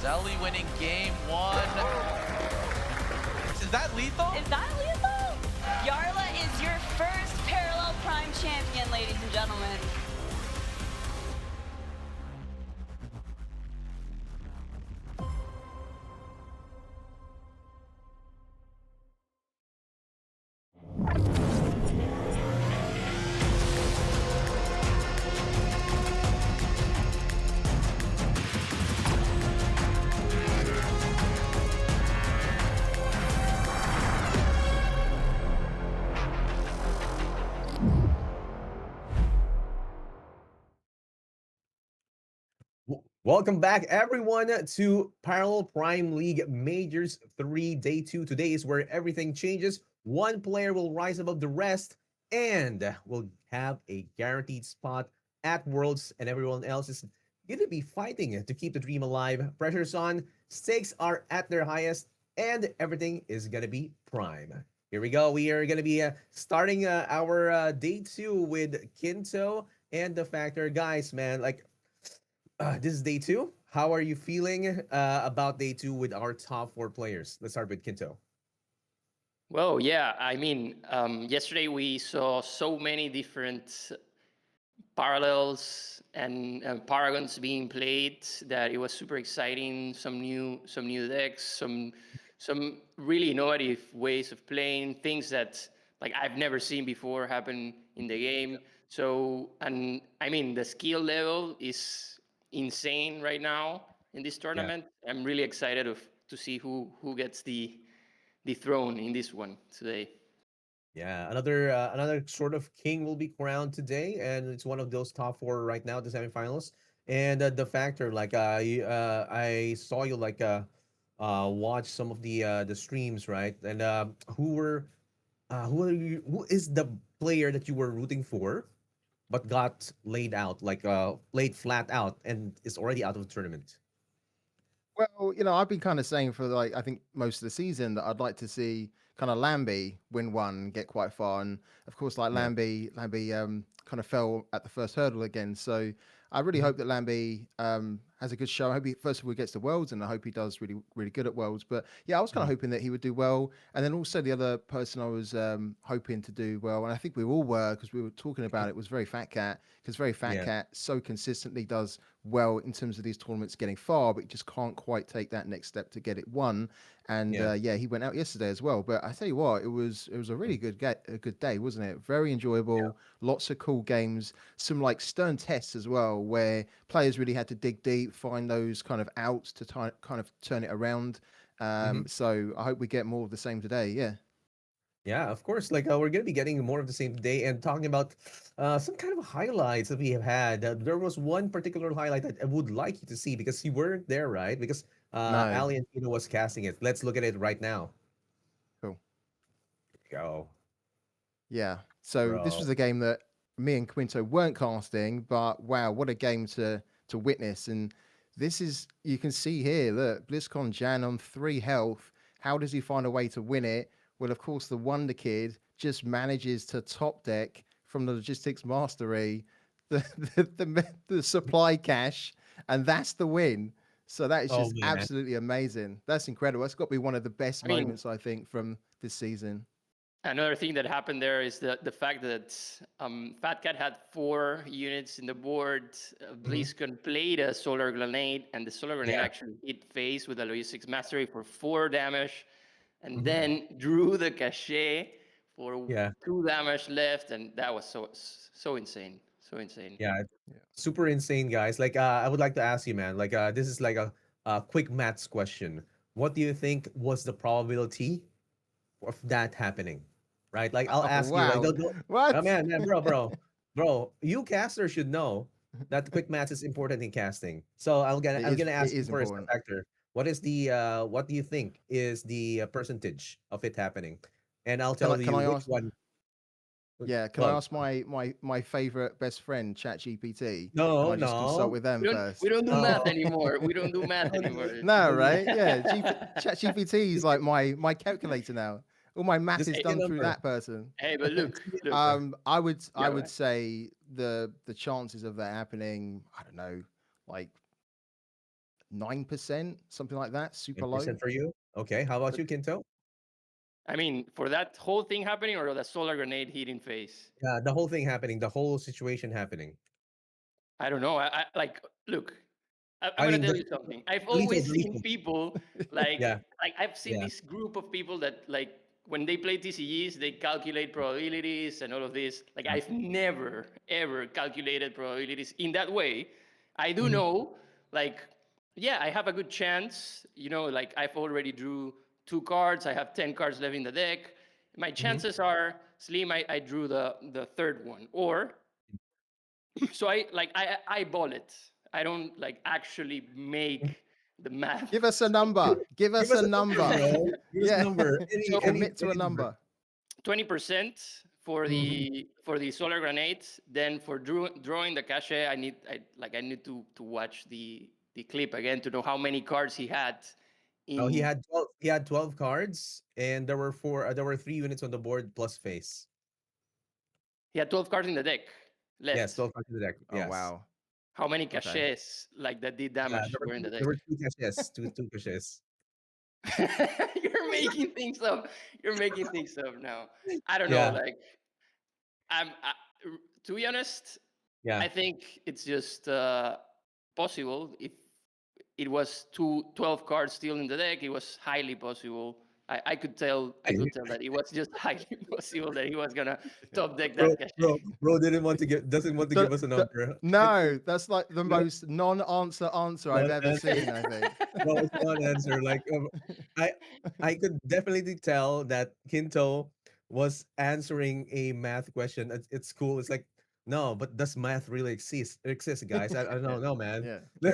Zelly winning game 1. Is that lethal? Is that lethal? Yarla is your first Parallel Prime champion, ladies and gentlemen. Welcome back, everyone, to Parallel Prime League Majors 3 Day 2. Today is where everything changes. One player will rise above the rest and will have a guaranteed spot at Worlds, and everyone else is going to be fighting to keep the dream alive. Pressure's on, stakes are at their highest, and everything is going to be prime. Here we go. We are going to be starting our Day 2 with Kinto and the Factor. Guys, man, this is Day 2. How are you feeling about Day 2 with our top 4 players? Let's start with Kinto. Well, yeah, I mean, yesterday we saw so many different parallels and paragons being played that it was super exciting. Some new decks, some really innovative ways of playing, things that like I've never seen before happen in the game. So, and I mean, the skill level is insane right now in this tournament. Yeah. I'm really excited to see who gets the throne in this one today. Yeah, another sort of king will be crowned today, and it's one of those top 4 right now, the semifinals. And the Factor, I saw you watch some of the streams, right? And who is the player that you were rooting for, but got laid out, laid flat out, and is already out of the tournament? Well, I've been kind of saying for I think most of the season that I'd like to see kind of Lambie win one, get quite far, and of course, Lambie kind of fell at the first hurdle again. So I really hope that Lambie has a good show. I hope he first of all gets to Worlds, and I hope he does really really good at Worlds. But yeah, I was kind of hoping that he would do well, and then also the other person I was hoping to do well, and I think we all were because we were talking about it, was Very Fat Cat, because Very Fat Cat so consistently does well in terms of these tournaments getting far, but he just can't quite take that next step to get it won. And he went out yesterday as well. But I tell you what, it was a really good day, wasn't it? Very enjoyable, lots of cool games, some stern tests as well, where players really had to dig deep, find those kind of outs to kind of turn it around. So I hope we get more of the same today. Yeah. Yeah, of course. We're going to be getting more of the same today and talking about some kind of highlights that we have had. There was one particular highlight that I would like you to see because you weren't there, right? Because Ali and Tino was casting it. Let's look at it right now. Cool. Go. Yeah. So this was a game that me and Quinto weren't casting, but wow, what a game to witness. And this is, you can see here, look, BlizzconJan on 3 health. How does he find a way to win it? Well, of course, the Wonder Kid just manages to top deck from the Logistics Mastery the supply cache, and that's the win. So that is just absolutely amazing. That's incredible. That's got to be one of the best moments, I think, from this season. Another thing that happened there is the fact that Fat Cat had 4 units in the board. BlizzCon played a Solar Grenade, and the Solar Grenade actually hit face with a Logistics Mastery for 4 damage. And then drew the cachet for 2 damage left, and that was so insane, so insane. Yeah, super insane, guys. I would like to ask you, man. This is a quick maths question. What do you think was the probability of that happening? Right? I'll ask you. What? Oh, man, bro. You caster should know that quick maths is important in casting. So I'm gonna ask you first, Factor. What do you think is the percentage of it happening? And I'll tell you which one. Yeah, can I ask my favorite best friend, ChatGPT? No, just consult with them first? We don't do math anymore. We don't do math anymore. No, right? Yeah, ChatGPT is like my calculator now. All my math is done through that person. Hey, but look. I would say the chances of that happening, I don't know, 9%, something like that, super low. 10% for you. Okay. How about you, Kinto? I mean, for that whole thing happening or the solar grenade hitting face? Yeah, the whole thing happening, the whole situation happening. I don't know. I like look. I'm I gonna mean, tell you something. I've the always seen lethal. people Yeah, like I've seen yeah. this group of people that like when they play TCGs, they calculate probabilities and all of this. Like Yeah. I've never ever calculated probabilities in that way. I do Mhm. know, like, yeah, I have a good chance. You know, like I've already drew 2 cards. I have 10 cards left in the deck. My Mhm. chances are slim. I drew the third one, or so I eyeball it. I don't like actually make the math. Give us a So number. Give Give us us a a number, number. bro. Give us a Yeah. number. so Commit to a Any number. number. 20% for Mhm. the solar grenade. Then for drawing the cache, I need to watch the clip again to know how many cards he had Oh, he in. had 12. He had 12 cards, and there were four. There were 3 units on the board plus face. He had 12 cards in the deck Yes, left. 12 cards in the deck. Oh Yes. wow. How many Okay. caches like that did Yeah, damage were in the there deck? were two caches, two caches. You're making things up. You're making things up now. I don't know. Yeah, Like to be honest, yeah. I think it's just possible. If it was 12 cards still in the deck, it was highly possible. I could tell. I could tell that it was just highly possible that he was gonna top deck Bro, that cache. bro didn't want to doesn't want to give us a number. No, that's like the No, most non-answer answer I've no ever answer. seen, I think. No, it's one answer. Like, I, I could definitely tell that Kinto was answering a math question at school. It's like, no, but does math really exist? Exist, guys? I don't know, man. Yeah.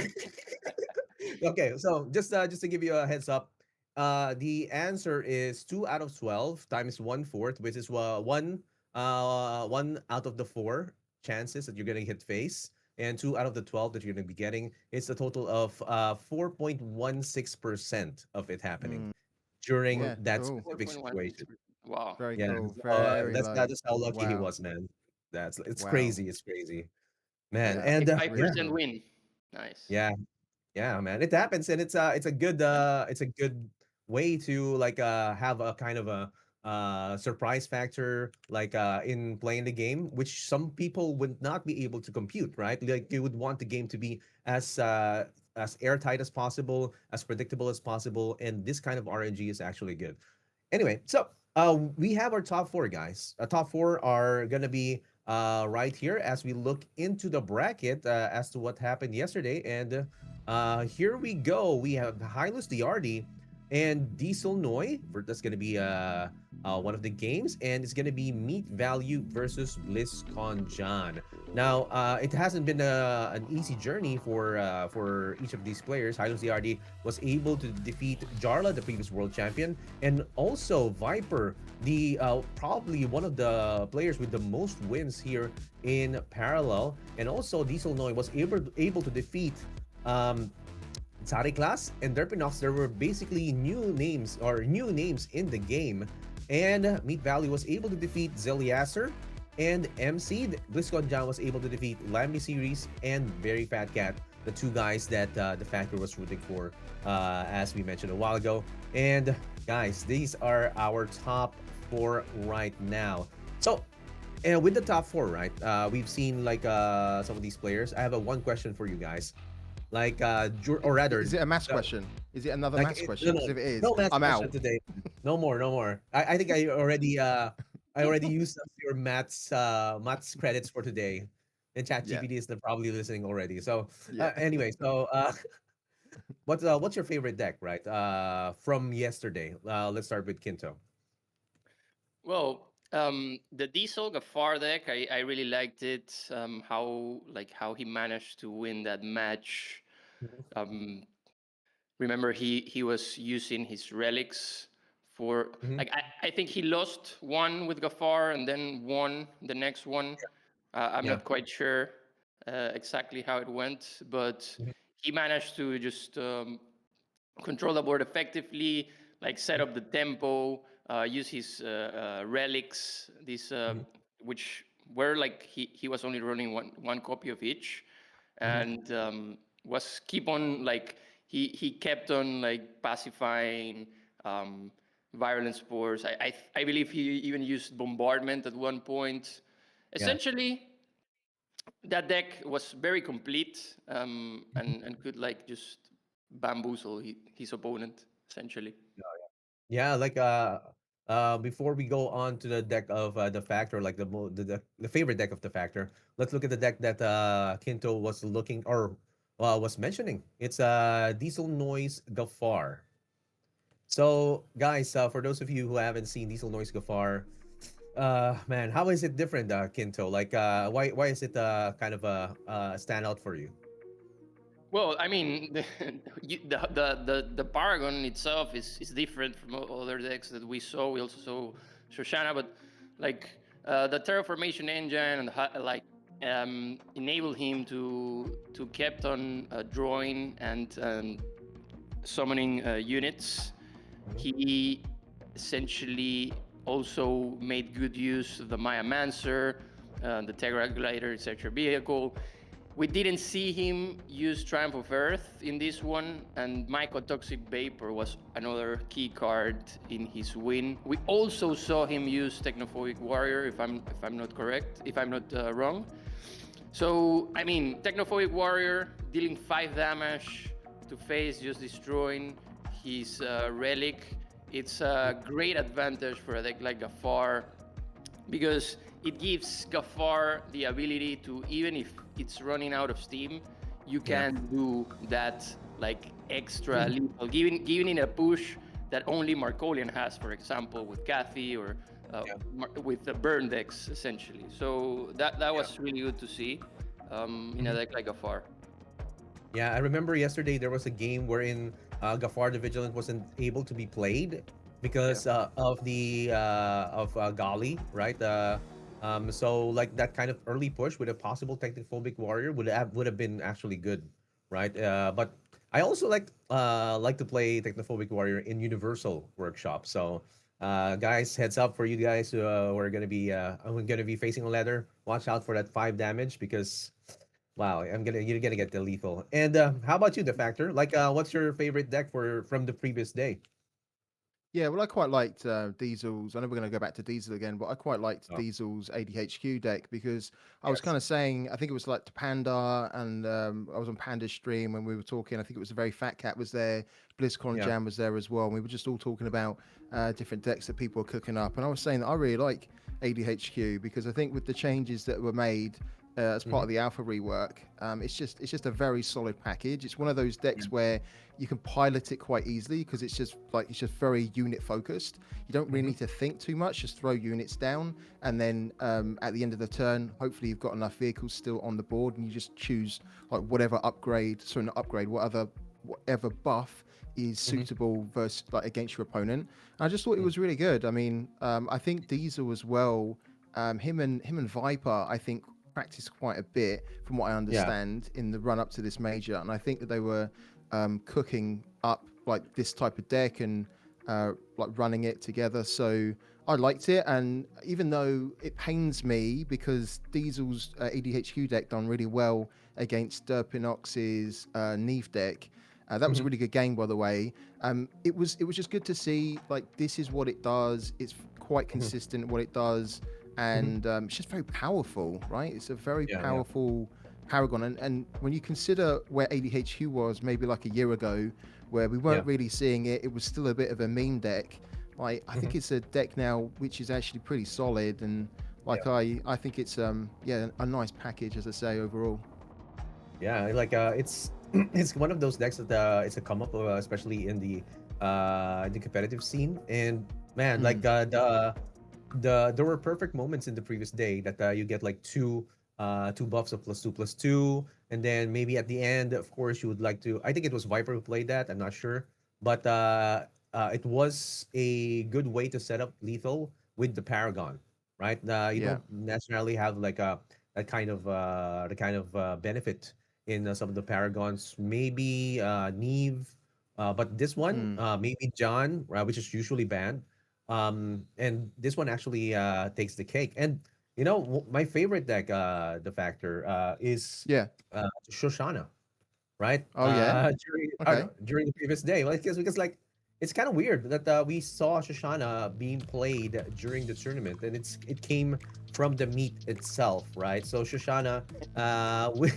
Okay, so just to give you a heads up, the answer is 2 out of 12 times 1/4, which is one out of the four chances that you're gonna hit face, and 2 out of the 12 that you're gonna be getting. It's a total of 4.16% of it happening Mm, during yeah, that cool. specific 4.16. situation. Wow. Very Yeah, cool. so, Very low. that's how lucky he Wow. was, man. It's Wow. crazy. It's crazy, man. Yeah. And Five yeah, percent win. Nice. yeah. Yeah, man, it happens, and it's a good way to like have a kind of a surprise factor like in playing the game, which some people would not be able to compute, right? Like you would want the game to be as airtight as possible, as predictable as possible, and this kind of RNG is actually good. Anyway, so we have our top four, guys. Top four are gonna be right here as we look into the bracket as to what happened yesterday. And here we go. We have HyllusDiardi and Dieselnoi. That's gonna be one of the games, and it's gonna be MeatValue versus BlizzconJan. Now, it hasn't been an easy journey for each of these players. HyllusDiardi was able to defeat Jarla, the previous world champion, and also Viper, the probably one of the players with the most wins here in parallel. And also Dieselnoi was able to defeat um, Tsari class and Derpinox. There were basically new names in the game. And MeatValue was able to defeat Zeliaser and MC. BlizzconJan was able to defeat Lammy Series and Very Fat Cat, the two guys that the Factor was rooting for, as we mentioned a while ago. And guys, these are our top four right now. So, and with the top four, right? We've seen like some of these players. I have a one question for you guys. Like, or rather, Is it a maths question? Is it another like maths no, question? no, Because if it is, no math I'm question out. today. No more, no more. I think I already used up your maths credits for today, and Yeah. ChatGPT is probably listening already. So Yeah. anyway, so what's your favorite deck, right? From yesterday. Let's start with Kinto. Well, the Diesel Gafar deck, I really liked it. How he managed to win that match. Mhm, Um, remember he was using his relics for mhm. I think he lost one with Gafar and then won the next one. I'm Yeah. not quite sure exactly how it went, but Mhm, he managed to just control the board effectively, like set mhm, up the tempo, use his relics, these mhm, which were like he was only running one copy of each, mhm, and was keep on like he kept on like pacifying virulent spores. I believe he even used bombardment at one point. Yeah. Essentially, that deck was very complete, and could like just bamboozle his opponent essentially. Yeah, like before we go on to the deck of the factor, like the favorite deck of the factor, let's look at the deck that Kinto was looking or was mentioning. It's Dieselnoi Gafar. So guys, for those of you who haven't seen Dieselnoi Gafar, man, how is it different, Kinto? Like why is it kind of a standout for you? Well, I mean, the Paragon itself is different from other decks that we saw. We also saw Shoshana, but like the Terraformation engine and like enabled him to kept on drawing and summoning units. Mhm. He essentially also made good use of the Maya Mancer, the Tegra Glider, etc. vehicle. We didn't see him use Triumph of Earth in this one, and Mycotoxic Vapor was another key card in his win. We also saw him use Technophobic Warrior, if I'm not correct, if I'm not wrong. So I mean, Technophobic Warrior dealing 5 damage to face, just destroying his relic. It's a great advantage for a deck like Gafar because it gives Gafar the ability to, even if it's running out of steam, you Yeah. can do that like extra lethal, giving it a push that only Markolian has, for example, with Kathy or Yeah. with the burn decks essentially. So that Yeah. was really good to see in a Mhm. deck like Gafar. Yeah, I remember yesterday there was a game wherein Gafar the Vigilant wasn't able to be played Yeah. because of the of Gali, right? So like that kind of early push with a possible Technophobic Warrior would have been actually good, right? But I also like to play Technophobic Warrior in Universal Workshop. So guys, heads up for you guys who are gonna be facing a ladder. Watch out for that 5 damage because wow, you're gonna get the lethal. And how about you, the factor? Like, what's your favorite deck from the previous day? Yeah, well, I quite liked Diesel's. I know we're going to go back to Diesel again, but I quite liked Oh, Diesel's ADHQ deck because I was yes. kind of saying, I think it was like to Panda, and I was on Panda's stream when we were talking. I think it was a very Fat Cat was there, Yeah. BlizzconJan was there as well, and we were just all talking about different decks that people were cooking up. And I was saying that I really like ADHQ because I think with the changes that were made as part Mm-hmm. of the alpha rework, it's just a very solid package. It's one of those decks where you can pilot it quite easily because it's just very unit focused. You don't really Mm-hmm. need to think too much. Just throw units down, and then at the end of the turn, hopefully you've got enough vehicles still on the board, and you just choose like whatever upgrade, sorry, not upgrade, whatever buff is Mm-hmm. suitable versus like against your opponent. And I just thought it Mm-hmm. was really good. I mean, I think Diesel as well. Him and Viper, I think practiced quite a bit from what I Yeah. understand in the run up to this major, and I think that they were cooking up like this type of deck and like running it together. So I liked it, and even though it pains me because Diesel's ADHQ deck done really well against Derpinox's Neve deck. That was a Mm-hmm. really good game, by the way. It was just good to see like this is what it does. It's quite Mm-hmm. consistent what it does, Mm-hmm. and it's just very powerful, right? It's a very Yeah. Yeah. powerful Paragon. And when you consider where ADHQ was maybe like a year ago, where we Yeah. weren't really seeing it, it was still a bit of a meme deck. Like I Mm-hmm. think it's a deck now which is actually pretty solid, and Yeah. like I think it's yeah, a nice package, as I say, overall. Yeah. Like it's it's one of those decks that it's a come up, especially in the competitive scene. And man, Mm, like there were perfect moments in the previous day that you get like two buffs of +2/+2, and then maybe at the end, of course, you would like to. I think it was Viper who played that. I'm not sure, but it was a good way to set up lethal with the Paragon, right? You yeah. don't necessarily have like a that kind of benefit in some of the Paragons. Maybe Neve, but this one, Mm, maybe John, which is usually banned. And this one actually takes the cake. And my favorite deck, the factor, is yeah. Shoshana, right? Oh yeah. Okay. During the previous day, like because like it's kind of weird that we saw Shoshana being played during the tournament, and it came from the meat itself, right? So Shoshana with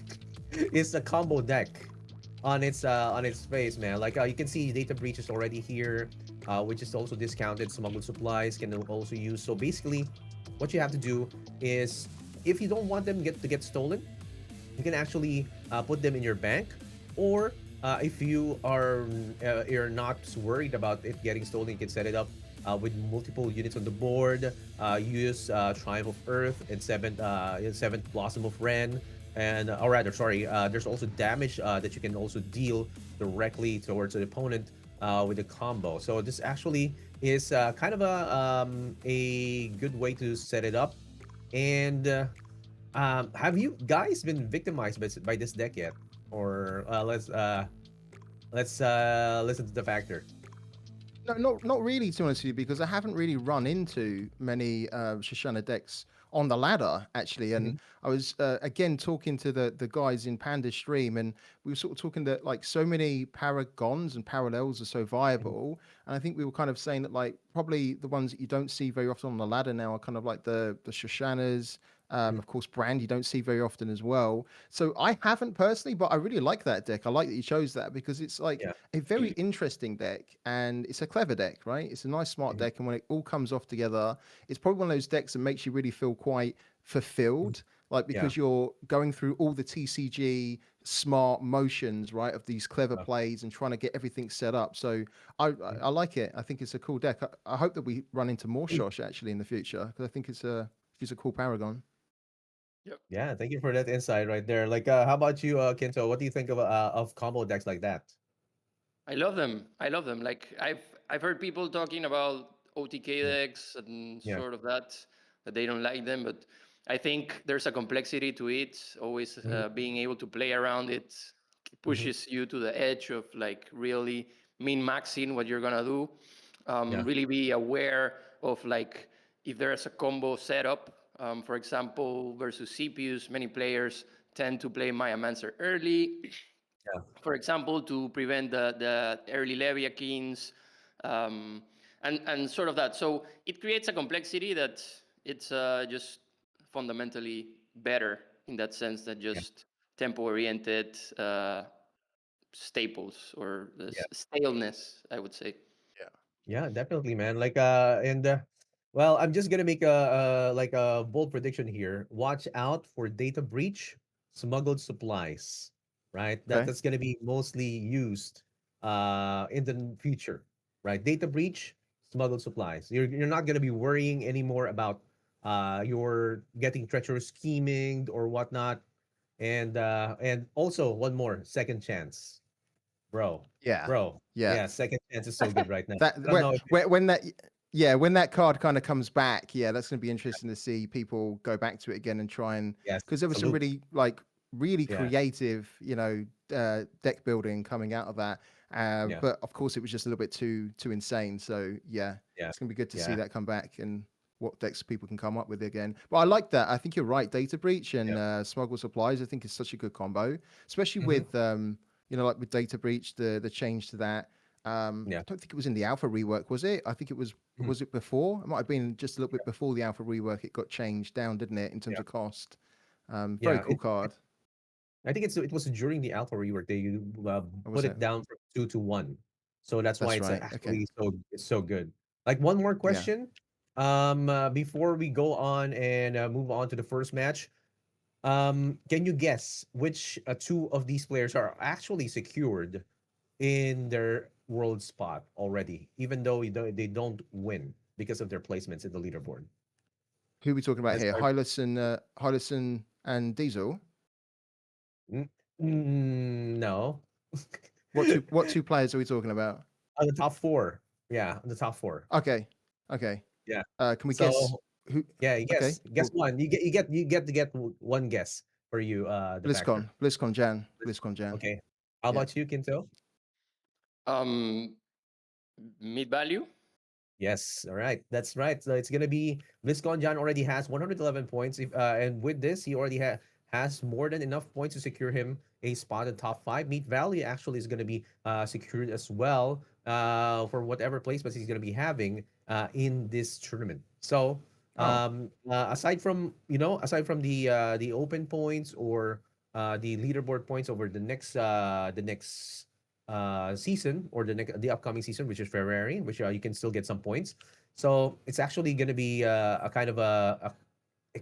is a combo deck on its face, man. Like you can see data breaches already here, which is also discounted. Smuggled supplies can also use. So basically, what you have to do is if you don't want them to get stolen, you can actually put them in your bank, or if you're not worried about it getting stolen, you can set it up with multiple units on the board. Use Triumph of Earth and seventh Blossom of Ren, and or rather, sorry, there's also damage that you can also deal directly towards the opponent with a combo. So this actually is kind of a good way to set it up. And have you guys been victimized by this deck yet? Or let's listen to the factor. No, not really, to be honest with you, because I haven't really run into many Shoshana decks on the ladder actually. And Mhm. I was again talking to the guys in Panda stream, and we were sort of talking that like so many paragons and parallels are so Mhm. viable, and I think we were kind of saying that like probably the ones that you don't see very often on the ladder now are kind of like the Shoshanas. Mhm. Of course, Brand you don't see very often as well. So I haven't personally, but I really like that deck. I like that you chose that because it's like Yeah. a very interesting deck and it's a clever deck, right? It's a nice, smart Mhm. deck. And when it all comes off together, it's probably one of those decks that makes you really feel quite Mhm. fulfilled. Like Yeah. because you're going through all the TCG smart motions, right, of these clever Uh, plays and trying to get everything set up. So I, I mhm. I like it. I think it's a cool deck. I hope that we run into more Mm. Shosh actually in the future because I think it's a cool Paragon. Yep. Yeah, thank you for that insight right there. Like, how about you, Kinto? What do you think of combo decks like that? I love them. I love them. Like I've heard people talking about OTK Mm. decks and Yeah. sort of that they don't like them, but I think there's a complexity to it. Always Mhm. being able to play around it Mhm. pushes you to the edge of like really min maxing what you're gonna do. Yeah. Really be aware of like if there's a combo setup. For example, versus CPUs, many players tend to play Mayamancer early, Yeah. for example, to prevent the early Leviatkins, um, and sort of that. So it creates a complexity that it's just fundamentally better in that sense than Yeah. just tempo-oriented staples or the Yeah. staleness, I would say. Yeah. Yeah, definitely, man. Like, and well, I'm just gonna make like a bold prediction here. Watch out for data breach, smuggled supplies, right? Okay. That's gonna be mostly used in the future, right? Data breach, smuggled supplies. You're not gonna be worrying anymore about your getting treacherous scheming or whatnot. And also one more second chance, bro, Yeah. bro. Yeah. Yeah, second chance is so good right now. That I don't know if when that yeah, when that card kind of comes back, yeah, that's going to be interesting to see people go back to it again and try and yes, because there was some salute. really like really Yeah, creative, deck building coming out of that. yeah, But of course, it was just a little bit too insane. So yeah, yeah, it's going to be good to see yeah, that come back and what decks people can come up with again. But I like that. I think you're right. Data breach and yeah. smuggle supplies. I think is such a good combo, especially Hmm. with like with data breach, the change to that. Yeah. I don't think it was in the alpha rework, was it? I think it was. Mhm. Was it before? It might have been just a little bit before the alpha rework. It got changed down, didn't it, in terms Yeah, of cost? Very yeah. cool card. I think it was during the alpha rework they Or put was it it? down from 2 to 1, so that's why That's it's right. Okay. actually it's so good. Like one more Yeah. question, before we go on and move on to the first match. Can you guess which two of these players are actually secured in their world spot already, even though they don't win because of their placements in the leaderboard? Who are we talking about Let's here? start. Hyllus and Diesel. Mm, no. What two players are we talking about? On the top four. Yeah, on the top four. Okay. Okay. Yeah. Can we guess So who? yeah, you Okay. guess one. You get to get one guess for you, the factor. BlizzconJan. Let's- BlizzconJan. Okay. How Yeah. about you, Kinto? Um, Mid value. Yes. All right. That's right. So it's gonna be BlizzconJan already has 111 points. If and with this, he already has more than enough points to secure him a spot in top five. Meat Valley actually is going to be secured as well for whatever placements he's going to be having in this tournament. So Oh, aside from the open points or the leaderboard points over the next season or the upcoming season, which is February, which you can still get some points. So it's actually going to be a kind of a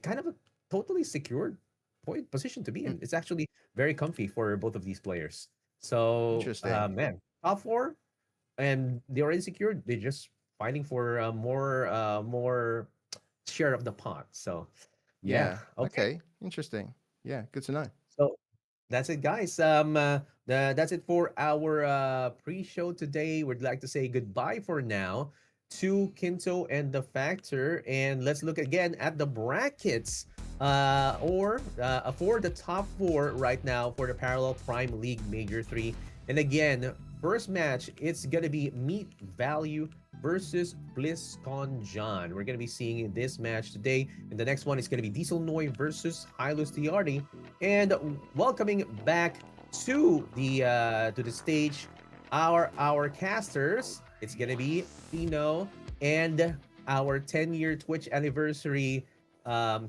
kind of a totally secured point position to be mm, in. It's actually very comfy for both of these players. So interesting. man, top four, and they already secured. They're just fighting for more share of the pot. So yeah, Yeah. okay. Okay. Interesting. Yeah. Good to know. So that's it, guys. That's it for our pre-show today. We'd like to say goodbye for now to Kinto and the Factor, and let's look again at the brackets. Or for the top four right now for the Parallel Prime League Major 3. And again, first match, it's gonna be Meat Value versus BlizzconJan. We're gonna be seeing this match today, and the next one is gonna be Dieselnoi versus HyllusDiardi. And welcoming back to the stage our casters. It's gonna be Fino and our 10-year Twitch anniversary. How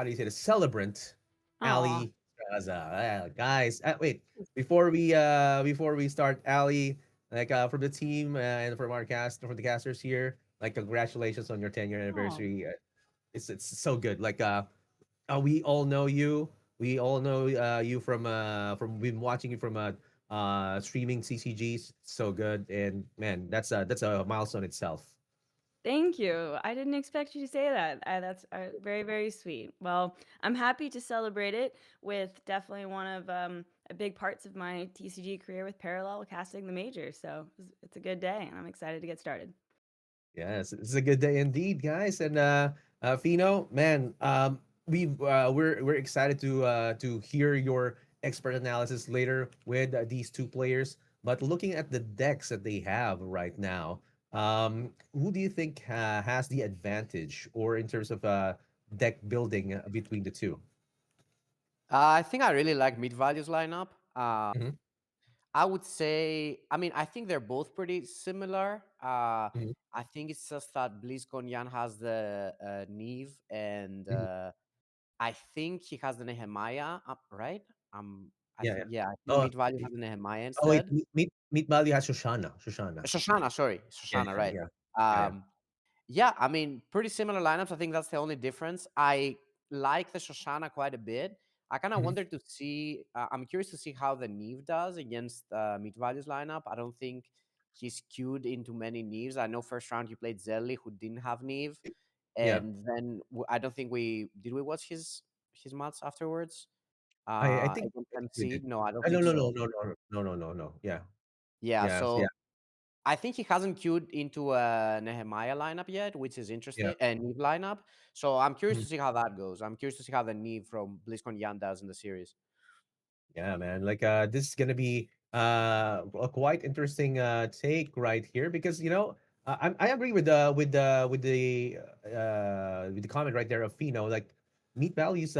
do you say the celebrant, Aw. Ali Straza. Guys, wait, before we start, Ali, like from the team and from the casters here, like congratulations on your 10-year Aw. anniversary. It's so good. Like we all know you. We all know you from been watching you from streaming CCGs. So good, and man, that's a milestone itself. Thank you. I didn't expect you to say that. That's very, very sweet. Well, I'm happy to celebrate it with definitely one of big parts of my TCG career with Parallel casting the major. So it's a good day, and I'm excited to get started. Yes, it's a good day indeed, guys. And Fino, man, we're excited to hear your expert analysis later with these two players. But looking at the decks that they have right now, who do you think has the advantage, or in terms of deck building between the two? I think I really like MeatValue's lineup. Hmm. I would say, I mean, I think they're both pretty similar. Hmm. I think it's just that BlizzconJan has the Neve, and Hmm. I think he has the Nehemiah, right? I Yeah, think, yeah. yeah, I think Oh, MeatValue has the Nehemiah wait, instead. Meat Value has Shoshana. Shoshana. Shoshana, sorry, Yeah, Shoshana, yeah, right? yeah, yeah, yeah. Um, Yeah, I mean, pretty similar lineups. I think that's the only difference. I like the Shoshana quite a bit. I kind of Hmm. wonder to see. I'm curious to see how the Neve does against Meat Value's lineup. I don't think he's queued into many Neves. I know first round he played Zelly, who didn't have Neve, Yeah. and then I don't think we did. We watch his mats afterwards. I think Against I think we did. MC, no, I don't No, think no, no, so. no, no, no, no, no, no. Yeah. Yeah, Yes. Yeah. so I think he hasn't queued into a Nehemiah lineup yet, which is Yeah. interesting, a Neve lineup. So I'm curious Mhm. to see how that goes. I'm curious to see how the Neve from BlizzconJan does in the series. Yeah, man. Like this is gonna be a quite interesting take right here because I agree with the comment right there of Fino. Like Meat Valley's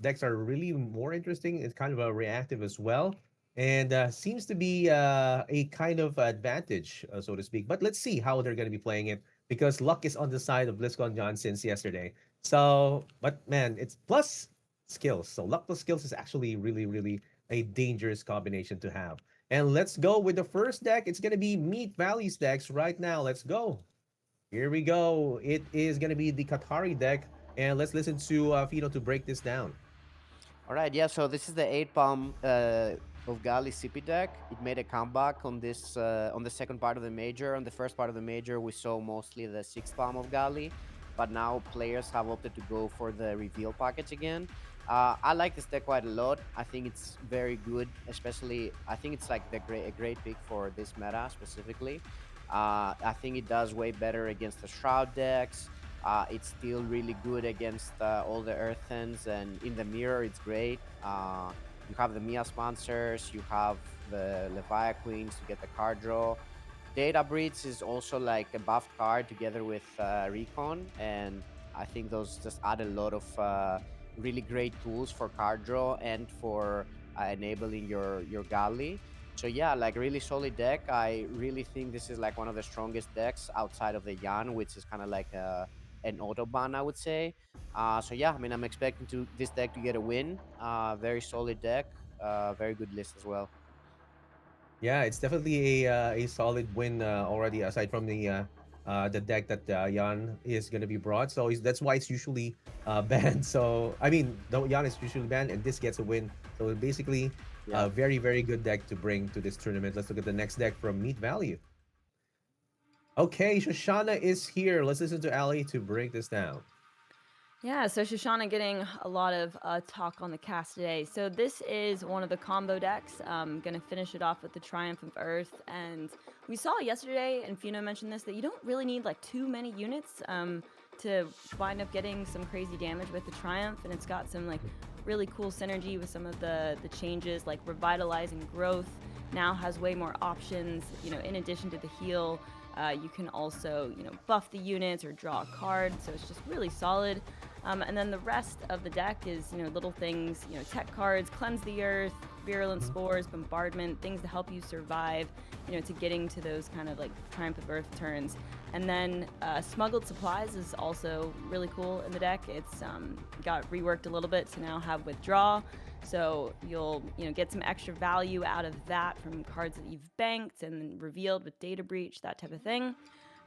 decks are really more interesting. It's kind of a reactive as well, and seems to be a kind of advantage, so to speak. But let's see how they're gonna be playing it because luck is on the side of BlizzCon John since yesterday. So, but man, it's plus skills. So luck plus skills is actually really, really a dangerous combination to have. And let's go with the first deck. It's gonna be Meat Valley's decks right now. Let's go. Here we go. It is gonna be the Qatari deck, and let's listen to Fino to break this down. All right, yeah. So this is the 8 palm of Gali CP deck. It made a comeback on this on the second part of the major. On the first part of the major, we saw mostly the 6 palm of Gali, but now players have opted to go for the reveal package again. I like this deck quite a lot. I think it's very good, especially I think it's like a great pick for this meta specifically. I think it does way better against the Shroud decks. It's still really good against all the Earthens, and in the mirror, it's great. You have the Mia sponsors, you have the Leviathan Queens to get the card draw. Data Breach is also like a buffed card together with Recon, and I think those just add a lot of really great tools for card draw and for enabling your Gali. So yeah, like really solid deck. I really think this is like one of the strongest decks outside of the Yan, which is kind of like an autoban, I would say. So yeah, I mean, I'm expecting this deck to get a win. Very solid deck. Very good list as well. Yeah, it's definitely a solid win already. Aside from the deck that Jan is gonna be brought, so that's why it's usually banned. So I mean, the Jan is usually banned, and this gets a win. So basically, Yeah. a very very good deck to bring to this tournament. Let's look at the next deck from MeatValue. Okay, Shoshana is here. Let's listen to Ali to break this down. Yeah, so Shoshana getting a lot of talk on the cast today. So this is one of the combo decks. Gonna finish it off with the Triumph of Earth, and we saw yesterday, and Fino mentioned this, that you don't really need like too many units to wind up getting some crazy damage with the Triumph, and it's got some like really cool synergy with some of the changes, like revitalizing growth. Now has way more options. You know, in addition to the heal, you can also buff the units or draw a card. So it's just really solid. And then the rest of the deck is, little things, tech cards, cleanse the earth, virulent spores, bombardment, things to help you survive, to getting to those kind of like Triumph of Earth turns. And then smuggled supplies is also really cool in the deck. It's got reworked a little bit to now have withdraw. So you'll, get some extra value out of that from cards that you've banked and revealed with data breach, that type of thing.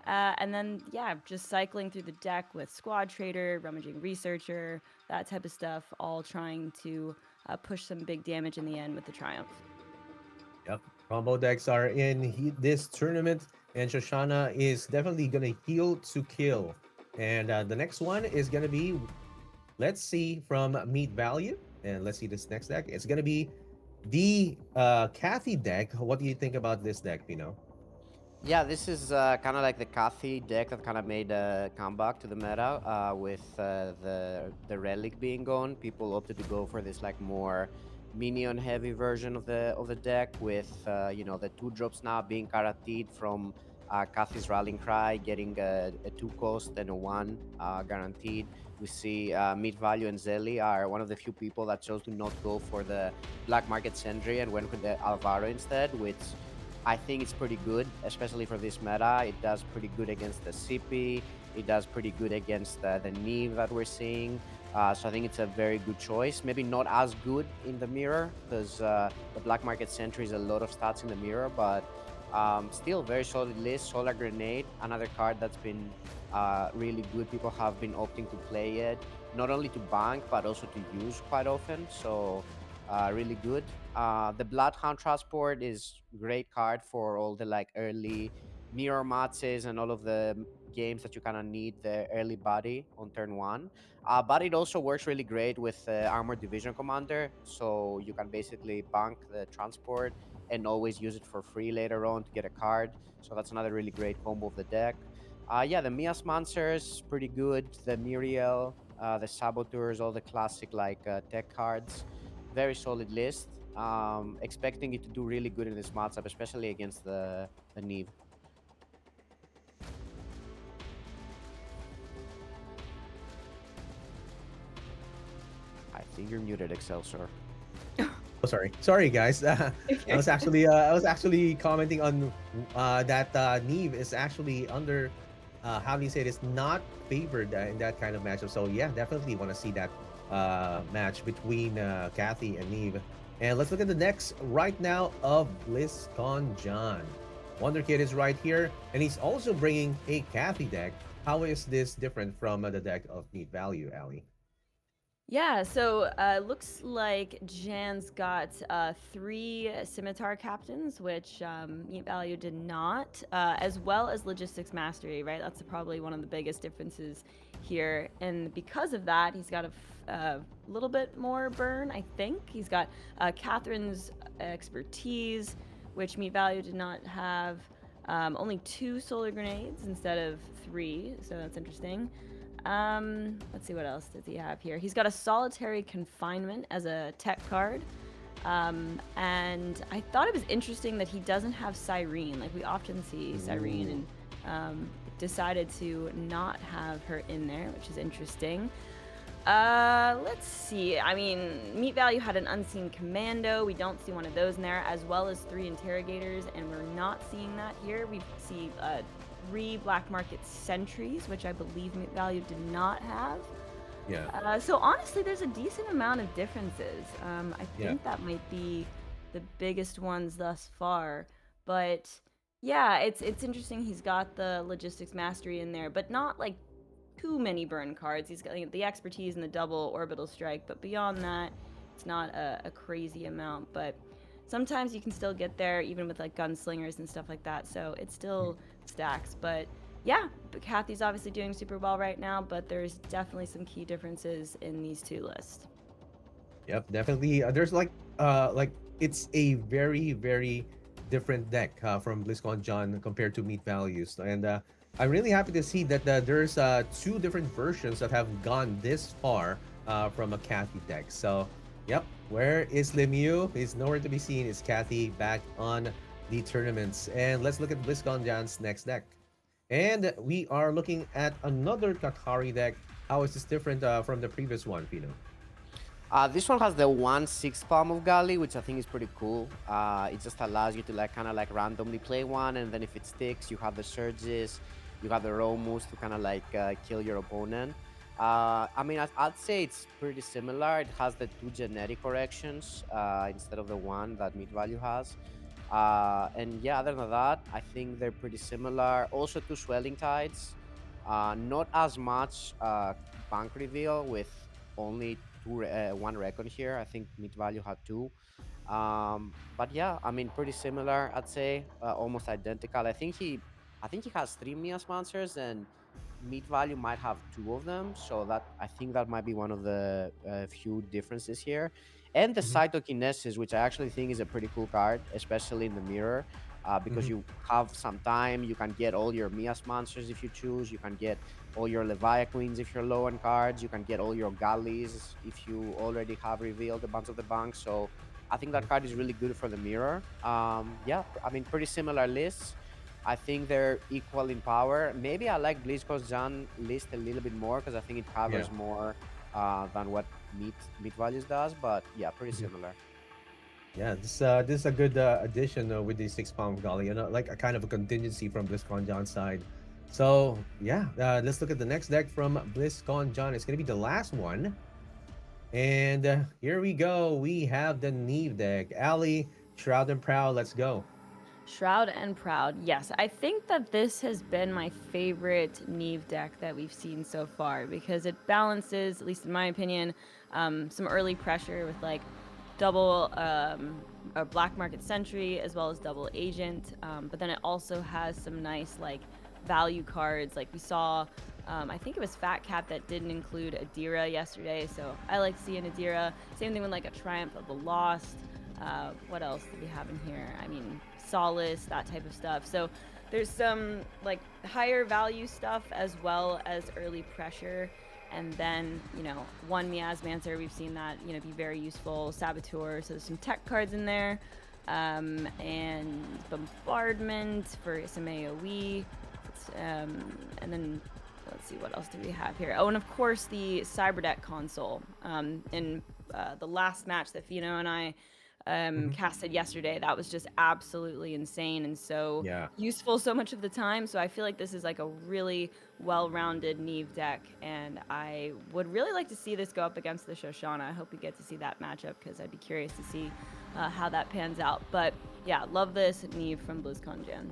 And then, yeah, just cycling through the deck with Squad Trader, Rummaging Researcher, that type of stuff, all trying to push some big damage in the end with the Triumph. Yep, combo decks are in this tournament, and Shoshana is definitely gonna heal to kill. And the next one is gonna be, let's see, from MeatValue, and let's see this next deck. It's gonna be the Kathy deck. What do you think about this deck, Pino? Yeah, this is kind of like the Cathy deck that kind of made a comeback to the meta with the relic being gone. People opted to go for this like more minion heavy version of the deck with the 2 drops now being guaranteed from Cathy's Rallying Cry, getting a 2 cost and a 1 guaranteed. We see MeatValue and Zelly are one of the few people that chose to not go for the Black Market Sentry and went with the Alvaro instead, which I think it's pretty good, especially for this meta. It does pretty good against the CP. It does pretty good against the Neve that we're seeing. So I think it's a very good choice. Maybe not as good in the mirror because the Black Market Sentry is a lot of stats in the mirror, but still very solid list. Solar Grenade, another card that's been really good. People have been opting to play it, not only to bank, but also to use quite often. So really good. The Bloodhound Transport is great card for all the like early mirror matches and all of the games that you kind of need the early body on turn 1. But it also works really great with Armored Division Commander, so you can basically bank the transport and always use it for free later on to get a card. So that's another really great combo of the deck. Yeah, the Miasmancers, pretty good. The Muriel, the Saboteurs, all the classic like tech cards. Very solid list. Expecting it to do really good in this matchup, especially against the Neve. I think you're muted, Excelsior. Oh, sorry, guys. I was actually commenting on that Neve is actually under. How do you say this? Not favored in that kind of matchup. So yeah, definitely want to see that match between Kathy and Neve. And let's look at the next right now of BlizzconJan. Wonder Kid is right here, and he's also bringing a Kathy deck. How is this different from the deck of MeatValue, Ali? Yeah, so looks like Jan's got 3 Scimitar Captains, which MeatValue did not, as well as Logistics Mastery, right? That's probably one of the biggest differences here. And because of that, he's got a little bit more burn, I think. He's got Catherine's Expertise, which MeatValue did not have. Only 2 Solar Grenades instead of 3, so that's interesting. Let's see, what else does he have here? He's got a Solitary Confinement as a tech card. And I thought it was interesting that he doesn't have Cyrene. Like, we often see Cyrene, and decided to not have her in there, which is interesting. Let's see. I mean, MeatValue had an unseen commando. We don't see one of those in there, as well as 3 interrogators, and we're not seeing that here. We see 3 black market sentries, which I believe MeatValue did not have. Yeah. So honestly, there's a decent amount of differences. I Yeah. think that might be the biggest ones thus far. But yeah, it's interesting. He's got the logistics mastery in there, but not like too many burn cards. He's got the expertise and the double orbital strike, but beyond that, it's not a crazy amount. But sometimes you can still get there, even with like gunslingers and stuff like that. So it still stacks. But yeah, but Kathy's obviously doing super well right now, but there's definitely some key differences in these 2 lists. Yep, definitely. There's like it's a very different deck from BlizzconJan compared to MeatValues, and I'm really happy to see that there's 2 different versions that have gone this far from a Kathy deck. So, yep, where is Lemieux? He's nowhere to be seen. Is Kathy back on the tournaments? And let's look at BlizzconJan's next deck. And we are looking at another Kakari deck. How is this different from the previous one, Pino? This one has the 1/6 palm of Gali, which I think is pretty cool. It just allows you to like kind of like randomly play one, and then if it sticks, you have the surges, you have the Romus to kind of like kill your opponent. I mean, I'd say it's pretty similar. It has the 2 genetic corrections instead of the 1 that MeatValue has. And yeah, other than that, I think they're pretty similar. Also, 2 swelling tides. Not as much bank reveal with only 1 recon here. I think MeatValue had 2. But yeah, I mean, pretty similar. I'd say almost identical. I think he has 3 Mia sponsors, and MeatValue might have 2 of them. So that I think that might be one of the few differences here. And the Cytokinesis, which I actually think is a pretty cool card, especially in the mirror, because you have some time. You can get all your Mia sponsors if you choose. You can get all your Leviathan Queens if you're low on cards. You can get all your Galleys if you already have revealed a bunch of the banks. So I think that card is really good for the mirror. Yeah, I mean, pretty similar lists. I think they're equal in power. Maybe I like BlizzconJan list a little bit more because I think it covers more than what MeatValues does. But yeah, pretty similar. Yeah, this is a good addition with the 6 pound golly, like a kind of a contingency from BlizzconJan's side. So yeah, let's look at the next deck from BlizzconJan. It's gonna be the last one, and here we go. We have the Neve deck. Ali, Shroud and Proud. Let's go. Shroud and Proud. Yes, I think that this has been my favorite Neve deck that we've seen so far because it balances, at least in my opinion, some early pressure with like double a black market sentry as well as double agent, but then it also has some nice like value cards. Like we saw, I think it was Fat Cat that didn't include Adira yesterday, so I like seeing Adira. Same thing with like a Triumph of the Lost. What else do we have in here? I mean, Solace, that type of stuff. So there's some like higher value stuff as well as early pressure. And then, one Miasmancer, we've seen that, be very useful. Saboteur, so there's some tech cards in there. And Bombardment for some AoE. And then, let's see, what else do we have here? Oh, and of course, the Cyberdeck console. In the last match that Fino and I casted yesterday, that was just absolutely insane and so useful so much of the time. So I feel like this is like a really well-rounded Neve deck, and I would really like to see this go up against the Shoshana. I hope we get to see that matchup because I'd be curious to see how that pans out. But yeah, love this Neve from BlizzconJan.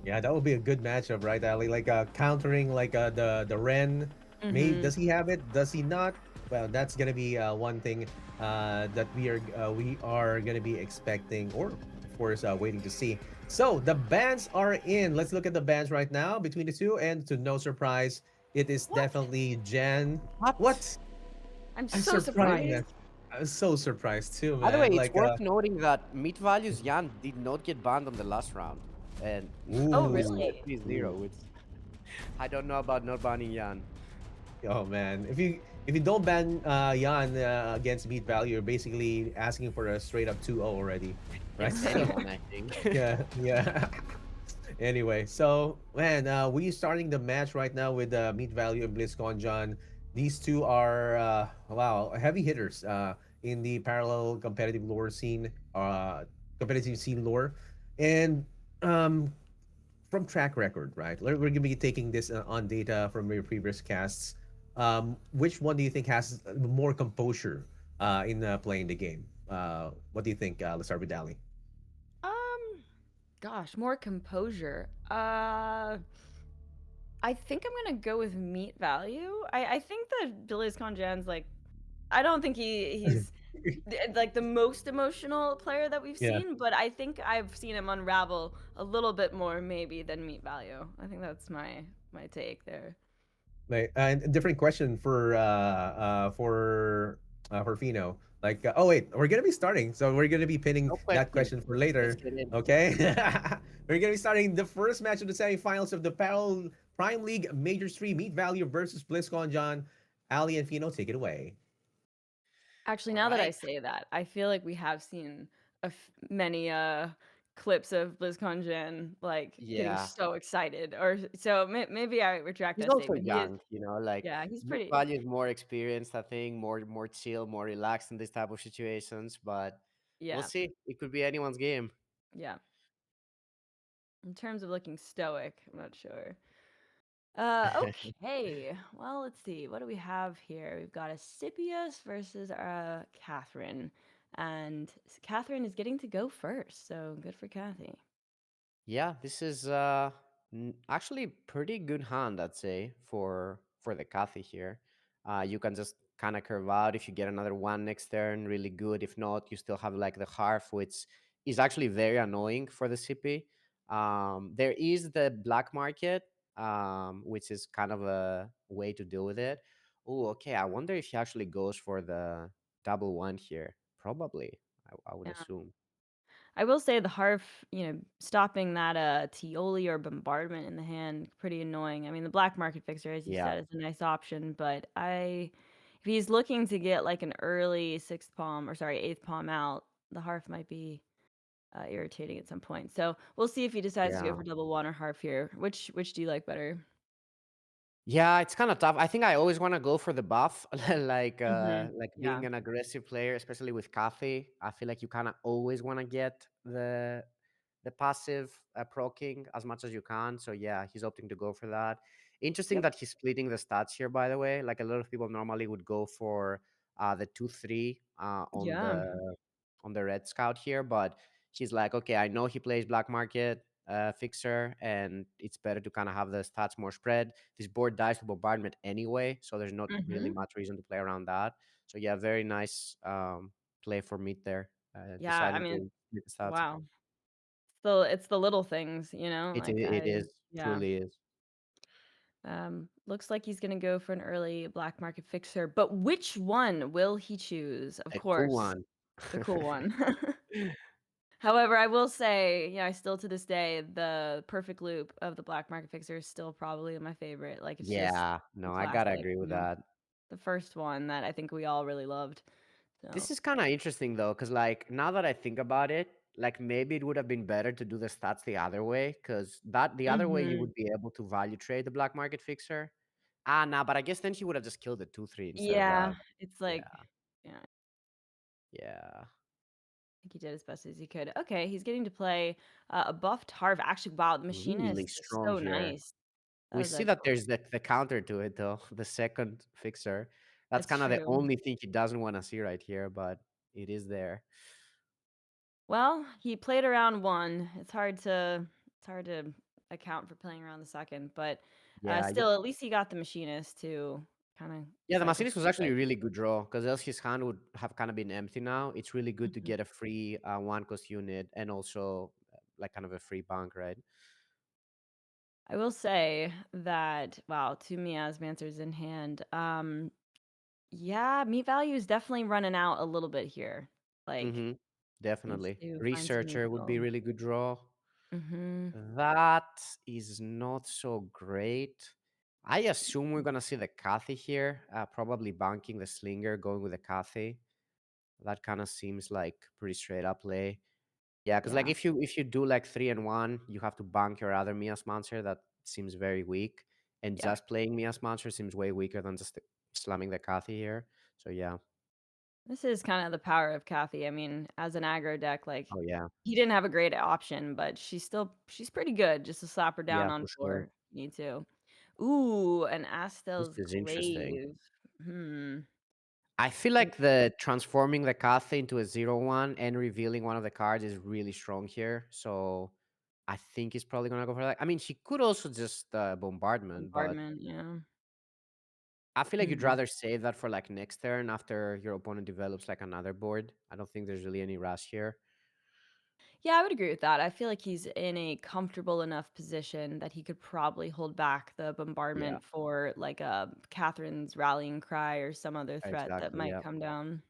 Yeah, that would be a good matchup, right, Ali? Like countering like the Ren. Maybe does he have it? Does he not? Well, that's gonna be one thing that we are gonna be expecting, or of course waiting to see. So the bans are in. Let's look at the bans right now between the two, and to no surprise, it is definitely Jan. What? I'm so surprised. Man. I was so surprised too, man. By the way, it's like, worth noting that MeatValue's Jan did not get banned on the last round, and oh really? 3-0. I don't know about not banning Jan. Oh man, if you don't ban Jan against MeatValue, you're basically asking for a straight up 2-0 already, right? Anyone, I think. yeah. Anyway, so man, we starting the match right now with MeatValue and BlizzconJan. These two are wow, heavy hitters in the parallel competitive lore scene, competitive scene lore, and um, from track record, right? We're gonna be taking this on data from your previous casts. Which one do you think has more composure in playing the game? What do you think? Let's start with Dali. Um, Gosh, more composure. I think I'm gonna go with meat value. I think that BlizzconJan's like, I don't think he's like the most emotional player that we've Yeah. seen, but I think I've seen him unravel a little bit more maybe than meat value. I think that's my take there. Like, and a different question for Fino. Like, oh wait, we're gonna be starting, so we're gonna be pinning No that question. question for Let's later. get in. Okay, we're gonna be starting the first match of the semifinals of the Parallel Prime League Major 3 Meat Value versus BlizzCon. John, Ali, and Fino, take it away. Actually, All now that I right. say that, I feel like we have seen many clips of BlizzconJan like getting Yeah. so excited, or so maybe I retract He's that also statement. He is, young, like yeah, he's Big pretty, Value is more experienced, I think, more chill, more relaxed in this type of situations. But we'll yeah, see. It could be anyone's game. yeah. In terms of looking stoic, I'm not sure. Okay. Well, let's see. What do we have here? We've got a Scipius versus Catherine, and Catherine is getting to go first, so good for Kathy. Yeah, this is actually pretty good hand, I'd say, for the Cathy here. You can just kind of curve out if you get another one next turn, really good. If not, you still have like the Harf, which is actually very annoying for the CP. There is the black market, which is kind of a way to deal with it. Oh, okay. I wonder if he actually goes for the double one here. Probably, I would Yeah. assume. I will say the Harf, stopping that Tioli or bombardment in the hand, pretty annoying. I mean, the black market fixer, as you Yeah. said, is a nice option, but if he's looking to get like an early sixth palm, or sorry, eighth palm out, the Harf might be irritating at some point. So we'll see if he decides to go Yeah. for double one or Harf here. Which do you like better? Yeah, it's kind of tough. I think I always want to go for the buff, like Yeah. being an aggressive player, especially with Kathy. I feel like you kind of always want to get the passive proking as much as you can. So yeah, he's opting to go for that. Interesting Yep. that he's splitting the stats here, by the way. Like a lot of people normally would go for the 2-3 Yeah. on the red scout here, but he's like, okay, I know he plays black market fixer, and it's better to kind of have the stats more spread. This board dies to bombardment anyway, so there's not really Hmm. much reason to play around that. So yeah, very nice play for Meat there, Yeah. I deciding mean, to split the stats. wow. So it's the little things, like It is yeah. truly is Looks like he's gonna go for an early black market fixer, but which one will he choose? Of a cool course, one. the cool one. However, I will say, I still to this day, the perfect loop of the black market fixer is still probably my favorite. Like it's just Yeah, a no, I gotta classic, agree with that. the first one that I think we all really loved. So, This is kind of interesting though, because like now that I think about it, like maybe it would have been better to do the stats the other way, because that the other way you hmm would be able to value trade the black market fixer. Ah, nah, but I guess then he would have just killed the 2-3 instead of yeah, that. it's Yeah, like, yeah, I yeah. think he did as best as he could. Okay, he's getting to play a buffed Harv. Actually, wow, the Really machinist is strong so here. nice. That We was see a that cool. there's the counter to it though, the second fixer. That's It's kind of the true. only thing he doesn't want to see right here, but it is there. Well, he played around one. It's hard to account for playing around the second, but Yeah, still, at least he got the machinist to kind of yeah, the cycle Machinist was through. actually a really good draw because else his hand would have kind of been empty now. It's really good to Mhm. get a free one cost unit and also like kind of a free bank, right? I will say that wow, two miasmancers in hand. Yeah, meat value is definitely running out a little bit here. Like Mm-hmm. needs Definitely. to find some Researcher would be neutral. really good draw. Mm-hmm. That is not so great. I assume we're gonna see the Cathy here, probably banking the Slinger, going with the Cathy. That kind of seems like pretty straight up play. Yeah, because like Yeah. if you do like 3 and 1, you have to bank your other Mia's Monster. That seems very weak. And Yeah. just playing Mia's Monster seems way weaker than just slamming the Cathy here. So yeah. This is kind of the power of Kathy. I mean, as an aggro deck, like Oh yeah. he didn't have a great option, but she's pretty good just to slap her down Yeah, on for sure. 4. Need to. Ooh, an This Astel's is interesting. Glaive. Hmm. I feel like the transforming the Cathay into a 0/1 and revealing one of the cards is really strong here. So I think he's probably gonna go for that. I mean, he could also just bombardment, but Bombardment, yeah. I feel like you'd Mhm. rather save that for like next turn after your opponent develops like another board. I don't think there's really any rush here. Yeah, I would agree with that. I feel like he's in a comfortable enough position that he could probably hold back the Yeah, bombardment for like a Catherine's rallying cry or some other threat that exactly. might Yeah. come down.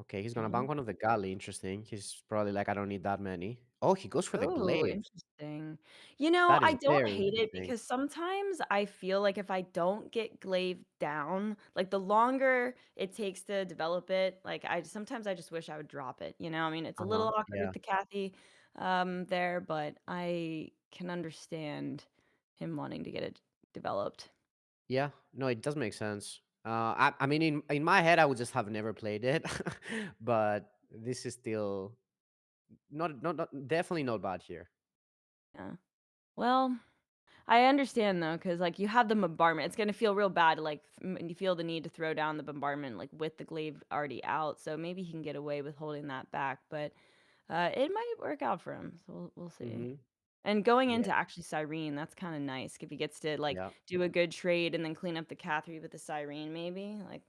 Okay, he's gonna Okay. bank one of the galley. Interesting. He's probably like, I don't need that many. Oh, he goes for the Oh, glaive. interesting. You know, That I is don't very hate it interesting. because sometimes I feel like if I don't get glaive down, like the longer it takes to develop it, like sometimes I just wish I would drop it. I mean, it's a little awkward Yeah. with the Kathy there, but I can understand him wanting to get it developed. Yeah, no, it does make sense. I mean, in my head, I would just have never played it, but this is still not definitely not bad here. Yeah. Well, I understand though, because like you have the bombardment. It's gonna feel real bad, like you feel the need to throw down the bombardment, like with the glaive already out. So maybe he can get away with holding that back, but it might work out for him. So we'll see. Hmm. And going Yeah, into actually Cyrene, that's kind of nice if he gets to like yeah. do a good trade and then clean up the Catherine with the Cyrene. Maybe like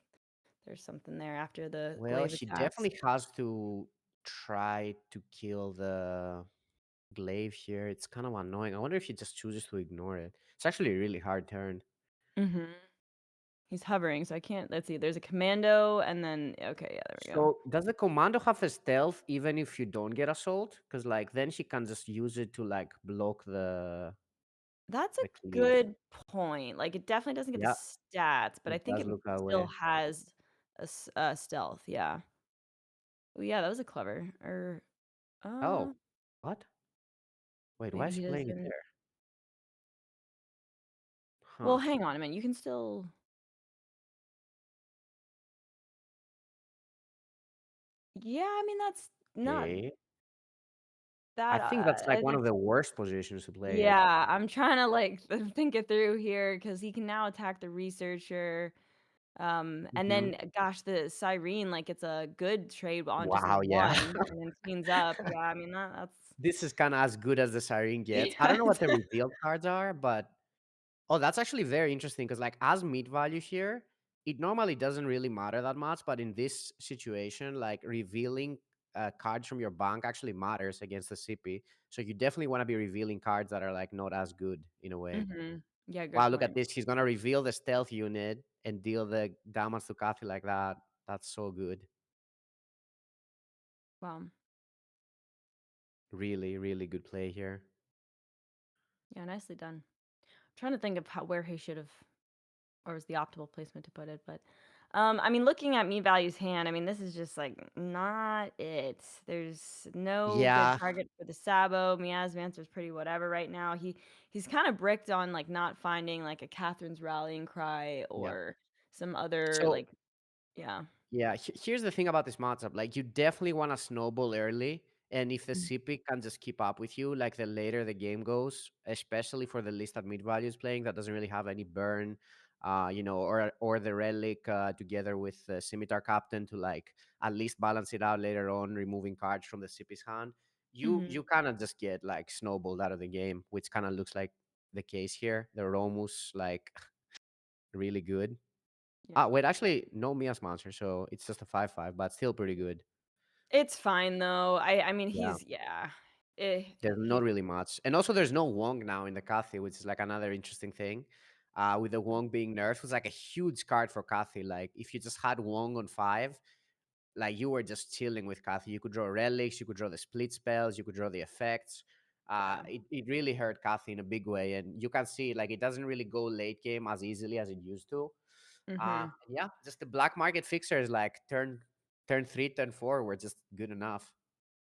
there's something there after the Well, glaive she attacks. definitely has to try to kill the glaive here. It's kind of annoying. I wonder if she just chooses to ignore it. It's actually a really hard turn. Mm-hmm. He's hovering, so I can't. Let's see. There's a commando, and then okay, yeah, there we go. So does the commando have a stealth even if you don't get assault? Because like then she can just use it to like block That's a the cleave. good point. Like, it definitely doesn't get the Yeah, stats, but I it think does it look that still way. has stealth. Yeah. Oh, yeah, that was a clever. Or Oh, what? Wait, why maybe is he he playing it doesn't. there? Well, Huh. hang on a minute. You can still. Yeah, I mean that's not Okay. I that. think that's like I one think. of the worst positions to play it. Yeah, I'm trying to like think it through here because he can now attack the researcher. And Mhm. then, gosh, the Cyrene, like it's a good trade on just Wow, yeah. 1, and then cleans up. Yeah, I mean that's. This is kind of as good as the Siren gets. I Yeah, don't know what the it's revealed cards are, but oh, that's actually very interesting because like as meat value here, it normally doesn't really matter that much, but in this situation, like revealing cards from your bank actually matters against the CP. So you definitely want to be revealing cards that are like not as good in a way. Mhm. Yeah, good Wow, look at point. this. He's gonna reveal the stealth unit and deal the damage to Kathy like that. That's so good. Wow. Really, really good play here. Yeah, nicely done. Trying to think of where he should have, or was the optimal placement to put it, but I mean, looking at MeatValue's hand, I mean, this is just like not it. There's no good Yeah, target for the Sabo. Miasmancer's pretty whatever right now. He's kind of bricked on like not finding like a Catherine's rallying cry yeah. or some other So like yeah. yeah, here's the thing about this matchup. Like, you definitely want to snowball early, and if the Mm. CP can just keep up with you, like the later the game goes, especially for the list that mid value is playing, that doesn't really have any burn, or the relic together with the scimitar captain to like at least balance it out later on, removing cards from the CP's hand. You Mhm. kind of just get like snowballed out of the game, which kind of looks like the case here. They're almost like really good. Yeah. Ah, wait, actually, no Mia's monster, so it's just a 5/5, but still pretty good. It's fine though. I mean, Yeah, he's yeah. Eh, there's not he's really much. And also, there's no Wong now in the Cathy, which is like another interesting thing. With the Wong being nerfed, was like a huge card for Cathy. Like, if you just had Wong on 5, like you were just chilling with Cathy. You could draw relics, you could draw the split spells, you could draw the effects. yeah. It really hurt Cathy in a big way. And you can see, like, it doesn't really go late game as easily as it used to. Mhm. And yeah, just the black market fixers like turn 3, turn 4 were just good enough.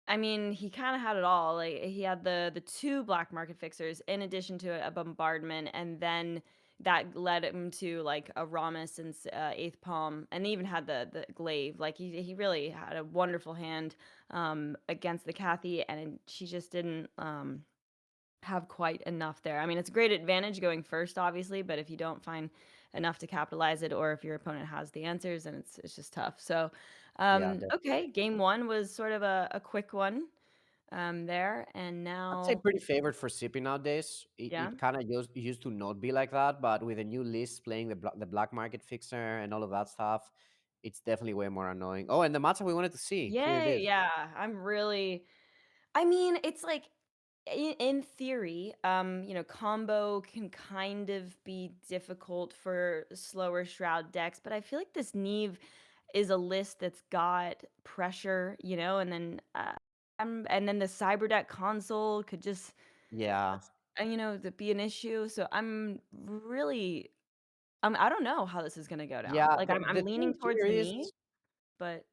I mean, he kinda had it all, like, he had the 2 black market fixers in addition to a bombardment, and then that led him to like a Ramus and eighth palm, and even had the glaive. Like he really had a wonderful hand against the Kathy, and she just didn't have quite enough there. I mean, it's a great advantage going first, obviously, but if you don't find enough to capitalize it, or if your opponent has the answers, then it's just tough. So, Yeah, okay, game one was sort of a quick one there, and I'd say now, pretty favored for Sippy nowadays. It, yeah, it kind of used to not be like that, but with a new list playing the black market fixer and all of that stuff, it's definitely way more annoying. Oh, and the matchup we wanted to see. Here it yay, is. yeah, I'm really. I mean, it's like in theory, combo can kind of be difficult for slower Shroud decks, but I feel like this Neve is a list that's got pressure, and then the cyber deck console could just, Yeah. be an issue. So I'm really, I don't know how this is gonna go down. Yeah, Like the I'm thing leaning towards here the is, Neve, but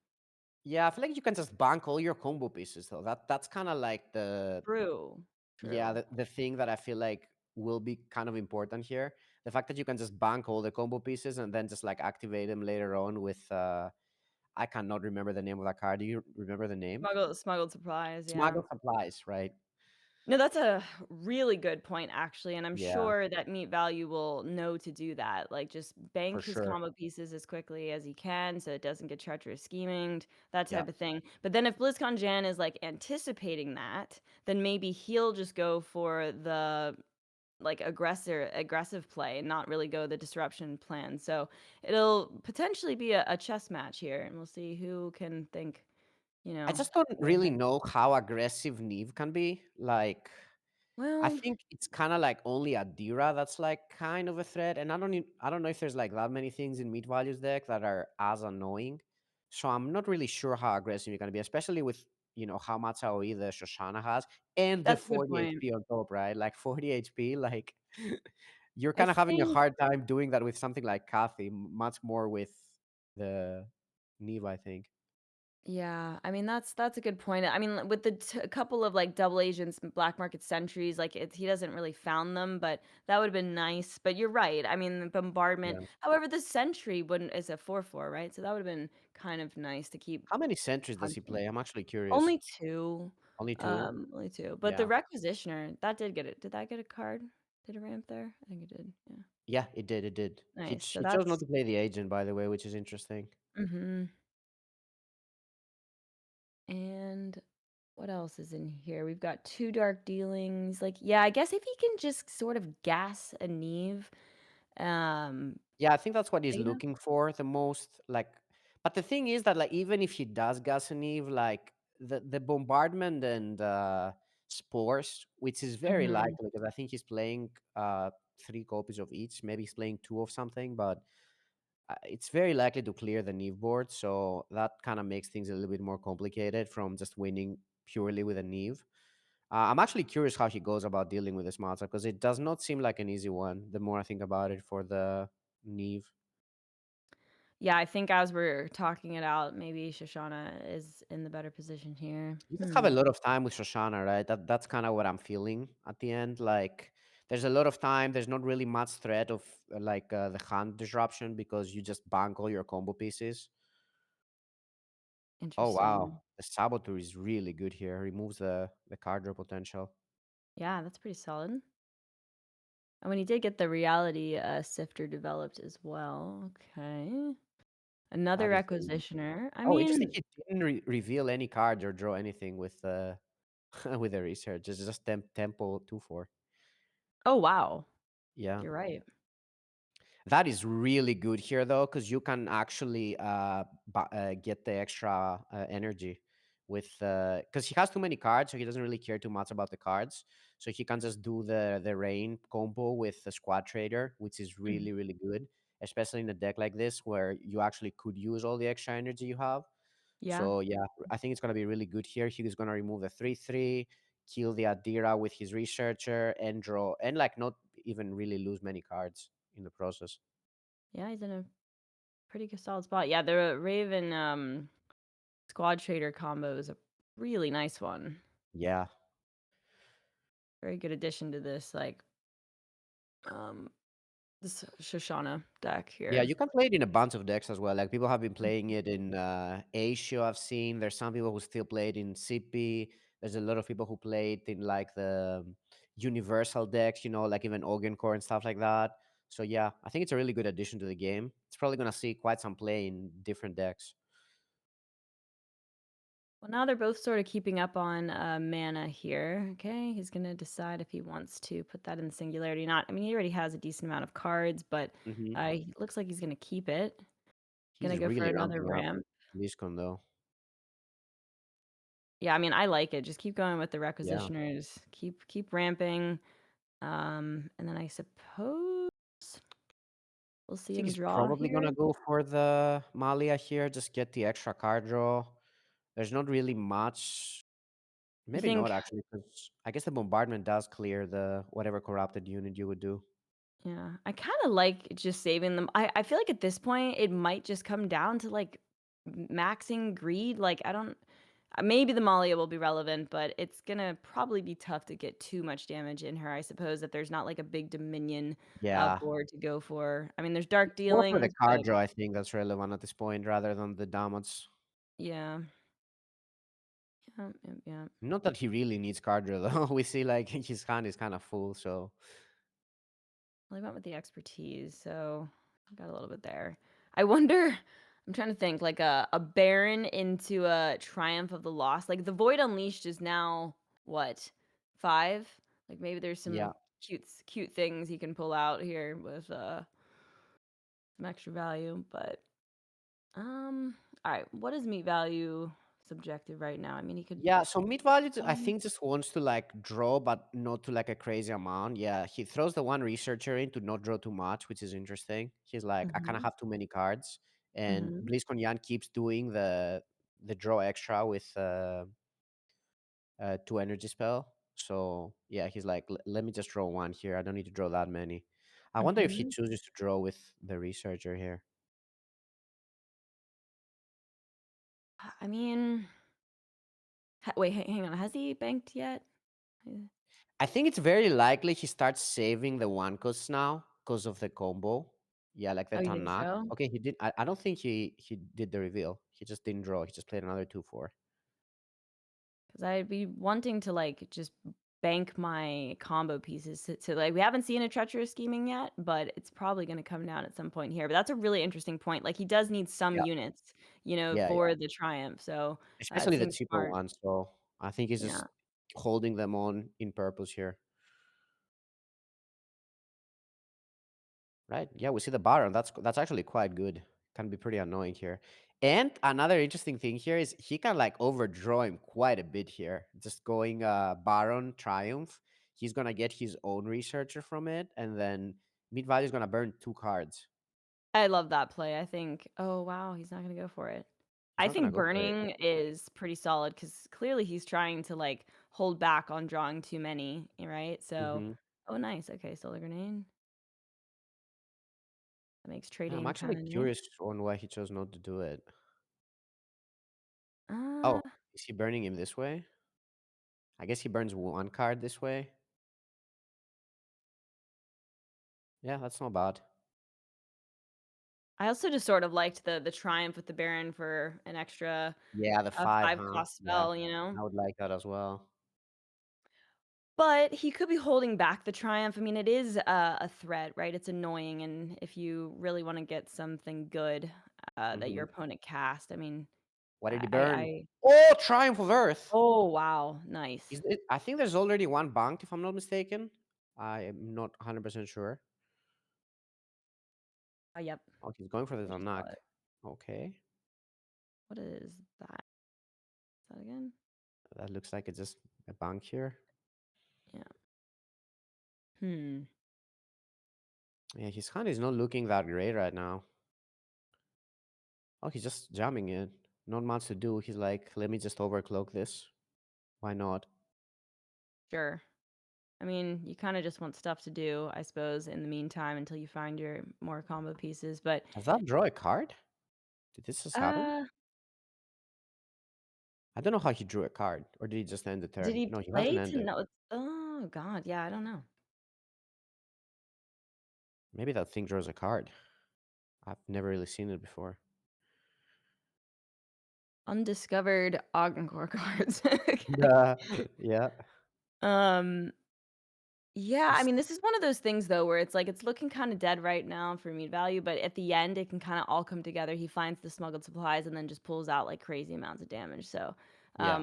yeah, I feel like you can just bank all your combo pieces though. That's kind of like the true, yeah, true. the thing that I feel like will be kind of important here. The fact that you can just bank all the combo pieces and then just like activate them later on with I cannot remember the name of that card. Do you remember the name? Smuggled supplies, yeah. Smuggle supplies, right? No, that's a really good point, actually, and I'm Yeah, sure that MeatValue will know to do that. Like, just for bank his sure. combo pieces as quickly as he can so it doesn't get treacherous scheming, that Yeah. type of thing. But then if BlizzconJan is like anticipating that, then maybe he'll just go for the like aggressive play and not really go the disruption plan. So it'll potentially be a chess match here, and we'll see who can think, I just don't way really ahead. know how aggressive Neve can be. Like, I Well, think it's kind of like only Adira that's like kind of a threat, and I don't know if there's like that many things in Meat Value's deck that are as annoying. So I'm not really sure how aggressive you're gonna be, especially with how much AOE the Shoshana has and the that's a good 40 point. HP on top, right? Like 40 HP, like you're I kind of having a think hard time doing that with something like Kathy, much more with the Neve, I think. Yeah, I mean that's a good point. I mean, with the a couple of like double agents, black market sentries, like he doesn't really found them, but that would have been nice. But you're right. I mean, the bombardment. Yeah. However, the sentry wouldn't is a 4/4, right? So that would have been kind of nice to keep How many sentries does he punching. play? I'm actually curious. Only two, Only two? only two. But the Yeah. requisitioner that did get it. Did that get a card? Did it ramp there? I think it did. Yeah, Yeah, it did. It did. nice. So He chose not that's to play the agent, by the way, which is interesting. mm-hmm. And what else is in here? We've got two dark dealings. Like, yeah, I guess if he can just sort of gas a Neve, Yeah, I think that's what he's Beta? looking for the most. Like, but the thing is that like even if he does gas and Eve, like the bombardment and spores, which is very Mhm. likely because I think he's playing 3 copies of each. Maybe he's playing two of something, but it's very likely to clear the Neve board. So that kind of makes things a little bit more complicated from just winning purely with a Neve. I'm actually curious how he goes about dealing with this matchup because it does not seem like an easy one. The more I think about it for the Neve. Yeah, I think as we're talking it out, maybe Shoshana is in the better position here. You just have a Hmm. lot of time with Shoshana, right? That's kind of what I'm feeling at the end. Like, there's a lot of time. There's not really much threat of the hand disruption because you just bank all your combo pieces. Oh wow, Interesting. the Saboteur is really good here. Removes the card draw potential. Yeah, that's pretty solid. And when he did get the reality sifter developed as well. Okay. Another That is really good. requisitioner. I Oh, interesting. mean, He didn't reveal any cards or draw anything with with the research. It's just tempo 2/4. oh wow. Yeah. You're right. That is really good here, though, because you can actually get the extra energy with because he has too many cards, so he doesn't really care too much about the cards. So he can just do the rain combo with the squad trader, which is Mhm. really good, especially in a deck like this where you actually could use all the extra energy you have. Yeah. So yeah, I think it's gonna be really good here. He is gonna remove the 3/3, kill the Adira with his researcher, and draw, and like not even really lose many cards in the process. Yeah, he's in a pretty good solid spot. Yeah, the Raven squad trader combo is a really nice one. Yeah. Very good addition to this like um this Shoshana deck Yeah, here. you can play it in a bunch of decks as well. Like people have been playing it in Asia, I've seen. There's some people who still play it in CP. There's a lot of people who play it in like the universal decks, like even Organ Core and stuff like that. So yeah, I think it's a really good addition to the game. It's probably gonna see quite some play in different decks. Well, now they're both sort of keeping up on mana here. Okay, he's gonna decide if he wants to put that in the singularity or not. I mean, he already has a decent amount of cards, but Hmm. he looks like he's gonna keep it. Gonna He's go for really another ramping up ramp. BlizzCon though. Yeah, I mean, I like it. Just keep going with the Yeah. requisitioners. Keep ramping. And then I suppose we'll I see think him he's draw probably here. gonna go for the Malia here, just get the extra card draw. There's not really much. You Maybe think? not actually, because I guess the bombardment does clear the whatever corrupted unit you would do. Yeah, I kind of like just saving them. I feel like at this point it might just come down to like maxing greed. Like I don't. Maybe the Malia will be relevant, but it's gonna probably be tough to get too much damage in her. I suppose if there's not like a big Dominion Yeah, board to go for. I mean, there's dark more for the dealings, card but draw, I think that's relevant at this point rather than the damage. yeah, yeah, yeah, yeah. Not that he really needs card draw though. We see like his hand is kind of full, so Well, I went with the expertise, so I got a little bit there. I wonder. I'm trying to think, like a Baron into a Triumph of the Lost. Like the Void Unleashed is now what 5? Like maybe there's yeah. some cute things he can pull out here with some extra value. But all right, what is meat value subjective right now? I mean, he could. Yeah, so MeatValue, I Um, think, just wants to like draw, but not to like a crazy amount. Yeah, he throws the one researcher in to not draw too much, which is interesting. He's like, I kind of mhm, have too many cards, and mhm. BlizzconJan keeps doing the draw extra with 2 energy spell. So yeah, he's like, Let me just draw one here. I don't need to draw that many." I wonder if he Mhm. chooses to draw with the researcher here. I mean, wait, hang on. Has he banked yet? I think it's very likely he starts saving the one costs now because of the combo. Yeah, like the Oh, you think Tanak. so? Okay, he did. I don't think he did the reveal. He just didn't draw. He just played another 2/4. Because I'd be wanting to like just bank my combo pieces to like we haven't seen a treacherous scheming yet, but it's probably going to come down at some point here. But that's a really interesting point. Like he does need some Yeah, units, yeah. for the triumph. So it Especially the seems cheaper smart. ones. So I think he's Yeah. just holding them on in purpose here. Right. Yeah, we see the Baron. That's actually quite good. Can be pretty annoying here. And another interesting thing here is he can like overdraw him quite a bit here. Just going Baron Triumph. He's gonna get his own researcher from it, and then Meat Value is gonna burn 2 cards. I love that play. I think, oh wow, he's not going to go for it. He's I not gonna think go for it. burning is pretty solid because clearly he's trying to like hold back on drawing too many, right? So, Hmm. oh, nice. Okay, solar grenade. That makes Yeah, I'm trading actually kind of neat. curious on why he chose not to do it. Uh, Oh, is he burning him this way? I guess he burns one card this way. Yeah, that's not bad. I also just sort of liked the triumph with the Baron for an extra Yeah, the 5, 5 huh? cost Yeah, spell. I would like that as well. But he could be holding back the triumph. I mean, it is a threat, right? It's annoying, and if you really want to get something good that Hmm. your opponent cast, I mean, What did he burn? I Oh, Triumph of Earth. oh wow, nice. I think there's already one banked, if I'm not mistaken. I am not 100% sure. Yep. Oh, he's going for the I just saw Zanak. it. Okay. What is that? Is that again? That looks like it's just a bank here. Yeah. Hmm. Yeah, his hand is not looking that great right now. Oh, he's just jamming it. Not much to do. He's like, let me just overclock this. Why not? Sure. I mean, you kind of just want stuff to do, I suppose, in the meantime until you find your more combo pieces. But Does that draw a card? Did this just happen? uh, I don't know how he drew a card. Or did he just end the did turn? he No, he hasn't play to ended. know? Oh God, yeah, I don't know. Maybe that thing draws a card. I've never really seen it before. Undiscovered Ogdencore cards. Yeah, yeah. Um, yeah, I It's- mean, this is one of those things though where it's like it's looking kind of dead right now for MeatValue, but at the end it can kind of all come together. He finds the smuggled supplies and then just pulls out like crazy amounts of damage. So, yeah.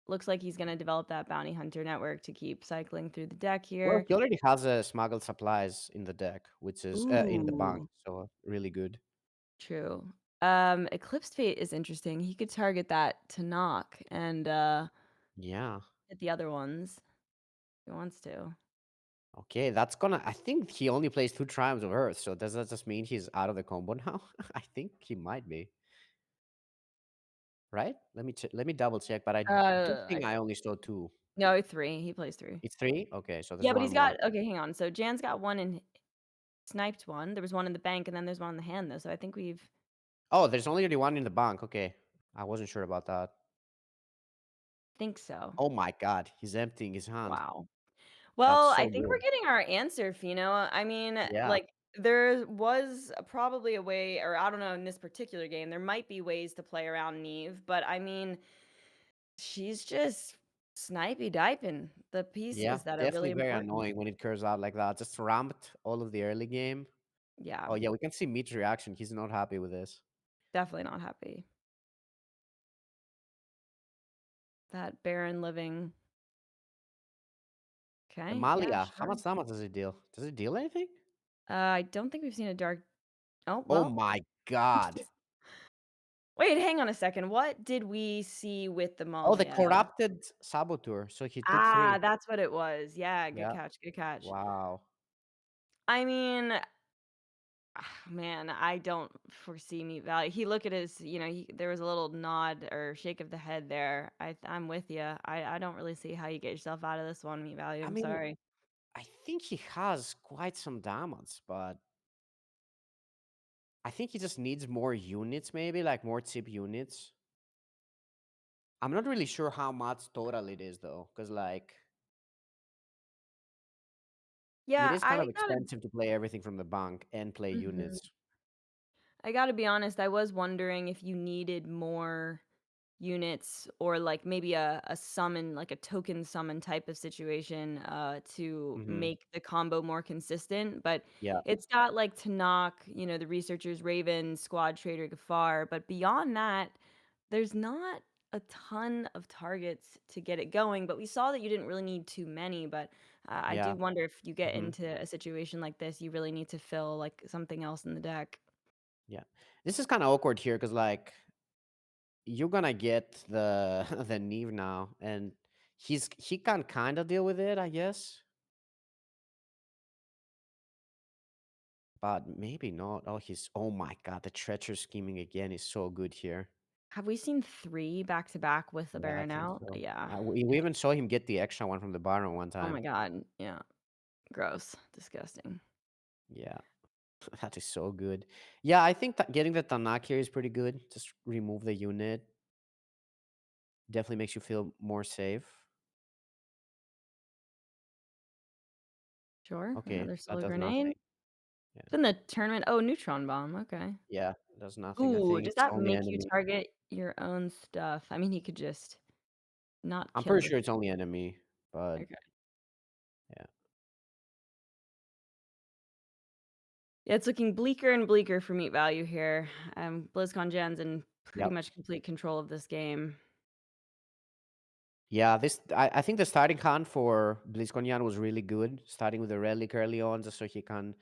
looks like he's gonna develop that bounty hunter network to keep cycling through the deck Well, here. he already has a smuggled supplies in the deck, which is in the bank, Ooh, so really good. true. Eclipsed Fate is interesting. He could target that to knock and Yeah. hit the other ones if he wants to. Okay, that's gonna. I think he only plays 2 Triumphs of Earth, so does that just mean he's out of the combo now? I think he might be. Right? Let me double check, but I do think I I only saw 2. no, 3. He plays 3. It's 3? Okay, so there's Yeah, but he's one more. got okay, hang on. So Jan's got one and sniped one. There was one in the bank, and then there's one in the hand, though. So I think we've Oh, there's only one in the bank. Okay. I wasn't sure about that. think so. Oh my god, he's emptying his hand. Wow. That's Well, so I think we're good. getting our answer, Fino. I mean, Yeah. like there was probably a way, or I don't know, in this particular game, there might be ways to play around Neve, but I mean, she's just snipey diping the Yeah, pieces that are definitely really very important. annoying when it curves out like that. Just ramped all of the early game. Yeah, Oh yeah, we can see Meat's reaction. He's not happy with this. definitely not happy. That barren living. Okay, yeah, Amalia, how sure. much damage does it deal? Does it deal anything? I don't think we've seen a dark. Oh, Oh well. my god. Wait, hang on a second. What did we see with the Oh, the Malia? corrupted saboteur. So he took Ah, 3. that's what it was. Yeah, good Yeah. catch, good catch. Wow. I mean, man, I don't foresee Meat Valley. He look at his, there was a little nod or shake of the head there. I'm with you. I don't really see how you get yourself out of this one, Meat Value. I I'm mean, sorry. I think he has quite some damage, but I think he just needs more units, maybe like more tip units. I'm not really sure how much total it is though, because like it Yeah, is kind of expensive to play everything from the bank and play mhm. units. I gotta be honest. I was wondering if you needed more units or like maybe a summon, like a token summon type of situation to Hmm. make the combo more consistent. But Yeah. it's got like to knock, the researchers, Raven, Squad Trader, Gafar. But beyond that, there's not a ton of targets to get it going. But we saw that you didn't really need too many. But I Yeah. do wonder if you get Hmm. into a situation like this, you really need to fill like something else in the deck. Yeah. This is kind of awkward here because like you're gonna get the the Neve now, and he can kind of deal with it, I guess, but maybe not. Oh, oh my god, the treacherous scheming again is so good here. Have we seen 3 back to back with the Yeah, I Baron think out? so. Yeah. We even saw him get the extra one from the Baron one Oh my time. god. Yeah. Gross. Disgusting. Yeah, that is so good. Yeah, I think that getting the Tanak here is pretty good. Just remove the unit. Definitely makes you feel more safe. Sure. Okay, Another that solar does grenade. nothing. Yeah, It's in the tournament. Oh, neutron bomb. Okay. yeah, does nothing. I Ooh, think does it's that only make you enemy. target your own stuff? I mean, he could just not I'm kill pretty the. sure it's only enemy, but Okay. yeah. Yeah, it's looking bleaker and bleaker for meat value here. BlizzconJan's in pretty Yep. much complete control of this game. Yeah, I think the starting hand for BlizzconJan was really good. Starting with the relic early on, just so he can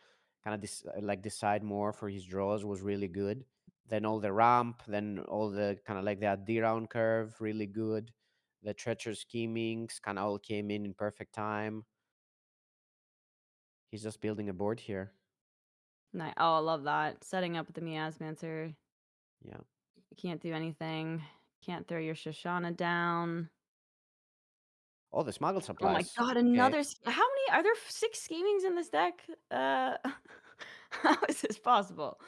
kind of decide more for his draws was really good. Then all the ramp, then all the kind of like that D round curve, really good. The treacherous schemings kind of all came in perfect time. He's just building a board here. Nice. Oh, I love that. Setting up with the Miasmancer. Yeah. You can't do anything. Can't throw your Shoshana down. Oh, the smuggled Oh my supplies. god, Okay. another how many are there 6 schemings in this deck? How is this possible?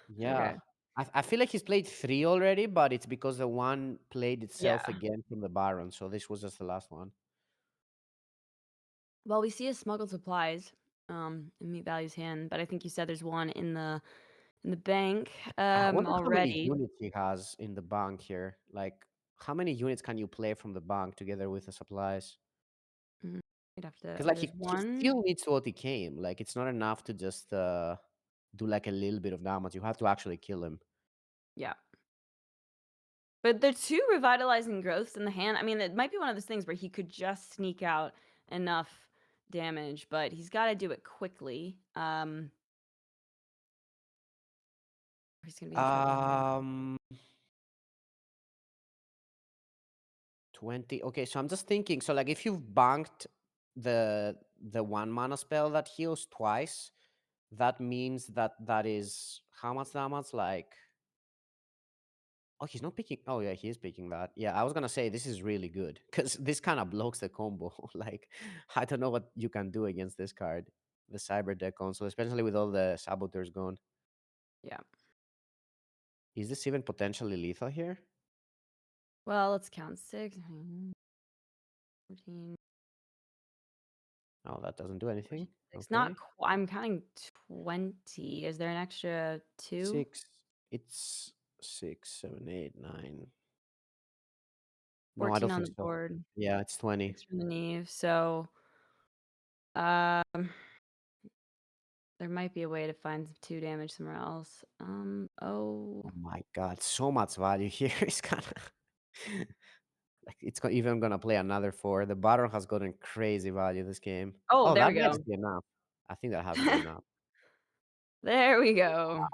Yeah. Okay. I feel like he's played 3 already, but it's because the one played itself Yeah. again from the Baron. So this was just the last one. Well, we see his smuggled supplies. in MeatValue's hand, but I think you said there's one in the bank I wonder how many already. units he has in the bank here. Like, how many units can you play from the bank together with the supplies? Mm, We'd have to. Because like There's he one. still needs to OTK him. Like it's not enough to just do like a little bit of damage. You have to actually kill him. Yeah. But the two revitalizing growths in the hand, I mean, it might be one of those things where he could just sneak out enough damage, but he's got to do it quickly. He's gonna be in trouble. Um 20. Okay, so I'm just thinking, so like if you've banked the 1 mana spell that heals twice, that means that is how much damage? Like, oh, he's not picking. Oh, yeah, he is picking that. Yeah, I was gonna say this is really good because this kind of blocks the combo. Like, I don't know what you can do against this card, the Cyber Deck console, especially with all the saboteurs gone. Yeah. Is this even potentially lethal here? Well, let's count 6, 14, Oh, that doesn't do anything. 6. Okay, I'm counting 20. Is there an extra 2? 6. It's 6, 7, 8, 9. No, I 14 don't on think the so. board. Yeah, it's 20. 6 from the Neve. So, um, there might be a way to find 2 damage somewhere else. Oh. Oh my god, so much value here. It's kind of like even gonna play another 4. The Baron has gotten crazy value this game. Oh, Oh, there that we might go. just be enough. I think that has to be enough. There we go.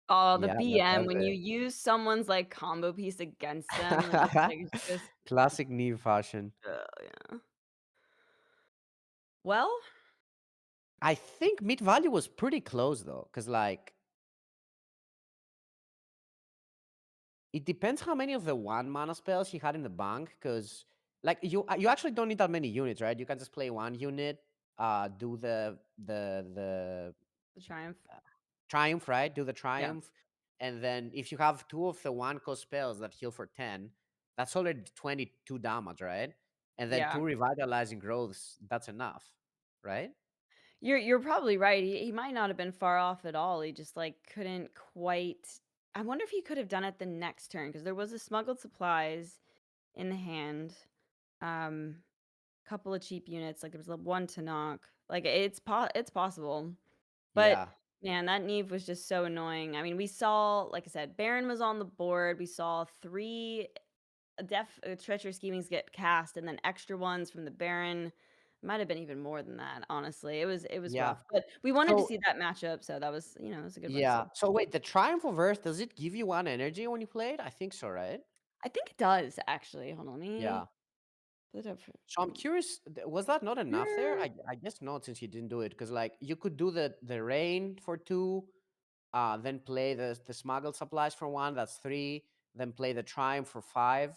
Oh, the Yeah, that BM, does when you it. use someone's, like, combo piece against them, and it's like, it's just Classic Neve fashion. yeah. Well, I think mid value was pretty close though, because like it depends how many of the 1 mana spells he had in the bank. Because like you actually don't need that many units, right? You can just play 1 unit, do the the Triumph. triumph, right? Do the Yeah. triumph, and then if you have 2 of the 1 cost spells that heal for 10, that's already 22 damage, right? And then Yeah. 2 revitalizing growths, that's enough, right? You're probably right. He might not have been far off at all. He just, like, couldn't quite. I wonder if he could have done it the next turn, because there was a smuggled supplies in the hand. Couple of cheap units, like, there was one to knock. Like, it's possible. But, Yeah. man, that Neve was just so annoying. I mean, we saw, like I said, Baron was on the board. We saw 3 treacherous schemings get cast, and then extra ones from the Baron. Might have been even more than that, honestly. It was Yeah. rough, but we wanted to So see that matchup, so that was, it was a good one to yeah. see. So wait, the Triumph of Earth, does it give you 1 energy when you play it? I think so, right? I think it does, actually. Hold on, let me Yeah. put it up for So I'm curious, was that not enough there? sure. I guess not, since you didn't do it, because like you could do the rain for 2, then play the smuggled supplies for 1, that's 3, then play the Triumph for 5,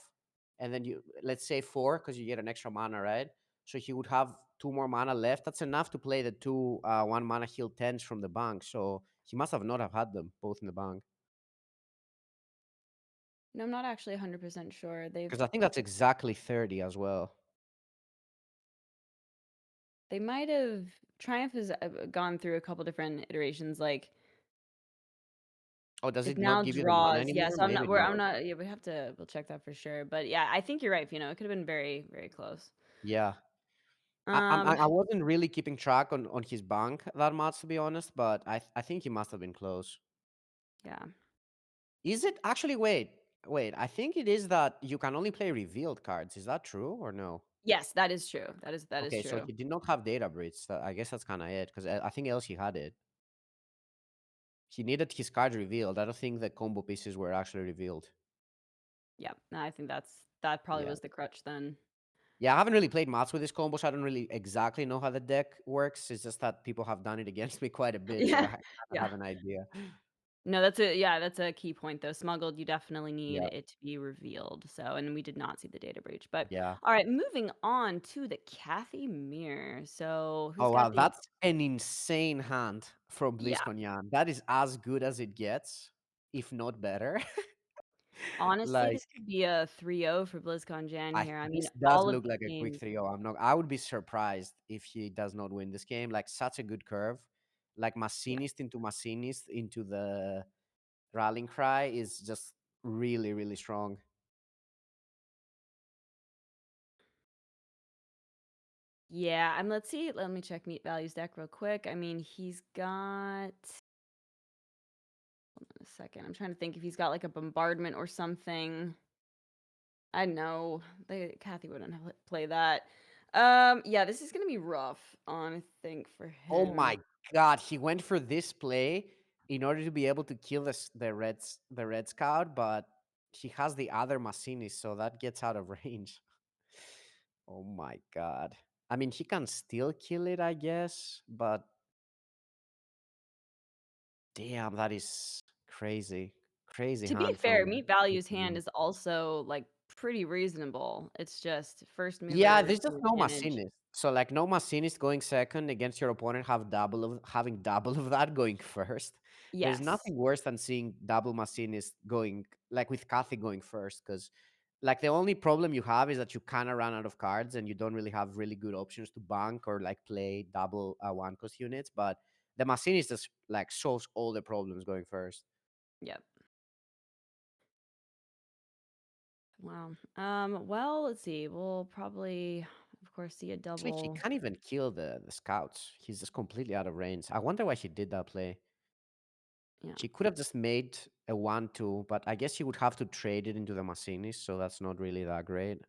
and then you let's say 4, because you get an extra mana, right? So he would have 2 more mana left. That's enough to play the 2 1 mana heal 10s from the bank. So he must have not have had them both in the bank. No, I'm not actually 100% sure. Because I think that's exactly 30 as well. They might have. Triumph has gone through a couple different iterations, like, Oh, does it it not now give you the 1 draws. Yeah, anymore? so Maybe I'm not. not, yeah, we'll check that for sure, but yeah, I think you're right, it could have been very, very close. Yeah. Um, I wasn't really keeping track on his bank that much, to be honest, but I think he must have been close. yeah. Is it actually? Wait. I think it is that you can only play revealed cards. Is that true or no? Yes, that is true. That is Okay, so true. he did not have data breach. I guess that's kind of it, because I think else he had it. He needed his cards revealed. I don't think the combo pieces were actually revealed. Yeah, no, I think that probably Yeah. was the crutch then. Yeah, I haven't really played much with this combo, so I don't really exactly know how the deck works. It's just that people have done it against me quite a bit, so I Yeah, kind of yeah. have an idea. No, that's a key point though. Smuggled, you definitely need Yeah, it to be revealed. So, and we did not see the data breach. But yeah. all right, moving on to the Kathy mirror. So, who's Oh wow, got the that's an insane hand from yeah. BlizzconJan. That is as good as it gets, if not better. Honestly, Like this could be a 3-0 for BlizzconJan here. I mean, this does all of look these like a quick games. 3-0. I would be surprised if he does not win this game. Like such a good curve. Like Yeah. Machinist into the rallying cry is just really, really strong. Yeah, let's see. Let me check MeatValue's deck real quick. I mean, he's got. Hold on a second. I'm trying to think if he's got like a bombardment or something. I know Kathy wouldn't have play that. Yeah, this is gonna be rough, I think, for Oh him. my god, he went for this play in order to be able to kill the red scout, but he has the other Machinist, so that gets out of range. Oh my god. I mean, he can still kill it, I guess, but damn, that is crazy. Crazy To be hand fair, from MeatValue's hand BlizzconJan. is also like pretty reasonable. It's just first Yeah, mover there's just no advantage. Machinist. So like no Machinist going second against your opponent having double of that going first. There's Yes. nothing worse than seeing double Machinist going like with Kathy going first, because like the only problem you have is that you kind of run out of cards and you don't really have really good options to bank or like play double one cost units. But the Machinist just like solves all the problems going first. Yep. Wow. Well, let's see. We'll probably, of course, see a Actually, he double. can't even kill the scouts. He's just completely out of range. I wonder why he did that play. Yeah. She could have just made a 1-2, but I guess she would have to trade it into the Machinist, so that's not really that great.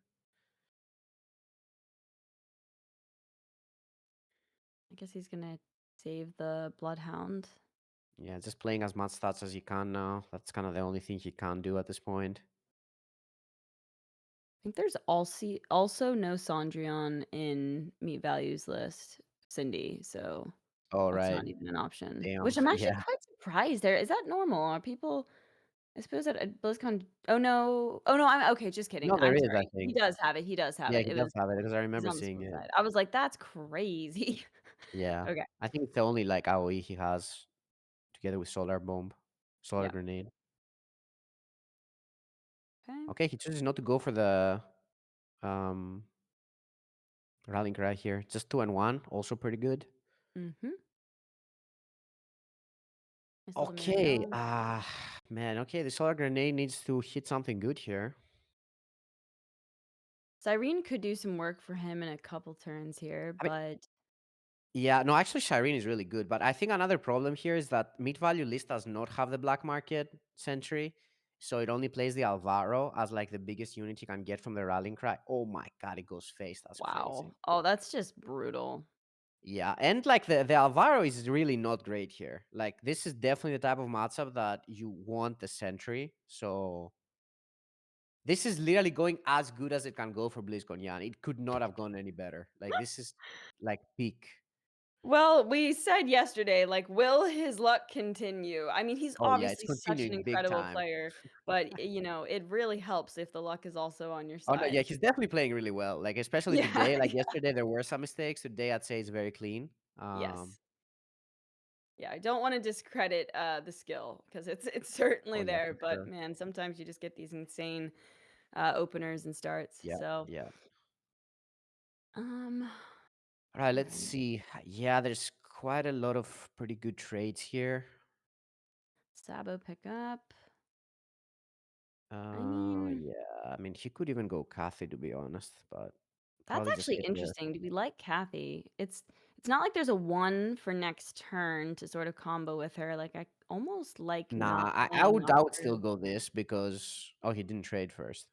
I guess he's gonna save the Bloodhound. Yeah, just playing as much stats as he can now. That's kind of the only thing he can do at this point. I think there's also no Sondrion in MeatValue's list, Cindy. So All that's right. not even an option. Damn. Which I'm actually Yeah. quite surprised. There is that normal? Are people? I suppose at BlizzCon. Oh no! Oh no! I'm okay. Just kidding. No, there I'm is, I sorry. He think. does have it. He does have Yeah, it. he It does was. have it because I He's remember on the seeing school it. side. I was like, that's crazy. Yeah. Okay. I think it's the only like AoE he has together with Solar Bomb, Solar Yeah. Grenade. Okay. Okay, he chooses not to go for the um rallying cry here. Just 2 and 1, also pretty good. Mm-hmm. Nice little Okay, Mariana. man, okay, the solar grenade needs to hit something good here. Cyrene could do some work for him in a couple turns here, I mean, but yeah, no, actually, Shireen is really good, but I think another problem here is that MeatValue list does not have the black market sentry, so it only plays the Alvaro as like the biggest unit you can get from the rallying cry. Oh my god, it goes face. That's crazy. wow. Oh, that's just brutal. Yeah, and like the Alvaro is really not great here. Like this is definitely the type of matchup that you want the sentry. So this is literally going as good as it can go for BlizzconJan. It could not have gone any better. Like this is like peak. Well, we said yesterday, like, will his luck continue? I mean, he's Oh yeah, it's obviously such an continuing big incredible time. player, but it really helps if the luck is also on your Oh no, yeah, side. he's definitely playing really well. Like especially Yeah, today. Like yeah. yesterday, there were some mistakes. Today, I'd say it's very clean. Yes. Yeah, I don't want to discredit the skill because it's certainly Oh yeah, there, for but sure. man, sometimes you just get these insane openers and starts. Yeah, So, yeah. um, All right, all let's right. see. Yeah, there's quite a lot of pretty good trades here. Sabo pick up. I mean, Yeah. I mean, he could even go Kathy to be honest, but that's probably just actually get the. interesting. Do we like Kathy? It's not like there's a one for next turn to sort of combo with her. Like I almost like Nah, not I playing would I would monsters. still go this because he didn't trade first.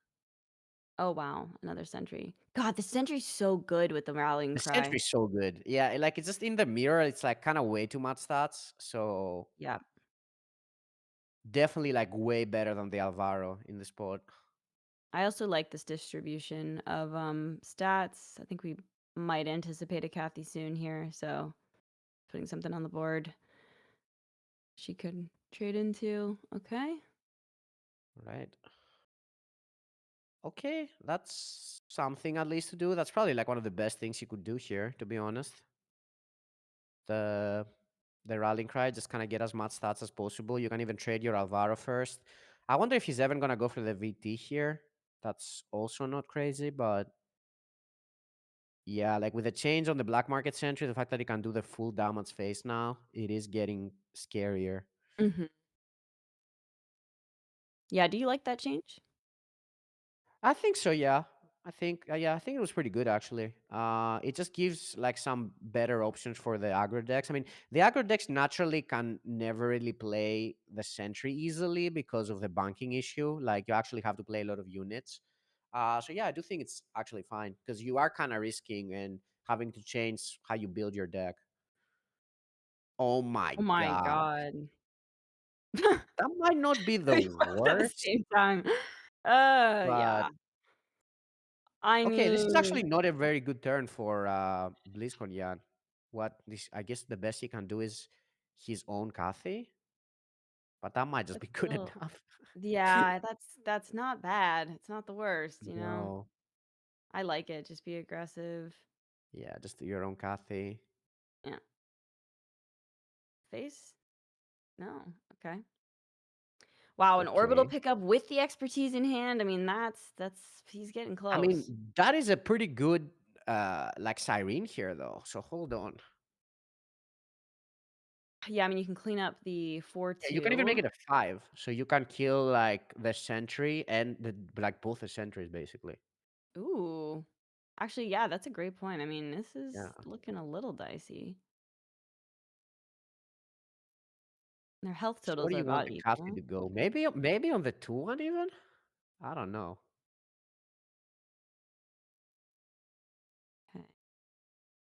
Oh wow, another sentry. God, the sentry's so good with the rallying The cry. sentry's so good. Yeah, like it's just in the mirror. It's like kind of way too much stats. So Yeah. definitely like way better than the Alvaro in the spot. I also like this distribution of stats. I think we might anticipate a Kathy soon here, so putting something on the board she could trade into. Okay. Right. Okay, that's something at least to do. That's probably like one of the best things you could do here, to be honest. The the rallying cry, just kind of get as much stats as possible. You can even trade your Alvaro first. I wonder if he's ever gonna go for the VT here. That's also not crazy, but yeah, like with the change on the black market sentry, the fact that he can do the full damage phase now, it is getting scarier. Mhm. Yeah, do you like that change? I think so, yeah. I think it was pretty good actually. It just gives like some better options for the aggro decks. I mean, the aggro decks naturally can never really play the sentry easily because of the banking issue. Like you actually have to play a lot of units. So yeah, I do think it's actually fine because you are kind of risking and having to change how you build your deck. Oh my Oh my god, god. that might not be the We laughed at the worst, same time. but Yeah. I okay, this is actually mean, not a very good turn for BlizzconJan. What this, I guess the best he can do is his own Cathay, but that might just but be good still, enough. yeah, that's not bad. It's not the worst, you know? No, I like it. Just be aggressive. yeah, just do your own Cathay. Yeah. Face? No. Okay. Wow, an orbital Okay, pickup with the expertise in hand. I mean, that's he's getting I close. mean that is a pretty good like siren here though. So hold on. Yeah, I mean, you can clean up the Yeah, you can even make 4-2. it a 5, so you can kill like the sentry and the like both the sentries basically. Ooh. Actually, yeah, that's a great point. I mean, this is Yeah. looking a little dicey. Their health So where totals do are you want about the Cathay equal. to go? Maybe on the 2-1 even. I don't know. Okay.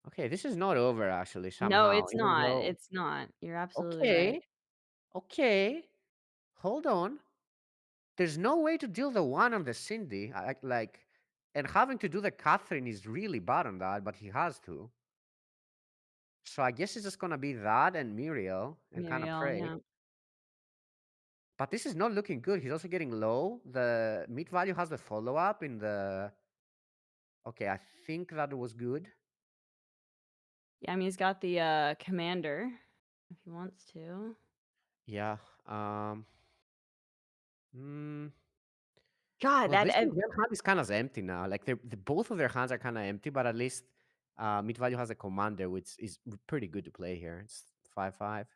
Okay, this is not over actually No, somehow, it's even not. though It's not. You're absolutely right. okay, okay, hold on. There's no way to deal the one on the Cindy. Like, and having to do the Catherine is really bad on that, but he has to. So I guess it's just gonna be that and Muriel and kind of Muriel, pray. yeah. But this is not looking good. He's also getting low. The meat value has the follow up in the. Okay, I think that was good. Yeah, I mean, he's got the commander if he wants to. Yeah. Hmm. God, Well, that BlizzconJan hand is kind of empty now. Like both of their hands are kind of empty, but at least MeatValue has a commander, which is pretty good to play here. It's 5/5.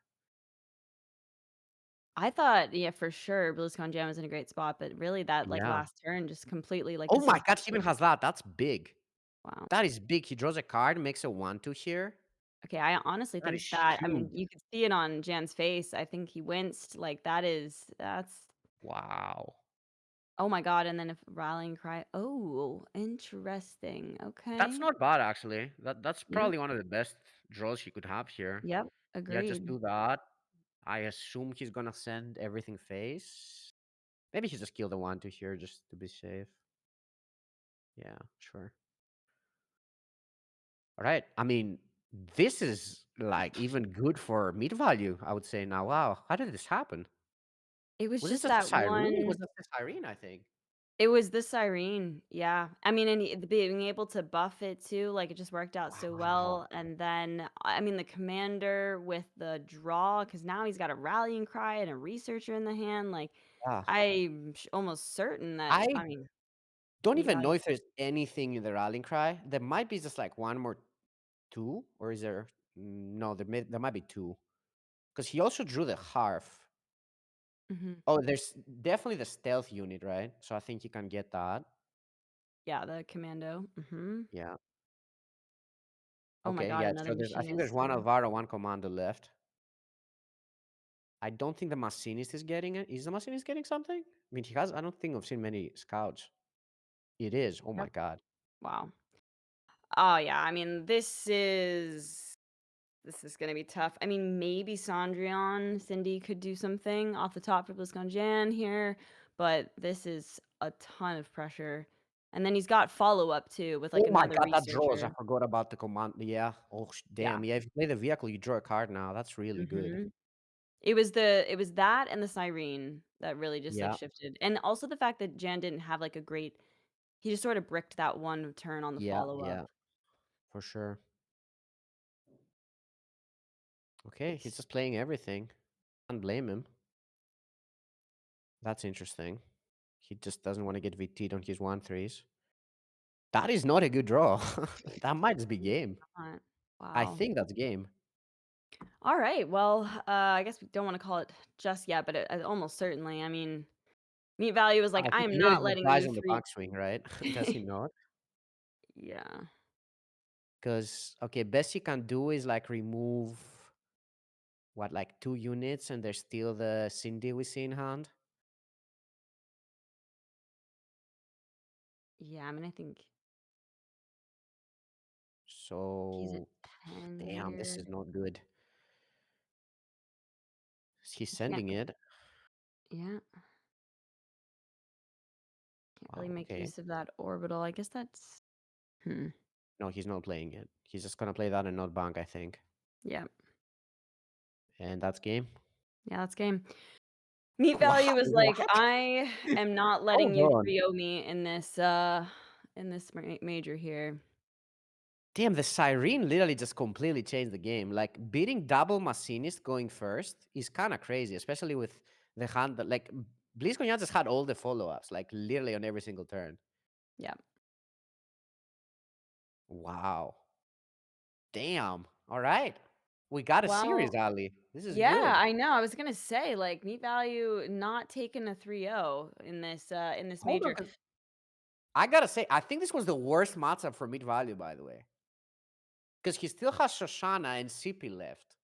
I thought, yeah, for sure, BlizzconJan was in a great spot, but really that like Yeah. last turn just completely like Oh this my is God, he even has that. That's big. wow. That is big. He draws a card, makes a 1/2 here. Okay, I honestly That is think that I mean, huge. you could see it on Jan's face. I think he winced. Like that's Wow. oh my god, and then if rallying cry. Oh, interesting. That's Okay. not bad actually. That's Yep. probably one of the best draws he could have here. Yep. Yeah, just Agreed. do that. I assume he's gonna send everything face. Maybe he just kill the 1/2 here just to be safe. Yeah, sure. All right. I mean, this is like even good for meat value, I would say now. Wow, how did this happen? It was Was this just just a that siren? It was one. just a siren, I think. It was the Cyrene, yeah. I mean, and being able to buff it too, like, it just worked out so Wow. well, and then, I mean, the commander with the draw, because now he's got a rallying cry and a researcher in the hand, like, Yeah. I'm almost certain that I I mean, don't meat even value know if there's anything in the rallying cry. There might be just like one more two, or is there? No, there might be two. Because he also drew the harf. mhm. Oh, there's definitely the stealth unit, right? So I think you can get that. Yeah, the commando, mhm. Yeah. Oh my Okay, god, yeah. another So I think there's machinist one too. Alvaro, one Commando left. I don't think the machinist is getting it. Is the machinist getting something? I mean, he has. I don't think I've seen many scouts. It is. Oh my Yep. god. Wow. Oh, yeah, I mean, this is gonna be tough. I mean, maybe Cendrillon, Cindy could do something off the top for BlizzconJan here, but this is a ton of pressure. And then he's got follow-up too with, like, Oh my another god, that draws. I researcher. forgot about the command. Yeah. Oh Yeah. damn. Yeah. If you play the vehicle, you draw a card now. That's really good. Mhm. It was that and the Cyrene that really just, like, Yeah. shifted. And also the fact that Jan didn't have, like, a great he just sort of bricked that one turn on the Yeah. follow-up. Yeah. For sure. Okay. He's It's just playing everything. Can't blame him. That's interesting. He just doesn't want to get VT'd on his 1-3s. That is not a good draw. That might just be game. Not. I Wow. think that's game. All right. Well, I guess we don't want to call it just yet, but almost certainly. I mean, MeatValue was like, I I think am Elliot not just letting dies you on the three. backswing, right? Does he not? Yeah. Because, okay, best he can do is like remove, what, like 2 units, and there's still the Cindy we see in hand. Yeah. I mean, I think he's at So, 10 damn, this here. is not good. He's He can't. sending it. Yeah. Can't really Wow, make okay. use of that orbital. I guess that's. Hmm. No, he's not playing it. He's just gonna play that and not bank, I think. Yeah. And that's game. Yeah. That's game. Meat Wow, Value was like, what? I am not letting Hold you on. 3-0 me in this major here. Damn, the Siren literally just completely changed the game. Like, beating double Machinist going first is kind of crazy, especially with the hand that, like, BlizzconJan just had all the follow-ups, like, literally on every single turn. Yeah. Wow. Damn. All right. We got a series, Well, Ali. This is yeah, good. I know. I was gonna say, like, Meat Value not taking a 3-0 in this Hold on, major. 'cause I gotta say, I think this was the worst matchup for MeatValue, by the way. Because he still has Shoshana and CP left.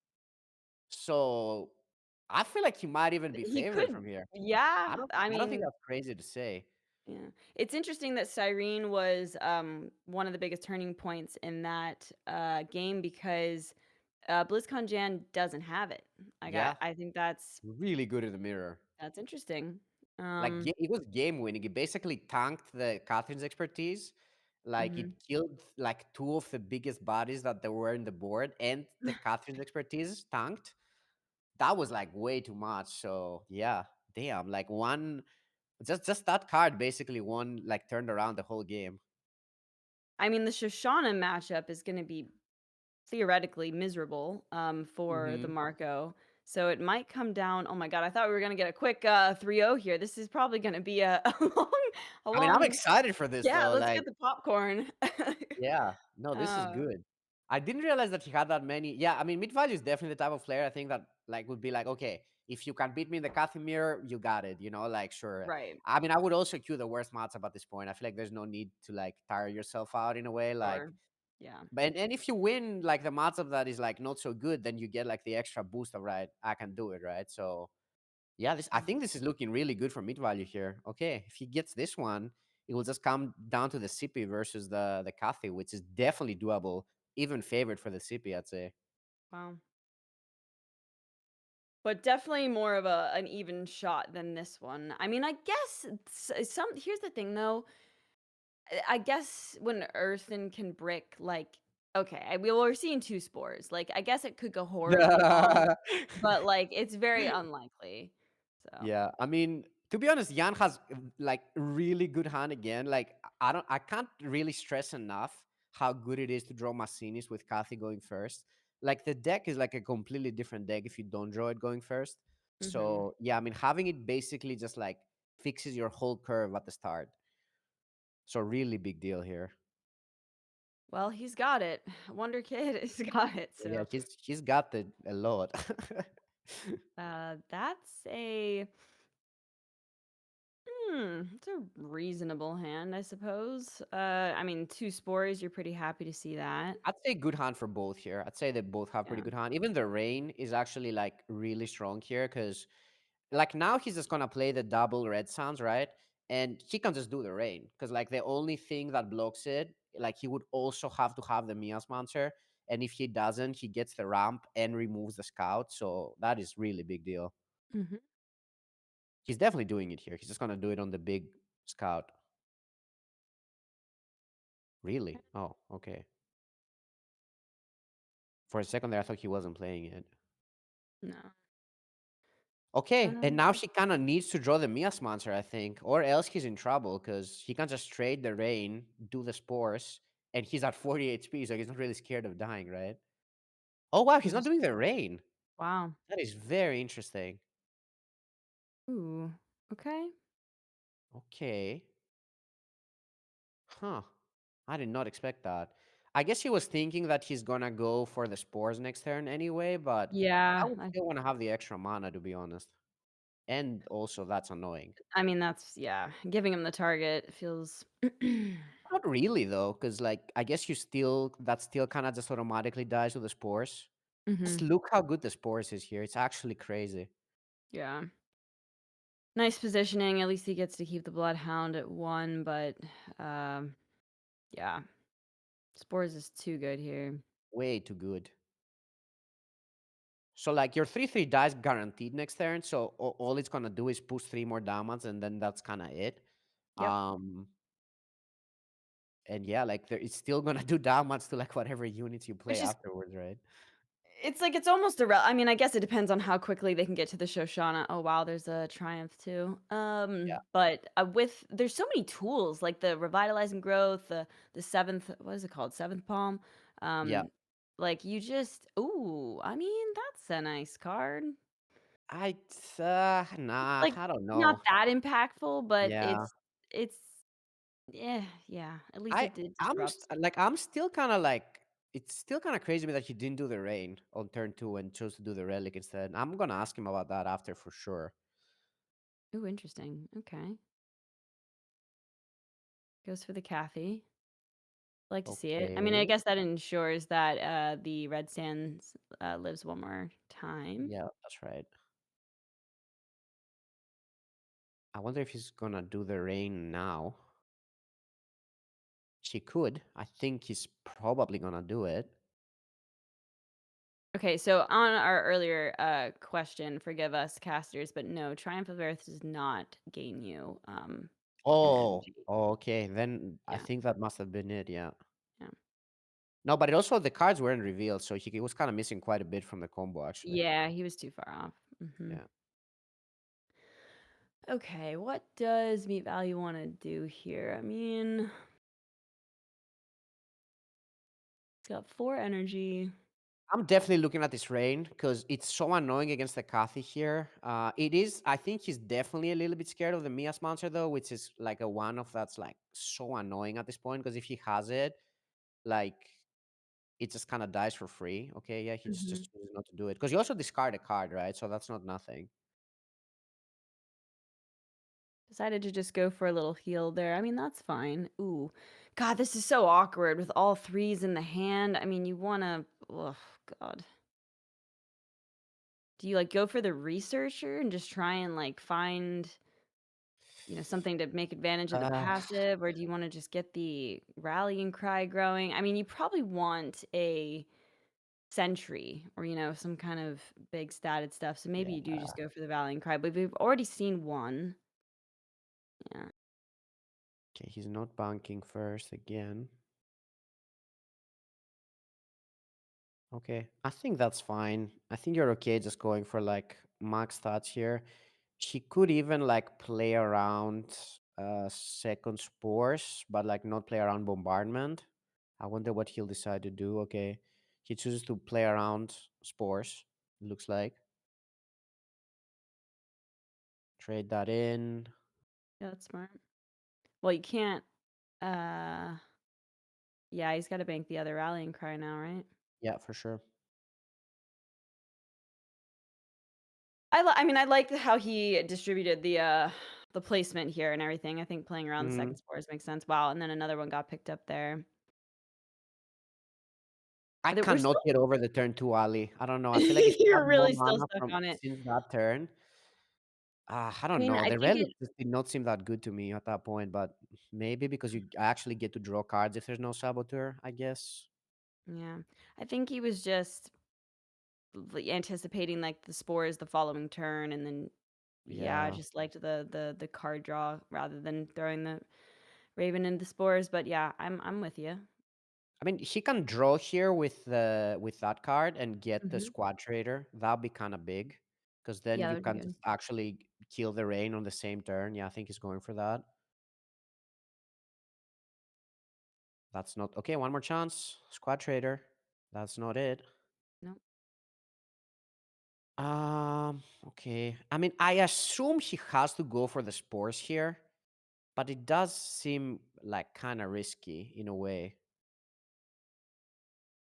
So I feel like he might even be He favored could, from here. yeah. I I don't think mean, that's crazy to say. yeah. It's interesting that Cyrene was one of the biggest turning points in that game because BlizzconJan doesn't have it. Yeah, I think that's really good in the mirror. interesting. Like it was game winning. It basically tanked the Catherine's expertise. Like it Mhm. killed like 2 of the biggest bodies that there were in the board, and the Catherine's expertise tanked. That was like way too much. So yeah, damn. Like one, just that card basically won, like turned around the whole game. I mean, the Shoshana matchup is going to be theoretically miserable for the Hmm. Marco. So it might come down. Oh my God, I thought we were going to get a quick 3-0 here. This is probably going to be a I mean, I'm long, excited for this yeah, though. let's get Like, the popcorn. yeah, no, this is uh, good. I didn't realize that he had that many. Yeah, I mean, MeatValue is definitely the type of player I think that like would be like, okay, if you can beat me in the Casimir, you got it. You know, like sure. right, I mean, I would also queue the worst matchup at this point. I feel like there's no need to like tire yourself out in a way. Like, sure. Yeah. but and if you win like the matchup that is like not so good, then you get like the extra boost of right. I can do it, right? So yeah, this I think this is looking really good for MeatValue here. Okay, if he gets this one, it will just come down to the CP versus the Cathy, which is definitely doable. Even favored for the CP, I'd say. Wow. But definitely more of an even shot than this one. I mean, I guess some. Here's the thing, though. I guess when Earthen can brick, like, okay, we're seeing 2 spores. Like, I guess it could go horribly wrong, but like, it's very unlikely. So, Yeah, I mean, to be honest, Jan has like really good hand again. Like I can't really stress enough how good it is to draw Massinis with Kathy going first. Like the deck is like a completely different deck if you don't draw it going first. mhm. So yeah, I mean having it basically just like fixes your whole curve at the start. So really big deal here. Well, he's got it. Wonder Kid has got it. Yeah, So, he's got the a lot. that's it's a reasonable hand, I suppose. I mean, 2 spores, you're pretty happy to see that. I'd say good hand for both here. I'd say they both have pretty Yeah. good hand. Even the rain is actually like really strong here because like now he's just gonna play the double red sounds, right? And he can just do the rain because like the only thing that blocks it, like he would also have to have the Mia's Monster. And if he doesn't, he gets the ramp and removes the scout. So that is really big deal. Mhm. He's definitely doing it here. He's just gonna do it on the big scout. Really? Oh, okay. For a second there, I thought he wasn't playing it. No. Okay, and Um, now he kind of needs to draw the Mia's monster, I think, or else he's in trouble because he can just trade the rain, do the spores, and he's at 40 HP, so he's not really scared of dying, right? Oh wow, he's not doing the rain. wow. That is very interesting. Ooh. Okay. Okay. Huh. I did not expect that. I guess he was thinking that he's gonna go for the spores next turn anyway, but I Yeah. would still want to have the extra mana to be honest. And also that's annoying. I mean, that's yeah. Giving him the target feels. Not really though, because like I guess you still that still kind of just automatically dies with the spores. Just Hmm. look how good the spores is here. It's actually crazy. Yeah. Nice positioning. At least he gets to keep the Bloodhound at 1, but yeah. Spores is too good here. Way too good. So like your 3/3 dies guaranteed next turn. So all it's gonna do is push 3 more damage, and then that's kind of it. Yep. And yeah, like it's still gonna do damage to like whatever units you play Which is afterwards, right? it's like it's almost I mean, I guess it depends on how quickly they can get to the Shoshana. Oh wow, there's a Triumph too. Yeah, But with there's so many tools like the revitalizing growth, the seventh, what is it called? Seventh palm. yeah. Um, like you just ooh, I mean, that's a nice card. Nah, Like I don't not know. that impactful, but Yeah, it's yeah, yeah. At least I it I'm disrupts. I'm still kind of like it's still kind of crazy to me that he didn't do the rain on turn 2 and chose to do the relic instead. I'm gonna ask him about that after for sure. Ooh, interesting. Okay. Goes for the Kathy. Like to see it. I mean, I Okay, guess that ensures that, the Red Sands, lives one more time. yeah, that's right. I wonder if he's gonna do the rain now. She could. I think he's probably gonna do it. Okay, so on our earlier, question, forgive us casters, but no, Triumph of Earth does not gain you, an Oh, energy. okay. Then I Yeah, think that must have been it. Yeah. yeah. No, but it also the cards weren't revealed, so he was kind of missing quite a bit from the combo actually. Yeah, he was too far off. Mhm. Yeah. Okay, what does MeatValue wanna do here? I mean, it's got 4 energy. I'm definitely looking at this rain because it's so annoying against the Kathy here. It is. I think he's definitely a little bit scared of the Mia's monster though, which is like a one of that's like so annoying at this point because if he has it, like it just kind of dies for free. Okay, yeah, he just Mhm. chooses not to do it because you also discard a card, right? So that's not nothing. Decided to just go for a little heal there. I mean, that's fine. Ooh. God, this is so awkward with all 3s in the hand. I mean, you wanna oh god. Do you, like, go for the researcher and just try and, like, find, something to make advantage of the Uh, passive, or do you wanna just get the rallying cry growing? I mean, you probably want a sentry or, some kind of big statted stuff, so maybe yeah. you do just go for the rallying cry, but we've already seen one. Yeah. Okay, he's not banking first again. Okay, I think that's fine. I think you're okay just going for like max stats here. She could even like play around second spores, but like not play around bombardment. I wonder what he'll decide to do. Okay, he chooses to play around spores. It looks like trade that in. Yeah, that's smart. Well, you can't, uh yeah, he's gotta bank the other rallying cry now, right? Yeah, for sure. I mean, I like how he distributed the placement here and everything. I think playing around the Mm, second spores makes sense. Wow, and then another one got picked up there. I We're cannot still get over the turn two Ali. I don't know. I feel like if he you're had more really still mana stuck from on it. since that turn, I I don't mean, know. I The think relic it just did not seem that good to me at that point, but maybe because you actually get to draw cards if there's no saboteur, I guess. yeah. I think he was just anticipating like the spores the following turn and then yeah, Yeah. just liked the card draw rather than throwing the Raven into spores, but yeah, I'm with you. I mean, he can draw here with that card and get the Mhm. squad trader. That'd be kind of big, because then Yeah, that you would be can good. just actually kill the rain on the same turn. Yeah, I think he's going for that. That's not okay. One more chance, squad trader. That's not it. No. Okay. I mean, I assume he has to go for the spores here, but it does seem like kind of risky in a way.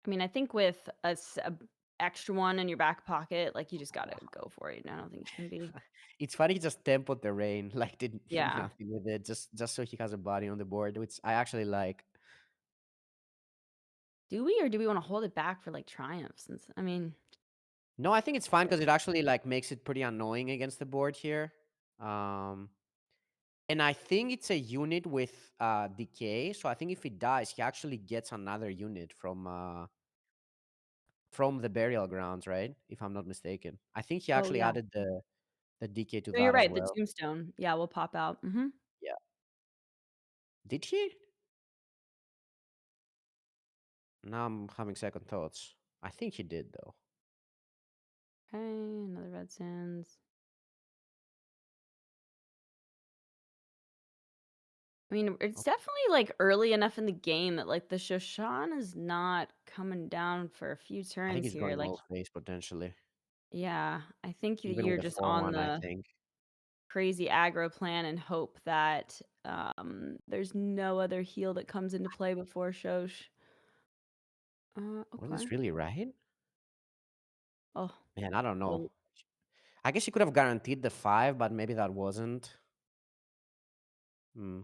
I mean, I think with a extra one in your back pocket, like, you just gotta go for it. I don't think you can be. It's funny he just tempoed the rain, like did Yeah. nothing with it, just so he has a body on the board, which I actually like. Do we, or do we want to hold it back for like triumphs? Since I mean, No, I think it's fine because it actually like makes it pretty annoying against the board here. Um, and I think it's a unit with decay, so I think if he dies, he actually gets another unit from the burial grounds, right? If I'm not mistaken. I think he oh actually yeah, added the decay to no, you're that as right. The well. tombstone, yeah, will pop out. Mm-hmm. Yeah. Did he? Now I'm having second thoughts. I think he did though. Okay, another red sands. I mean, it's Okay. definitely like early enough in the game that like the Shoshan is not coming down for a few I think turns he's here. going Like, low face potentially. yeah, I think Even with you're a just on 4-1, I the think. crazy aggro plan and hope that there's no other heal that comes into play before Shosh. Was Okay. this really right? Oh, Man, I don't know. well, I guess he could have guaranteed the 5, but maybe that wasn't. Hmm.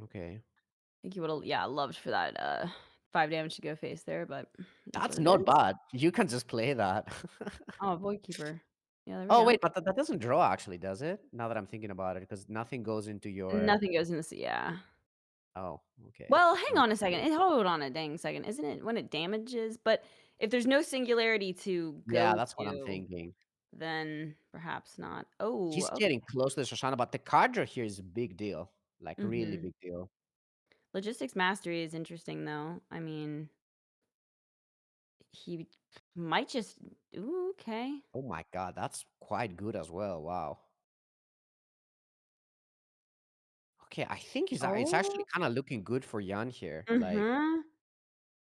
Okay. I think you would have, yeah, loved for that 5 damage to go face there, but that's That's what it not is. bad. You can just play that. Oh, Void Keeper. Yeah, there we Oh, go. wait, but that doesn't draw actually, does it? Now that I'm thinking about it, because nothing goes into your. Nothing goes in the sea, yeah. Oh, okay. Well, hang on a second. Hold on a dang second. Isn't it when it damages? But if there's no singularity to Yeah, go that's what I'm to, thinking. then perhaps not. Oh, He's okay. getting close to the Shoshana, but the card draw here is a big deal. Like, really Mm-hmm. big deal. Logistics mastery is interesting, though. I mean, he might just. Ooh, okay. Oh my god, that's quite good as well. Wow. Okay, I think it's actually Oh. kind of looking good for Jan here. Like, Mm-hmm.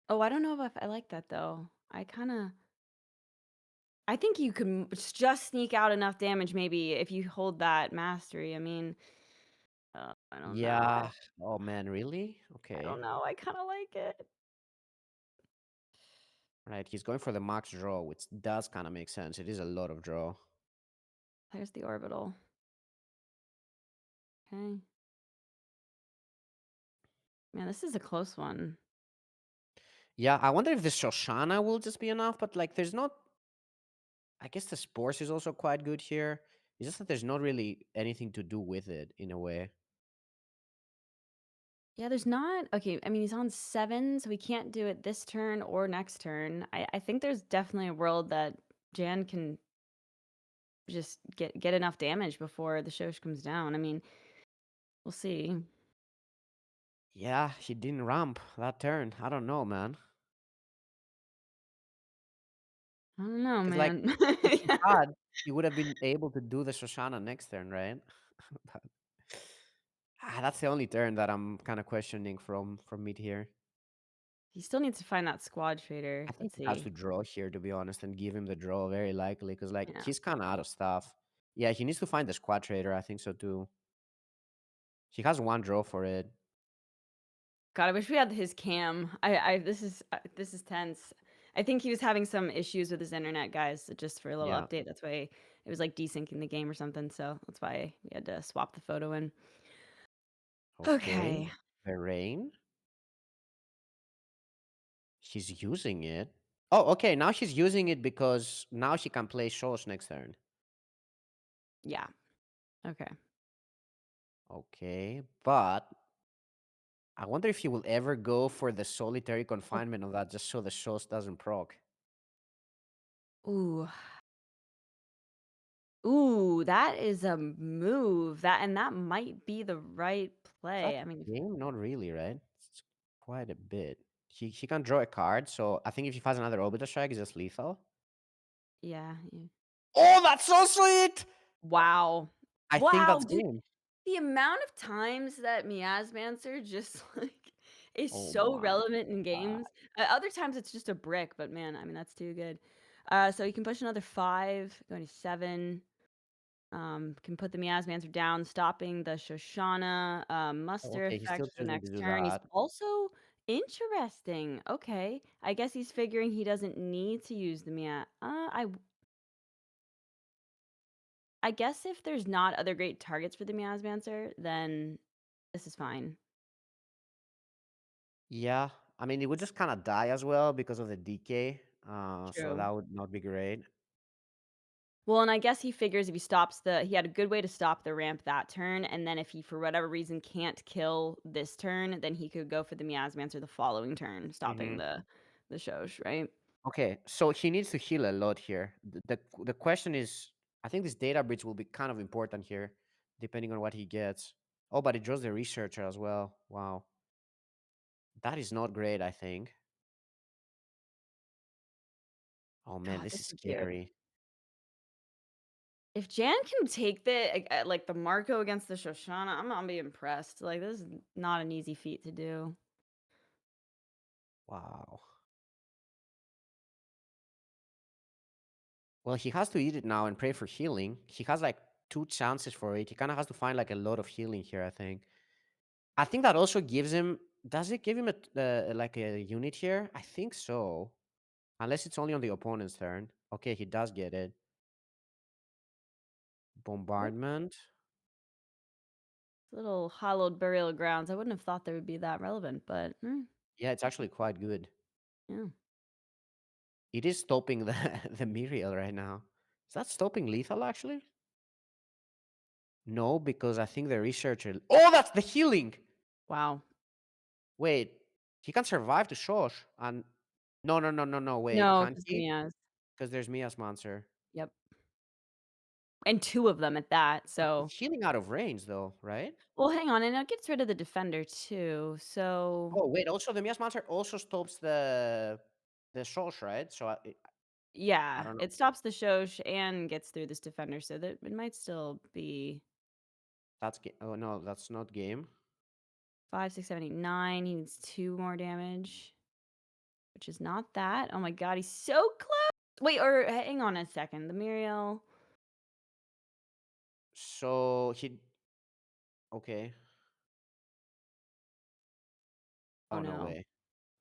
Oh, I don't know if I like that though. I think you could just sneak out enough damage maybe if you hold that mastery. I mean, I don't know. yeah. Oh man, really? I Okay. don't know. I kind of like it. Right, he's going for the max draw, which does kind of make sense. It is a lot of draw. There's the orbital. Okay. Man, this is a close one. Yeah, I wonder if the Shoshana will just be enough, but like there's not. I guess the Spores is also quite good here. It's just that there's not really anything to do with it in a way. Yeah, there's not. Okay, I mean, he's on 7, so we can't do it this turn or next turn. I think there's definitely a world that Jan can just get enough damage before the Shosh comes down. I mean, we'll see. Yeah, he didn't ramp that turn. I don't know, man. I don't know, Because like man. if he Yeah. had, he would have been able to do the Shoshana next turn, right? But that's the only turn that I'm kind of questioning from mid here. He still needs to find that squad trader. I think Let's he has to see. draw here, to be honest, and give him the draw very likely, because like Yeah. he's kind of out of stuff. Yeah, he needs to find the squad trader. I think so too. He has one draw for it. God, I wish we had his cam. This is tense. I think he was having some issues with his internet, guys. So just for a little Yeah. update, that's why it was like desyncing the game or something. So that's why we had to swap the photo in. Okay. Okay. The rain. She's using it. Oh, okay. Now she's using it because now she can play shows next turn. Yeah. Okay. Okay, but I wonder if he will ever go for the solitary Oh. confinement of that just so the shows doesn't proc. Ooh. Ooh, that is a move. That might be the right Is that play. I mean, game? Not really, right? It's quite a bit. He can draw a card, so I think if he finds another orbital strike, it's just lethal. yeah. Oh, that's so sweet! Wow. I think Wow, that's dude. game. The amount of times that Miasmancer just like is Oh so my relevant in god. games. Other times it's just a brick, but man, I mean that's too good. So he can push another 5, going to 7. Can put the Miasmancer down, stopping the Shoshana Oh, muster okay, he effect still for the choosing to next do turn. He's that. also interesting. Okay, I guess he's figuring he doesn't need to use the Mia. I guess if there's not other great targets for the Miasmancer, then this is fine. Yeah, I mean, it would just kind of die as well because of the decay. So True. that would not be great. Well, and I guess he figures if he had a good way to stop the ramp that turn, and then if he for whatever reason can't kill this turn, then he could go for the Miasmancer the following turn, stopping Hmm. the Shosh, right? Okay, so he needs to heal a lot here. The question is, I think this data breach will be kind of important here, depending on what he gets. Oh, but it draws the researcher as well. Wow, that is not great, I think. Oh man, God, this is this is weird. scary. If Jan can take like the Marco against the Shoshana, I'm gonna be impressed. Like this is not an easy feat to do. Wow. Well, he has to eat it now and pray for healing. He has like 2 chances for it. He kind of has to find like a lot of healing here, I think. I think that also gives him. Does it give him like a unit here? I think so. Unless it's only on the opponent's turn. Okay, he does get it. Oh, Bombardment. little hollowed burial grounds. I wouldn't have thought they would be that relevant, but Yeah, it's actually quite good. yeah. It is stopping the the Miriel right now. Is that stopping lethal actually? No, because I think the researcher. Oh, that's the healing. Wow. Wait, he can survive the Shosh and no, no, no, no, no. Wait, No, can't because the he? Mias. Because there's Mia's monster. Yep. And 2 of them at that. So, It's healing out of range though, right? well, hang on, and it gets rid of the defender too. So, Oh wait, also the Mia's monster also stops the Shosh, right? So I yeah, don't know. it stops the Shosh and gets through this defender, so that it might still be That's oh no, that's not game. 5, 6, 7, 8, 9. He needs 2 more damage, which is not that. Oh my god, he's so close. Wait, or hang on a second. The Muriel. So he okay. Oh Oh no no. way.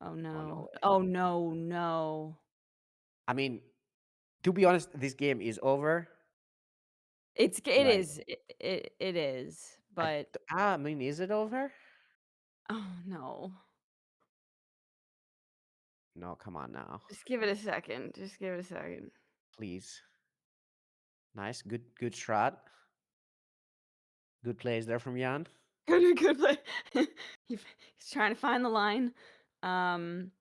Oh Oh no no. way. Oh no, no. I mean, to be honest, this game is over. It Like is. It is. But I mean, is it over? oh no. No, come on now. Just give it a second. Just give it a second. Please. Nice. Good strat. Good plays there from Jan. Good play. He's trying to find the line. Um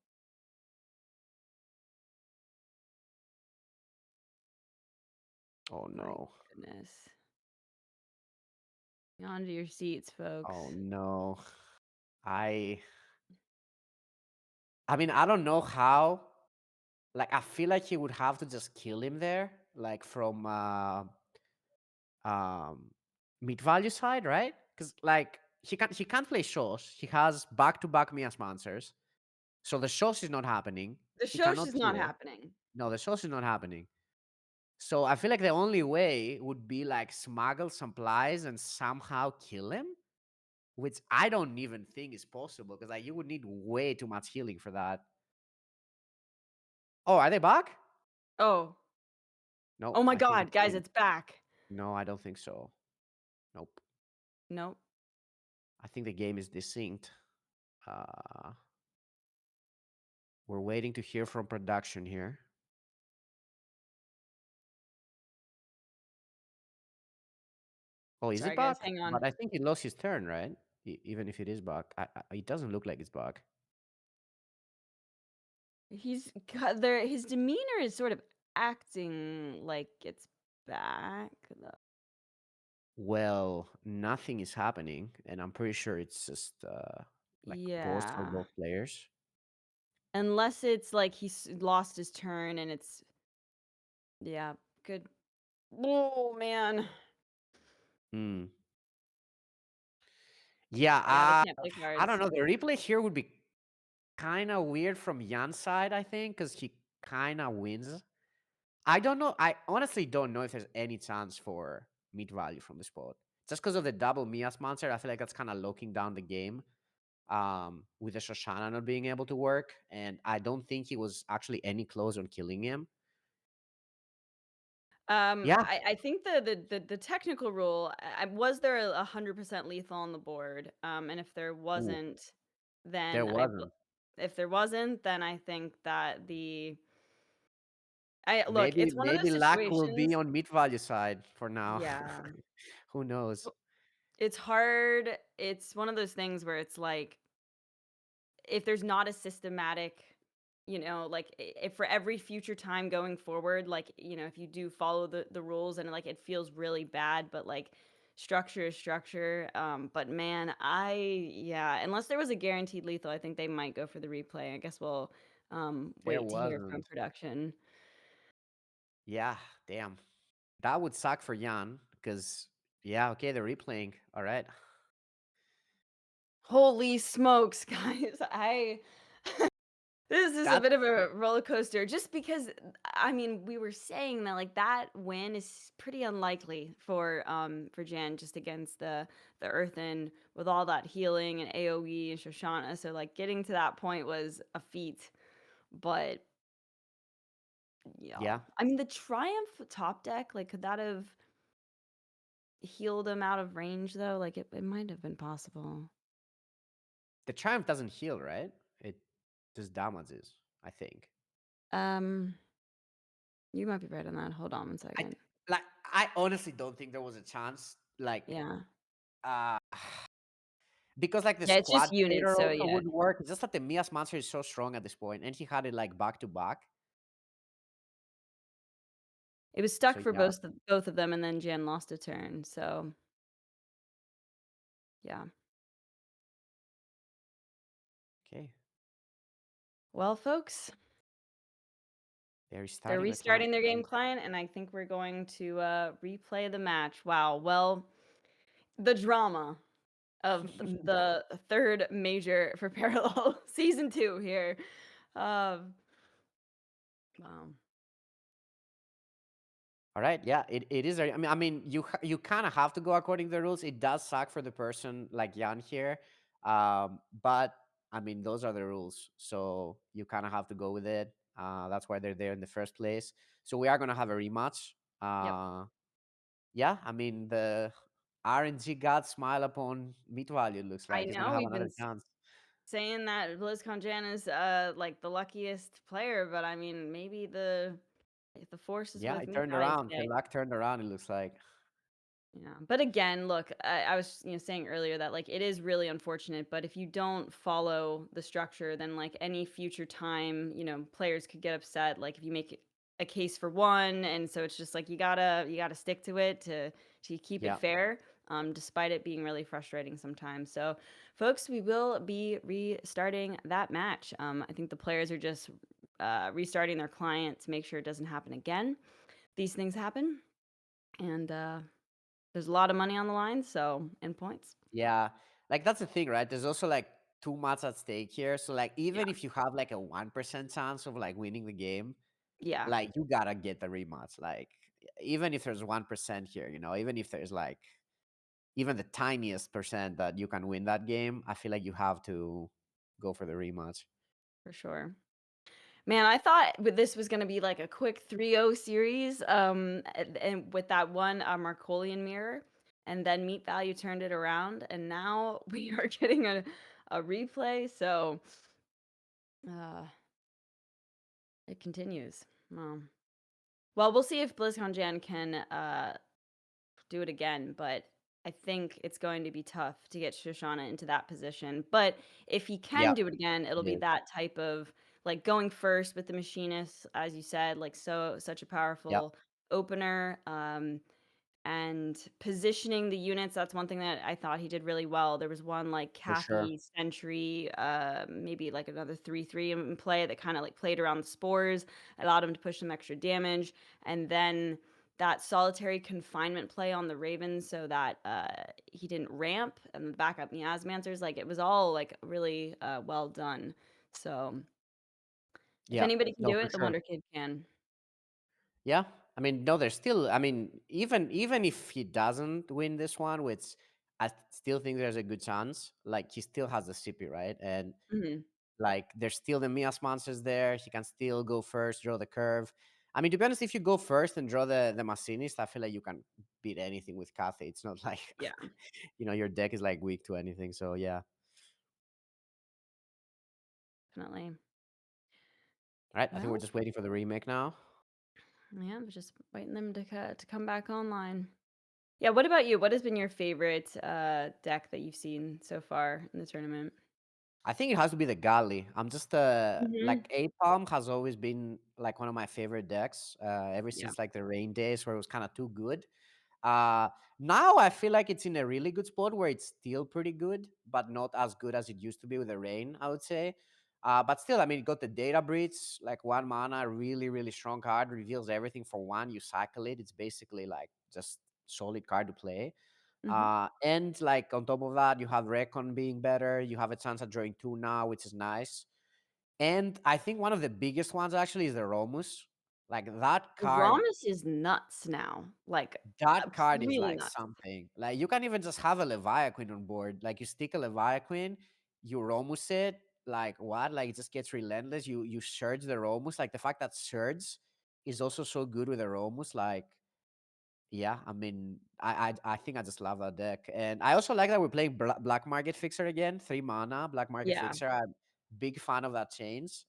Oh my no. goodness. On to your seats, folks. Oh no. I I mean, I don't know how. Like I feel like he would have to just kill him there, like from um MeatValue side, right? Because like he can't play shows. He has back-to-back Mias monsters. So the shows is not happening. The He Shosh cannot is not kill. happening. No, the shows is not happening. So I feel like the only way would be like smuggle supplies and somehow kill him, which I don't even think is possible because like you would need way too much healing for that. Oh, are they back? Oh. No, Oh my I think god, the guys, game. it's back. No, I don't think so. Nope. Nope. I think the game is desynced. Uh, we're waiting to hear from production here. Oh, is Sorry it guys, back? hang on. But I think he lost his turn, right? Even if it is back, it doesn't look like it's back. He's got there his demeanor is sort of acting like it's back though. Well, nothing is happening, and I'm pretty sure it's just like paused for Yeah. both players. Unless it's like he's lost his turn and it's yeah, good. Oh man. Hmm. Yeah, Yeah, they can't play I cards. don't know. The replay here would be kind of weird from Jan's side, I think, because he kind of wins. I don't know. I honestly don't know if there's any chance for MeatValue from the spot. Just because of the double Mias monster, I feel like that's kind of locking down the game. With the Shoshana not being able to work, and I don't think he was actually any close on killing him. Yeah, I think the technical rule, was there 100% lethal on the board? And if there ooh, wasn't, there then wasn't. if there wasn't, then I think that look, Maybe it's one of maybe those luck will be situations. on MeatValue side for now. Yeah. Who knows? It's hard. It's one of those things where it's like, if there's not a systematic, like, if for every future time going forward, like, if you do follow the rules and like it feels really bad, but like structure is structure. But man, yeah, unless there was a guaranteed lethal, I think they might go for the replay. I guess we'll There wait to hear from wasn't. production. Yeah, damn. That would suck for Jan because yeah, okay, they're replaying. All right. Holy smokes, guys. This is a That's bit of a roller coaster just because, I mean, we were saying that like that win is pretty unlikely for Jan just against the Earthen with all that healing and AoE and Shoshana. So like getting to that point was a feat. But yeah. yeah. I mean the Triumph top deck, like could that have healed him out of range though? Like it might have been possible. The Triumph doesn't heal, right? It just damages, I think. Um you might be right on that. Hold on one I second. like I honestly don't think there was a chance. Like Yeah. uh because like the Yeah, it's squad just units, creator so also yeah. wouldn't work. It's just that the Mia's monster is so strong at this point, and he had it like back to back. It was So stuck for yeah, both of them, and then Jan lost a turn, so yeah. okay. Well, folks, They're they're restarting the client. restarting their game client, and I think we're going to replay the match. Wow. Well, the drama of the third major for Parallel season 2 here. Wow. All right, yeah, it is. I mean, you kind of have to go according to the rules. It does suck for the person like Jan here, but I mean, those are the rules, so you kind of have to go with it. That's why they're there in the first place. So we are gonna have a rematch. Yep. Yeah, I mean the RNG gods smile upon MeatValue. Looks I like he's gonna know have we've been another chance. saying that BlizzconJan is like the luckiest player, but I mean, maybe if the force is Yeah, with it me turned value around. The today. luck turned around. It looks like. Yeah, but again, look, I was saying earlier that like it is really unfortunate, but if you don't follow the structure, then like any future time, players could get upset. Like if you make a case for one, and so it's just like you gotta stick to it to keep it Yeah, fair, despite it being really frustrating sometimes. So, folks, we will be restarting that match. I think the players are just restarting their client to make sure it doesn't happen again. These things happen, and there's a lot of money on the line, so and points. yeah. Like that's the thing, right? There's also like too much at stake here. So like Yeah, even if you have like a 1% chance of like winning the game, yeah, like you gotta get the rematch. Like even if there's 1% here, even if there's like even the tiniest percent that you can win that game, I feel like you have to go for the rematch. for sure. Man, I thought this was gonna be like a quick 3-0 series, and with that one Markolian mirror, and then Meat Value turned it around, and now we are getting a replay. So, uh, it continues. Well, we'll see if BlizzconJan can do it again, but I think it's going to be tough to get Shoshana into that position. But if he can Yeah, do it again, it'll it be is. that type of like going first with the machinist, as you said, like such a Yep, powerful opener. And positioning the units, that's one thing that I thought he did really well. There was one like for sure. Kathy Sentry, maybe like another 3/3 in play that kind of like played around the spores, allowed him to push some extra damage. And then that solitary confinement play on the Ravens so that he didn't ramp and the backup Miasmancers, like it was all like really well done. So if Yeah, anybody can no, do for it, the sure. Wonder Kid can. Yeah, I mean, no, there's still. I mean, even if he doesn't win this one, which I still think there's a good chance. Like he still has the CP, right? And Mhm. like there's still the Mias monsters there. He can still go first, draw the curve. I mean, to be honest, if you go first and draw the Machinist, I feel like you can beat anything with Cathay. It's not like Yeah, your deck is like weak to anything. So yeah. definitely. All right, I think we're Well, just waiting for the remake now. yeah, I'm just waiting them to come back online. Yeah, what about you? What has been your favorite deck that you've seen so far in the tournament? I think it has to be the Gali. I'm just Mhm. like Apalm has always been like one of my favorite decks ever Yeah. since like the rain days where it was kind of too good. Uh Now I feel like it's in a really good spot where it's still pretty good, but not as good as it used to be with the rain, I would say. But still, I mean, it got the data breach, like 1 mana, really, really strong card, reveals everything for one. You cycle it. It's basically like just solid card to play. Mhm. And like on top of that, you have Recon being better. You have a chance at drawing two now, which is nice. And I think one of the biggest ones actually is the Romus. Like that card, Ramus is nuts now. Like that card is really like nuts. something. Like you can even just have a Leviathan on board. Like you stick a Leviathan, you Romus it. Like what? Like it just gets relentless. You surge the Romus. Like the fact that surge is also so good with the Romus. Like yeah, I mean, I think I just love that deck, and I also like that we're playing Black Market Fixer again, 3 mana Black Market Yeah. Fixer. I'm big fan of that change.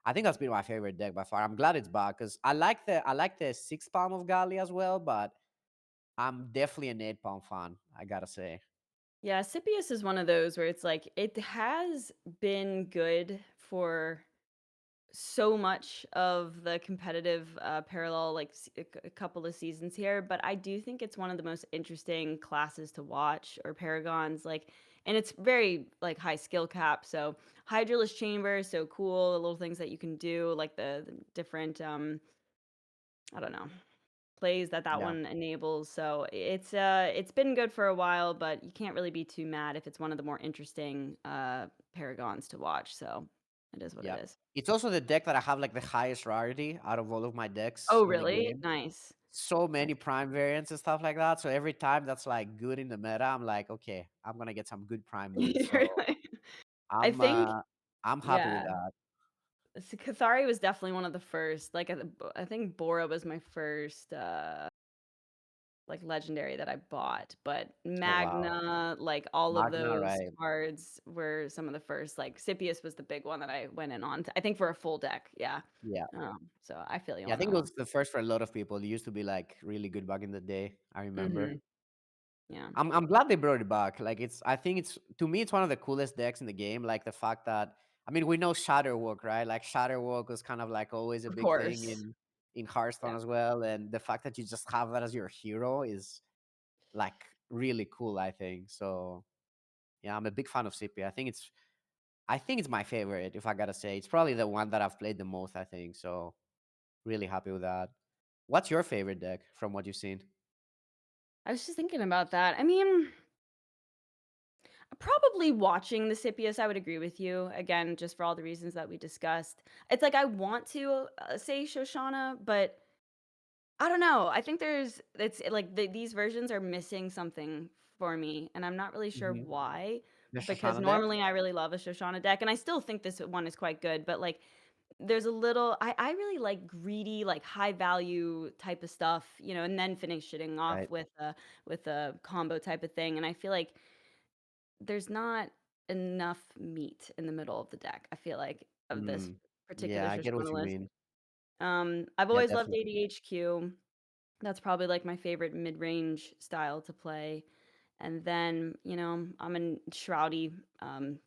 I think that's been my favorite deck by far. I'm glad it's back because I like the 6 palm of Gali as well, but I'm definitely an 8 palm fan. I gotta say. Yeah, Scipius is one of those where it's like it has been good for so much of the competitive parallel like a couple of seasons here, but I do think it's one of the most interesting classes to watch or paragons like, and it's very like high skill cap. So Hydraless Chamber is so cool, the little things that you can do like the different I don't know, plays that Yeah, one enables. So it's been good for a while, but you can't really be too mad if it's one of the more interesting paragons to watch. So it is what it yeah. is. It's also the deck that I have like the highest rarity out of all of my decks Oh, in the really? game. Nice. So many prime variants and stuff like that. So every time that's like good in the meta, I'm like, okay, I'm gonna get some good prime loot. So You're like I I'm think uh I'm happy with yeah, that. Cathari was definitely one of the first. Like, I think Bora was my first, like, legendary that I bought, but Oh wow. Magna, like, all of Magna, those right. cards were some of the first, like, Scipius was the big one that I went in on, I think for a full deck, yeah. Yeah. So I feel you Yeah, I on think that it one. was the first for a lot of people. It used to be like really good back in the day. I remember. Mhm, yeah. I'm glad they brought it back. Like it's I think it's to me it's one of the coolest decks in the game. Like the fact that I mean we know Shatterwalk, right? Like Shatterwalk was kind of like always a Of big thing course. in Hearthstone Yeah. as well. And the fact that you just have that as your hero is like really cool, I think. So yeah, I'm a big fan of CP. I think it's my favorite, if I gotta say. It's probably the one that I've played the most, I think. So really happy with that. What's your favorite deck from what you've seen? I was just thinking about that. I mean, probably watching the Scipius, I would agree with you. Again, just for all the reasons that we discussed. It's like I want to say Shoshana, but I don't know. I think it's like these versions are missing something for me, and I'm not really sure Hmm. why. The Because Shoshana deck? normally I really love a Shoshana deck, and I still think this one is quite good. But like, there's a little. I really like greedy, like high value type of stuff, and then finishing off Right. with a combo type of thing. And I feel like there's not enough meat in the middle of the deck, I feel like, of this Mm. particular Yeah, I get what Shoshana you list. mean. I've Yeah, always loved definitely. ADHQ. That's probably, like, my favorite mid-range style to play, and then, I'm a Shroudy,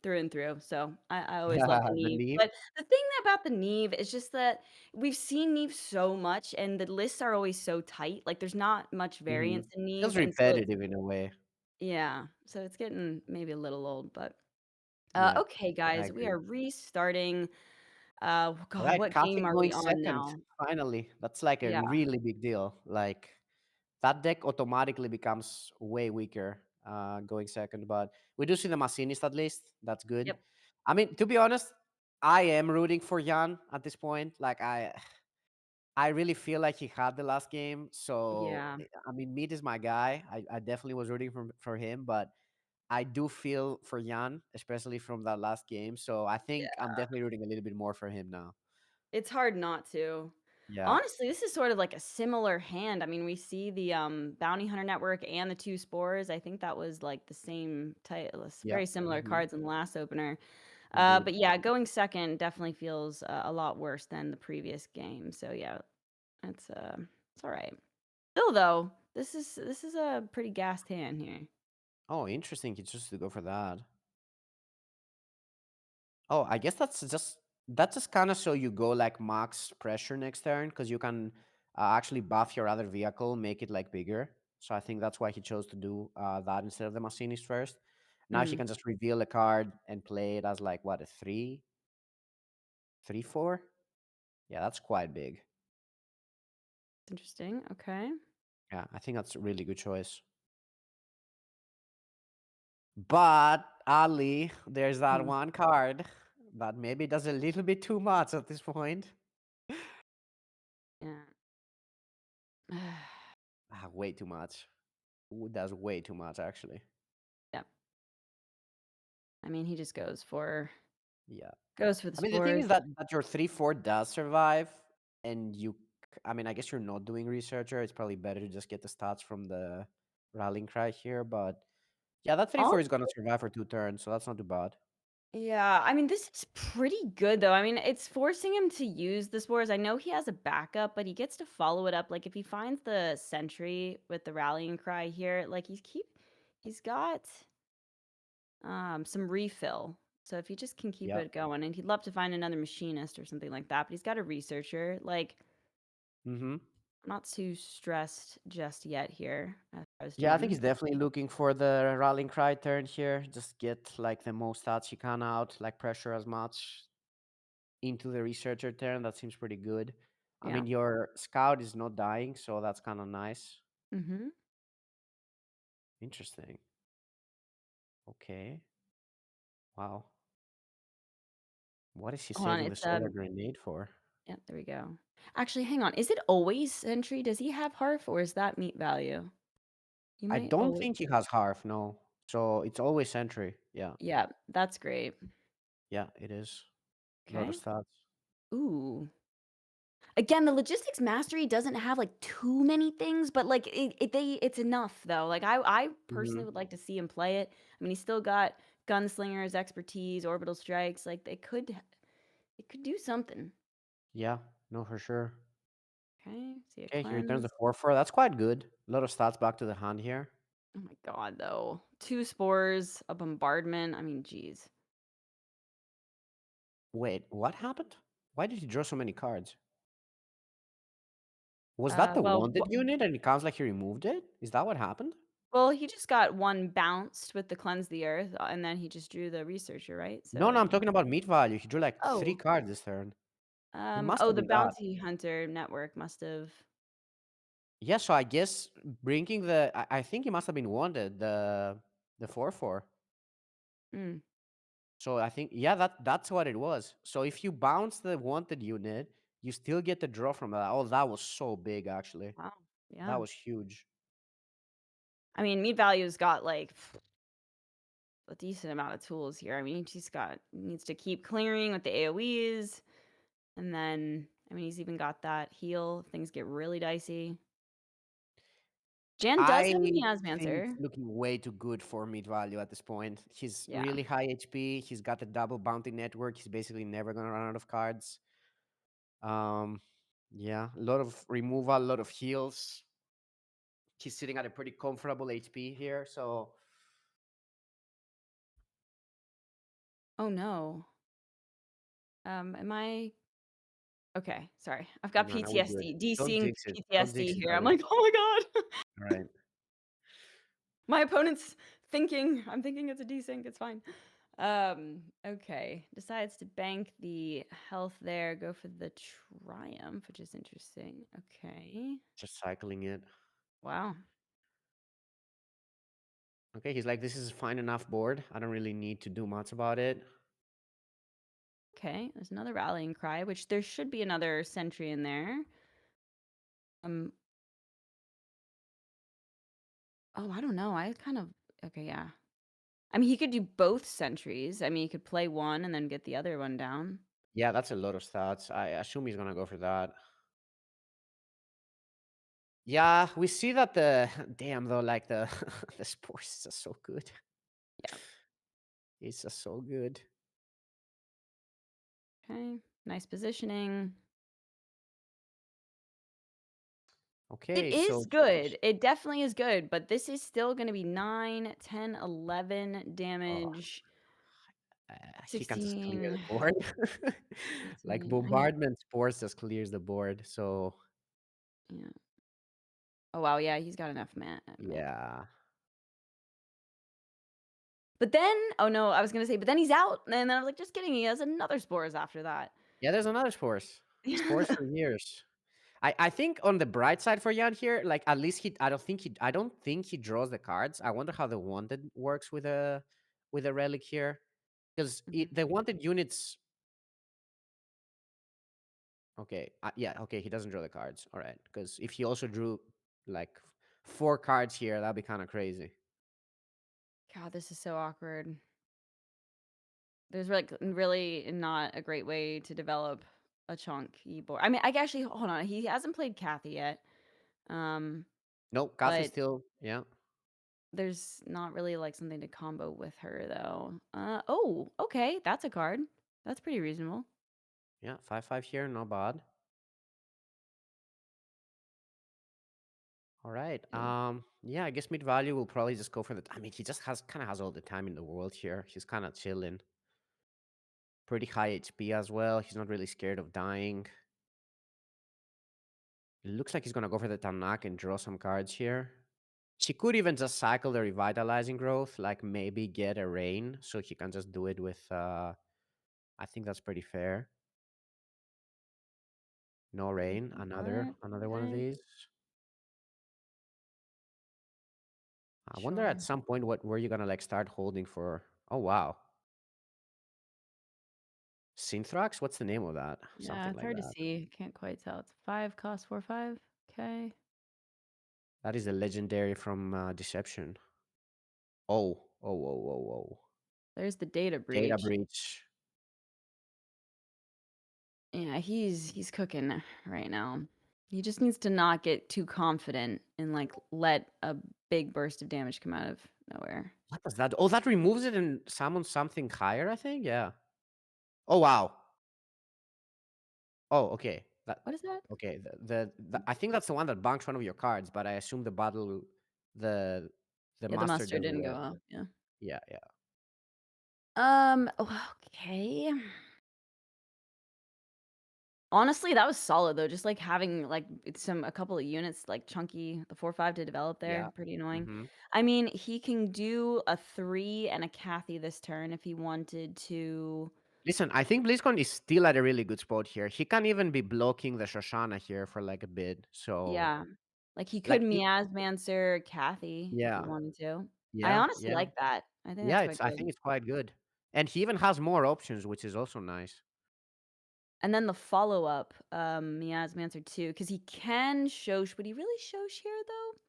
through and through, so I always love the The Neve, Neve? but the thing about the Neve is just that we've seen Neve so much, and the lists are always so tight, like, there's not much Hmm. variance in Feels Neve, and so it's repetitive in a way. yeah, so it's getting maybe a little old, but Yeah, okay, I guys, we agree. are restarting. All God, right, what Kathy game are we going on second. now? Finally. That's like a Yeah. really big deal. Like that deck automatically becomes way weaker going second. But we do see the Machinist at least. That's good. Yep. I mean, to be honest, I am rooting for Jan at this point. Like I really feel like he had the last game. So Yeah. I mean, Meat is my guy. I definitely was rooting for him, but I do feel for Jan, especially from that last game. So I think I'm definitely rooting a little bit more for him now. It's hard not to. Yeah. Honestly, this is sort of like a similar hand. I mean, we see the Bounty Hunter Network and the two spores. I think that was like the same type, Yeah. very similar Mhm. cards in the last opener. Indeed. But yeah, going second definitely feels a lot worse than the previous game. So yeah, it's all right. Still though, this is a pretty gassed hand here. Oh, interesting. He chose to go for that. Oh, I guess that's just kind of so you go like max pressure next turn because you can actually buff your other vehicle, make it like bigger. So I think that's why he chose to do that instead of the machinist first. Now he Mm, can just reveal a card and play it as like what, a 3, 4. Yeah, that's quite big. interesting. Okay. Yeah, I think that's a really good choice. But Ali, there's that Hmm. one card that maybe does a little bit too much at this point. Yeah. Way too much. Ooh, that's way too much, actually. Yeah. I mean, he just Yeah. goes for the I mean, the thing spores. is that your 3-4 does survive, and I mean, I guess you're not doing researcher. It's probably better to just get the stats from the rallying cry here. But yeah, that 3-4 is gonna survive for 2 turns, so that's not too bad. Yeah, I mean, this is pretty good though. I mean, it's forcing him to use the spores. I know he has a backup, but he gets to follow it up. Like if he finds the sentry with the rallying cry here, like he's got some refill. So if he just can keep Yeah. it going, and he'd love to find another machinist or something like that, but he's got a researcher. Like Mm-hmm. I'm not too stressed just yet here as far as Yeah, I think Jan. he's definitely looking for the rallying cry turn here. Just get like the most stats he can out, like pressure as much into the researcher turn. That seems pretty good. I Yeah. mean, your scout is not dying, so that's kind of nice. Mm-hmm. Interesting. Okay. Wow. What is he Hold on, saving the it's solar grenade for? yeah, there we go. Actually, hang on. Is it always Sentry? Does he have Harf or is that meat value? You I might don't always. think he has Harf, no. So it's always sentry. Yeah. Yeah, that's great. Yeah, it is. A lot of Okay. stats. Ooh. Again, the logistics mastery doesn't have like too many things, but like it's enough though. Like I Hmm. personally would like to see him play it. I mean, he's still got gunslingers, expertise, orbital strikes. Like it could do something. Yeah, no, for sure. Okay. See a Okay, he returns the cleanse. 4-4. That's quite good. A lot of stats back to the hand here. Oh my god, though. Two spores, a bombardment. I mean, geez. Wait, what happened? Why did he draw so many cards? Was that the Well, wanted unit and it counts like he removed it? Is that what happened? well, he just got one bounced with the cleanse the earth, and then he just drew the researcher, right? No, no, So, I'm talking about meat value. He drew like 3 oh, cards this turn. It must oh, have the been that. bounty hunter network must have. Yeah, so I guess bringing I think it must have been wanted, the 4-4. Mm, So I think, yeah, that's what it was. So if you bounce the wanted unit, you still get the draw from that. Oh, that was so big, actually. wow, That yeah. was huge. I mean, meat value's got like a decent amount of tools here. I mean, he's got needs to keep clearing with the AOE's, and then I mean, he's even got that heal if things get really dicey. Jan does I have the think it's Asmancer. looking way too good for meat value at this point. He's Yeah. really high HP. He's got the double bounty network. He's basically never gonna run out of cards. Um, yeah, a lot of removal, a lot of heals. He's sitting at a pretty comfortable HP here, so Oh no. Am I okay? Sorry, I've got no, we're good. PTSD. Don't Desync jinx it. Don't PTSD jinx it, here. I'm Ali. like, oh my god. All right. My opponent's thinking. I'm thinking it's a desync. It's fine. Okay. Decides to bank the health there. Go for the triumph, which is interesting. Okay. Just cycling it. Wow. Okay, he's like, this is fine enough board. I don't really need to do much about it. Okay. There's another rallying cry, which there should be another sentry in there. Um. Oh, I don't know. I kind of okay. Yeah. I mean, he could do both sentries. I mean, he could play one and then get the other one down. Yeah, that's a lot of stats. I assume he's gonna go for that. Yeah, we see that the damn though, like the the sports is just so good. Yeah. It's just so good. Okay. Nice positioning. It Okay, so is good. It definitely is good, but this is still going to be 9, 10, 11 oh, damage, he can just clear the 16, board. Like 17. I mean, bombardment sports just clears the board. So yeah. Oh, wow. Yeah, he's got enough man. yeah. But then, oh no, I was going to say, but then he's out. And then I was like, just kidding. He has another spores after that. Yeah, there's another sports. Sports for years. I think on the bright side for Jan here, like at least I don't think he draws the cards. I wonder how the wanted works with a relic here. Because Mhm. the wanted units. Okay, yeah, okay, he doesn't draw the cards. All right, because if he also drew like 4 cards here, that'd be kind of crazy. God, this is so awkward. There's like really not a great way to develop a chunky board. I mean, I actually hold on. He hasn't played Kathy yet. Um, Nope, Kath is but still, yeah. there's not really like something to combo with her though. Oh, okay, that's a card. That's pretty reasonable. Yeah, 5/5 here, not bad. All right. Yeah. Yeah, I guess MeatValue will probably just go for the. I mean, he just has all the time in the world here. He's kind of chilling. Pretty high HP as well. He's not really scared of dying. It looks like he's gonna go for the Tanak and draw some cards here. She could even just cycle the revitalizing growth, like maybe get a rain, so he can just do it with. I think that's pretty fair. No rain. Another What? another one of Okay. these. I wonder at Sure. some point what were you gonna like start holding for? Oh wow, Synthrax. What's the name of that? Yeah, Something it's like hard to that. see. Can't quite tell. It's 5 cost 4 5. Okay. That is a legendary from Deception. Oh. There's the data Data breach. breach. Yeah, he's cooking right now. He just needs to not get too confident and like let a big burst of damage come out of nowhere. What does that? Oh, that removes it and summons something higher. I think. Yeah. Oh wow. Oh, okay. That What is that? okay. The I think that's the one that bunks one of your cards, but I assume the battle, the the Yeah, the master muster doesn't didn't go work. off. Yeah. Yeah, yeah. Okay. Honestly, that was solid though. Just like having like a couple of units like chunky, the 4/5 to develop Yeah. there, pretty annoying. Mm-hmm. I mean, he can do a 3 and a Kathy this turn if he wanted to. Listen, I think BlizzCon is still at a really good spot here. He can even be blocking the Shoshana here for like a bit. So, Yeah. Like he could like, Miasmancer Kathy if he yeah, wanted to. I yeah, honestly yeah, like that. I think yeah. that's It's. quite I good. think it's quite good, and he even has more options, which is also nice. And then the follow-up, Miasmancer too, because he can Shosh. Would he really Shosh here though?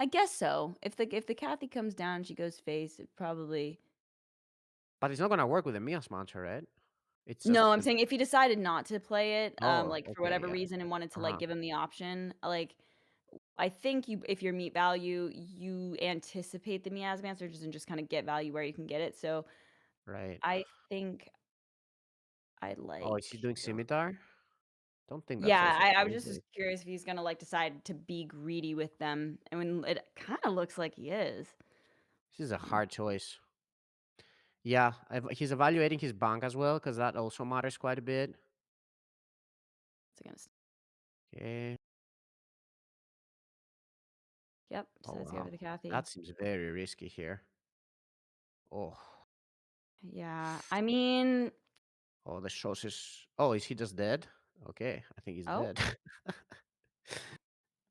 I guess so. If the Kathy comes down, she goes face. It probably. But it's not gonna work with the Mias Mantra, right? It's just. No, I'm saying if he decided not to play it, Oh, like for okay, whatever yeah. reason, and wanted to like Uh-huh. give him the option, like I think if you're meat value, you anticipate the Miasmancers and just kind of get value where you can get it. So Right. I think I Oh, is he like. doing scimitar? Don't think that's Yeah, also I was just crazy. curious if he's gonna like decide to be greedy with them, and when it kind of looks like he is. This is a Um, hard choice. Yeah, he's evaluating his bank as well because that also matters quite a bit. it's against. Okay. Yep, Oh decides to go wow, for the Kathy. that seems very risky here. Oh, Yeah, I mean, oh, the shows is. Oh, is he just dead? Okay, I think he's oh, dead. I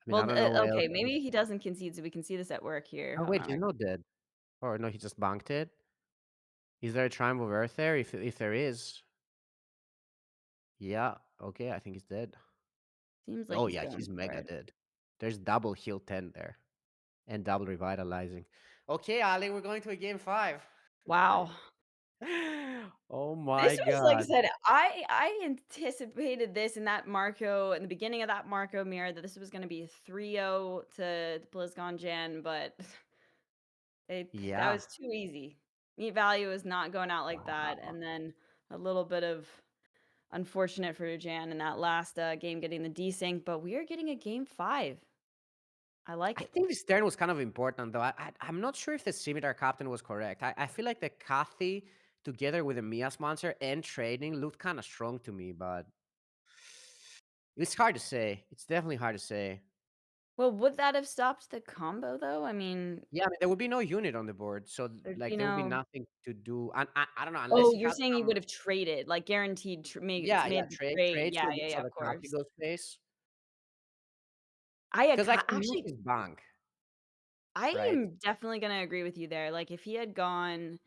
mean, I well, don't know what else. okay, maybe he doesn't concede, so we can see this at work here. Oh Hold wait, on. he's not dead. Or no, he just banked it. Is there a triumph of Earth there? If there is, yeah. Okay, I think he's dead. Seems like Oh he's yeah, going he's for mega it. dead. There's double heal 10 there and double revitalizing. Okay, Ali, we're going to a game 5. Wow. Oh my This was, like I god. said, I anticipated this in that Marco in the beginning of that Marco mirror that this was gonna be a 3-0 to BlizzconJan, but that Yeah. was too easy. MeatValue is not going out like that, Wow. and then a little bit of unfortunate for Jan in that last game getting the desync, but we are getting a game 5. I like I it. think this turn was kind of important, though. I'm not sure if the Scimitar captain was correct. I feel like the Kathy together with the Mias monster and trading looked kind of strong to me, but it's hard to say. It's definitely hard to say. Well, would that have stopped the combo though? I mean, Yeah, I mean, there would be no unit on the board, so there'd like be there would be no. nothing to do. And I don't know, unless Oh, he you're had saying he some. would have traded, like guaranteed Yeah, yeah, made the trade. trade Yeah, so yeah, yeah, so of the Kathy course. goes face. I had Because like he knew actually his bank, I right? am definitely gonna agree with you there. Like if he had gone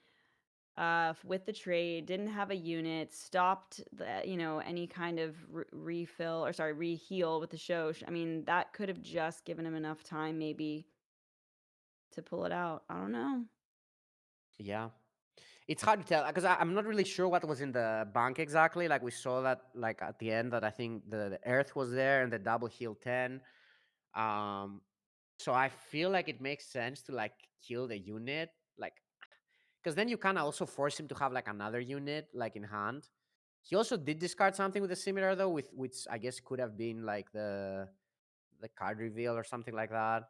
with the trade, didn't have a unit, stopped the any kind of refill or sorry reheal with the show. I mean that could have just given him enough time maybe to pull it out. I don't know. Yeah. It's hard to tell because I'm not really sure what was in the bank exactly. Like we saw that like at the end that I think the Earth was there and the double heal 10. Um, so I feel like it makes sense to like kill the unit, like because then you kind of also force him to have like another unit like in hand. He also did discard something with a similar though, with which I guess could have been like the card reveal or something like that.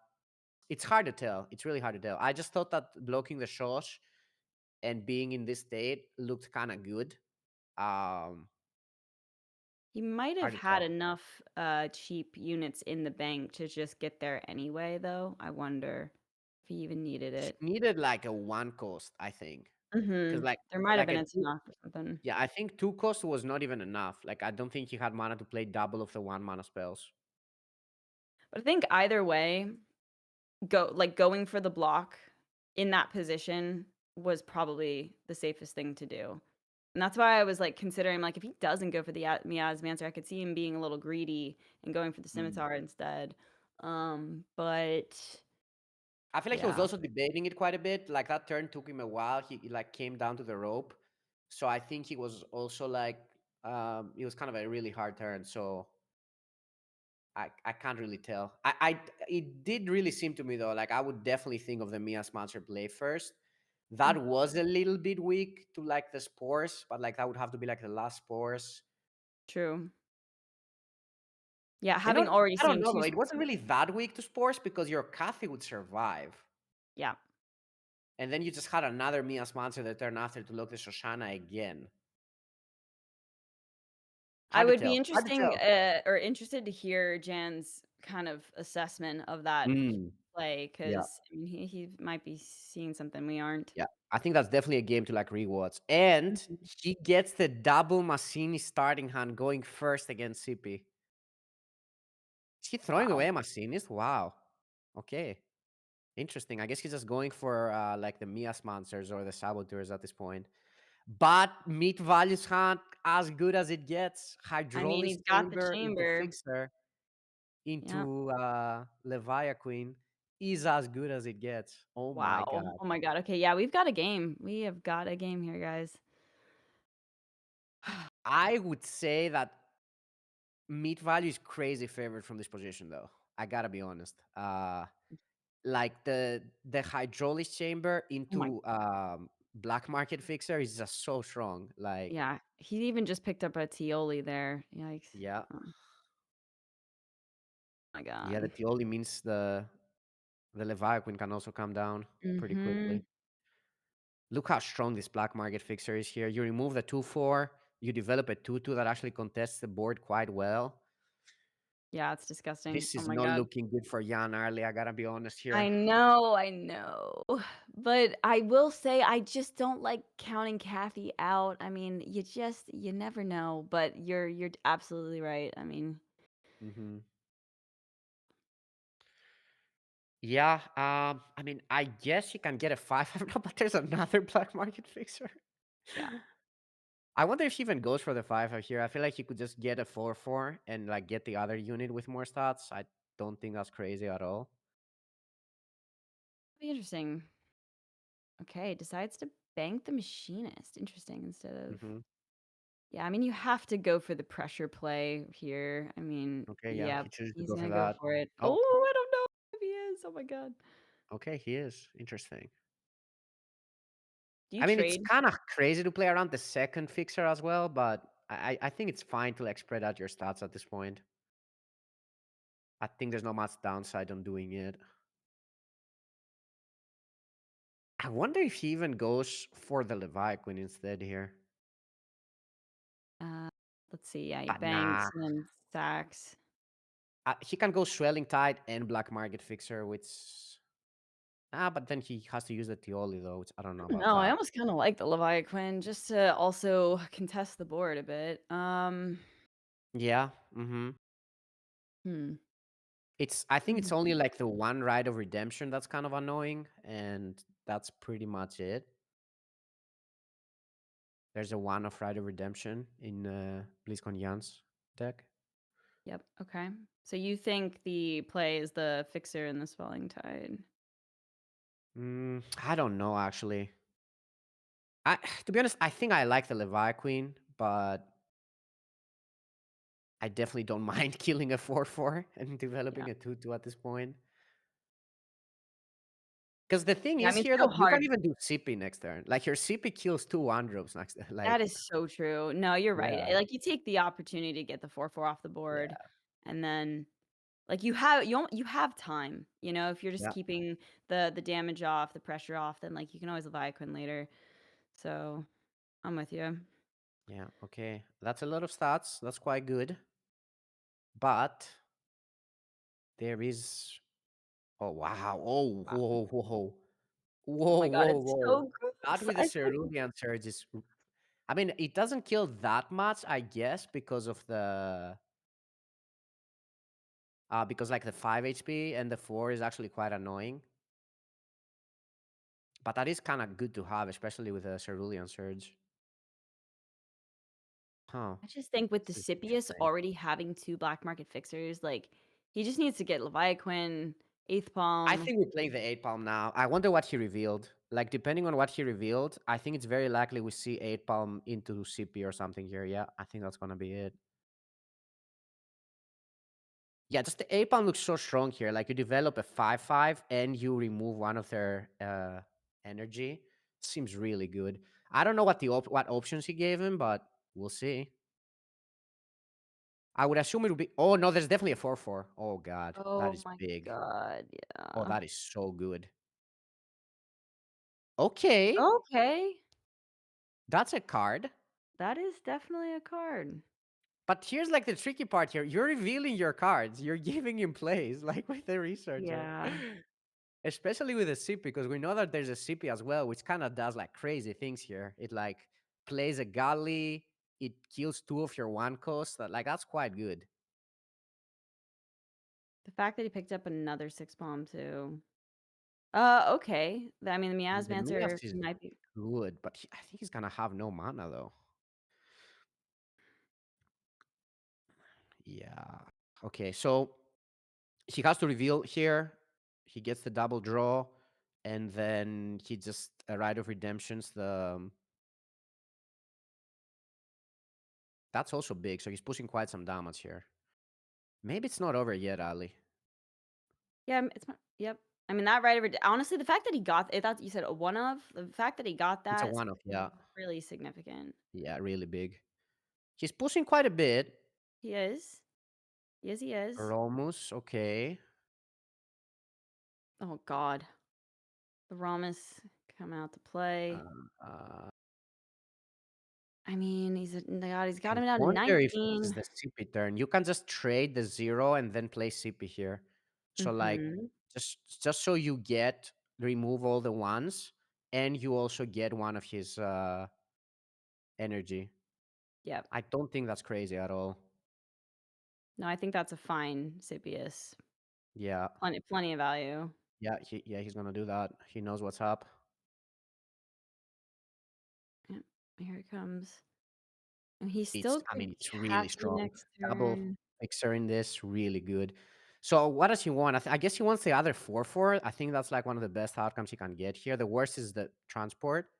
It's hard to tell. It's really hard to tell. I just thought that blocking the Shosh and being in this state looked kind of good. Um, He might have Hard to had tell. enough cheap units in the bank to just get there anyway though. I wonder if he even needed He it. needed like a one cost, I think, because There might have like been a a two, snuff or something. yeah, I think two cost was not even enough. Like I don't think he had mana to play double of the one mana spells. But I think either way, going for the block in that position was probably the safest thing to do. And that's why I was like considering like if he doesn't go for the Miasmancer, I could see him being a little greedy and going for the Mm. scimitar instead. But I feel like he was yeah, also debating it quite a bit. Like that turn took him a while. He like came down to the rope, so I think he was also like, it was kind of a really hard turn. So I can't really tell. It did really seem to me though, like I would definitely think of the Mia's Monster play first. That mm, was a little bit weak to like the spores, but like that would have to be like the last spores. true. Yeah, And having not, already I don't seen know though, two. it wasn't really that weak to spores because your Kathy would survive. Yeah, And then you just had another Mia's Monster the turn after to look the Shoshana again. I Hard to would be tell. Hard to tell. interested to hear Jan's kind of assessment of that Mm, play yeah. because I mean he might be seeing something we aren't. Yeah, I think that's definitely a game to like rewatch. And Mhm. he gets the double Massini starting hand going first against CP. Is he throwing Wow. away a Machinist? Wow. Okay. Interesting. I guess he's just going for like the Mias monsters or the saboteurs at this point. But meat values hunt as good as it gets. I mean, Hydraulic he's got the chamber into chamber. fixer Yeah. into Levia Queen is as good as it gets. Oh my Wow. god. Oh my god. Okay, yeah, we've got a game. We have got a game here, guys. I would say that meat value is crazy favorite from this position though. I gotta be honest. Like the hydraulic chamber Oh my into black market fixer is just so strong. Like yeah, he even just picked up a Tioli there. Yikes. yeah, Oh my yeah. The god. Tioli means the Leviathan can also come down pretty quickly. Mhm. Look how strong this black market fixer is here. You remove the 2/4, you develop a 2/2 that actually contests the board quite well. Yeah, it's disgusting. This Oh is my not god. looking good for Jan early. I gotta be honest I here. know, I know. But I will say I just don't like counting Kathy out. I mean, you never know, but you're absolutely right. I mean, Hmm. Yeah, I mean, I guess you can get a 5, but there's another black market fixer. yeah. I wonder if he even goes for the 5 out here. I feel like he could just get a 4/4 and like get the other unit with more stats. I don't think that's crazy at all. Be interesting. Okay, decides to bank the machinist. Interesting instead of. Hmm. Yeah, I mean, you have to go for the pressure play here. I mean, Okay, yeah, yeah, he chooses to he's go for gonna go that. for it. Oh, Oh, I don't know if he is. Oh my god. okay, he is. Interesting. Do you I mean, it's trade? kind of crazy to play around the second fixer as well, but I think it's fine to like spread out your stats at this point. I think there's not much downside on doing it. I wonder if he even goes for the Leviathan instead here. Uh, let's see. Yeah, he But banks nah, and then sacks. he can go Swelling Tide and Black Market Fixer, which but then he has to use the Tioli though, which I don't know I don't about know. I that. almost kind of like the Leviathan just to also contest the board a bit. Yeah. Mm-hmm. Hmm. I think it's Mhm. only like the one Rite of Redemption that's kind of annoying, and that's pretty much it. There's a one of Rite of Redemption in BlizzconJan's deck. Yep. Okay. So you think the play is the fixer in the Swelling Tide? I don't know actually. I to be honest, I think I like the Leviathan, but I definitely don't mind killing a 4/4 and developing Yeah. a 2/2 at this point. Because the thing Yeah. I is mean, here it's so that you hard. can't even do CP next turn. Like your CP kills 2 1 drops next. That Like is so true. No, you're right. yeah, Like you take the opportunity to get the 4/4 off the board, yeah, and then like you have time. You know, if you're just yeah, keeping the damage off, the pressure off, then like you can always Leviathan later. So I'm with you. yeah. Okay, that's a lot of stats. That's quite good. But there is. Oh wow! Oh Wow. whoa whoa Oh whoa my god, whoa it's whoa! so That gross. with the I feel like Cerulean Surge is. I mean, it doesn't kill that much, I guess, because of the because like the 5 HP and the 4 is actually quite annoying. But that is kind of good to have, especially with the Cerulean Surge. Huh. I just think with This is Decipius interesting. already having 2 black market fixers, like, he just needs to get Leviathan, Eighth I Palm. think we're playing the 8 Palm now. I wonder what he revealed. Like, depending on what he revealed, I think it's very likely we see 8 Palm into CP or something here. Yeah, I think that's going to be it. Yeah, just the 8 Palm looks so strong here. Like, you develop a 5/5 and you remove one of their energy. Seems really good. I don't know what what options he gave him, but we'll see. I would assume it would be. Oh no, there's definitely a 4/4. Oh god, that Oh is my big. god, Oh, yeah. that is so good. Okay, Okay. that's a card. That is definitely a card. But here's like the tricky part here. You're revealing your cards. You're giving him plays, like with the researcher. Yeah. Especially with the CP, because we know that there's a CP as well, which kind of does like crazy things here. It like plays a galley, it kills 2 of your 1 cost. Like that's quite good. The fact that he picked up another 6 Palm too. Okay. I mean, the I mean, the Miasmancer Mias is might be. good, but I think he's gonna have no mana though. Yeah. Okay, so he has to reveal here. He gets the double draw, and then he just a Rite of Redemptions. That's also big, so he's pushing quite some damage here. Maybe it's not over yet, Ali. Yeah, it's yep. I mean, that right over honestly, the fact that he got it, that you said a one of, the fact that he got It's a that is one of, yeah, really significant. yeah, really big. He's pushing quite a bit. He is. Yes, he is. Romus, okay. Oh god. The Ramus come out to play. Uh, I mean, he's got I him down to wonder if this is 19. the CP turn. You can just trade the 0 and then play CP here. So like Mhm. just so you get remove all the ones and you also get one of his energy. Yep. I don't think that's crazy at all. No, I think that's a fine Sipius. Yeah. Plenty of value. Yeah, he's gonna do that. He knows what's up. Yep. Here it comes. And he It's still I could mean it's really cast you strong. next Double turn. fixer in this, really good. So what does he want? I guess he wants the other 4/4. I think that's like one of the best outcomes he can get here. The worst is the transport.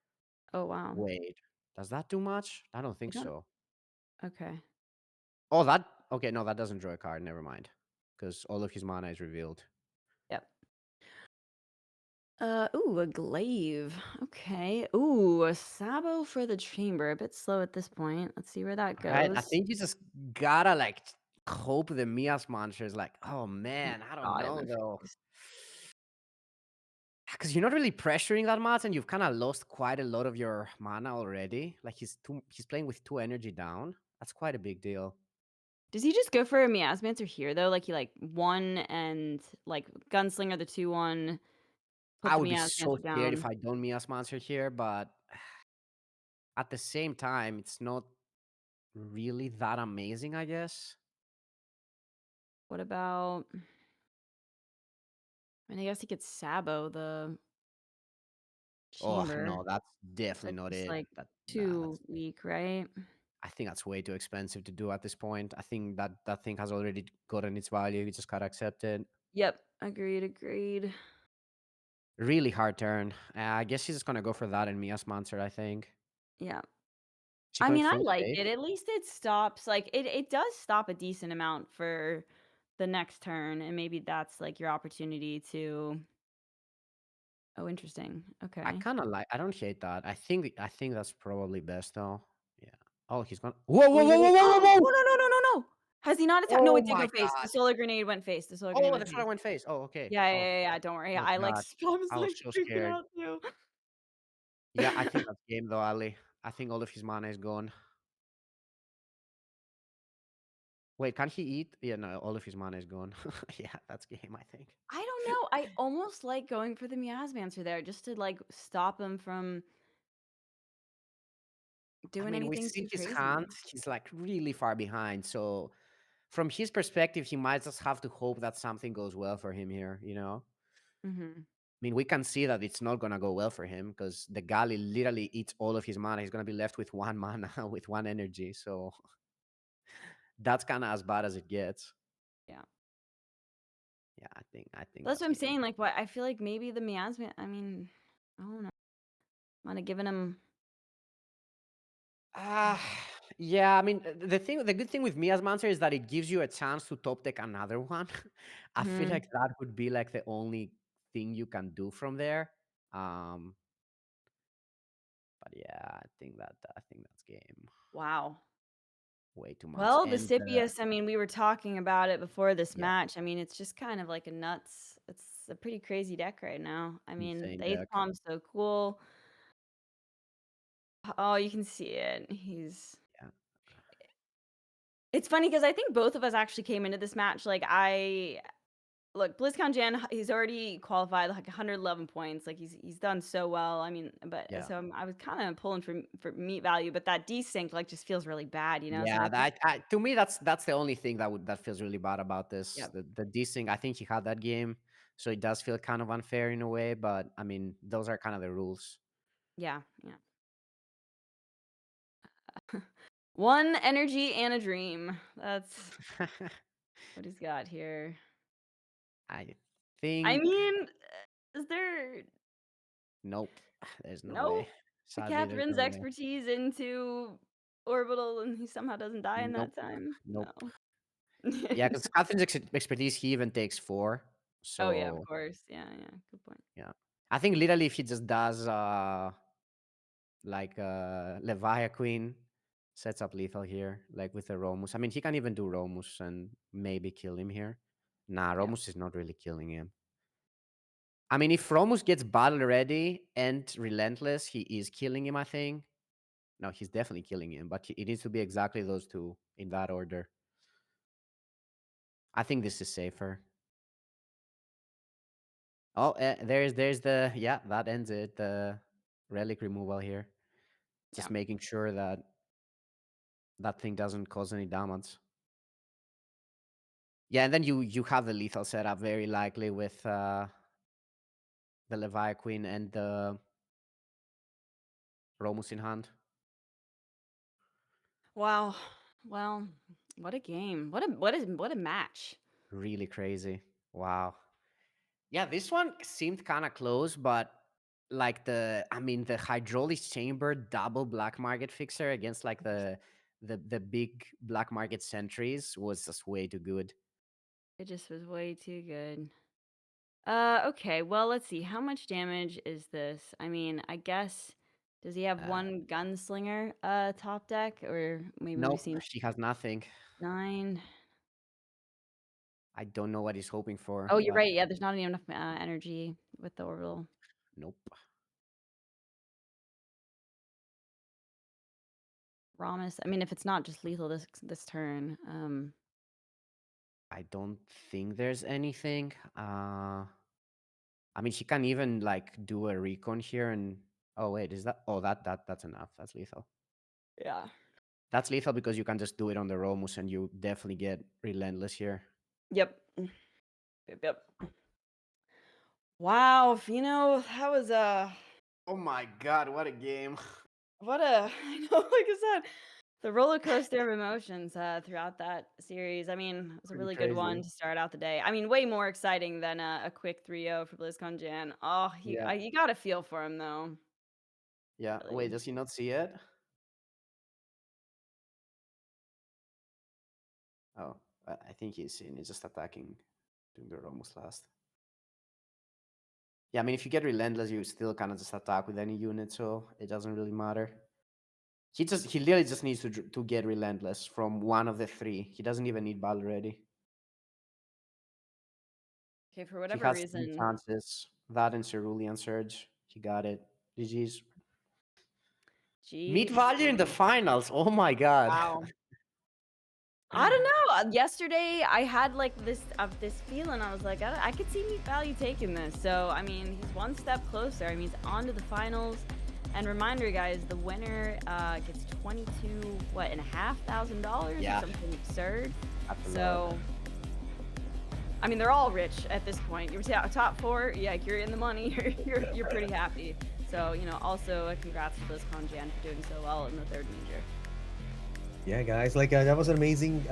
Oh wow. Wait, does that do much? I don't I think don't. so. Okay. Oh, that okay. No, that doesn't draw a card. Never mind, because all of his mana is revealed. Yep. Ooh, a glaive. Okay. Ooh, a Sabo for the chamber. A bit slow at this point. Let's see where that Right. I goes. think you just gotta like hope the Mias monster is like, oh Oh my man, I don't God, it know went though. face. Because you're not really pressuring that much, and you've kind of lost quite a lot of your mana already. Like he's playing with 2 energy down. That's quite a big deal. Does he just go for a Miasmancer here though? Like he like 1 and like Gunslinger the 2/1, put I the would be so Miasmancer scared if down. I don't Mias monster here, but at the same time, it's not really that amazing, I guess. What about? I mean, I guess he could Sabo the Oh chamber. no, that's definitely That's not just it. like Nah, too that's. weak, right? I think that's way too expensive to do at this point. I think that thing has already gotten its value. You just gotta accept it. Yep. Agreed. Really hard turn. I guess he's just gonna go for that and Mia's Monster, I think. Yeah. Is he I going mean, I full like save? it. At least it stops. Like it does stop a decent amount for the next turn, and maybe that's like your opportunity to. Oh, interesting. I Okay. kinda like I don't hate that. I think that's probably best though. Yeah. Oh, he's gonna. Whoa, whoa, whoa, whoa, Wait. whoa, whoa, Oh whoa! no! Has he not attacked? No, Oh it did my go face. god. The solar grenade went face. The solar grenade Oh, went the face. shot went face. Oh, okay. Yeah, Oh, Don't worry. oh I like god. I was I was like so freaking scared. out too. Yeah, I think that's game though, Ali. I think all of his mana is gone. Wait, can he eat? Yeah, no, all of his mana is gone. Yeah, that's game, I think. I don't know. I almost like going for the Miasmancer there just to like stop him from I doing mean, we anything see too his crazy. hand, he's like really far behind. So from his perspective, he might just have to hope that something goes well for him here, you know? Hmm. I mean, we can see that it's not gonna go well for him because the Gali literally eats all of his mana. He's gonna be left with 1 mana, with 1 energy. So that's kind of as bad as it gets. Yeah. Yeah, I think That's that's what I'm game. saying. Like, what I feel like maybe the Miasma. I mean, I don't know. Might have given him. Ah, yeah. I mean, the good thing with Mia's Mancer is that it gives you a chance to top deck another one. I feel Mhm. like that would be like the only thing you can do from there. Um, but yeah, I think that's game. Wow. Way too much. Well, the And Scipius. I mean, we were talking about it before this yeah, match. I mean, it's just kind of like a nuts. It's a pretty crazy deck right now. I mean, insane the eighth deck. palm's so cool. Oh, you can see it. He's. Yeah. It's funny because I think both of us actually came into this match like look, BlizzconJan, he's already qualified like 111 points. Like he's done so well. I mean, but Yeah. so I was kind of pulling for meat value, but that desync like just feels really bad, you know. So Yeah, I think, to me that's the only thing that feels really bad about this. yeah, The desync, I think he had that game, so it does feel kind of unfair in a way. But I mean, those are kind of the rules. yeah. One energy and a dream. That's what he's got here. I I think mean, is there nope. There's no no way. Sadly, there's Catherine's no way. expertise into orbital and he somehow doesn't die in Nope. that time? Nope. No. Yeah, because Catherine's expertise, he even takes 4. Oh yeah, of So course. Yeah, good point. yeah, I think literally if he just does like Leviathan sets up lethal here, like with the Romus. I mean, he can even do Romus and maybe kill him here. Nah, Yeah. Romus is not really killing him. I mean, if Romus gets battle ready and relentless, he is killing him, I think. No, he's definitely killing him, but it needs to be exactly those two in that order. I think this is safer. Oh, there's the yeah, that ends it. The relic removal here. Yeah. Just making sure that that thing doesn't cause any damage. Yeah, and then you have the lethal setup very likely with the Leviathan and the Romus in hand. Wow. Well, what a game. What a match. Really crazy. Wow. Yeah, this one seemed kind of close, but like the hydraulic chamber double black market fixer against like the big black market sentries was just way too good. It just was way too good. Okay, well, let's see. How much damage is this? I mean, I guess, does he have Uh, one gunslinger top deck? Or maybe we've nope, seen she has nothing. 9. I don't know what he's hoping for, Oh, you're but right. Yeah, there's not enough energy with the orbital. nope. Ramus. I mean, if it's not just lethal this turn. I don't think there's anything. I mean, she can even like do a recon here and oh wait, is that? Oh, that's enough. That's lethal. Yeah. That's lethal because you can just do it on the Romus and you definitely get relentless here. Yep. Yep. Wow, Fino, that was Oh my god, what a game! what a I know, like I said, the roller coaster of emotions throughout that series. I mean, it was a Pretty really good one crazy. to start out the day. I mean, way more exciting than a quick 3-0 for BlizzconJan. Oh, Yeah, you got to feel for him though. yeah. Wait, Really. does he not see it? Oh, I think he's seen. He's just attacking, doing the Romus last. Yeah, I mean, if you get relentless, you still kind of just attack with any unit, so it doesn't really matter. He literally just needs to get relentless from one of the three. He doesn't even need battle ready. Okay, for He whatever has three reason. chances. That and Cerulean Surge. He got it. GG's. MeatValue in the GG. finals. Oh my god. Wow. I don't know. Yesterday, I had like this feeling. I was like, I could see MeatValue taking this. So I mean, he's one step closer. I mean, he's on to the finals. And reminder, guys, the winner gets $22,500 Yeah. or something absurd. That's a lot. So, I mean, they're all rich at this point. You're top 4, yeah, you're in the money. You're pretty happy. So also congrats to BlizzconJan for doing so well in the third major. Yeah, guys, like that was an amazing,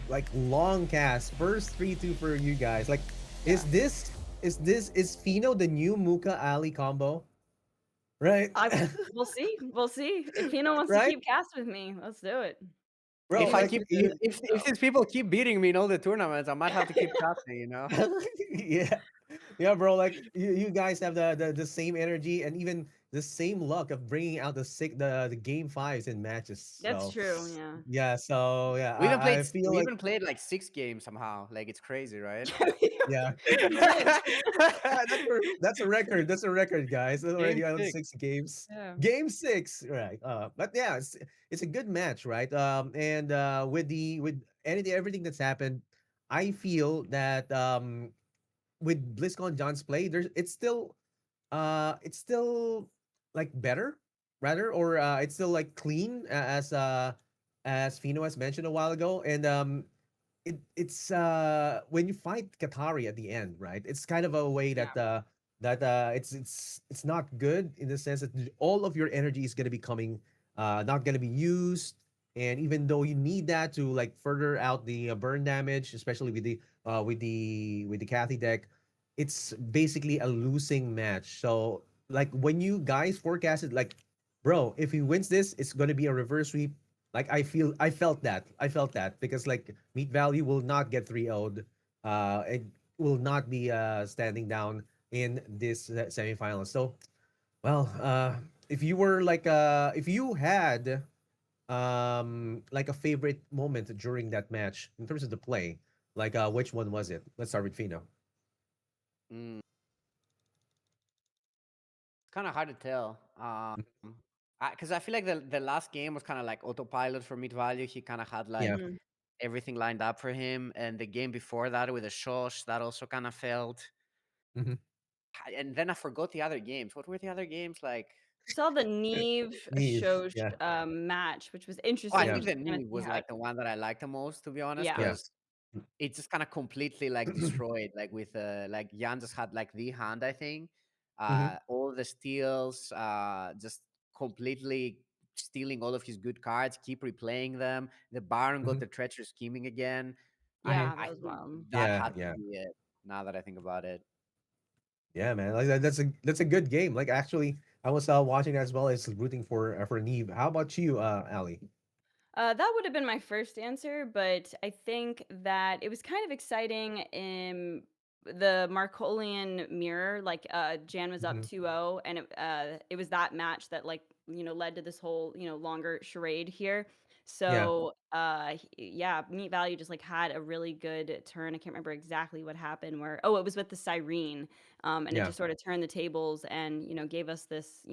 like long cast. First 3-2 for you guys. Like, is Fino the new Muka Ali combo? Right? We'll see. We'll see. If Fino wants to Right? keep cast with me, let's do it. Bro, If I like keep you, if these people keep beating me in all the tournaments, I might have to keep casting, you know? yeah, yeah, bro. Like you guys have the same energy and even the same luck of bringing out the game fives in matches. That's So true. Yeah. yeah, so yeah, We even played I feel we like even played like 6 games somehow. Like it's crazy, right? yeah, We did. that's a record. That's a record, guys. That's Game already on 6. 6 games. Yeah. Game 6, right? But yeah, it's a good match, right? And with anything everything that's happened, I feel that with BlizzCon John's play, it's still like better rather, or it's still like clean as Fino has mentioned a while ago, and it's when you fight Katari at the end, right? It's kind of a way Yeah. that it's not good in the sense that all of your energy is going to be coming not going to be used, and even though you need that to like further out the burn damage, especially with the Kathy deck, it's basically a losing match. So like when you guys forecasted like, bro, if he wins this, it's going to be a reverse sweep. Like I felt that because like MeatValue will not get 3-0'd. It will not be standing down in this semifinal. So, well, if you were like if you had like a favorite moment during that match in terms of the play, like which one was it? Let's start with Fino. Mm. It's kind of hard to tell. Because I feel like the last game was kind of like autopilot for Mid Value. He kind of had Yeah. like everything lined up for him, and the game before that with the Shosh, that also kind of failed. Mm-hmm. And then I forgot the other games. What were the other games like? We saw the Neve Neve, Shosh yeah. match, which was Oh, I interesting. Yeah. think the Just to kinda Neve see was how like the one that I liked the most, to be honest, yeah. Yeah. because it just kind of completely like destroyed. Like with like Jan just had like the hand, I think. Mm-hmm. All the steals, just completely stealing all of his good cards, keep replaying them. The Baron got Mm-hmm. the treacherous scheming again. Yeah, I that was think wild. that yeah, had to yeah, be it. Now that I think about it. yeah, man. Like that's a good game. Like actually, I was watching as well as rooting for Neve. How about you, Ali? That would have been my first answer, but I think that it was kind of exciting in the Markolian mirror. Like, Jan was up Mhm. 2-0, and it was that match that, like, led to this whole, longer charade here. Yeah, So, yeah, Meat Value just like had a really good turn. I can't remember exactly what happened it was with the Siren, and it yeah. just sort of turned the tables and, gave us this,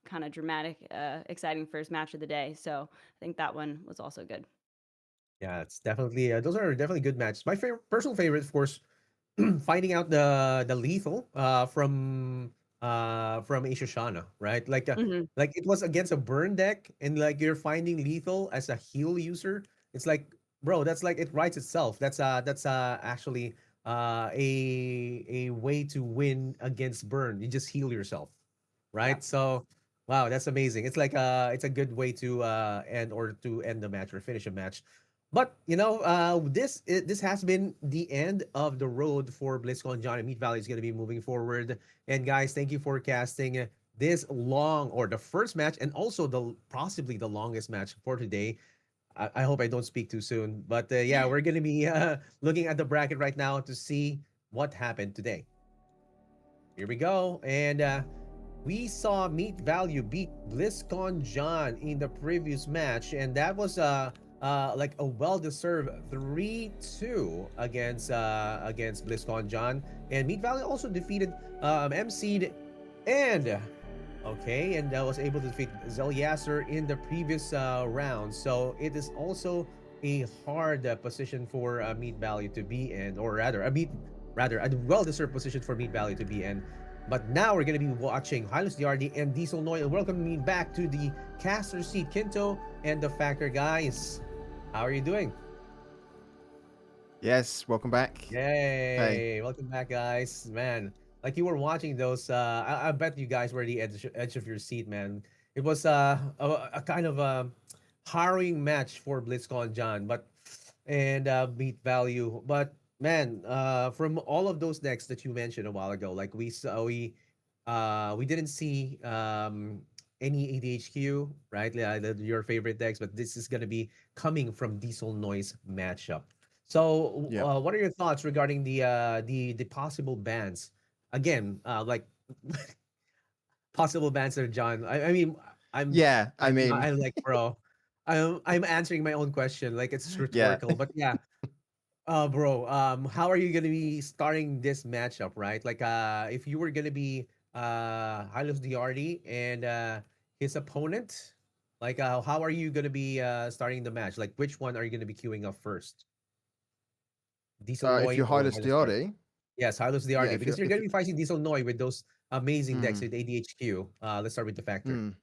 kind of dramatic, exciting first match of the day. So, I think that one was also good. Yeah, it's definitely those are definitely good matches. My favorite, personal favorite, of course, finding out the lethal from Shoshana, right? Mhm. Like it was against a burn deck, and like you're finding lethal as a heal user. It's like, bro, that's like it writes itself. That's actually a way to win against burn. You just heal yourself, Yeah. right? So wow, that's amazing. It's a good way to end the match or finish a match. But this has been the end of the road for BlizzconJan, and Meat Valley is going to be moving forward. And guys, thank you for casting this long or the first match, and also the possibly the longest match for today. I hope I don't speak too soon, but yeah, we're going to be looking at the bracket right now to see what happened today. Here we go, and we saw Meat Value beat BlizzconJan in the previous match, and that was like a well-deserved 3-2 against BlizzconJan. And Meat Value also defeated MC'd and was able to defeat Zelyasser in the previous round. So it is also a hard position for Meat Value to be in, or rather a well-deserved position for Meat Value to be in. But now we're going to be watching HyllusDiardi and Dieselnoi, and welcome me back to the caster seat, Kinto and the Factor guys. How are you doing? Yes, welcome back. Hey. Yay! Welcome back, guys. Man, like you were watching those. I bet you guys were the edge of your seat, man. It was a kind of harrowing match for BlizzconJan, but and Meat Value. But man, from all of those decks that you mentioned a while ago, like we didn't see any ADHQ, right? Yeah, your favorite decks, but this is gonna be coming from Dieselnoi's matchup. So, Yeah. what are your thoughts regarding the possible bans? Again, like possible bans of John. I mean, I'm Yeah, I mean, I'm like, bro, I'm answering my own question like it's yeah. rhetorical, but yeah, bro, how are you gonna be starting this matchup, right? Like, if you were gonna be HyllusDiardi and his opponent, like, how are you gonna be starting the match? Like, which one are you gonna be queuing up first? If Dieselnoi you're or Hylas HyllusDiardi? Diardi, Yes, yeah, HyllusDiardi, if you're because you're if gonna be fighting Dieselnoi with those amazing decks mm, with ADHQ. Let's start with the factor. mm.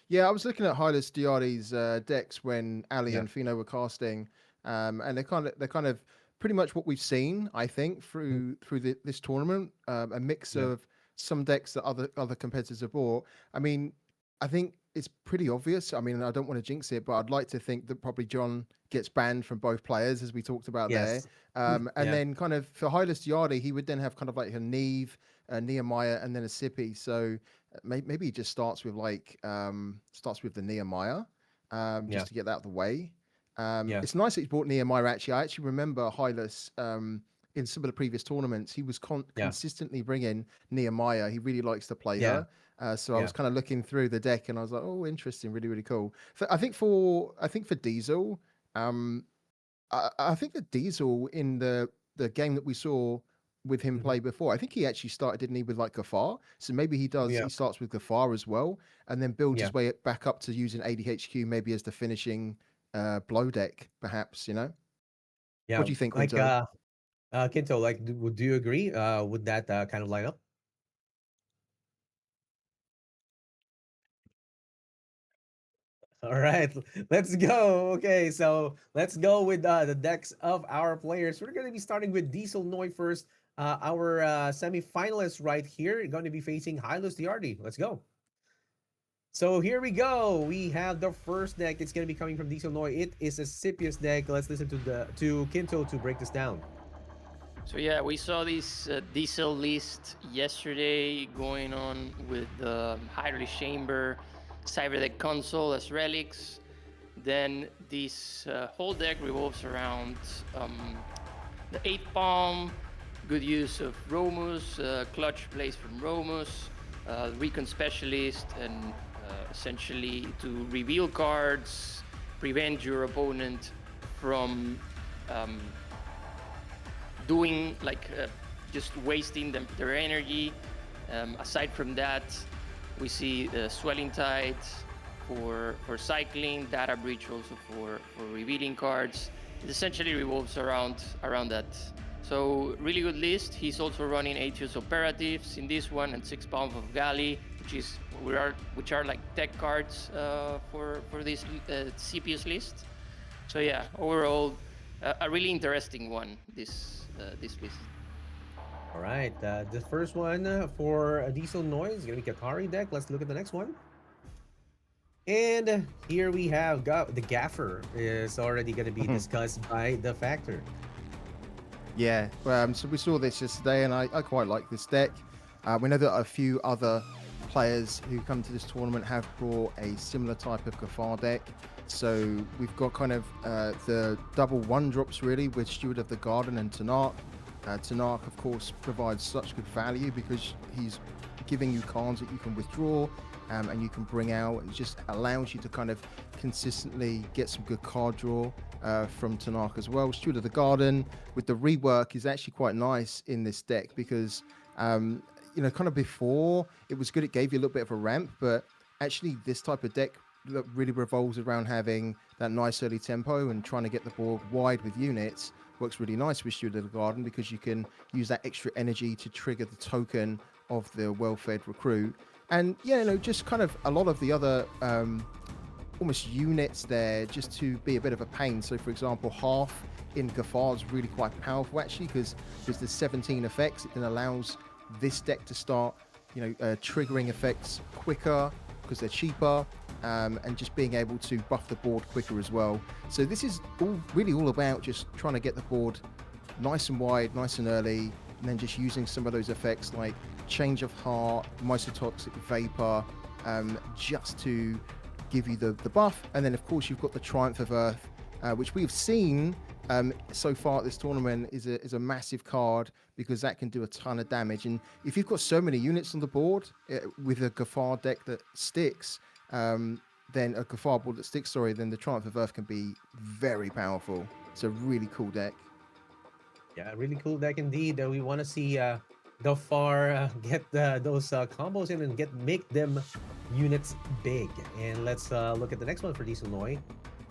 Yeah, I was looking at Hylas Diardi's decks when Ali Yeah. and Fino were casting, and they're kind of pretty much what we've seen, I think, Mhm. through this tournament. A mix Yeah. of some decks that other competitors have bought. I mean, I think it's pretty obvious. I mean, I don't want to jinx it, but I'd like to think that probably John gets banned from both players, as we talked about there. Yes. And Yeah. then kind of for Hylas Diardi, he would then have kind of like a Neve, a Nehemiah, and then a Sippy. So maybe he just starts with the Nehemiah, Yeah. just to get that out of the way. Yeah. It's nice that he's brought Nehemiah. Actually, I actually remember Hylas in some of the previous tournaments. He was Yeah. consistently bringing Nehemiah. He really likes to play Yeah. her. So I Yeah. was kind of looking through the deck, and I was like, "Oh, interesting, really, really cool." I think for Diesel, um, I think that Diesel in the game that we saw with him Mhm. play before, I think he actually started, didn't he, with like Gafar? So maybe Yeah. he starts with Gafar as well, and then builds Yeah. his way back up to using ADHQ maybe as the finishing blow deck, perhaps, you know? What Yeah. do you think, Like, Quinto? Kinto, like, do you agree with that kind of lineup? All right, let's go. Okay, so let's go with the decks of our players. We're going to be starting with Dieselnoi first. Our semi-finalists right here are going to be facing HyllusDiardi. Let's go. So here we go. We have the first deck. It's gonna be coming from Dieselnoi. It is a Scipius deck. Let's listen to Kinto to break this down. So yeah, we saw this diesel list yesterday going on with the Hydroly Chamber, Cyberdeck console as relics. Then this whole deck revolves around the 8 palm, good use of Romus, clutch plays from Romus, Recon Specialist, and essentially to reveal cards, prevent your opponent from doing like just wasting their energy. Aside from that, we see Swelling Tide for cycling, Data Breach also for revealing cards. It essentially revolves around that. So really good list. He's also running Aetius Operatives in this one and 6 Palm of Gali, which are like tech cards for this CPS list. So yeah, overall a really interesting one, this list. All right. The first one for Dieselnoi is gonna be Katari deck. Let's look at the next one. And here we have the Gaffer is already gonna be discussed by the Factor. Yeah, so we saw this yesterday, and I quite like this deck. We know that a few other players who come to this tournament have brought a similar type of Gafar deck. So we've got kind of the double 1-drops really with Steward of the Garden and Tanark. Tanark, of course, provides such good value because he's giving you cards that you can withdraw and you can bring out. It just allows you to kind of consistently get some good card draw from Tanark as well. Steward of the Garden with the rework is actually quite nice in this deck because you know, kind of before it was good, it gave you a little bit of a ramp, but actually this type of deck really revolves around having that nice early tempo and trying to get the board wide with units. Works really nice with Steward of the Garden because you can use that extra energy to trigger the token of the well-fed recruit. And yeah, you know, just kind of a lot of the other almost units there just to be a bit of a pain. So for example, half in Gafar is really quite powerful actually because there's 17 effects. It then allows this deck to start, you know, triggering effects quicker because they're cheaper, and just being able to buff the board quicker as well. So this is really all about just trying to get the board nice and wide, nice and early, and then just using some of those effects like Change of Heart, Mycotoxic Vapor, just to give you the buff. And then of course you've got the Triumph of Earth, which we've seen so far at this tournament is a massive card because that can do a ton of damage. And if you've got so many units on the board with a Gafar deck that sticks, then a Gafar board that sticks, then the Triumph of Earth can be very powerful. It's a really cool deck. Yeah, really cool deck indeed. We want to see Gafar get those combos in and make them units big. And let's look at the next one for Dieselnoi.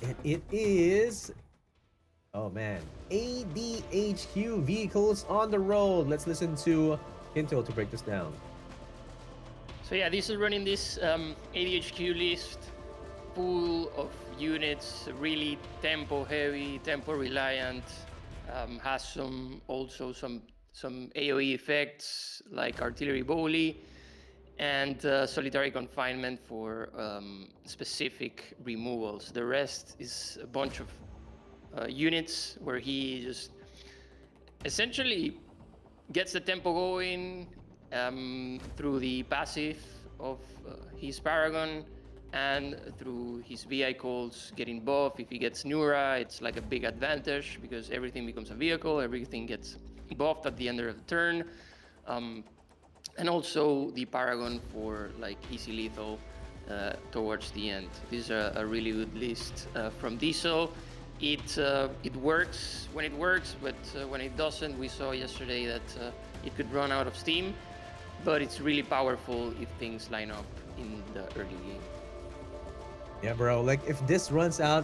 And it is, oh man, ADHQ vehicles on the road. Let's listen to Kinto to break this down. So yeah, this is running this ADHQ list full of units, really tempo heavy, tempo reliant. Has some AoE effects like artillery volley and solitary confinement for specific removals. The rest is a bunch of units where he just essentially gets the tempo going through the passive of his Paragon and through his vehicles getting buff. If he gets Nura, it's like a big advantage because everything becomes a vehicle, everything gets buffed at the end of the turn. And also the Paragon for like easy lethal towards the end. This is a really good list from Diesel. It works when it works, but when it doesn't, we saw yesterday that it could run out of steam, but it's really powerful if things line up in the early game. Yeah, bro. Like if this runs out,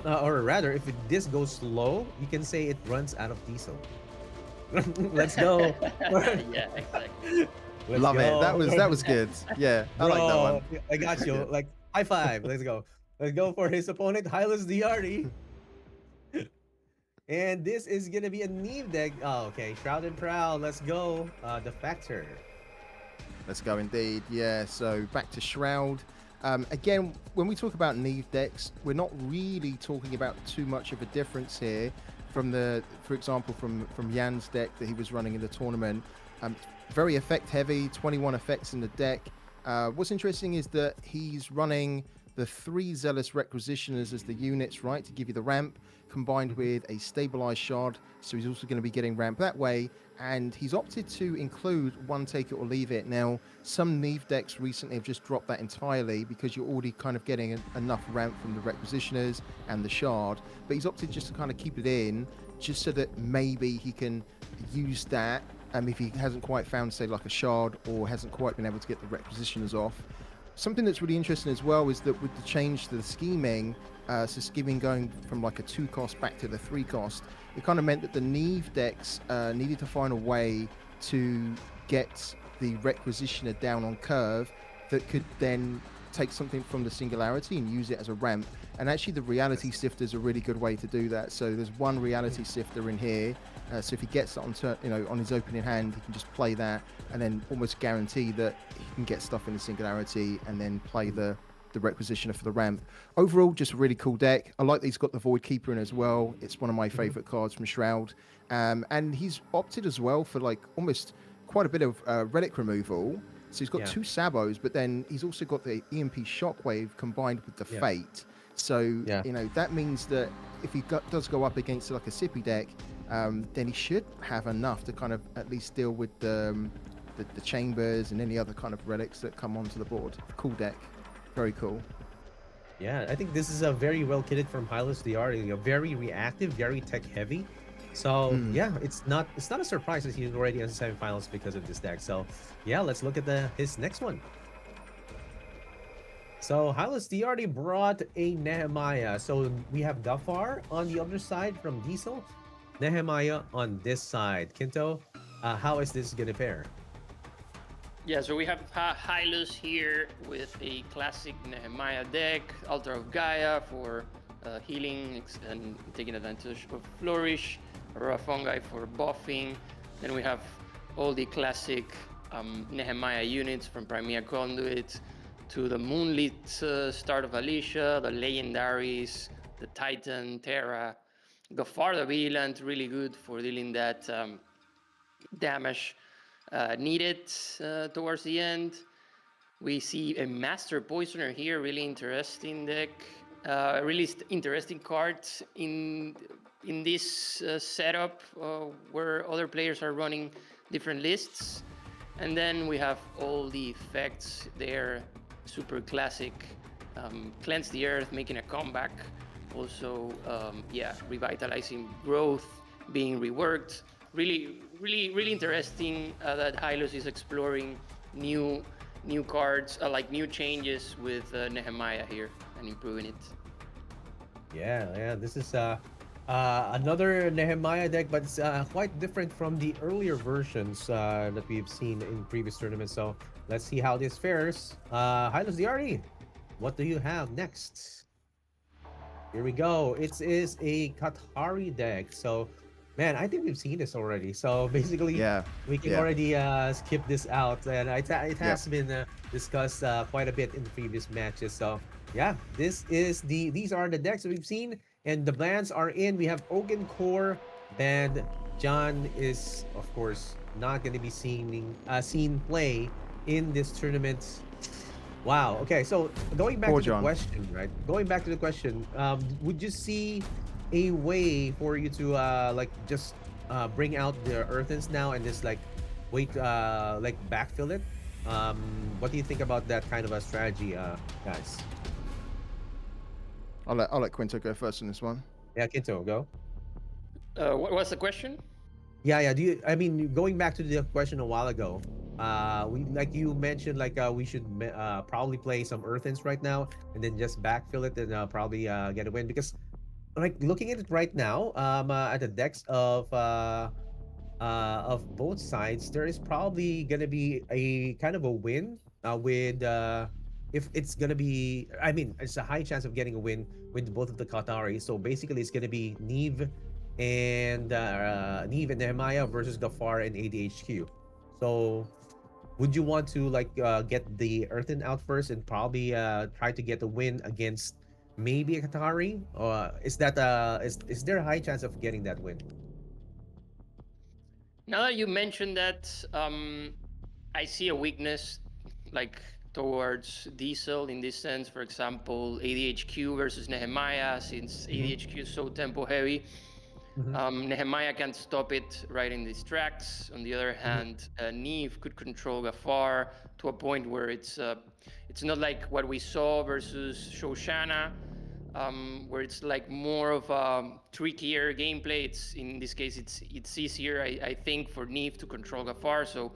or rather, if this goes slow, you can say it runs out of diesel. Let's go. Yeah, exactly. Love it. That was good. Yeah, I like that one. I got you. Like high five. Let's go. Let's go for his opponent, HyllusDiardi. And this is gonna be a Neve deck. Oh, okay. Shroud and Proud. Let's go. The Factor. Let's go indeed. Yeah. So back to Shroud. Again, when we talk about Neve decks, we're not really talking about too much of a difference here from for example, from Jan's deck that he was running in the tournament. Very effect heavy, 21 effects in the deck. What's interesting is that he's running the 3 Zealous Requisitioners as the units, right, to give you the ramp, combined with a stabilized shard. So he's also going to be getting ramp that way. And he's opted to include one take it or leave it. Now, some Neve decks recently have just dropped that entirely because you're already kind of getting enough ramp from the Requisitioners and the shard. But he's opted just to kind of keep it in, just so that maybe he can use that if he hasn't quite found, say, like a shard, or hasn't quite been able to get the Requisitioners off. Something that's really interesting as well is that with the change to the scheming, so scheming going from like a 2 cost back to the 3 cost, it kind of meant that the Neve decks needed to find a way to get the Requisitioner down on curve that could then take something from the Singularity and use it as a ramp. And actually the Reality Sifter is a really good way to do that. So there's one Reality Sifter in here. So if he gets that on his opening hand, he can just play that and then almost guarantee that he can get stuff in the Singularity and then play the Requisitioner for the ramp. Overall, just a really cool deck. I like that he's got the Void Keeper in as well. It's one of my favorite cards from Shroud. And he's opted as well for like almost quite a bit of relic removal. So he's got 2 Sabos, but then he's also got the EMP Shockwave combined with the Fate. So, that means that if he does go up against like a Sippy deck, then he should have enough to kind of at least deal with the chambers and any other kind of relics that come onto the board. Cool deck. Very cool. Yeah, I think this is a very well kitted from HyllusDiardi. Very reactive, very tech heavy. So yeah, it's not a surprise that he's already in the semifinals because of this deck. So yeah, let's look at his next one. So HyllusDiardi brought a Nehemiah. So we have Gafar on the other side from Diesel, Nehemiah on this side. Kinto, how is this gonna fare? Yeah, so we have Hyllus here with a classic Nehemiah deck, Altar of Gaia for healing and taking advantage of Flourish, Aurora Fungi for buffing. Then we have all the classic Nehemiah units from Primea Conduit to the Moonlit Start of Alicia, the Legendaries, the Titan, Terra, Gafar the Vigilant, really good for dealing that damage needed towards the end. We see a Master Poisoner here, really interesting deck, really interesting cards in this setup where other players are running different lists. And then we have all the effects there, super classic, Cleanse the Earth, making a comeback. Also, revitalizing growth, being reworked. Really interesting that Hyllus is exploring new cards, like new changes with Nehemiah here and improving it. Yeah, this is another Nehemiah deck, but it's quite different from the earlier versions that we've seen in previous tournaments. So let's see how this fares. HyllusDiardi, what do you have next? Here we go. It is a Qatari deck. So, man, I think we've seen this already. So basically, we can already skip this out, and it has been discussed quite a bit in the previous matches. So yeah, these are the decks that we've seen, and the bans are in. We have Oaken Core banned. John is of course not going to be seen play in this tournament. Wow. Okay, so going back to the question, right? Going back to the question, would you see a way for you to just bring out the Earthens now and just like wait, like backfill it? What do you think about that kind of a strategy, guys? I'll let Quinto go first on this one. Yeah, Quinto, go. What was the question? Yeah. Going back to the question a while ago, we like you mentioned, we should probably play some Earthens right now and then just backfill it and probably get a win, because like looking at it right now, at the decks of both sides, there is probably gonna be a kind of a win with if it's gonna be, it's a high chance of getting a win with both of the Qatari. So basically, it's gonna be Neve and Nehemiah versus Gafar and ADHQ. So would you want to like get the Earthen out first and probably try to get a win against maybe a Qatari? Or is there a high chance of getting that win? Now that you mentioned that, I see a weakness like towards Diesel in this sense. For example, ADHQ versus Nehemiah, since Mm-hmm. ADHQ is so tempo heavy. Mm-hmm. Nehemiah can't stop it right in these tracks. On the other Mm-hmm. hand, Neve could control Gafar to a point where it's not like what we saw versus Shoshana, where it's like more of a trickier gameplay. It's in this case, it's easier, I think, for Neve to control Gafar. So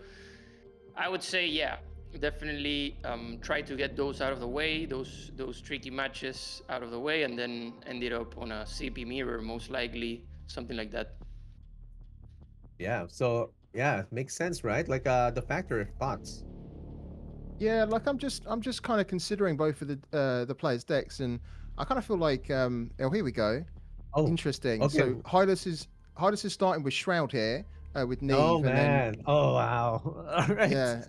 I would say, yeah, definitely try to get those out of the way, those tricky matches out of the way, and then end it up on a CP mirror, most likely, something like that. Yeah. So yeah, makes sense, right? Like the factor thoughts. Yeah, like I'm just kind of considering both of the players' decks, and I kind of feel like oh, here we go. Oh, Interesting. okay. So Hyllus is starting with Shroud here with Oh Neve, and then man. Oh wow. All right. yeah.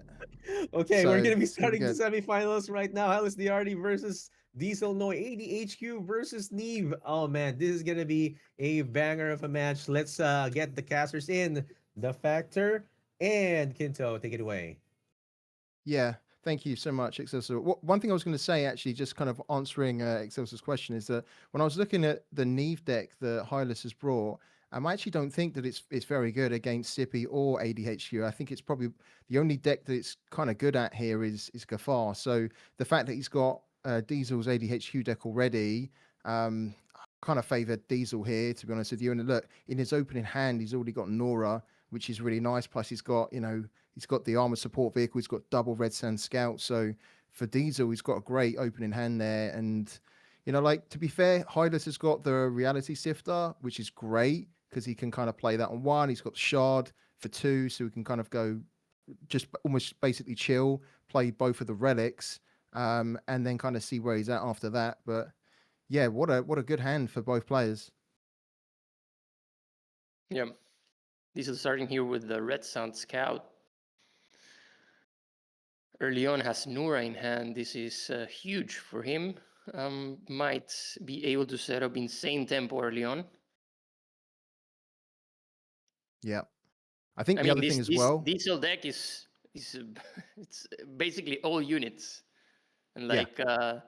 Okay, we're So gonna be it's gonna be starting the good. semifinals right now. HyllusDiardi versus Dieselnoi, ADHQ versus Neve. Oh man, this is gonna be a banger of a match. Let's get the casters in. The Factor and Kinto, take it away. Yeah, thank you so much, Excelsior. One thing I was going to say, actually, just kind of answering Excelsior's question, is that when I was looking at the Neve deck that Hylas has brought, I actually don't think that it's very good against Sippy or ADHQ. I think it's probably the only deck that it's kind of good at here is Gafar. So the fact that he's got Diesel's ADHQ deck already, I kind of favor Diesel here, to be honest with you. And look, in his opening hand, he's already got Nora, which is really nice. Plus, he's got, he's got the armor support vehicle. He's got double Red Sand Scout. So for Diesel, he's got a great opening hand there. And, like, to be fair, Hylas has got the Reality Sifter, which is great because he can kind of play that on one. He's got the Shard for two. So he can kind of go just almost basically chill, play both of the relics, and then kind of see where he's at after that. But yeah, what a good hand for both players. Yeah. This is starting here with the Red Sound Scout. Early on has Nura in hand. This is huge for him. Might be able to set up insane tempo early on. Yeah. I think I the mean, other this thing as this well. diesel deck is it's basically all units and Yeah. like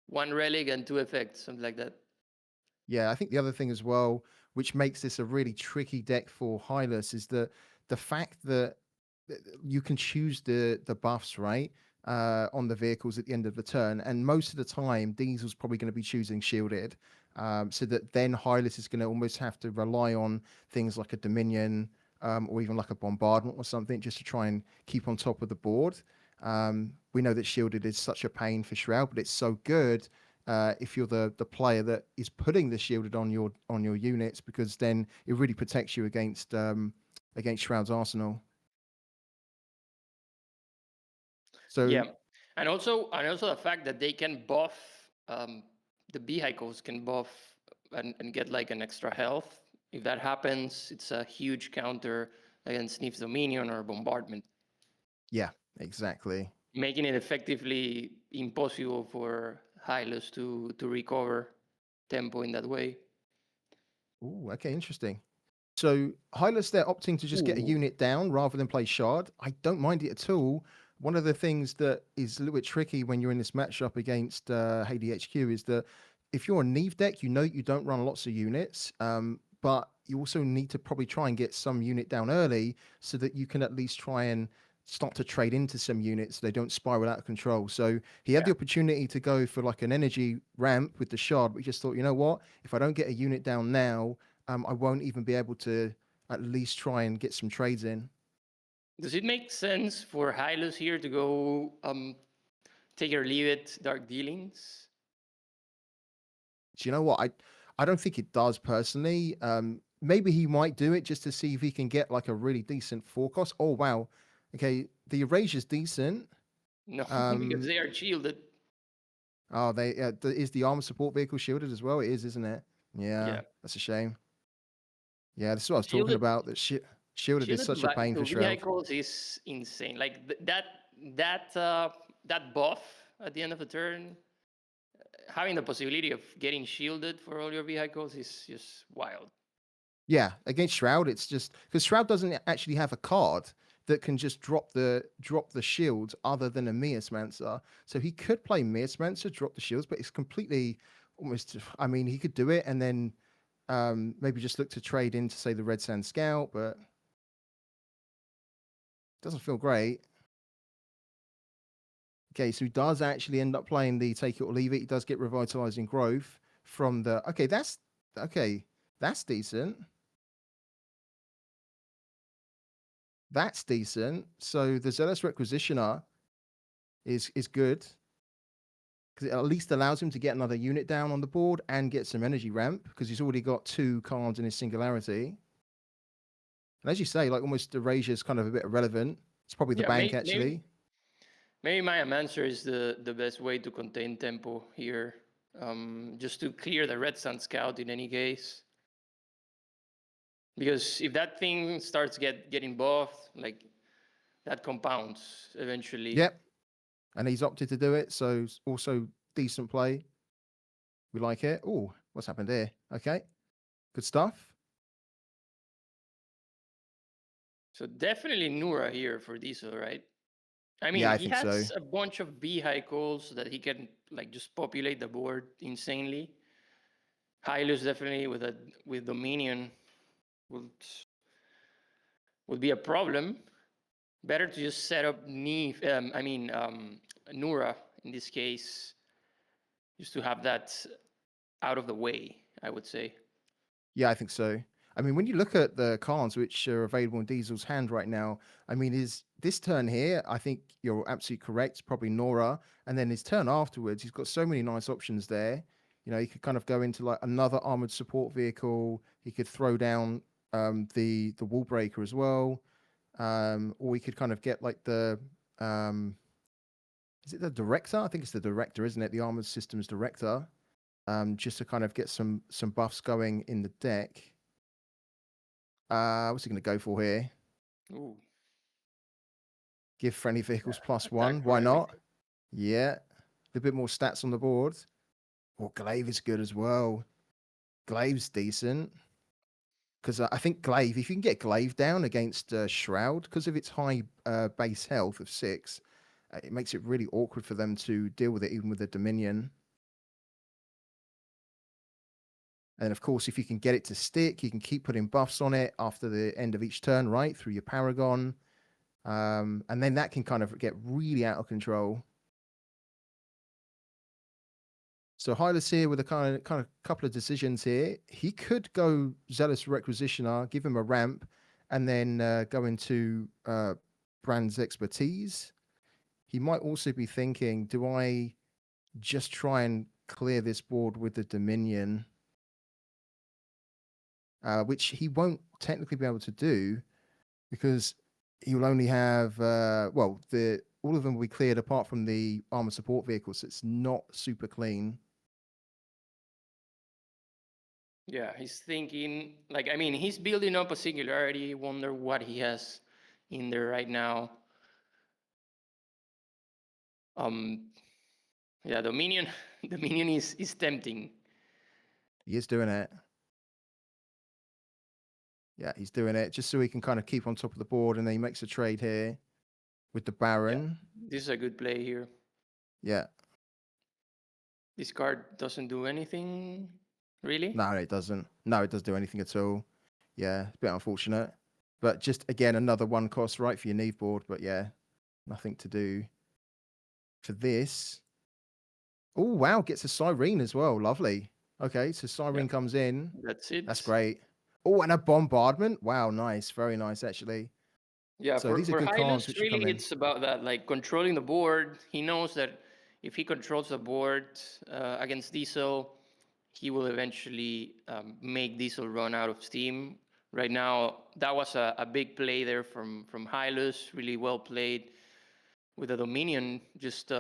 one relic and two effects, something like that. Yeah, I think the other thing as well, which makes this a really tricky deck for Hylas, is that the fact that you can choose the buffs, right, on the vehicles at the end of the turn, and most of the time, Diesel's probably going to be choosing shielded, so that then Hylas is going to almost have to rely on things like a Dominion, or even like a bombardment or something, just to try and keep on top of the board. We know that shielded is such a pain for Shroud, but it's so good if you're the player that is putting the shielded on your units, because then it really protects you against Shroud's arsenal. So Yeah, and also the fact that they can buff the vehicles can buff and get like an extra health. If that happens, it's a huge counter against Sniff's Dominion or Bombardment, yeah, exactly. making it effectively impossible for Hylos to recover tempo in that way. Ooh, okay, interesting. So Hylas, they're opting to just get a Ooh. unit down rather than play Shard. I don't mind it at all. One of the things that is a little bit tricky when you're in this matchup against HDHQ is that if you're a Neve deck, you don't run lots of units, but you also need to probably try and get some unit down early so that you can at least try and start to trade into some units so they don't spiral out of control. So he had the opportunity to go for like an energy ramp with the Shard, but he just thought, you know what? If I don't get a unit down now, I won't even be able to at least try and get some trades in. Does it make sense for Hylos here to go take or leave it Dark Dealings? Do you know what? I don't think it does personally. Maybe he might do it just to see if he can get like a really decent forecast. Oh wow, okay, the Erasure's decent. No, because they are shielded. Oh, is the armor support vehicle shielded as well? It is, isn't it? Yeah, Yeah. that's a shame. Yeah, this is what I was talking Shielded. about. That shit. Shielded is Shielded such a pain for Shroud. vehicles is insane. Like that buff at the end of the turn, having the possibility of getting shielded for all your vehicles is just wild. Yeah, against Shroud, it's just because Shroud doesn't actually have a card that can just drop the shields other than a Miasmancer. So he could play Miasmancer, drop the shields, but it's completely almost. I mean, he could do it and then maybe just look to trade into say the Red Sand Scout, but doesn't feel great. Okay, so he does actually end up playing the take it or leave it. He does get revitalizing growth from the. Okay, that's decent. That's decent. So the Zealous Requisitioner is good because it at least allows him to get another unit down on the board and get some energy ramp because he's already got 2 cards in his Singularity. And as you say, like almost Erasure is kind of a bit irrelevant. It's probably the bank actually. Maybe my answer is the best way to contain tempo here, just to clear the Red Sun Scout in any case. Because if that thing starts getting buffed, like that compounds eventually. Yep. And he's opted to do it, so also decent play. We like it. Oh, what's happened here? Okay. Good stuff. So definitely Nura here for Diesel, right? I mean, Yeah, I he think has so. a bunch of vehicles that he can like just populate the board insanely. Hyllus definitely with Dominion would be a problem. Better to just set up Nura in this case, just to have that out of the way, I would say. Yeah, I think so. I mean, when you look at the cards which are available in Diesel's hand right now, I mean, is this turn here, I think you're absolutely correct, probably Nora. And then his turn afterwards, he's got so many nice options there. You know, he could kind of go into like another armored support vehicle. He could throw down the wall breaker as well. Or he could kind of get like the is it the director? I think it's the director, isn't it? The armored systems director. Just to kind of get some buffs going in the deck. What's he going to go for here? Ooh. Give friendly vehicles +1. Attack Why for not? everything. Yeah. A little bit more stats on the board. Well, Glaive is good as well. Glaive's decent. Because I think Glaive, if you can get Glaive down against Shroud, because of its high base health of 6, it makes it really awkward for them to deal with it, even with the Dominion. And of course, if you can get it to stick, you can keep putting buffs on it after the end of each turn, right? Through your Paragon. And then that can kind of get really out of control. So Hyllus here with a kind of couple of decisions here. He could go Zealous Requisitioner, give him a ramp, and then go into Brand's Expertise. He might also be thinking, do I just try and clear this board with the Dominion? Which he won't technically be able to do because he will only have, all of them will be cleared apart from the armor support vehicles. So it's not super clean. Yeah, he's thinking, like, I mean, he's building up a Singularity. Wonder what he has in there right now. Yeah, Dominion is tempting. He is doing it. Yeah, he's doing it just so he can kind of keep on top of the board, and then he makes a trade here with the Baron. Yeah, this is a good play here. Yeah. This card doesn't do anything, really? No, it doesn't. No, it doesn't do anything at all. Yeah, it's a bit unfortunate. But just, again, another 1 cost, right, for your Neve board. But yeah, nothing to do for this. Oh, wow, gets a Siren as well. Lovely. Okay, so Siren comes in. That's it. That's great. Oh, and a Bombardment. Wow, nice. Very nice, actually. Yeah, so these are good cards which really come in. It's about that, like controlling the board. He knows that if he controls the board against Diesel, he will eventually make Diesel run out of steam. Right now, that was a big play there from Hyllus, really well played with the Dominion, just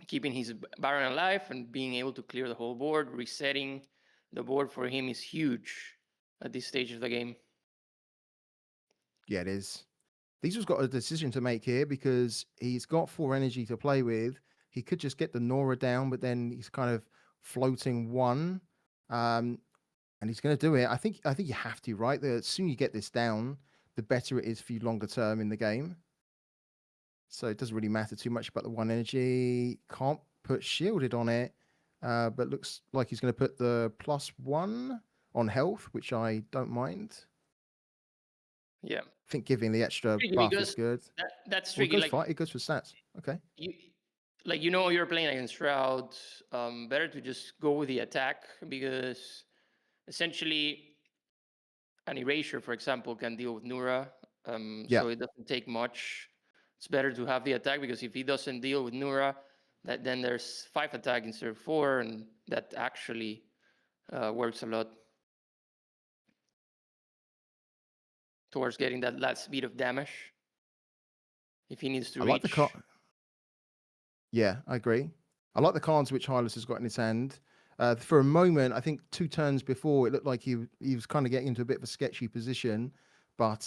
keeping his Baron alive and being able to clear the whole board. Resetting the board for him is huge at this stage of the game. Yeah, it is. Diesel's got a decision to make here because he's got 4 energy to play with. He could just get the Nora down, but then he's kind of floating 1. And he's going to do it. I think you have to, right? The sooner you get this down, the better it is for you longer term in the game. So it doesn't really matter too much about the 1 energy. Can't put shielded on it, but looks like he's going to put the +1 on health, which I don't mind. Yeah. I think giving the extra Tricky buff because is good. that's Well, it tricky. goes Like fight. It goes for stats. Okay. you're playing against Shroud. Better to just go with the attack because essentially an erasure, for example, can deal with Nura. Yeah. So it doesn't take much. It's better to have the attack because if he doesn't deal with Nura, then there's 5 attack instead of 4, and that actually works a lot towards getting that last bit of damage if he needs to I like the reach. card. Yeah, I agree. I like the cards which Hyllus has got in his hand. For a moment, I think 2 turns before, it looked like he was kind of getting into a bit of a sketchy position, but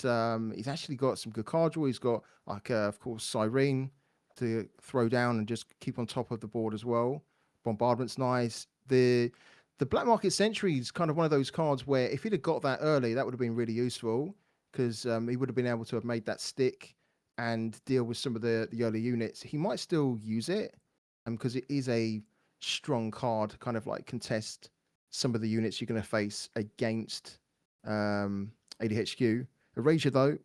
he's actually got some good card draw. He's got, like, of course, Siren to throw down and just keep on top of the board as well. Bombardment's nice. The Black Market Sentry is kind of one of those cards where if he'd have got that early, that would have been really useful because he would have been able to have made that stick and deal with some of the early units. He might still use it because it is a strong card, kind of like contest some of the units you're going to face against ADHQ. Erasure, though,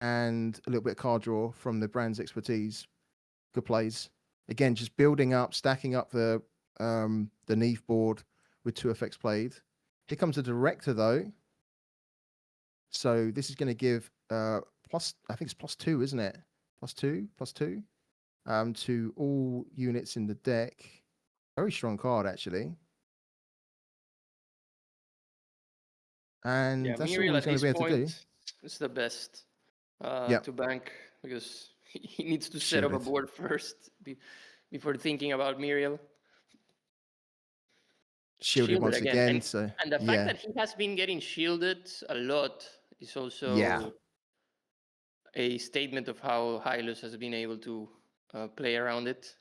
and a little bit of card draw from the brand's expertise. Good plays. Again, just building up, stacking up the Neve board with 2 effects played. Here comes the Director, though. So this is going to give plus, I think it's +2, isn't it? +2, +2 to all units in the deck. Very strong card, actually. And Yeah, that's all Muriel he's at going this to be able to do. point is the best Yep. to bank because he needs to set up a Shielded. board first before thinking about Muriel. Shielded once again. So And the fact yeah, that he has been getting shielded a lot is also Yeah. a statement of how Hyllus has been able to play around it.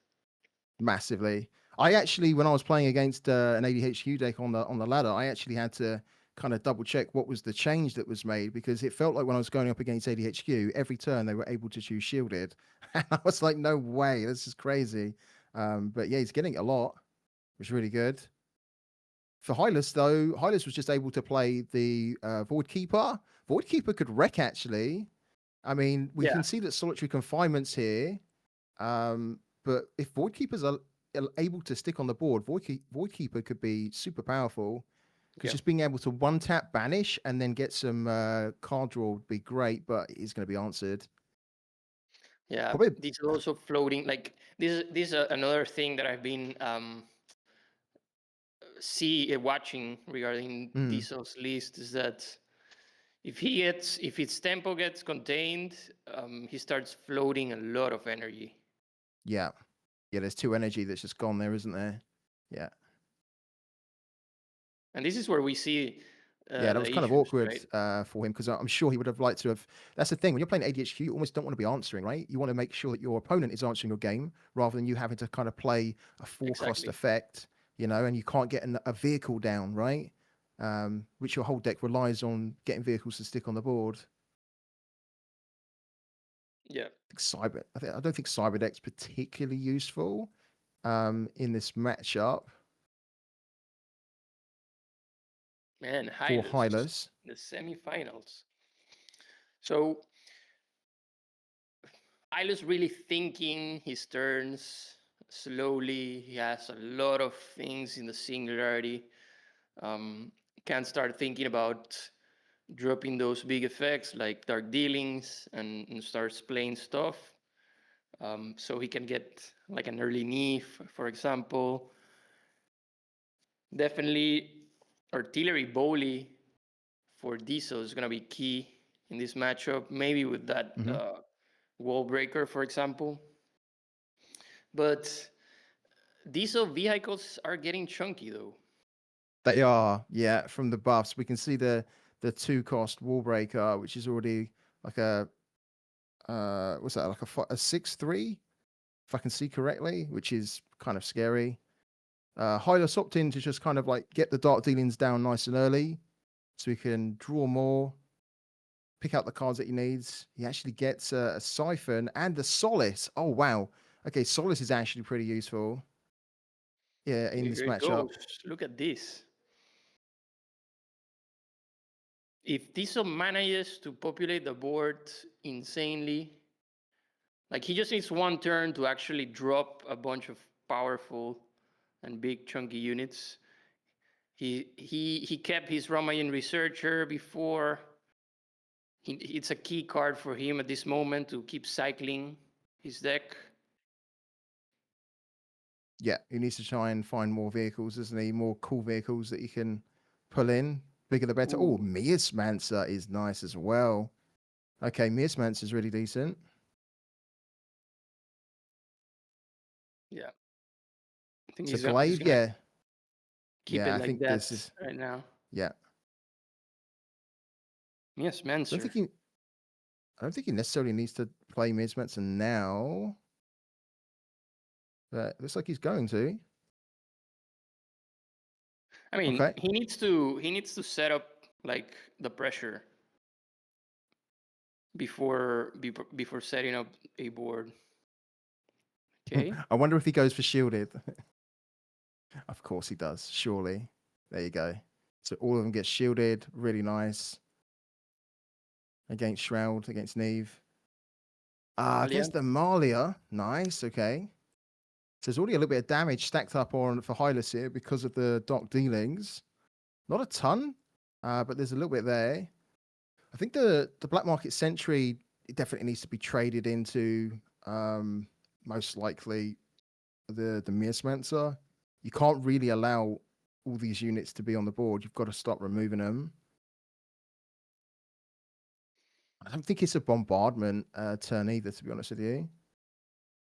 massively. I actually, when I was playing against an ADHQ deck on the ladder, I actually had to kind of double check what was the change that was made because it felt like when I was going up against ADHQ, every turn they were able to choose shielded, and I was like, no way, this is crazy. But yeah, he's getting it a lot, which is really good. For Hyllus, though, Hyllus was just able to play the Void Keeper. Void Keeper could wreck, actually. I mean, we can see that Solitary Confinement's here, but if Void Keepers are able to stick on the board, Void Keeper could be super powerful. Because just being able to 1-tap banish and then get some card draw would be great, but it's going to be answered. Yeah, Probably. this is also floating. Like this is another thing that I've been watching regarding Diesel's list is that if its tempo gets contained, he starts floating a lot of energy. Yeah, there's 2 energy that's just gone there, isn't there? Yeah. And this is where we see that was kind of awkward for him because I'm sure he would have liked to have. That's the thing, when you're playing ADHQ, you almost don't want to be answering, right? You want to make sure that your opponent is answering your game rather than you having to kind of play a 4-cost effect, and you can't get a vehicle down, right? Which your whole deck relies on getting vehicles to stick on the board. Yeah. I don't think Cyber deck's particularly useful in this matchup. Man, for Hyllus. The semifinals. So Hyllus really thinking his turns slowly. He has a lot of things in the singularity. Can start thinking about dropping those big effects like Dark Dealings and starts playing stuff. So he can get like an early Neve, for example. Definitely Artillery Bowley for Diesel is going to be key in this matchup, maybe with that wall breaker, for example. But Diesel vehicles are getting chunky, though. They are, yeah, from the buffs. We can see the 2-cost wall breaker, which is already like a what's that, like a 6-3, if I can see correctly, which is kind of scary. Hyllus opted in to just kind of like get the dark dealings down nice and early, so he can draw more, pick out the cards that he needs. He actually gets a Siphon and a Solace. Oh wow. Okay, Solace is actually pretty useful. Yeah, in this Here it matchup. goes. Look at this. If Diesel manages to populate the board insanely, like he just needs one turn to actually drop a bunch of powerful and big chunky units. He kept his Ramayan Researcher before. It's a key card for him at this moment to keep cycling his deck. Yeah, he needs to try and find more vehicles, doesn't he? More cool vehicles that you can pull in. Bigger the better. Oh, Ooh. Miasmancer is nice as well. Okay, Miasmancer is really decent. Yeah. I think So he's gonna Glaive, yeah. keep Yeah, it I like think that this is right now. yeah. Yes, I Mancer. don't think he necessarily needs to play Miasmancer now. But it looks like he's going to. I mean, Okay. he needs to set up like the pressure before setting up a board. Okay. I wonder if he goes for shielded. Of course he does, surely. There you go. So all of them get shielded. Really nice. Against Shroud, against Neve. There's the Malia. Nice, okay. So there's already a little bit of damage stacked up on for Hyllus here because of the Dark Dealings. Not a ton, but there's a little bit there. I think the Black Market Sentry, it definitely needs to be traded into most likely the Miasmancer. You can't really allow all these units to be on the board. You've got to stop removing them. I don't think it's a bombardment turn either, to be honest with you,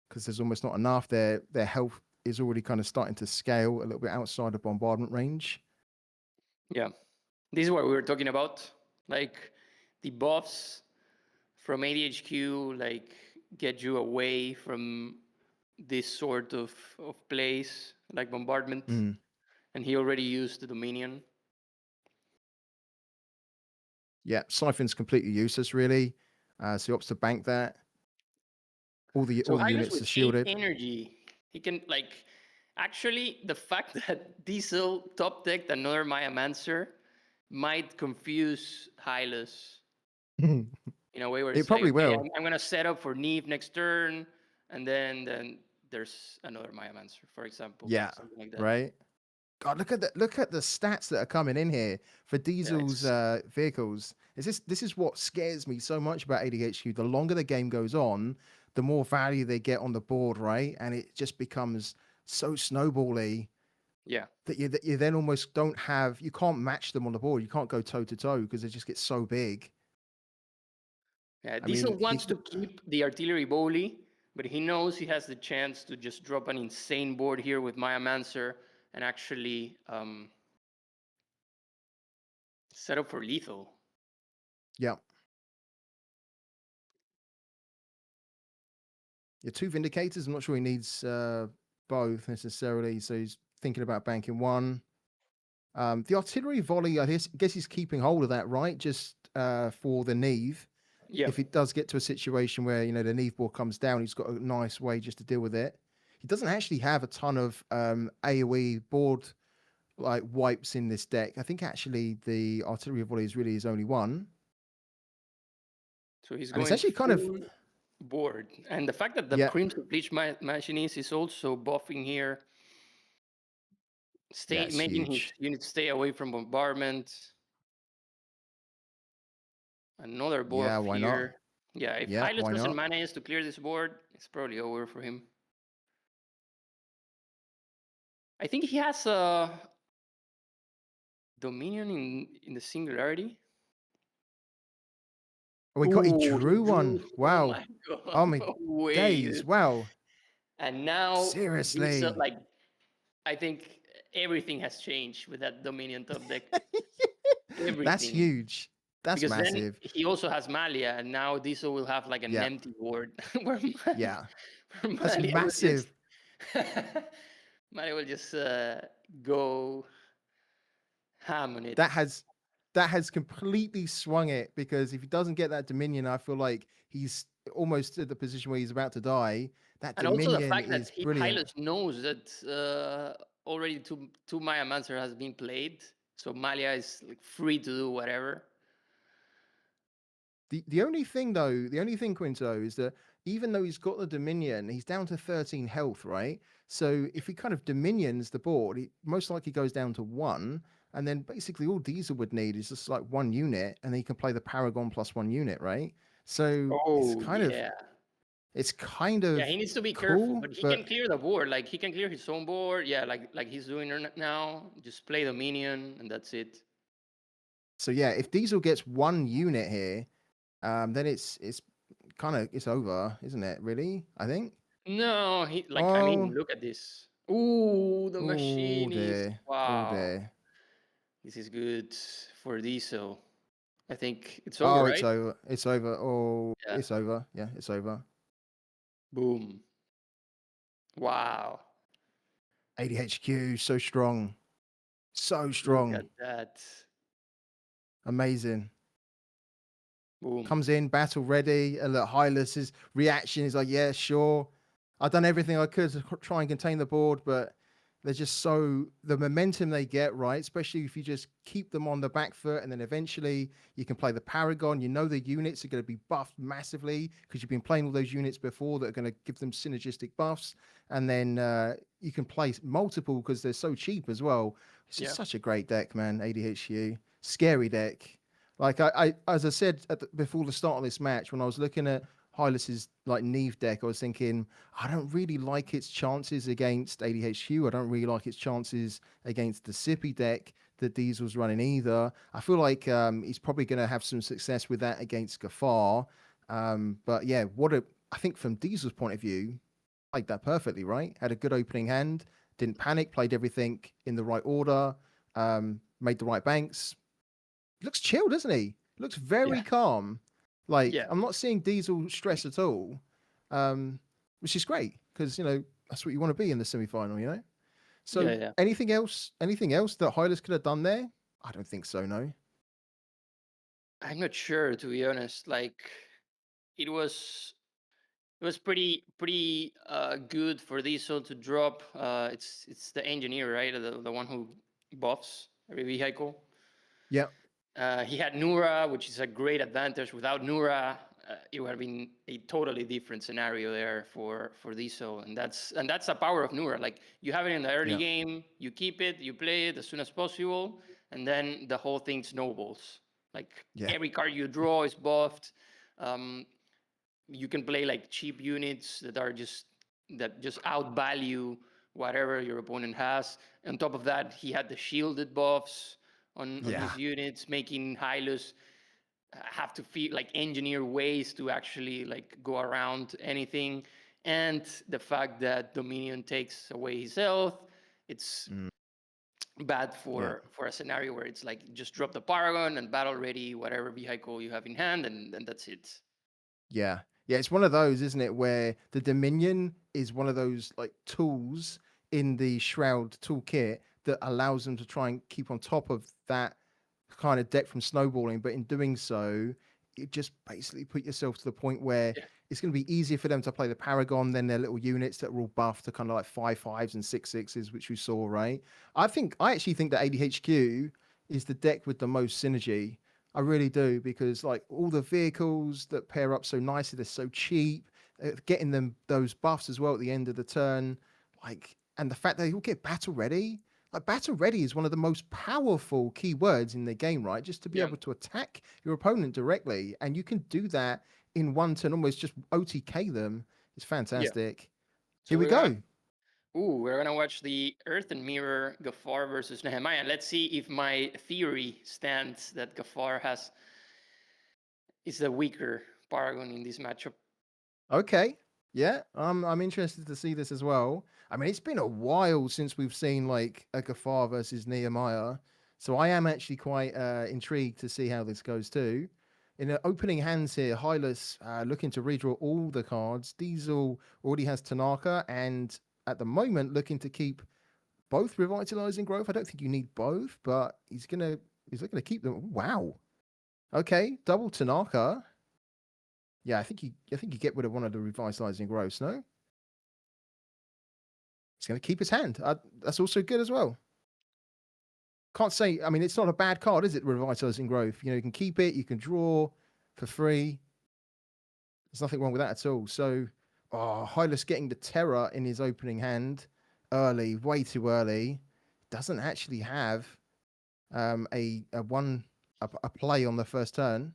because there's almost not enough. Their health is already kind of starting to scale a little bit outside of bombardment range. Yeah. This is what we were talking about. Like the buffs from ADHQ like get you away from this sort of plays like bombardment. Mm. And he already used the Dominion. Yeah, Siphon's completely useless, really. So he opts to bank that. All the Hyllus units with are shielded. energy, he can like actually the fact that Diesel top decked another Maya Mancer might confuse Hyllus in a way where It it's probably like, okay, will. I'm gonna set up for Neve next turn, and then there's another Maya Mancer, for example. Yeah, Something like that. right. God, look at the stats that are coming in here for Diesel's vehicles. This is what scares me so much about ADHQ. The longer the game goes on, the more value they get on the board, right? And it just becomes so snowbally. Yeah. That you then almost you can't match them on the board. You can't go toe to toe because they just get so big. Yeah, I Diesel mean, wants to keep the artillery bowly, but he knows he has the chance to just drop an insane board here with Maya Mancer and actually set up for lethal. Yeah. Yeah, two Vindicators. I'm not sure he needs both necessarily. So he's thinking about banking one. The artillery volley, I guess he's keeping hold of that, right? Just for the Neve. Yeah. If it does get to a situation where, the Neve ball comes down, he's got a nice way just to deal with it. He doesn't actually have a ton of AoE board like wipes in this deck. I think actually the artillery volley is really his only one. So he's And going it's actually kind of board. And the fact that the Crimson Bleach Machinist is also buffing here, making his units stay away from bombardment. Another buff Yeah, why here. not? Yeah, if Hyllus doesn't manage to clear this board, it's probably over for him. I think he has a Dominion in the Singularity. Oh, he drew one. Wow. Oh my days. Wow. And now, seriously, like, I think everything has changed with that Dominion top deck. Everything. That's huge. That's Because then massive. he also has Malia, and now Diesel will have like an Yeah. empty board where Malia, Yeah. where That's Malia will massive. Malia will just go ham on it. That has completely swung it, because if he doesn't get that Dominion, I feel like he's almost at the position where he's about to die. That And also the Dominion fact that is brilliant. Hyllus knows that already two Maya Mancer has been played, so Malia is like free to do whatever. The only thing Quinto, is that even though he's got the Dominion, he's down to 13 health, right? So if he kind of Dominions the board, he most likely goes down to 1, and then basically all Diesel would need is just like 1 unit, and then he can play the Paragon plus 1 unit, right? So Oh it's kind of yeah, he needs to be cool, careful, but he can clear the board. Like he can clear his own board. Yeah, like he's doing now. Just play the minion, and that's it. So yeah, if Diesel gets 1 unit here, then it's over, isn't it? Really, I think. No, I mean, look at this. Ooh, the Oh machine is dear. Oh wow. dear. This is good for Diesel. I think it's Oh, over, it's right? over. It's over. Oh, Yeah. it's over. Yeah, it's over. Boom. Wow. ADHQ, so strong. So strong. Look at that. Amazing. Boom. Comes in, battle ready. And look, Hylus's reaction is like, yeah, sure. I've done everything I could to try and contain the board, but they're just the momentum they get, right? Especially if you just keep them on the back foot, and then eventually you can play the Paragon. You know the units are going to be buffed massively because you've been playing all those units before that are going to give them synergistic buffs. And then you can play multiple because they're so cheap as well. It's just such a great deck, man. ADHU. Scary deck. Like I as I said before the start of this match, when I was looking at Hylus's like Neve deck, I was thinking, I don't really like its chances against ADHQ. I don't really like its chances against the Sippy deck that Diesel's running either. I feel like he's probably going to have some success with that against Gafar. But yeah, I think from Diesel's point of view, played that perfectly, right? Had a good opening hand, didn't panic, played everything in the right order, made the right banks. Looks chill, doesn't he? Looks very calm. Like, I'm not seeing Diesel stress at all, which is great because, that's what you want to be in the semi-final, So anything else that Hyllus could have done there? I don't think so, no. I'm not sure, to be honest. Like, it was pretty good for Diesel to drop. It's the engineer, right? The one who buffs every vehicle. Yeah. He had Nura, which is a great advantage. Without Nura, it would have been a totally different scenario there for Diesel, and that's the power of Nura. Like, you have it in the early game, you keep it, you play it as soon as possible, and then the whole thing snowballs. Like, every card you draw is buffed. You can play like cheap units that just outvalue whatever your opponent has. On top of that, he had the shielded buffs on his units, making Hyllus have to engineer ways to actually like go around anything. And the fact that Dominion takes away his health, it's bad for a scenario where it's like just drop the Paragon and battle ready whatever vehicle you have in hand, and that's it. Yeah, it's one of those, isn't it, where the Dominion is one of those like tools in the Shroud toolkit that allows them to try and keep on top of that kind of deck from snowballing. But in doing so, you just basically put yourself to the point where it's going to be easier for them to play the Paragon than their little units that were all buffed to kind of like 5/5s and 6/6s, which we saw, right? I actually think that ADHQ is the deck with the most synergy. I really do, because like all the vehicles that pair up so nicely, they're so cheap, getting them those buffs as well at the end of the turn, like, and the fact that they all get battle ready. Like, battle ready is one of the most powerful keywords in the game, right? Just to be able to attack your opponent directly, and you can do that in one turn, almost just OTK them. It's fantastic. So Here we go. We're gonna watch the Earth and Mirror Gafar versus Nehemiah. Let's see if my theory stands that Gafar is the weaker Paragon in this matchup. Okay. Yeah, I'm interested to see this as well. I mean, it's been a while since we've seen like a Gafar versus Nehemiah, So I am actually quite intrigued to see how this goes too. In the opening hands here, Hyllus looking to redraw all the cards. Diesel already has Tanaka, and at the moment looking to keep both revitalizing growth. I don't think you need both, but he's looking to keep them. Wow. Okay, double Tanaka. Yeah, I think you get rid of one of the revitalizing growths. No, he's going to keep his hand. That's also good as well. Can't say. I mean, it's not a bad card, is it? Revitalizing growth. You know, you can keep it. You can draw for free. There's nothing wrong with that at all. So, Hyllus getting the terror in his opening hand early, way too early. Doesn't actually have a play on the first turn.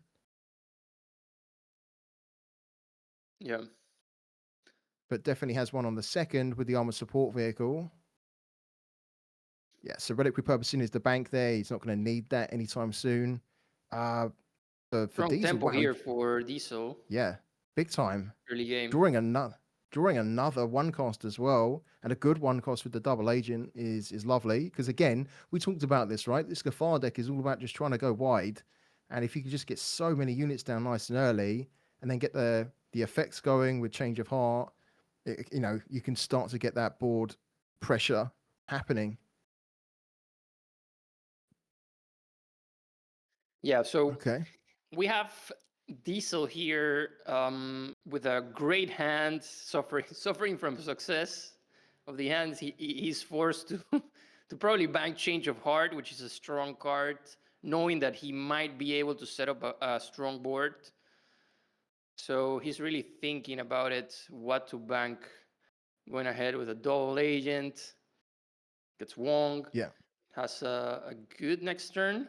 Yeah. But definitely has one on the second with the armored support vehicle. Yeah, so relic repurposing is the bank there. He's not going to need that anytime soon. For Strong Diesel, tempo wow, here for Diesel. yeah, big time. Early game. Drawing another one cost as well, and a good one cost with the double agent is lovely. Because again, we talked about this, right? This Gafar deck is all about just trying to go wide, and if you can just get so many units down nice and early, and then get the effects going with change of heart, you can start to get that board pressure happening. Yeah, so Okay. we have Diesel here with a great hand, suffering from success of the hands. He's forced to to probably bank change of heart, which is a strong card, knowing that he might be able to set up a strong board. So he's really thinking about it, what to bank. Going ahead with a double agent. Gets Wong. Yeah. Has a good next turn.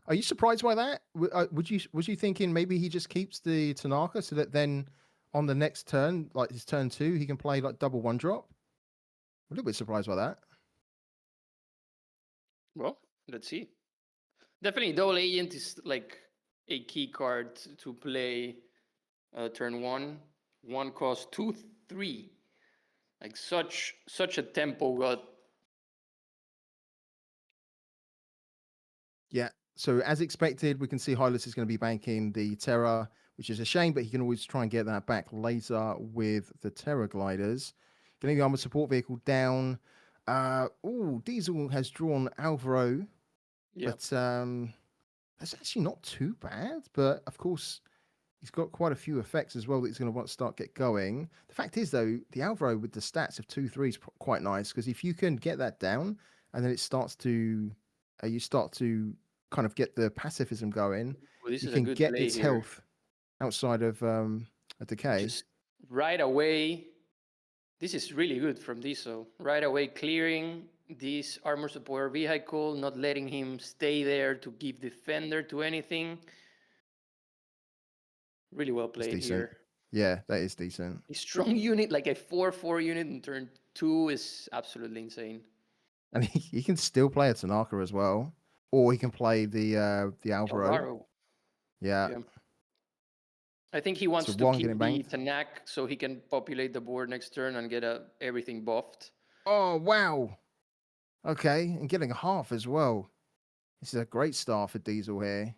Are you surprised by that? Was you thinking maybe he just keeps the Tanaka so that then on the next turn, like his turn 2, he can play like double one drop? A little bit surprised by that. Well, let's see. Definitely, double agent is like a key card to play turn 1. One cost 2/3. Like such a tempo god. Yeah. So as expected, we can see Hyllus is going to be banking the Terror, which is a shame, but he can always try and get that back later with the Terror gliders. Getting the armored support vehicle down. Diesel has drawn Alvaro, Yeah. but that's actually not too bad. But of course, he's got quite a few effects as well that he's going to want to start get going. The fact is, though, the Alvaro with the stats of 2/3 is quite nice because if you can get that down and then it starts to, you start to kind of get the pacifism going, Well, this you is can a good get play its here. health outside of a decay. Just right away. This is really good from Diesel. Right away, clearing this armor support vehicle, not letting him stay there to give defender to anything. Really well It's played decent. here. Yeah, that is decent. A strong unit, like a 4/4 unit in turn 2, is absolutely insane. And he can still play a Tanaka as well, or he can play the Alvaro. Alvaro. Yeah. I think he wants So to one keep getting the banked. Tanak so he can populate the board next turn and get everything buffed. Oh, wow. Okay, and getting a half as well. This is a great start for Diesel here.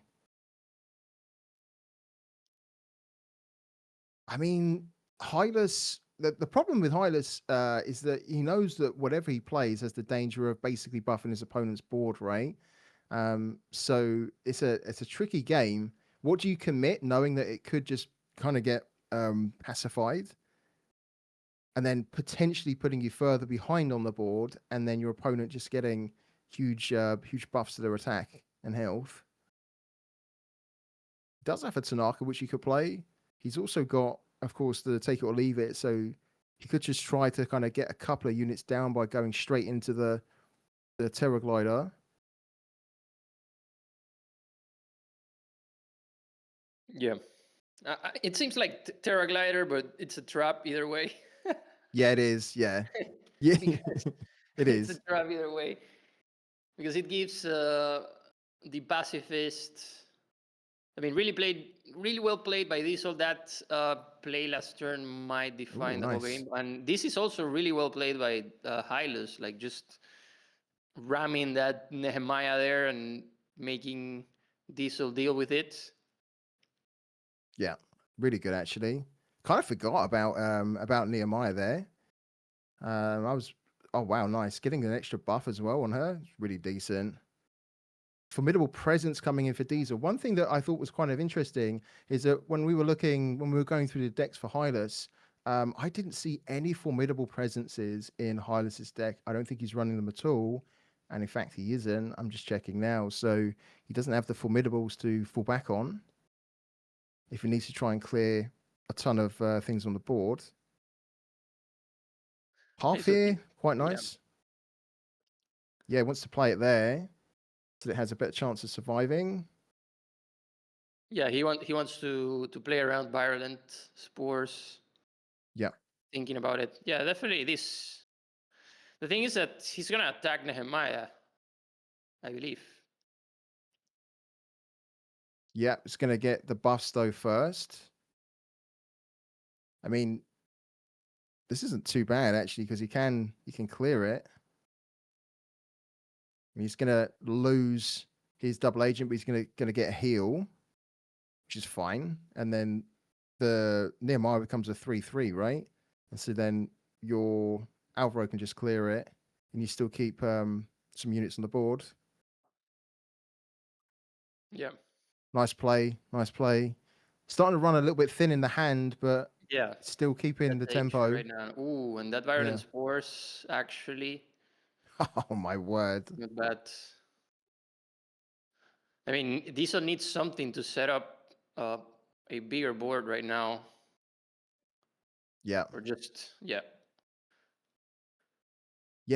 I mean, Hyllus, the problem with Hyllus is that he knows that whatever he plays has the danger of basically buffing his opponent's board rate. So it's a tricky game. What do you commit knowing that it could just kind of get pacified? And then potentially putting you further behind on the board, and then your opponent just getting huge buffs to their attack and health. He does have a Tanaka, which he could play. He's also got, of course, the take it or leave it. So he could just try to kind of get a couple of units down by going straight into the Terror Glider. Yeah. It seems like Terra Glider, but it's a trap either way. Yeah, it is. Yeah. Yeah, it It's is. a trap either way. Because it gives the pacifist. I mean, really well played by Diesel. That play last turn might define the whole nice. game. And this is also really well played by Hyllus. Like just ramming that Nehemiah there and making Diesel deal with it. Yeah, really good actually. Kind of forgot about Nehemiah there. I was oh wow, nice. Getting an extra buff as well on her. It's really decent. Formidable presence coming in for Diesel. One thing that I thought was kind of interesting is that when we were going through the decks for Hyllus, I didn't see any formidable presences in Hylus's deck. I don't think he's running them at all. And in fact, he isn't. I'm just checking now. So he doesn't have the formidables to fall back on if he needs to try and clear a ton of things on the board. Half here, quite nice. Yeah, he wants to play it there so it has a better chance of surviving. Yeah, he wants to play around virulent spores. Yeah. Thinking about it. Yeah, definitely this. The thing is that he's gonna attack Nehemiah, I believe. Yeah, it's gonna get the buffs though first. I mean, this isn't too bad actually because he can clear it. I mean, he's gonna lose his double agent, but he's gonna get a heal, which is fine. And then the Nehemiah becomes a 3/3, right? And so then your Alvaro can just clear it, and you still keep some units on the board. Yeah. Nice play, nice play. Starting to run a little bit thin in the hand, but yeah, still keeping the tempo. Right now. Ooh, and that virulent spores actually. Oh my word! Not bad. I mean, Diesel needs something to set up a bigger board right now. Yeah. Or just Yeah,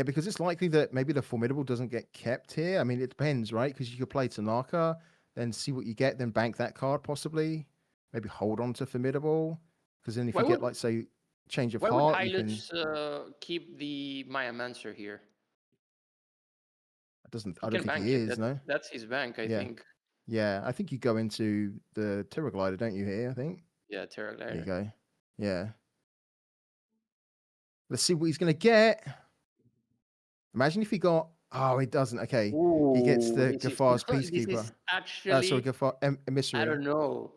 because it's likely that maybe the formidable doesn't get kept here. I mean, it depends, right? Because you could play Tanaka, then see what you get, then bank that card possibly. Maybe hold on to formidable. Because then if you get, like, say, change of heart, would you can. Hyllus keep the Maya Mancer here? I don't think he is, no. That's his bank, I think. Yeah, I think you go into the Terror Glider, don't you? Here, I think. Yeah, Terror Glider. There you go. Yeah. Let's see what he's gonna get. Imagine if he got. Oh, he doesn't. Okay, Ooh, he gets the Gafar's Peacekeeper. This is actually. Sorry, Gafar Emissary. I don't know.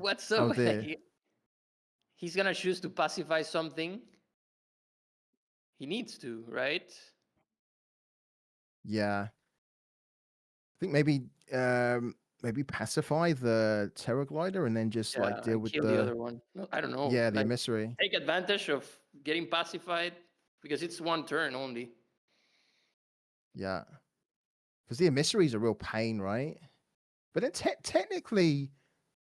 What's so? Oh dear. He's gonna choose to pacify something. He needs to, right? Yeah. I think maybe pacify the Terror Glider and then just like deal with the other one. No, I don't know. Yeah, the Emissary. Take advantage of getting pacified because it's one turn only. Yeah. Because the Emissary is a real pain, right? But then technically,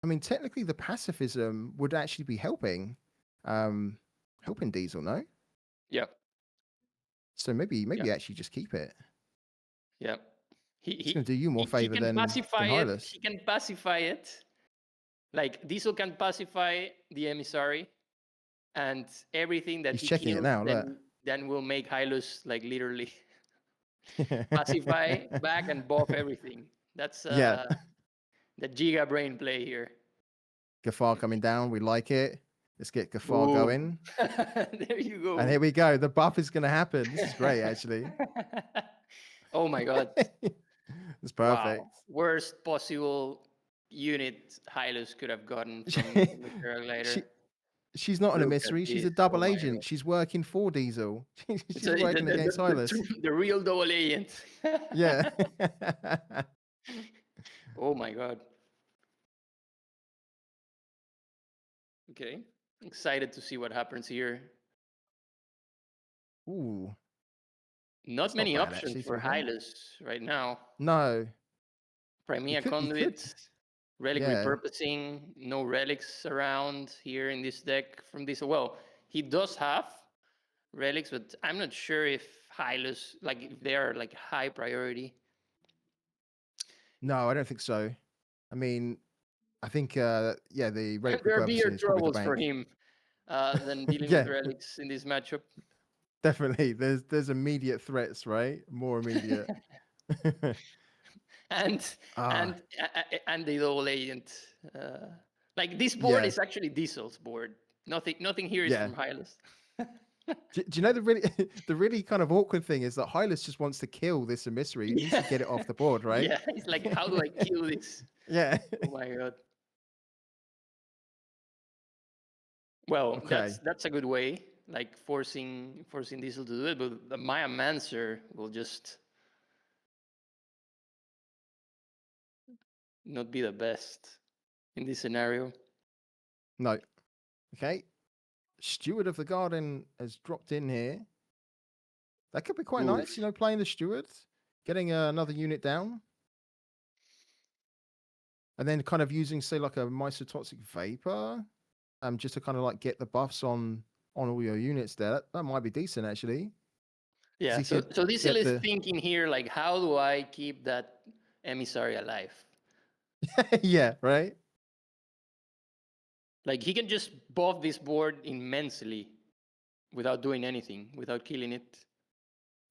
I mean, technically the pacifism would actually be helping Diesel, no? Yeah. So maybe actually just keep it. Yeah. He's going to do you more favor than Hyllus. He can pacify it. Like Diesel can pacify the Emissary, and everything that he's he checking kills, it now. Then will make Hyllus like literally pacify back and buff everything. That's the Giga Brain play here. Gafar coming down. We like it. Let's get Gafar going. There you go. And here we go. The buff is going to happen. This is great, actually. Oh my god. It's perfect. Wow. Worst possible unit Hyllus could have gotten from the paraglider. She's not an emissary. She's a double agent. She's working for Diesel. She's working against Hyllus. The real double agent. Yeah. Oh my god. Okay. Excited to see what happens here. Ooh. Not many options for Hyllus right now. No. Crimea Conduit, relic repurposing, no relics around here in this deck from this. Well, he does have relics, but I'm not sure if Hyllus, like, if they are like high priority. No, I don't think so. I mean, I think, the relic there are bigger repurposing is troubles for him than dealing with relics in this matchup. Definitely. There's immediate threats, right? More immediate. and the double agent. Like this board is actually Diesel's board. Nothing here is from Hyllus. Do you know the really the really kind of awkward thing is that Hyllus just wants to kill this emissary. He needs to Yeah. get it off the board, right? Yeah, it's like, how do I kill this? Yeah. Oh my god. Well, Okay. that's a good way, like forcing Diesel to do it, but the Maya Mancer will just not be the best in this scenario. No. Okay. Steward of the Garden has dropped in here. That could be quite Ooh. nice, playing the Steward, getting another unit down. And then kind of using, say, like a Mycotoxic Vapor, just to kind of like get the buffs on all your units there. That might be decent, actually. Yeah, he so could Diesel get is the- thinking here, like, how do I keep that emissary alive? Yeah, right? Like, he can just buff this board immensely without doing anything, without killing it.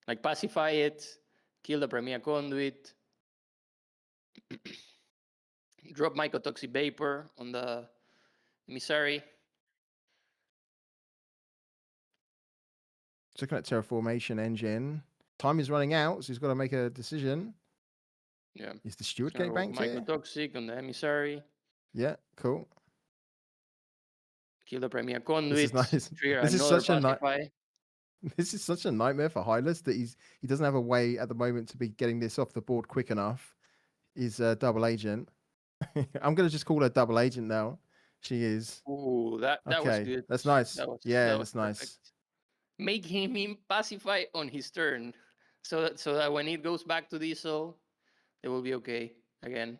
Like, pacify it, kill the Premier Conduit, drop Mycotoxic Vapor on the emissary. Looking at Terraformation Engine. Time is running out, so he's got to make a decision. Yeah. Is the Steward Gonna getting go banked here? Mycotoxic on the emissary. Yeah, cool. Kill the Premier This Conduit. is nice. Trigger This is another such a pacify. This is such a nightmare for Hyllus that he doesn't have a way at the moment to be getting this off the board quick enough. He's a double agent. I'm gonna just call her double agent now. She is. Ooh, that was Okay, good. that's nice. That was Yeah, that was that's nice. perfect. Making him pacify on his turn, so that when it goes back to Diesel, it will be okay again.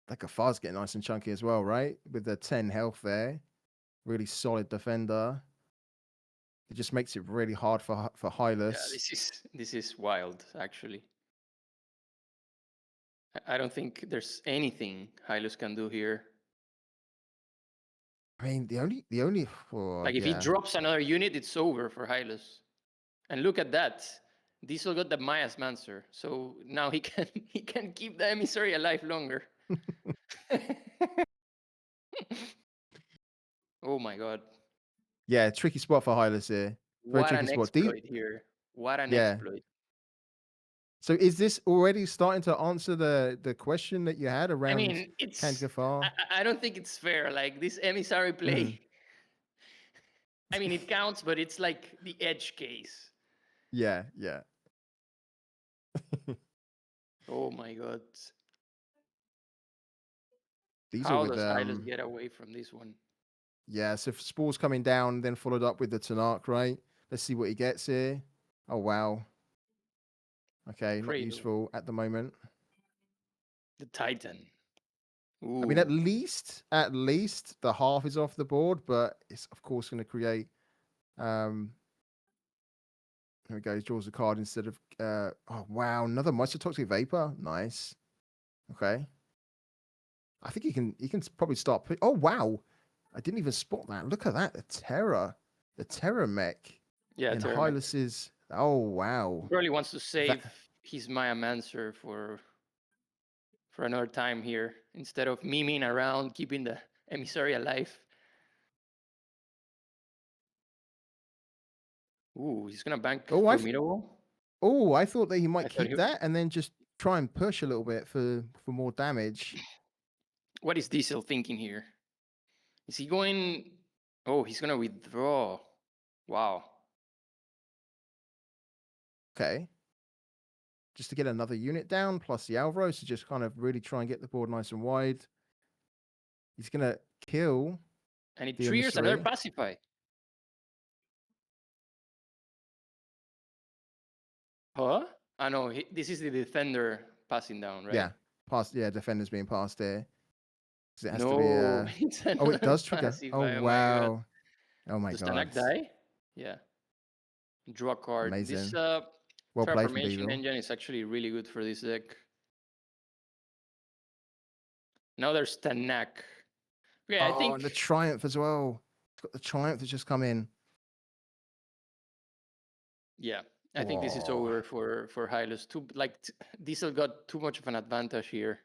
That Gafar's getting nice and chunky as well, right? With the 10 health there. Really solid defender. It just makes it really hard for Hyllus. Yeah, this is wild, actually. I don't think there's anything Hyllus can do here. I mean, the only Like, if he drops another unit, it's over for Hyllus. And look at that. Diesel got the Maya's Mancer, so now he can keep the emissary alive longer. Oh my god. Yeah, tricky spot for Hyllus here. Very What tricky an spot. exploit here. What an exploit. So is this already starting to answer the question that you had around I mean, it's Gafar? I don't think it's fair. Like, this emissary play. I mean, it counts, but it's like the edge case. Yeah. Oh my god. These How are with does Hyllus get away from this one? Yeah, so if Spore's coming down, then followed up with the Tanark, right? Let's see what he gets here. Oh wow. Okay, not Cradle. useful at the moment. The Titan. Ooh. I mean, at least the half is off the board, but it's of course going to create. Here we go. He draws a card instead of. Oh wow, another Mycotoxic Vapor. Nice. Okay. I think he can probably start. Oh wow, I didn't even spot that. Look at that, the Terror mech. Yeah, in Terror mech. Hyllus's. Oh wow. He probably wants to save his Maya Mancer for another time here, instead of memeing around, keeping the emissary alive. Ooh, he's gonna bank Formidable. Oh, I thought that he might keep that and then just try and push a little bit for more damage. What is Diesel thinking here? Is he going? Oh, he's gonna withdraw. Wow. Okay. Just to get another unit down, plus the Alvaro, to just kind of really try and get the board nice and wide. He's gonna kill. And it triggers another pacify. Huh? I know. This is the defender passing down, right? Yeah. Defender's being passed there. It has no, to be oh, it does trigger. Oh wow. Oh my god. Does god. Tanak die? Yeah. Draw a card. Amazing. This well played from Transformation Engine is actually really good for this deck. Now there's Tanak. Yeah, I think. And the Triumph as well. It's got the Triumph that's just come in. Yeah, I think this is over for Hyllus. Diesel got too much of an advantage here.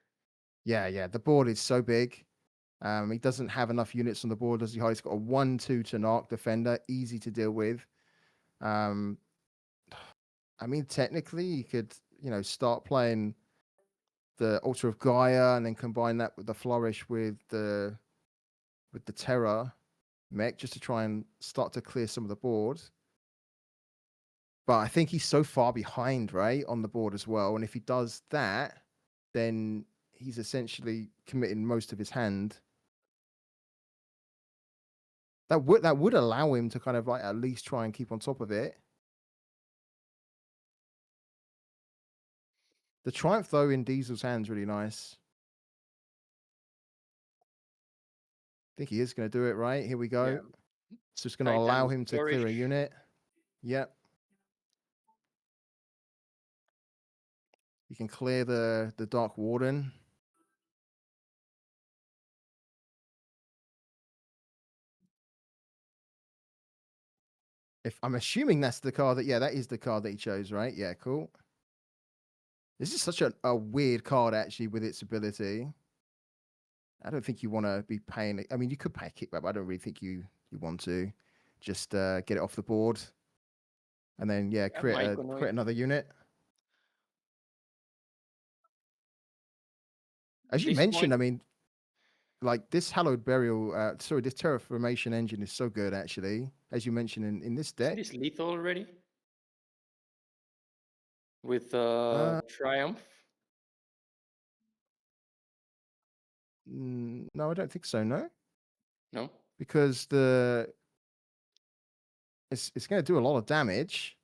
Yeah. The board is so big. He doesn't have enough units on the board, does he? He's got a 1/2 to knock defender, easy to deal with. I mean, technically, you could, start playing the Altar of Gaia and then combine that with the Flourish with the Terror mech just to try and start to clear some of the board. But I think he's so far behind, right, on the board as well. And if he does that, then he's essentially committing most of his hand. That would allow him to kind of like at least try and keep on top of it. The Triumph, though, in Diesel's hand's really nice. I think he is going to do it, right? Here we go. Yeah. So it's going to allow Titan's him to clear a Flourish. unit. Yep. You can clear the Dark Warden. If I'm assuming that's the card that is the card that he chose, right? Yeah, cool. This is such a weird card, actually, with its ability. I don't think you want to be paying. I mean, you could pay a kickback, but I don't really think you want to. Just get it off the board. And then, create another unit. As you mentioned, I mean, like this Hallowed Burial, this Terraformation engine is so good, actually. As you mentioned in this deck. Is this lethal already? With Triumph? No, I don't think so, no. No? Because it's going to do a lot of damage.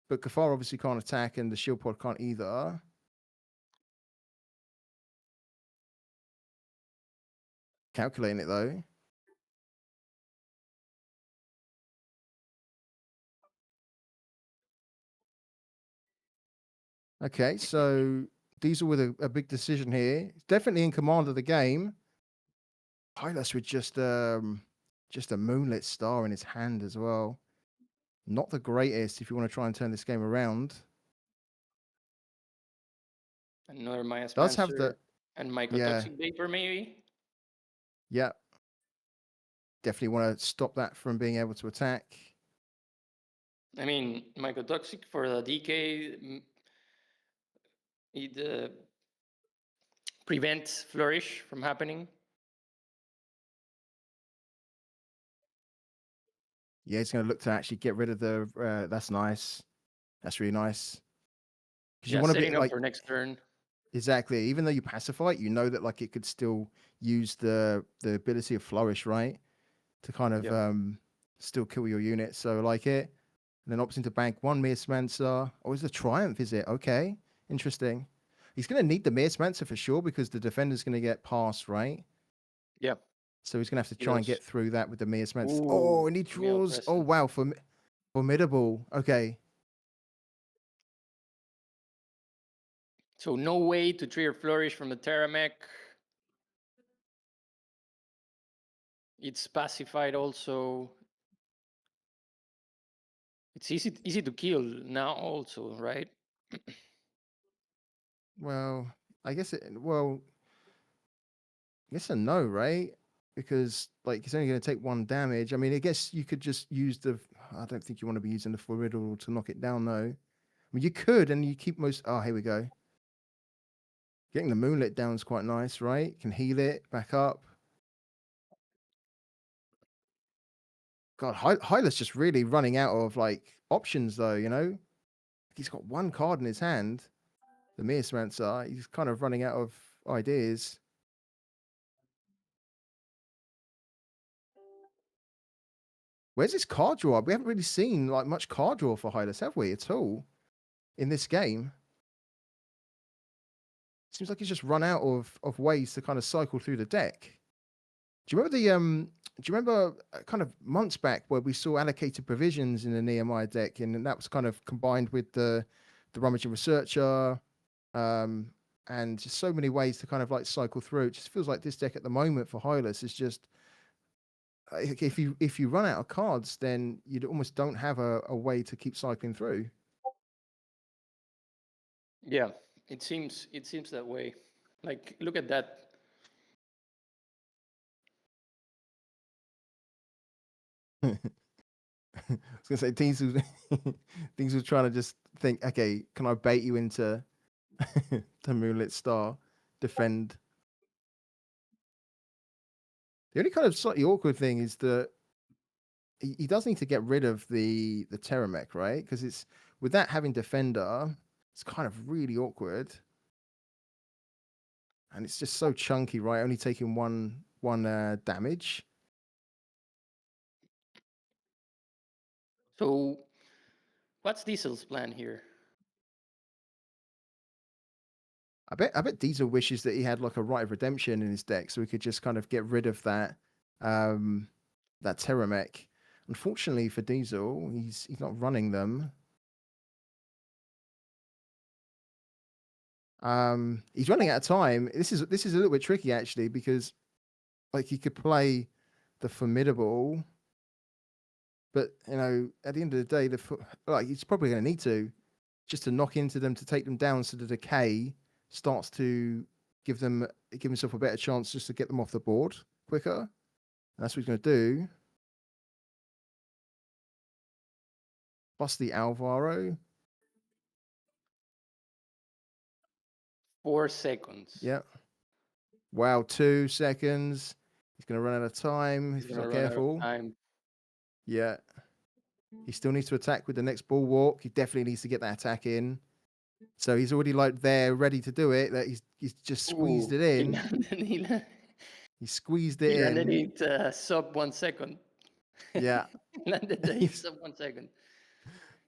But Kafar obviously can't attack and the shield pod can't either. Calculating it though. Okay, so Diesel with a big decision here. He's definitely in command of the game. Hyllus with just a Moonlit Star in his hand as well. Not the greatest if you want to try and turn this game around. Another Miaspancer. Does have the and Mycotoxic Vapor, maybe? Yeah. Definitely want to stop that from being able to attack. I mean, Mycotoxic for the DK, it prevents Flourish from happening. Yeah, he's going to look to actually get rid of the. That's nice. That's really nice. Because you want to be like for next turn. Exactly. Even though you pacify it, you know that like it could still use the ability of Flourish, right, to kind of still kill your unit. So I like it. And then opting to bank one Miaspancer. Oh, is the Triumph? Is it okay? Interesting. He's going to need the Miaspancer for sure because the defender's going to get past, right? Yeah. So he's going to have to try and get through that with the Miaspancer. Ooh, oh, and he draws. Oh, wow. Formidable. Okay. So no way to trigger Flourish from the Terramech. It's pacified also. It's easy to kill now also, right? Well, I guess yes and no, right? Because like it's only going to take one damage. I mean, I guess you could just use I don't think you want to be using the Formidable to knock it down, though. I mean, you could, and you keep most. Oh, here we go. Getting the Moonlit down is quite nice, right? Can heal it back up. God, Hyllus just really running out of like options, though. He's got one card in his hand, the Miaspancer. He's kind of running out of ideas. Where's his card draw? We haven't really seen like much card draw for Hyllus, have we, at all in this game? Seems like he's just run out of ways to kind of cycle through the deck. Do you remember kind of months back where we saw allocated provisions in the Nehemiah deck, and that was kind of combined with the Rummaging Researcher, and just so many ways to kind of like cycle through. It just feels like this deck at the moment for Hyllus is just if you run out of cards, then you almost don't have a way to keep cycling through. Yeah, it seems that way. Like, look at that. I was gonna say Diesel. Diesel trying to just think. Okay, can I bait you into the Moonlit Star? Defend. The only kind of slightly awkward thing is that he does need to get rid of the Terramech, right? Because it's with that having Defender, it's kind of really awkward, and it's just so chunky, right? Only taking one damage. So, what's Diesel's plan here? I bet Diesel wishes that he had like a Rite of Redemption in his deck, so he could just kind of get rid of that that Terramech. Unfortunately for Diesel, he's not running them. He's running out of time. This is a little bit tricky actually, because like he could play the Formidable, but you know, at the end of the day, like he's probably going to need to just to knock into them to take them down, so the decay starts to give himself a better chance just to get them off the board quicker. And that's what he's going to do. Plus the Alvaro. 4 seconds. Yeah. Wow, 2 seconds. He's going to run out of time if he's Gonna not run out of careful. time. Yeah. He still needs to attack with the next bulwark. He definitely needs to get that attack in. So he's already like there, ready to do it. That he's just squeezed it in. He squeezed it he landed in. it sub 1 second. Yeah. Landed the sub 1 second.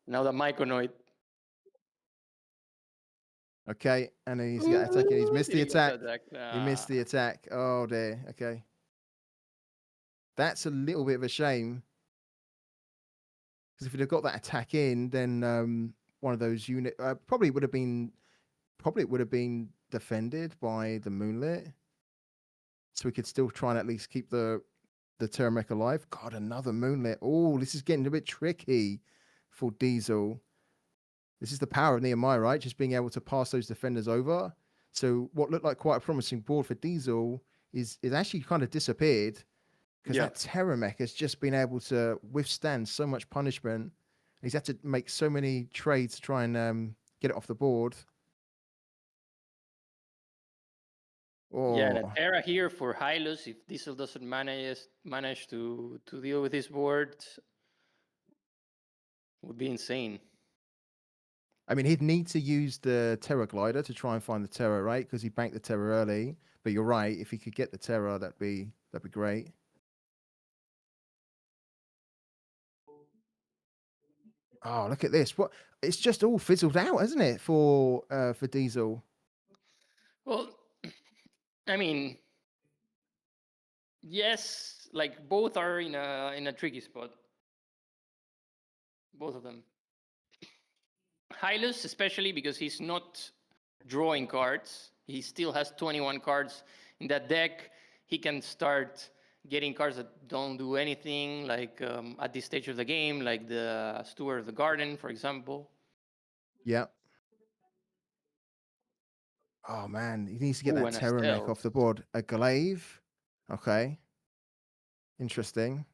Now the Myconoid. Okay, and he's got attacking. He's missed the He got attack. attacked. He missed the attack. Oh dear. Okay. That's a little bit of a shame. Because if he'd have got that attack in, then one of those unit probably would have been defended by the Moonlit. So we could still try and at least keep the Terramech alive. God, another Moonlit. Oh, this is getting a bit tricky for Diesel. This is the power of Nehemiah, right? Just being able to pass those defenders over. So what looked like quite a promising board for Diesel is actually kind of disappeared, because that Terramech has just been able to withstand so much punishment. He's had to make so many trades to try and get it off the board. Oh. Yeah, and a Terra here for Hyllus. If Diesel doesn't manage to deal with this board, would be insane. I mean, he'd need to use the Terra Glider to try and find the Terra, right? Because he banked the Terra early. But you're right. If he could get the Terra, that'd be great. Oh, look at this! What? It's just all fizzled out, hasn't it? For Diesel. Well, I mean, yes, like both are in a tricky spot. Both of them. Hyllus, especially because he's not drawing cards. He still has 21 cards in that deck. He can start getting cards that don't do anything, like at this stage of the game, like the Steward of the Garden, for example. Yeah. Oh man, he needs to get that Terramech off the board. A Glaive. Okay. Interesting.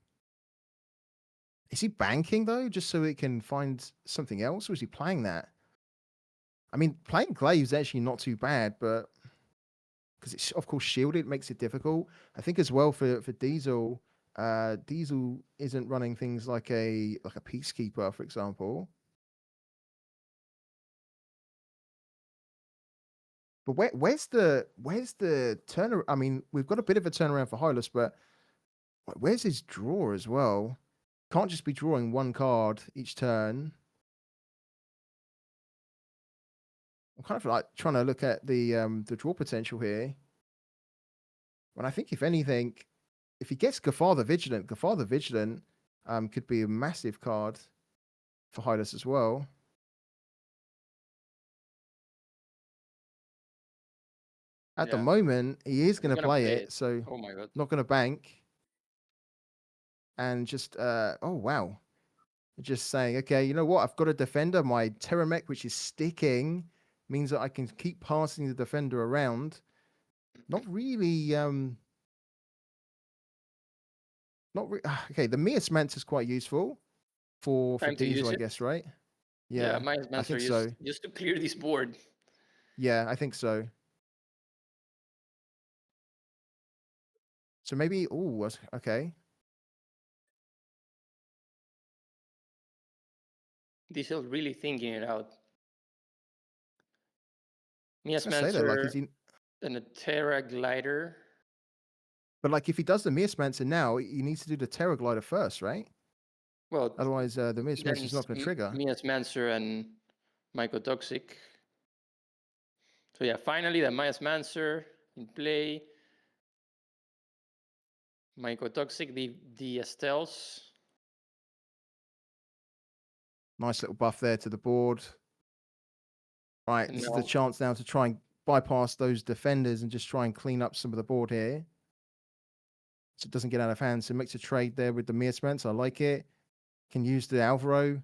Is he banking though, just so he can find something else, or is he playing that? I mean, playing Glaive is actually not too bad, but because it's of course shielded, it makes it difficult. I think as well for Diesel, Diesel isn't running things like a Peacekeeper, for example. But where's the turn? I mean, we've got a bit of a turnaround for Hyllus, but where's his draw as well? Can't just be drawing one card each turn. I'm kind of like trying to look at the draw potential here. When I think, if anything, if he gets Gafar the Vigilant could be a massive card for Hyllus as well. At the moment, he is going to play it, so oh my God. Not going to bank. And just, oh wow. Just saying, okay, you know what? I've got a defender. My Terramech, which is sticking, means that I can keep passing the defender around. Not really Okay, the Mias Mantis is quite useful for Time to Diesel, use I it. guess, right? Yeah, Yeah, my I answer think is so. just to clear this board. Yeah, I think so. So maybe, oh, okay. Diesel really thinking it out. I was Mias gonna say that, like, Mancer and a Terra Glider. but like if he does the Mias Mancer now, he needs to do the Terra Glider first, right? Well, Otherwise, the Mias then Mancer is not going to trigger. Mias Mancer and Mycotoxic. So yeah, finally the Mias Mancer in play. Mycotoxic, the Estelles. Nice little buff there to the board. Right, And this is now, the chance now to try and bypass those defenders and just try and clean up some of the board here. So it doesn't get out of hand. So makes a trade there with the Miasments. I like it. Can use the Alvaro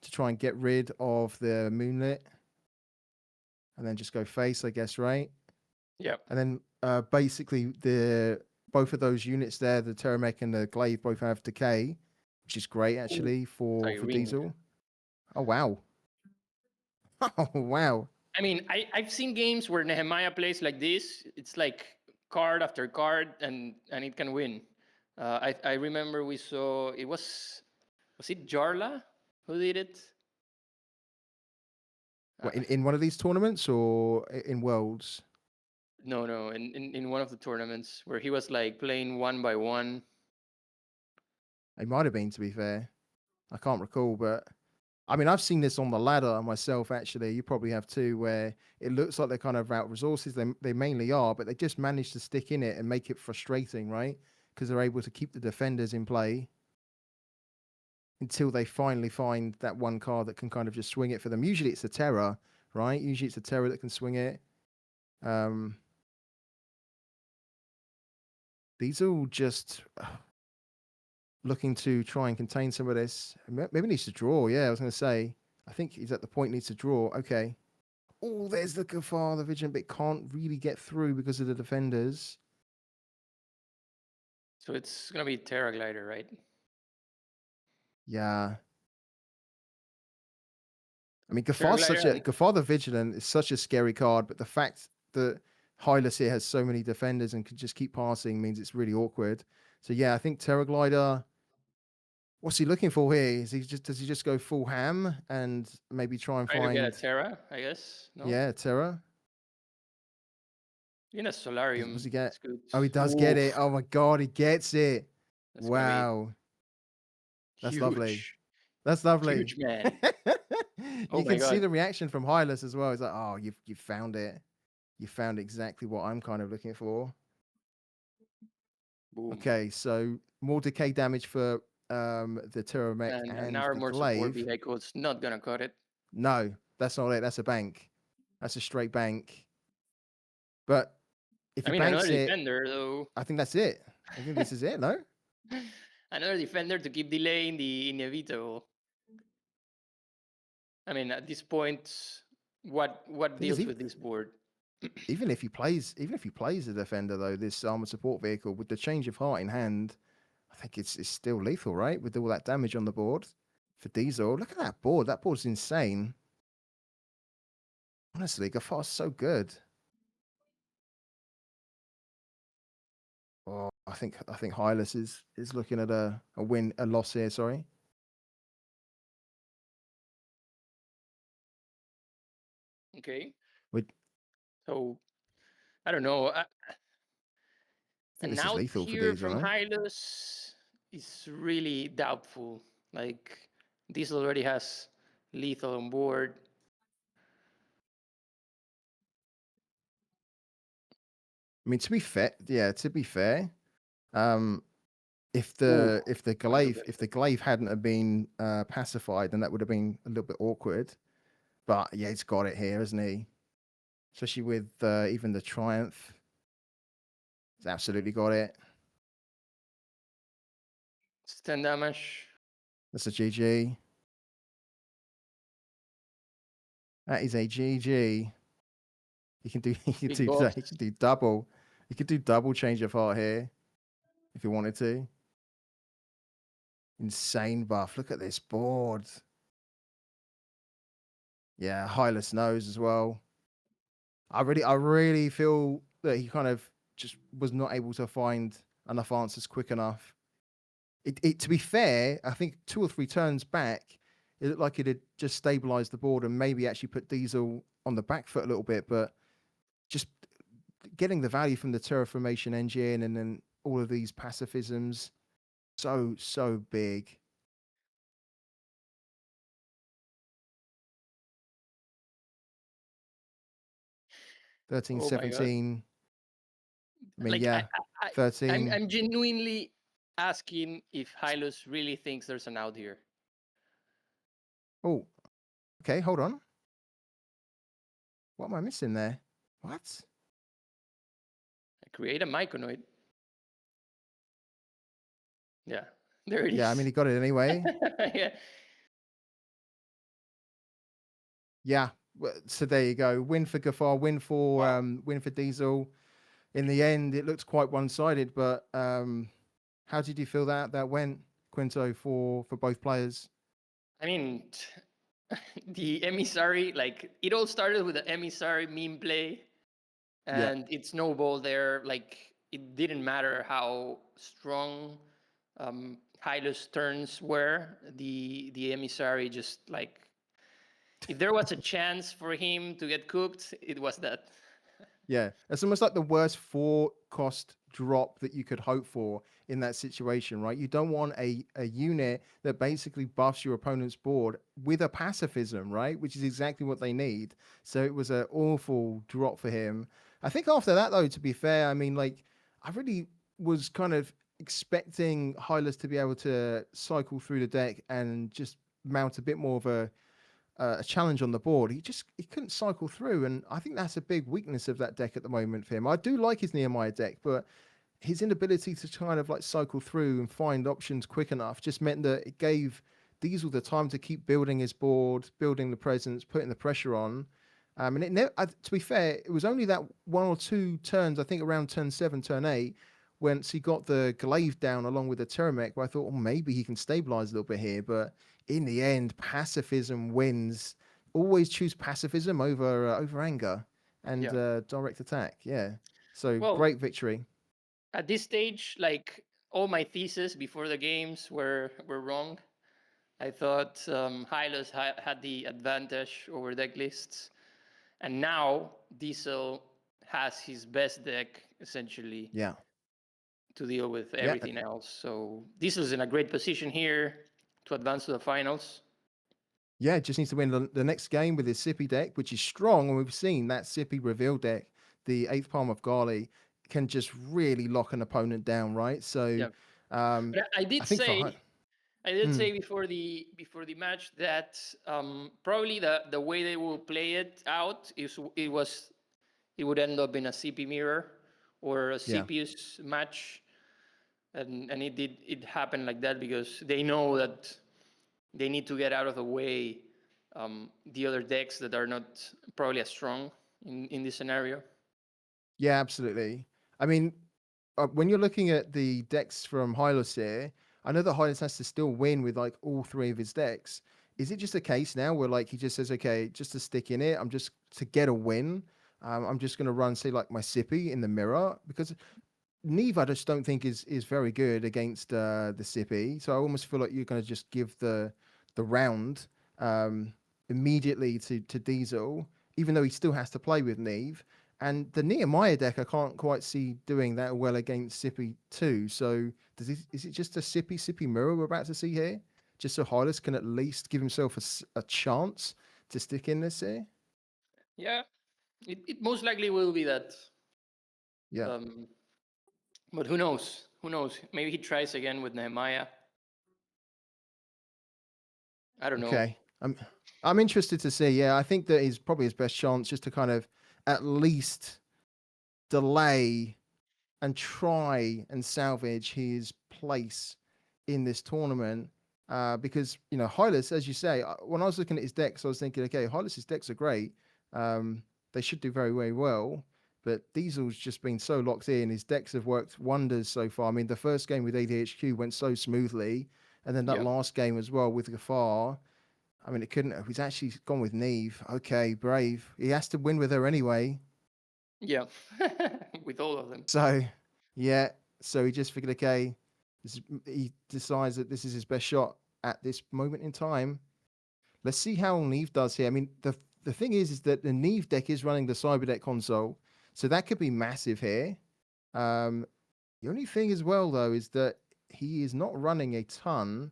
to try and get rid of the Moonlit. And then just go face, I guess, right? yeah. And then basically both of those units there, the Terramech and the Glaive, both have decay, which is great actually for Irene. Diesel. Oh wow. Oh wow. I mean, I've seen games where Nehemiah plays like this. It's like card after card, and it can win. I remember we saw was it Jarla who did it? What, in one of these tournaments or in Worlds? No, in one of the tournaments where he was like playing 1 by 1. It might have been, to be fair. I can't recall, but I mean, I've seen this on the ladder myself, actually. You probably have too, where it looks like they're kind of out of resources. They mainly are, but they just manage to stick in it and make it frustrating, right? Because they're able to keep the defenders in play until they finally find that one card that can kind of just swing it for them. Usually it's a Terror, right? Usually it's a Terror that can swing it. These are all just looking to try and contain some of this. Maybe needs to draw. Yeah, I was going to say. I think he's at the point needs to draw. Okay. Oh, there's the Gafar, the Vigilant, but can't really get through because of the defenders. So it's gonna be Terra Glider, right? Yeah. I mean, Terra Glider Gafar the Vigilant is such a scary card, but the fact that Hyllus here has so many defenders and can just keep passing means it's really awkward. So yeah, I think Terra Glider. What's he looking for here? Does he just go full ham and maybe try and trying find to get a Terra, I guess. No? Yeah, Terra? In a Solarium. Does he get? It's good. Oh, he does get it. Oh my god, he gets it. That's gonna be Wow. That's huge. lovely. That's lovely. Huge, man. You Oh my can see God. the reaction from Hylas as well. He's like, oh, you found it. You found exactly what I'm kind of looking for. Boom. Okay, so more decay damage for the Terramech And and an the armor support Glaive. vehicle is not gonna cut it. No, that's not it. That's a bank. That's a straight bank. But if I he mean, banks another it, defender though. I think that's it. I think this is it, no? Another defender to keep delaying the inevitable. I mean, at this point, what Thing is, deals with this board? even if he plays a defender though, this armored support vehicle with the change of heart in hand, I think it's still lethal, right? With all that damage on the board for Diesel. Look at that board. That board's insane. Honestly, Gafar's so good. Oh, I think Hylas is looking at a loss here. Sorry. Okay. We- So I don't know. I think And this is now lethal for here Diesel, from no? Hyllus is really doubtful. Like Diesel already has lethal on board. I mean, to be fair, if Ooh, the glaive hadn't have been pacified, then that would have been a little bit awkward. But yeah, he's got it here, hasn't he? Especially with even the Triumph. He's absolutely got it. it's 10 damage. That's a GG. That is a GG. He can do Big boss. he can do double. He could do double change of heart here if he wanted to. Insane buff. Look at this board. Yeah, Hyllus knows as well. I really feel that he kind of just was not able to find enough answers quick enough. To be fair, I think 2 or 3 turns back, it looked like it had just stabilized the board and maybe actually put Diesel on the back foot a little bit, but just getting the value from the terraformation engine and then all of these pacifisms, so big. Thirteen, Oh my God. 17. I mean, Like yeah, 13. I'm genuinely asking if Hyllus really thinks there's an out here. Oh, okay, hold on. What am I missing there? What? Create a Myconoid. Yeah, there it is. Yeah, I mean, he got it anyway. Yeah. Yeah. So there you go. Win for Gafar, win for Diesel. In the end, it looked quite one-sided, but how did you feel that went, Quinto, for both players? I mean, the emissary, like it all started with the emissary meme play, and it snowballed there. Like it didn't matter how strong Hyllus turns were. The emissary just like, if there was a chance for him to get cooked, it was that. Yeah, it's almost like the worst 4-cost drop that you could hope for in that situation, right? You don't want a unit that basically buffs your opponent's board with a pacifism, right? Which is exactly what they need. So it was an awful drop for him. I think after that, though, to be fair, I mean, like, I really was kind of expecting Hyllus to be able to cycle through the deck and just mount a bit more of a challenge on the board. He couldn't cycle through, and I think that's a big weakness of that deck at the moment for him. I do like his Nehemiah deck, but his inability to kind of like cycle through and find options quick enough just meant that it gave Diesel the time to keep building his board, building the presence, putting the pressure on. And it never, to be fair, it was only that 1 or 2 turns, I think around turn 7, turn 8, once he got the glaive down along with the Terramech, where I thought, well, maybe he can stabilize a little bit here. But in the end, pacifism wins. Always choose pacifism over anger and direct attack. Yeah. So Well, great victory. At this stage, like all my theses before the games were wrong. I thought Hyllus had the advantage over deck lists, and now Diesel has his best deck essentially. Yeah. To deal with everything else. So Diesel's in a great position here to advance to the finals. Yeah, just needs to win the next game with his Sippy deck, which is strong. And we've seen that Sippy reveal deck, the 8th Palm of Gali, can just really lock an opponent down, right? So, but I did say before the match that probably the way they will play it out is it would end up in a CP mirror or a CPU's match, and it happened like that because they know that they need to get out of the way the other decks that are not probably as strong in this scenario. Yeah, absolutely. I mean, when you're looking at the decks from Hyllus here, I know that Hyllus has to still win with like all 3 of his decks. Is it just a case now where like he just says, okay, just to stick in it, I'm just to get a win, I'm just going to run, say, like my Sippy in the mirror? Because Neve, I just don't think is very good against the Sippy. So I almost feel like you're going to just give the round immediately to Diesel, even though he still has to play with Neve. And the Nehemiah deck, I can't quite see doing that well against Sippy too. So is it just a Sippy mirror we're about to see here? Just so Hyllus can at least give himself a chance to stick in this here? Yeah, it most likely will be that. Yeah. But who knows? Who knows? Maybe he tries again with Nehemiah. I don't know. Okay. I'm interested to see. Yeah, I think that is probably his best chance just to kind of at least delay and try and salvage his place in this tournament. Because, you know, Hyllus, as you say, when I was looking at his decks, I was thinking, okay, Hyllus' decks are great. They should do very, very well. But Diesel's just been so locked in. His decks have worked wonders so far. I mean, the first game with ADHQ went so smoothly. And then that Yeah. last game as well with Gafar, I mean, it couldn't have. He's actually gone with Neve. Okay, brave. He has to win with her anyway. Yeah. With all of them. So, yeah. So he just figured, okay, he decides that this is his best shot at this moment in time. Let's see how Neve does here. I mean, the thing is that the Neve deck is running the Cyber deck console, so that could be massive here. The only thing as well, though, is that he is not running a ton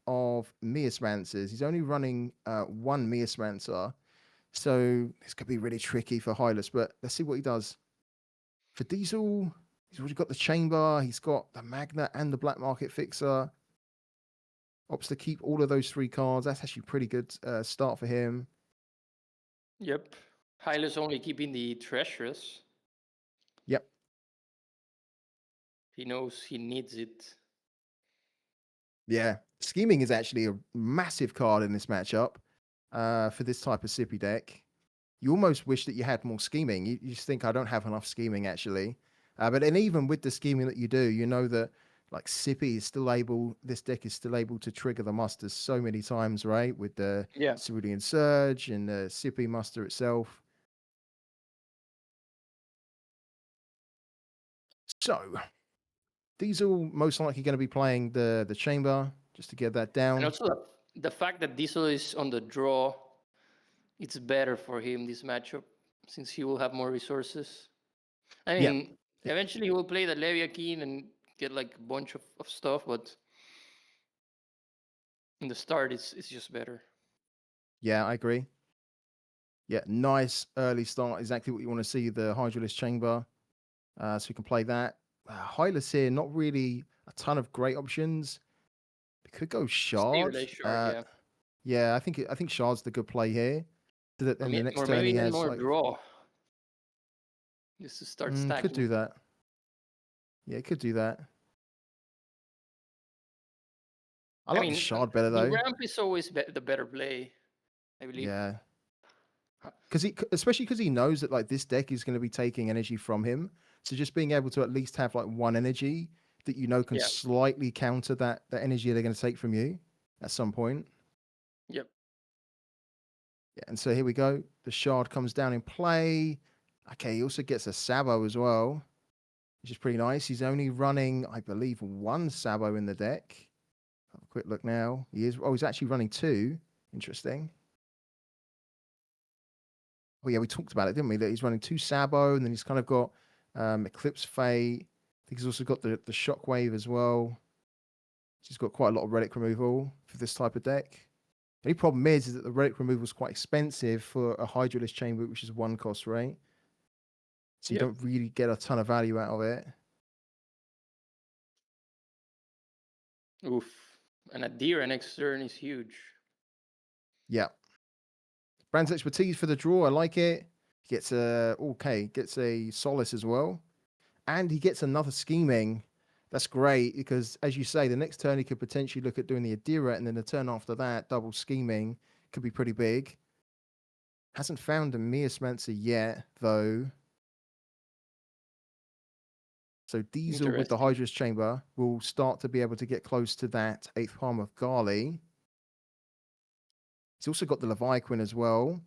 of Miasmancers. He's only running one Miasmancer. So this could be really tricky for Hyllus, but let's see what he does. For Diesel, he's already got the Chamber, he's got the Magnet and the Black Market Fixer. Opts to keep all of those 3 cards. That's actually a pretty good start for him. Yep. Hyllus only keeping the treasures. Yep. He knows he needs it. Yeah. Scheming is actually a massive card in this matchup for this type of Sippy deck. You almost wish that you had more scheming. You just think, I don't have enough scheming, actually. But then even with the scheming that you do, you know that like Sippy is still able, this deck is still able to trigger the musters so many times, right? With the Cerulean Surge and the Sippy muster itself. So, Diesel most likely going to be playing the Chamber just to get that down. And also the fact that Diesel is on the draw, it's better for him this matchup since he will have more resources. I mean, eventually he will play the Leviathan and get like a bunch of stuff, but in the start it's just better. Yeah, I agree. Yeah, nice early start. Exactly what you want to see, the Hydralis Chamber. So we can play that. Hyllus here, not really a ton of great options. We could go Shard. Yeah, I think Shard's the good play here. So that then the next turn he has more like draw. Just to start stacking. Could do that. Yeah, could do that. I like the Shard better though. The ramp is always the better play, I believe. Yeah. Especially because he knows that like this deck is going to be taking energy from him. So just being able to at least have like one energy that you know can slightly counter that energy they're going to take from you at some point. Yep. Yeah, and so here we go. The Shard comes down in play. Okay, he also gets a Sabo as well, which is pretty nice. He's only running, I believe, 1 Sabo in the deck. Have a quick look now. He's actually running 2. Interesting. Oh yeah, we talked about it, didn't we? That he's running 2 Sabo, and then he's kind of got Eclipse Fate. I think he's also got the Shockwave as well. He's got quite a lot of relic removal for this type of deck. The only problem is that the relic removal is quite expensive for a Hydralis Chamber, which is 1 cost, right? So you don't really get a ton of value out of it. Oof. And a Deer next turn is huge. Yeah. Brand's Expertise for the draw. I like it. Gets a Solace as well. And he gets another Scheming. That's great because, as you say, the next turn he could potentially look at doing the Adira, and then the turn after that, double Scheming could be pretty big. Hasn't found a Miasmancer yet, though. So Diesel with the Hydralis Chamber will start to be able to get close to that 8th Palm of Gali. He's also got the Leviathan as well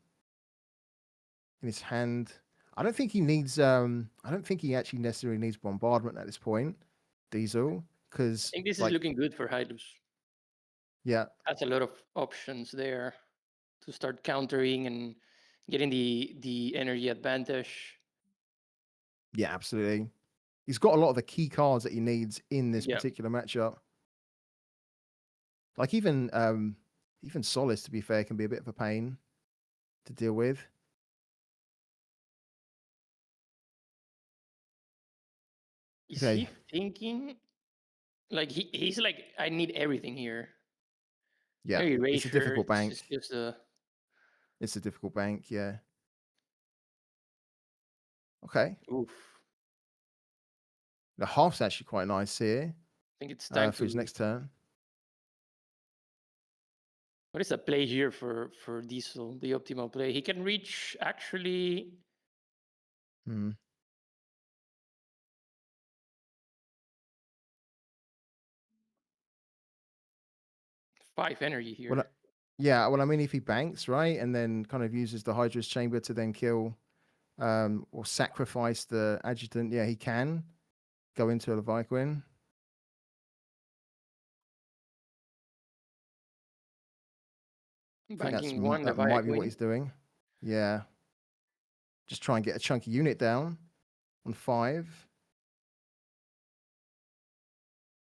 in his hand. I don't think he needs. I don't think he actually necessarily needs bombardment at this point, Diesel, because I think this is looking good for Hyllus. Yeah, has a lot of options there to start countering and getting the energy advantage. Yeah, absolutely. He's got a lot of the key cards that he needs in this particular matchup. Like even Solace, to be fair, can be a bit of a pain to deal with. Is he thinking like he's like, I need everything here? Yeah, it's a difficult bank. It's a difficult bank, yeah. Okay. Oof. The half's actually quite nice here. I think it's time for his next turn. What is the play here for Diesel? The optimal play. He can reach actually. 5 energy here. Well, yeah. Well, I mean, if he banks right, and then kind of uses the Hydra's chamber to then kill, or sacrifice the adjutant, yeah, he can go into a Leviathan. I think Banking one that might be what Leviathan. he's doing. Yeah. Just try and get a chunky unit down on 5.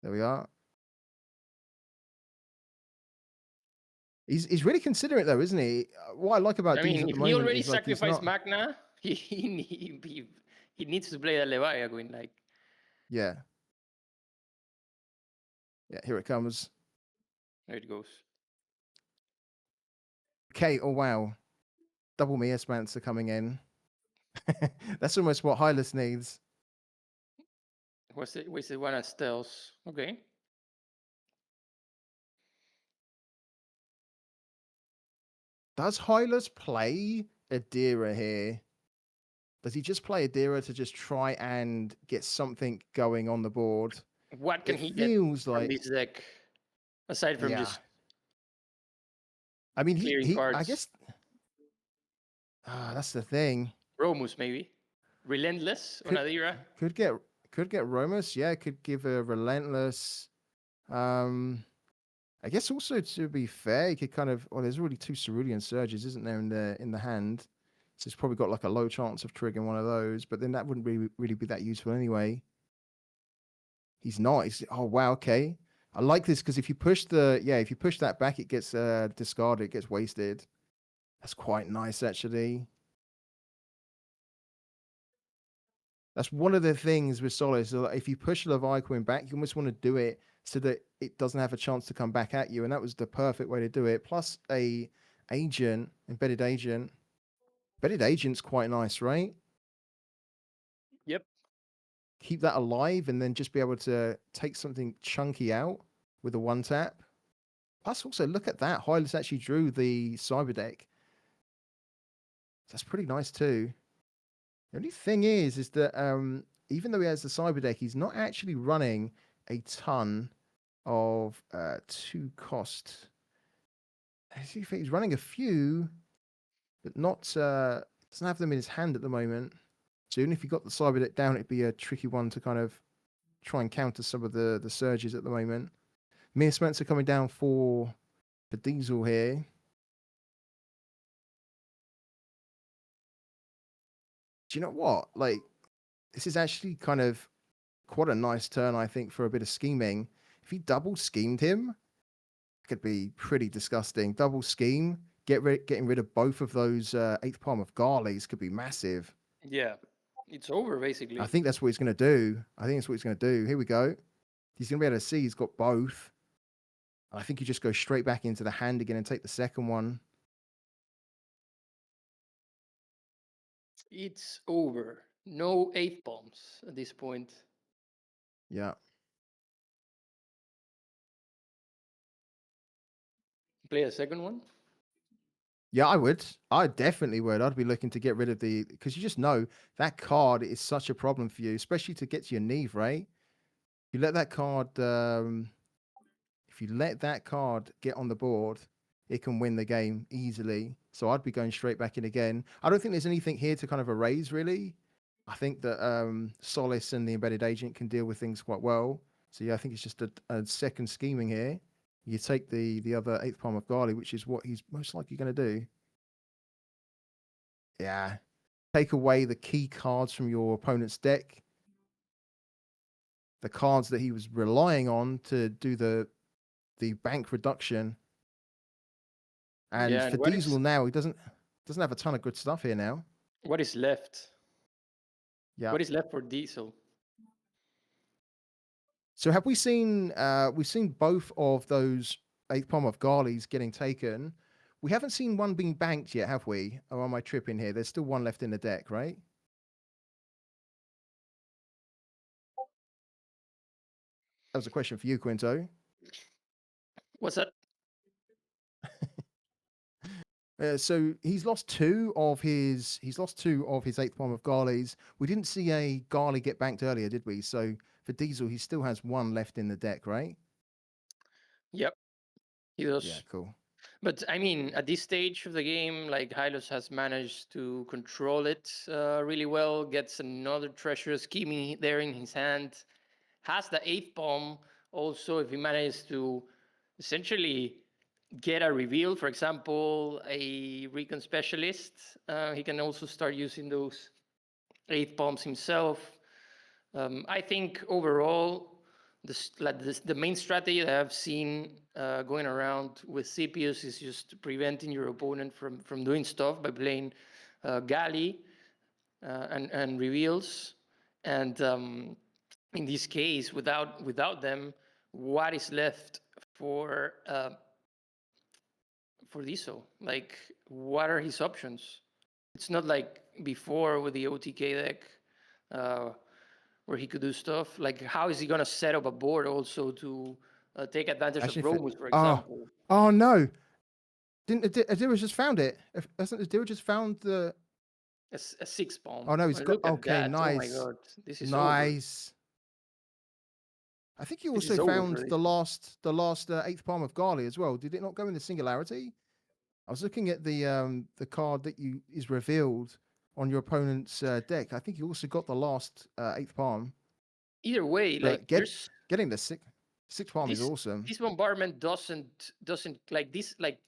There we are. He's really considerate though, isn't he? What I like about I Deez mean, at the if he moment already is like he's sacrificed not. Magna, he needs to play that Leviathan. Like, Yeah. Yeah. Here it comes. there it goes. Okay. Oh wow. Double Meospants are coming in. That's almost what Hyllus needs. Wasted one at stealth. Okay. Does Hyllus play Adira here? Does he just play Adira to just try and get something going on the board? What can It he get feels from like, this deck aside from yeah. just I mean, clearing I cards? guess that's the thing. Romus maybe. Relentless on Adira. Could get Romus. Yeah, could give a relentless. I guess also to be fair, he could kind of. Well, there's already 2 Cerulean Surges, isn't there, in the hand? So he's probably got like a low chance of triggering one of those. But then that wouldn't really be that useful anyway. He's not. Oh wow, okay. I like this because if you push that back, it gets discarded, it gets wasted. That's quite nice actually. That's one of the things with Solace. So if you push Leviathan back, you almost want to do it so that it doesn't have a chance to come back at you, and that was the perfect way to do it. Plus a embedded agent. Embedded agent's quite nice, right? Yep. Keep that alive and then just be able to take something chunky out with a 1-tap. Plus also look at that. Hyllus actually drew the Cyber deck. That's pretty nice too. The only thing is that even though he has the Cyber deck, he's not actually running a ton of 2-cost. He's running a few, but not doesn't have them in his hand at the moment. So even if you got the Cyber deck down, it'd be a tricky one to kind of try and counter some of the surges at the moment. Mere Spencer coming down for Diesel here. Do you know what? Like, this is actually kind of quite a nice turn, I think, for a bit of scheming. If he double schemed him, it could be pretty disgusting. Double scheme, getting rid of both of those 8th palm of Garleys could be massive. Yeah. It's over basically. I think that's what he's going to do. Here we go. He's going to be able to see he's got both. I think you just go straight back into the hand again and take the second one. It's over. No 8 bombs at this point. Yeah. Play a second one. Yeah, I would. I definitely would. I'd be looking to get rid of because you just know that card is such a problem for you, especially to get to your Neve, right? You let that card, if you let that card get on the board, it can win the game easily. So I'd be going straight back in again. I don't think there's anything here to kind of erase, really. I think that Solace and the embedded agent can deal with things quite well. So yeah, I think it's just a second scheming here. You take the other 8th palm of Garley, which is what he's most likely going to do. Yeah. Take away the key cards from your opponent's deck. The cards that he was relying on to do the bank reduction. And for Diesel now, he doesn't have a ton of good stuff here now. What is left? Yeah. What is left for Diesel? So have we seen we've seen both of those 8th palm of Garleys getting taken. We haven't seen one being banked yet, have we? Or am I tripping here? There's still one left in the deck, right? That was a question for you, Quinto. What's that? So he's lost two of his 8th palm of Garleys. We didn't see a Garley get banked earlier, did we? So for Diesel, he still has one left in the deck, right? Yep. He does. Yeah, cool. But I mean, at this stage of the game, like Hylos has managed to control it really well, gets another treasure scheme there in his hand, has the 8th bomb. Also, if he manages to essentially get a reveal, for example, a recon specialist, he can also start using those 8th bombs himself. I think overall, the main strategy that I've seen going around with CPUs is just preventing your opponent from doing stuff by playing Gali and reveals. And in this case, without them, what is left for Diesel? Like, what are his options? It's not like before with the OTK deck. Where he could do stuff. Like, how is he gonna set up a board also to take advantage Actually, of Romus, for oh, example? oh no! Didn't Adira just found it? Hasn't Adira just found the? A 6 bomb. Oh no, he's got. Look at Okay, that. nice. Oh my god, this is over. Nice. I think he This also is over found for the this. last 8th palm of Gali as well. Did it not go in the singularity? I was looking at the card that is revealed on your opponent's deck. I think he also got the last 8th palm. Either way, But like there's getting the sixth palm is awesome. this bombardment doesn't like this, like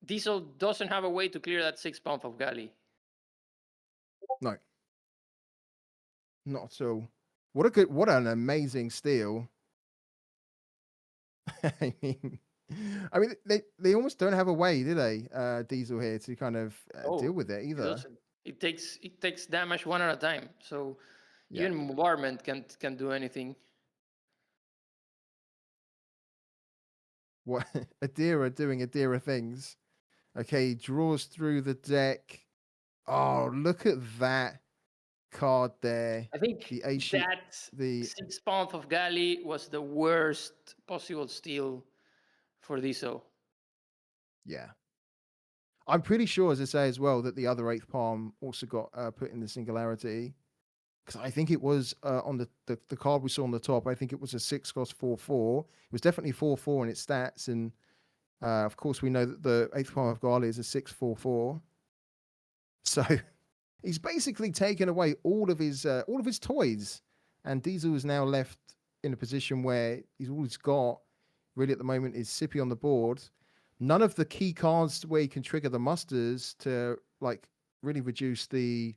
Diesel doesn't have a way to clear that 6 bomb of Gali. No, not at all. What an amazing steal. I mean, they almost don't have a way, do they? Diesel here to kind of deal with it either. It takes damage one at a time. So even bombardment can do anything. What Adira doing Adira things. Okay, draws through the deck. Oh, look at that card there. I think the 6 palm of Gali was the worst possible steal for Diesel. Yeah. I'm pretty sure, as I say as well, that the other 8th palm also got put in the singularity. Because I think it was on the card we saw on the top, I think it was a 6 cost 4/4. It was definitely 4/4 in its stats. And of course, we know that the 8th palm of Gali is a 6/4/4. So he's basically taken away all of his toys. And Diesel is now left in a position where all he's got really at the moment is Sippy on the board. None of the key cards where he can trigger the musters to like really reduce the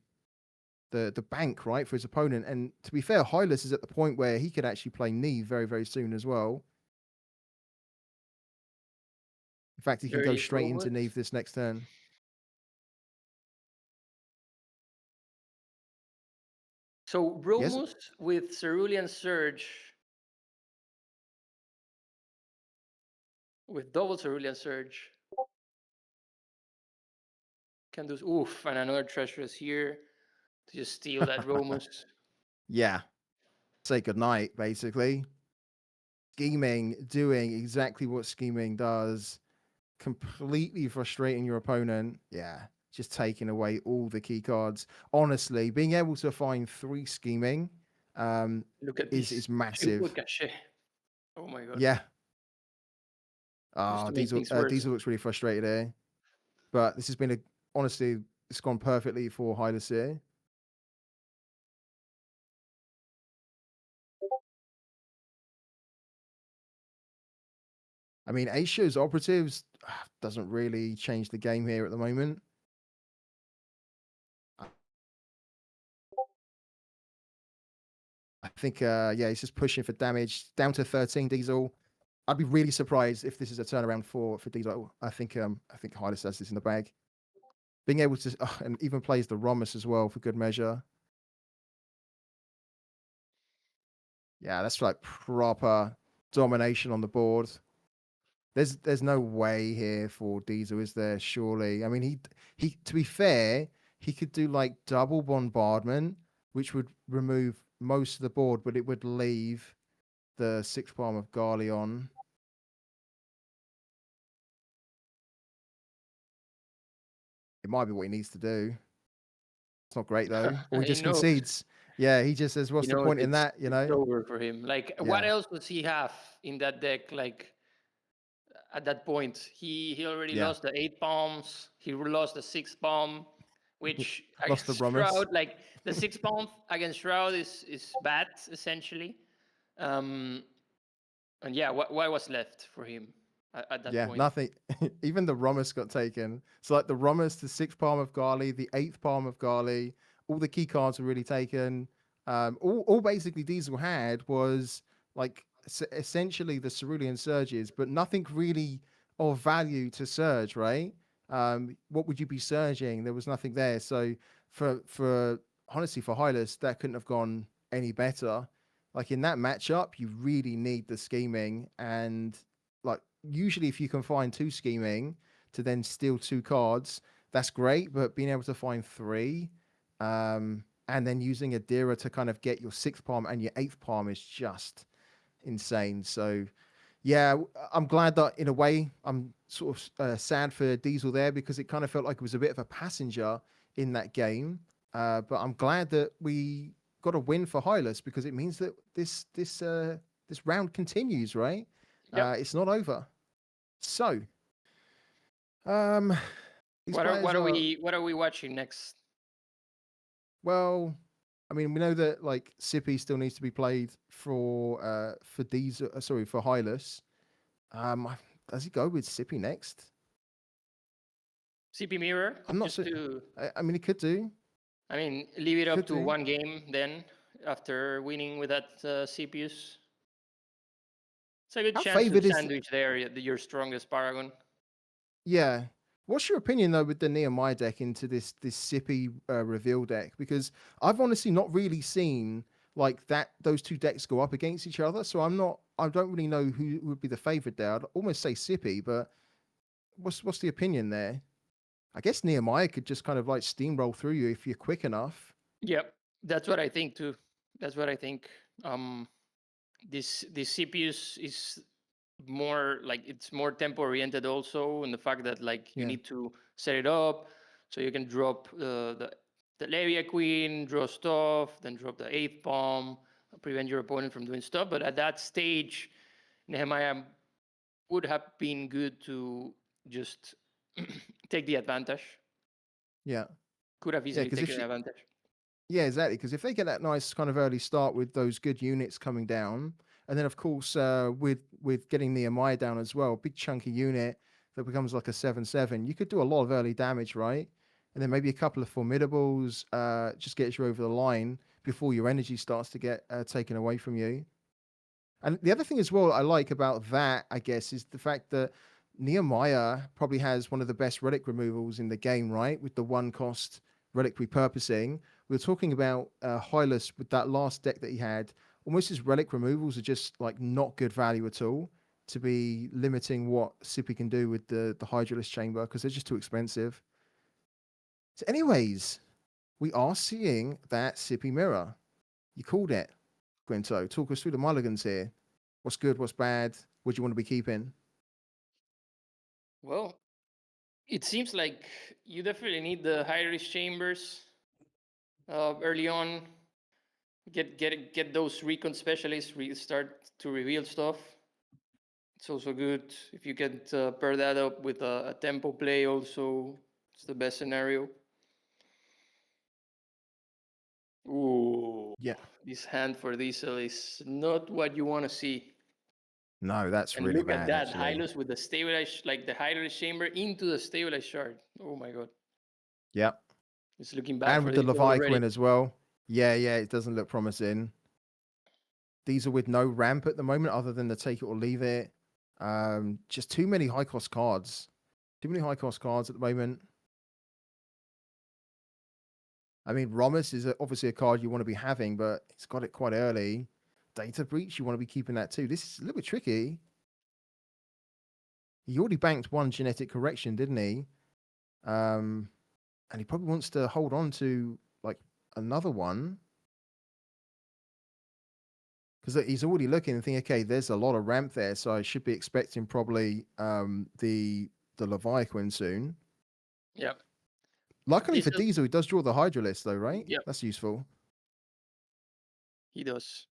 bank, right, for his opponent. And to be fair, Hyllus is at the point where he could actually play Neve very, very soon as well. In fact, he can go straight into Neve this next turn. So Romus with Cerulean Surge, with double Cerulean Surge, can do oof, and another treasure is here to just steal that Romus. Yeah. Say goodnight, basically. Scheming, doing exactly what scheming does. Completely frustrating your opponent. Yeah. Just taking away all the key cards. Honestly, being able to find 3 scheming Look at is massive. Oh my god. Yeah. Diesel looks really frustrated here. But this has been honestly, it's gone perfectly for Hyllus here. I mean, Asia's operatives doesn't really change the game here at the moment. I think, he's just pushing for damage down to 13 Diesel. I'd be really surprised if this is a turnaround for Diesel. I think Hyllus has this in the bag. Being able to, and even plays the Romus as well for good measure. Yeah, that's like proper domination on the board. There's no way here for Diesel, is there? Surely. I mean, he to be fair, he could do like double bombardment, which would remove most of the board, but it would leave the 6th palm of Gali on. It might be what he needs to do. It's not great though. Or he just concedes. Yeah, he just says, "What's the point in that?" You know, it's over for him. Like, what else does he have in that deck? Like, at that point. He already Yeah. lost the 8 palms. He lost the 6 palm, which Lost the against Romus. Shroud, like the 6 palm against Shroud is bad essentially. And yeah, what was left for him at that Yeah, point? nothing. Even the Romus got taken. So like the Romus, the 6th palm of Gali, the 8th palm of Gali, all the key cards were really taken. All basically Diesel had was like essentially the Cerulean Surges, but nothing really of value to surge, right? What would you be surging? There was nothing there. So for honestly for Hyllus, that couldn't have gone any better. Like in that matchup, you really need the scheming, and like usually if you can find 2 scheming to then steal 2 cards, that's great. But being able to find 3, and then using a Dira to kind of get your 6th palm and your 8th palm is just insane. So yeah, I'm glad that in a way I'm sort of sad for Diesel there, because it kind of felt like it was a bit of a passenger in that game. But I'm glad that we got a win for Hyllus, because it means that this round continues, right? Yep. It's not over. So, these What players are we watching next? well. I mean, we know that like Sippy still needs to be played for Diesel. Sorry, for Hyllus. Does he go with Sippy next? CP Mirror? I'm not just sure. to, I mean, he could do. I mean, leave it up Could to do. 1 game then after winning with that CPUs. It's a good How chance to favored is? sandwich there your strongest Paragon. Yeah. What's your opinion though with the Nehemiah deck into this Sippy reveal deck? Because I've honestly not really seen like that those 2 decks go up against each other. So I don't really know who would be the favorite there. I'd almost say Sippy, but what's the opinion there? I guess Nehemiah could just kind of like steamroll through you if you're quick enough. Yep, that's what I think too. That's what I think. This CPUs is more like it's more tempo oriented also, and the fact that like you Yeah. need to set it up so you can drop the Levia Queen, draw stuff, then drop the 8th palm, prevent your opponent from doing stuff. But at that stage, Nehemiah would have been good to just take the advantage. Yeah. Could have easily 'cause if taken she- advantage. Yeah, exactly. Because if they get that nice kind of early start with those good units coming down, and then of course with getting Nehemiah down as well, big chunky unit that becomes like a 7/7, you could do a lot of early damage, right? And then maybe a couple of formidables just gets you over the line before your energy starts to get taken away from you. And the other thing as well I like about that, I guess, is the fact that Nehemiah probably has one of the best relic removals in the game, right? With the 1 cost relic repurposing. We were talking about Hyllus with that last deck that he had. Almost his relic removals are just like not good value at all to be limiting what Sippy can do with the Hydralisk chamber, because they're just too expensive. So anyways, we are seeing that Sippy mirror. You called it, Quinto. Talk us through the mulligans here. What's good? What's bad? What do you want to be keeping? Well, it seems like you definitely need the high risk chambers early on. Get those recon specialists start to reveal stuff. It's also good if you can pair that up with a tempo play. Also, it's the best scenario. Ooh, Yeah. this hand for Diesel is not what you want to see. No, that's And really look at bad, that, actually. Hyllus with the stabilized, like the high risk chamber into the stabilized shard. Oh my god. Yep. It's looking bad And for with the Diesel already. Leviathan as well. Yeah, it doesn't look promising. These are with no ramp at the moment other than the take it or leave it. Just too many high cost cards. Too many high cost cards at the moment. I mean, Romus is obviously a card you want to be having, but it's got it quite early. Data Breach, you want to be keeping that too. This is a little bit tricky. He already banked 1 genetic correction, didn't he? And he probably wants to hold on to like another one. Because he's already looking and thinking, okay, there's a lot of ramp there, so I should be expecting probably the Leviathan soon. Yep. Luckily for Diesel, he does draw the Hydralisk though, right? Yep. That's useful. He does.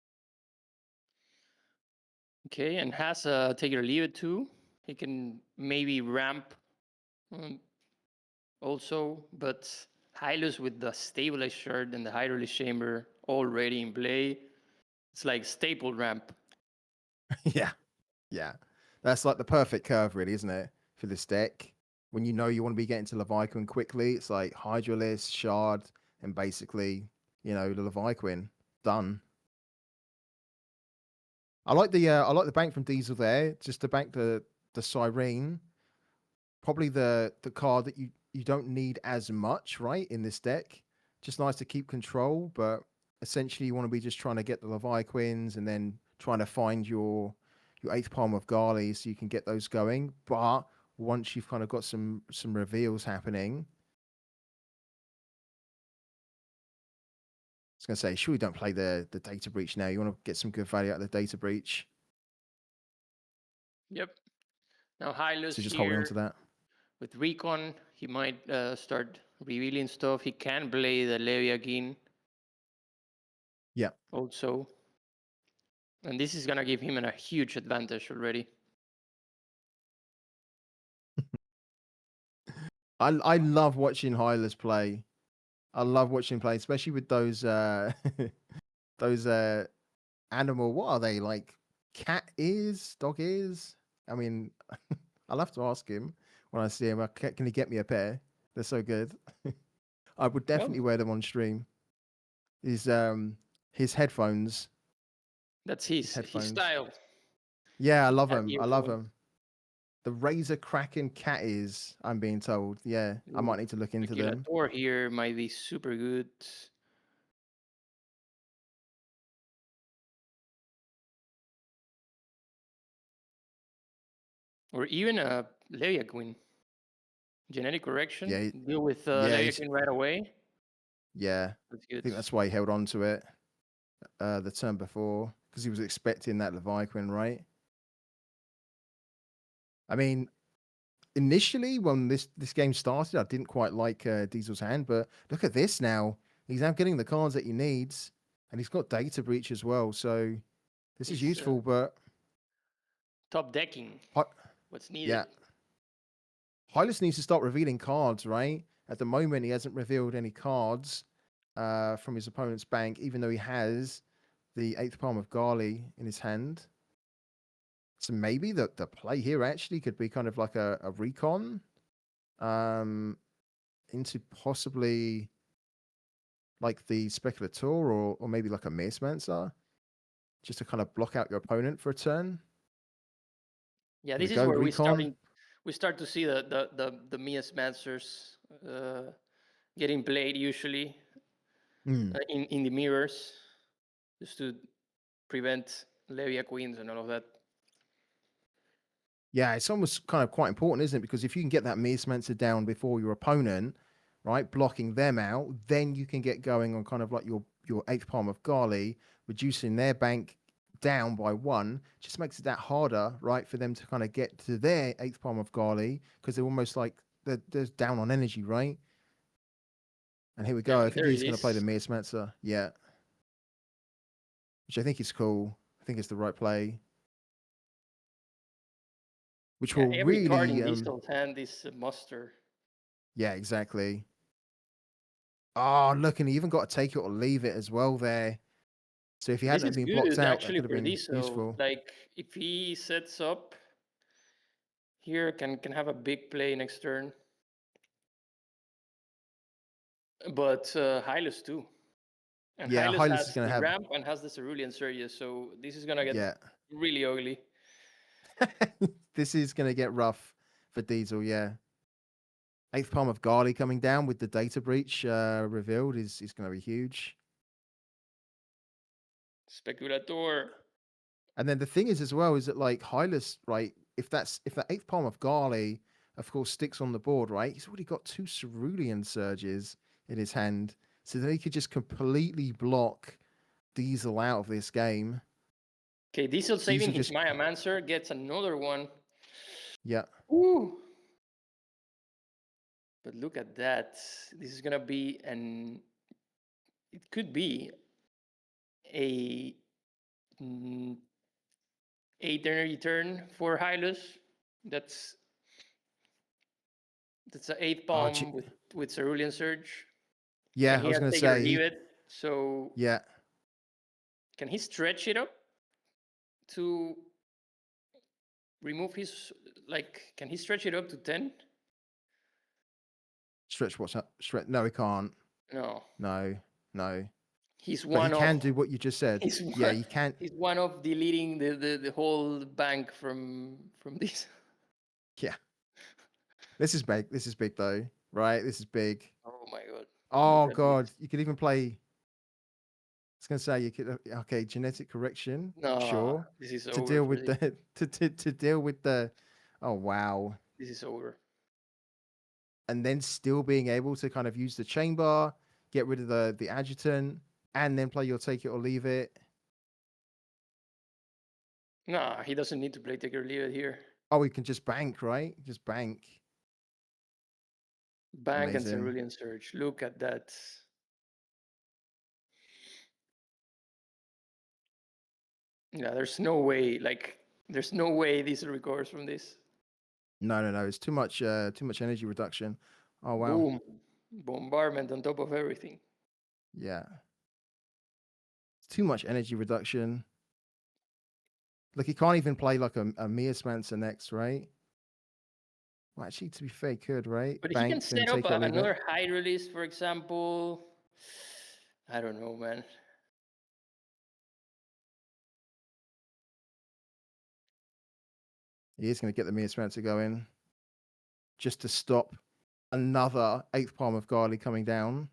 Okay, and has a take it or leave it too. He can maybe ramp um, also, but Hyllus with the stabilized shard and the hydrolysis chamber already in play, it's like staple ramp. Yeah, yeah. That's like the perfect curve, really, isn't it, for this deck? When you know you want to be getting to Leviathan quickly, it's like Hydralis, Shard, and basically, the Leviathan done. I like the bank from Diesel there, just to bank the Siren. Probably the card that you don't need as much, right, in this deck. Just nice to keep control, but essentially you want to be just trying to get the Leviathans and then trying to find your eighth palm of Gali so you can get those going. But once you've kind of got some reveals happening, I was gonna say, sure, you don't play the data breach now. You want to get some good value out of the data breach. Yep. Now Hyllus So just holding on here to that. with Recon, he might start revealing stuff. He can play the Leviathan. Yeah. Also. And this is gonna give him a huge advantage already. I love watching Hylas play. I love watching him play, especially with those those animal. What are they like? Cat ears, dog ears. I mean, I'll have to ask him when I see him. Can he get me a pair? They're so good. I would definitely wear them on stream. His headphones. That's his style. Yeah, I love Cat them. I love earphones. them. The razor cracking cat ears. I'm being told. Yeah, I might need to look into them. Or here might be super good. Or even a Leviathan. Genetic correction. Yeah, Deal with yeah, Leviathan right away. Yeah, That's I good. think that's why he held on to it the turn before, because he was expecting that Leviathan, right? I mean, initially when this game started, I didn't quite like Diesel's hand, but look at this now. He's now getting the cards that he needs, and he's got data breach as well. So this is useful, but top decking. Hy- What's needed? yeah, Hylas needs to start revealing cards, right? At the moment, he hasn't revealed any cards from his opponent's bank, even though he has the eighth palm of Gali in his hand. So maybe the play here actually could be kind of like a recon into possibly like the Speculator or maybe like a Macemancer, just to kind of block out your opponent for a turn. Yeah, Here this we is go, where recon. we start to see the Macemancer's getting played usually in the mirrors, just to prevent Leviathans and all of that. Yeah, it's almost kind of quite important, isn't it? Because if you can get that Macemancer down before your opponent, right, blocking them out, then you can get going on kind of like your eighth palm of Gali, reducing their bank down by one. Just makes it that harder, right, for them to kind of get to their eighth palm of Gali, because they're almost like they're down on energy, right? And here we go. I think he's going to play the Macemancer. Yeah. Which I think is cool. I think it's the right play. Which will every really card in Diesel's hand is a muster. Yeah, exactly. Oh, look, and he even got to take it or leave it as well there. So if he hadn't been blocked out, that could have been useful. Like if he sets up here, can have a big play next turn. But Hyllus too. And Yeah, Hyllus Hylas has is going the to have. ramp and has the Cerulean Surges, so this is gonna get really ugly. This is going to get rough for Diesel, yeah. Eighth palm of Gali coming down with the data breach revealed is going to be huge. Speculator. And then the thing is as well is that like Hylas, right? If that eighth palm of Gali, of course, sticks on the board, right? He's already got two Cerulean Surges in his hand, so that he could just completely block Diesel out of this game. Okay, Diesel saving his Maya Mancer gets another one. Yeah. Ooh. But look at that. This is gonna be it could be a 8 energy turn for Hyllus. That's an 8 Oh, bomb with Cerulean Surge. yeah, And I he was has going to take it or say, leave it. So yeah, can he stretch it up to remove his, like, can he stretch it up to 10? stretch what's up? Stretch? No, he can't. No. No, no. He's But he one can of do what you just said. he's Yeah, one, he can. he's one of deleting the whole bank from this. Yeah, this is big. This is big though, right? This is big. Oh my god. Oh Look at god, this. you could even play. I was gonna say you could. Okay, genetic correction. No, Sure. this is To over deal for with this. the to deal with the. Oh wow. This is over. And then still being able to kind of use the chamber, get rid of the adjutant, and then play your take it or leave it. Nah, he doesn't need to play take or leave it here. Oh, we can just bank, right? Just bank. Bank and Amazing. Cerulean Surge. Look at that. Yeah, there's no way. Like, there's no way Diesel recovers from this. No, no, no. It's too much energy reduction. Oh wow. Boom. Bombardment on top of everything. Yeah. It's too much energy reduction. Like he can't even play like a Mearsmancer next, right? Well, actually, to be fair, he could, right? But he Bank, can then set up take it or leave it. another high release, for example. I don't know, man. He is going to get the Mearsmancer going. Just to stop another 8th Palm of Garly coming down.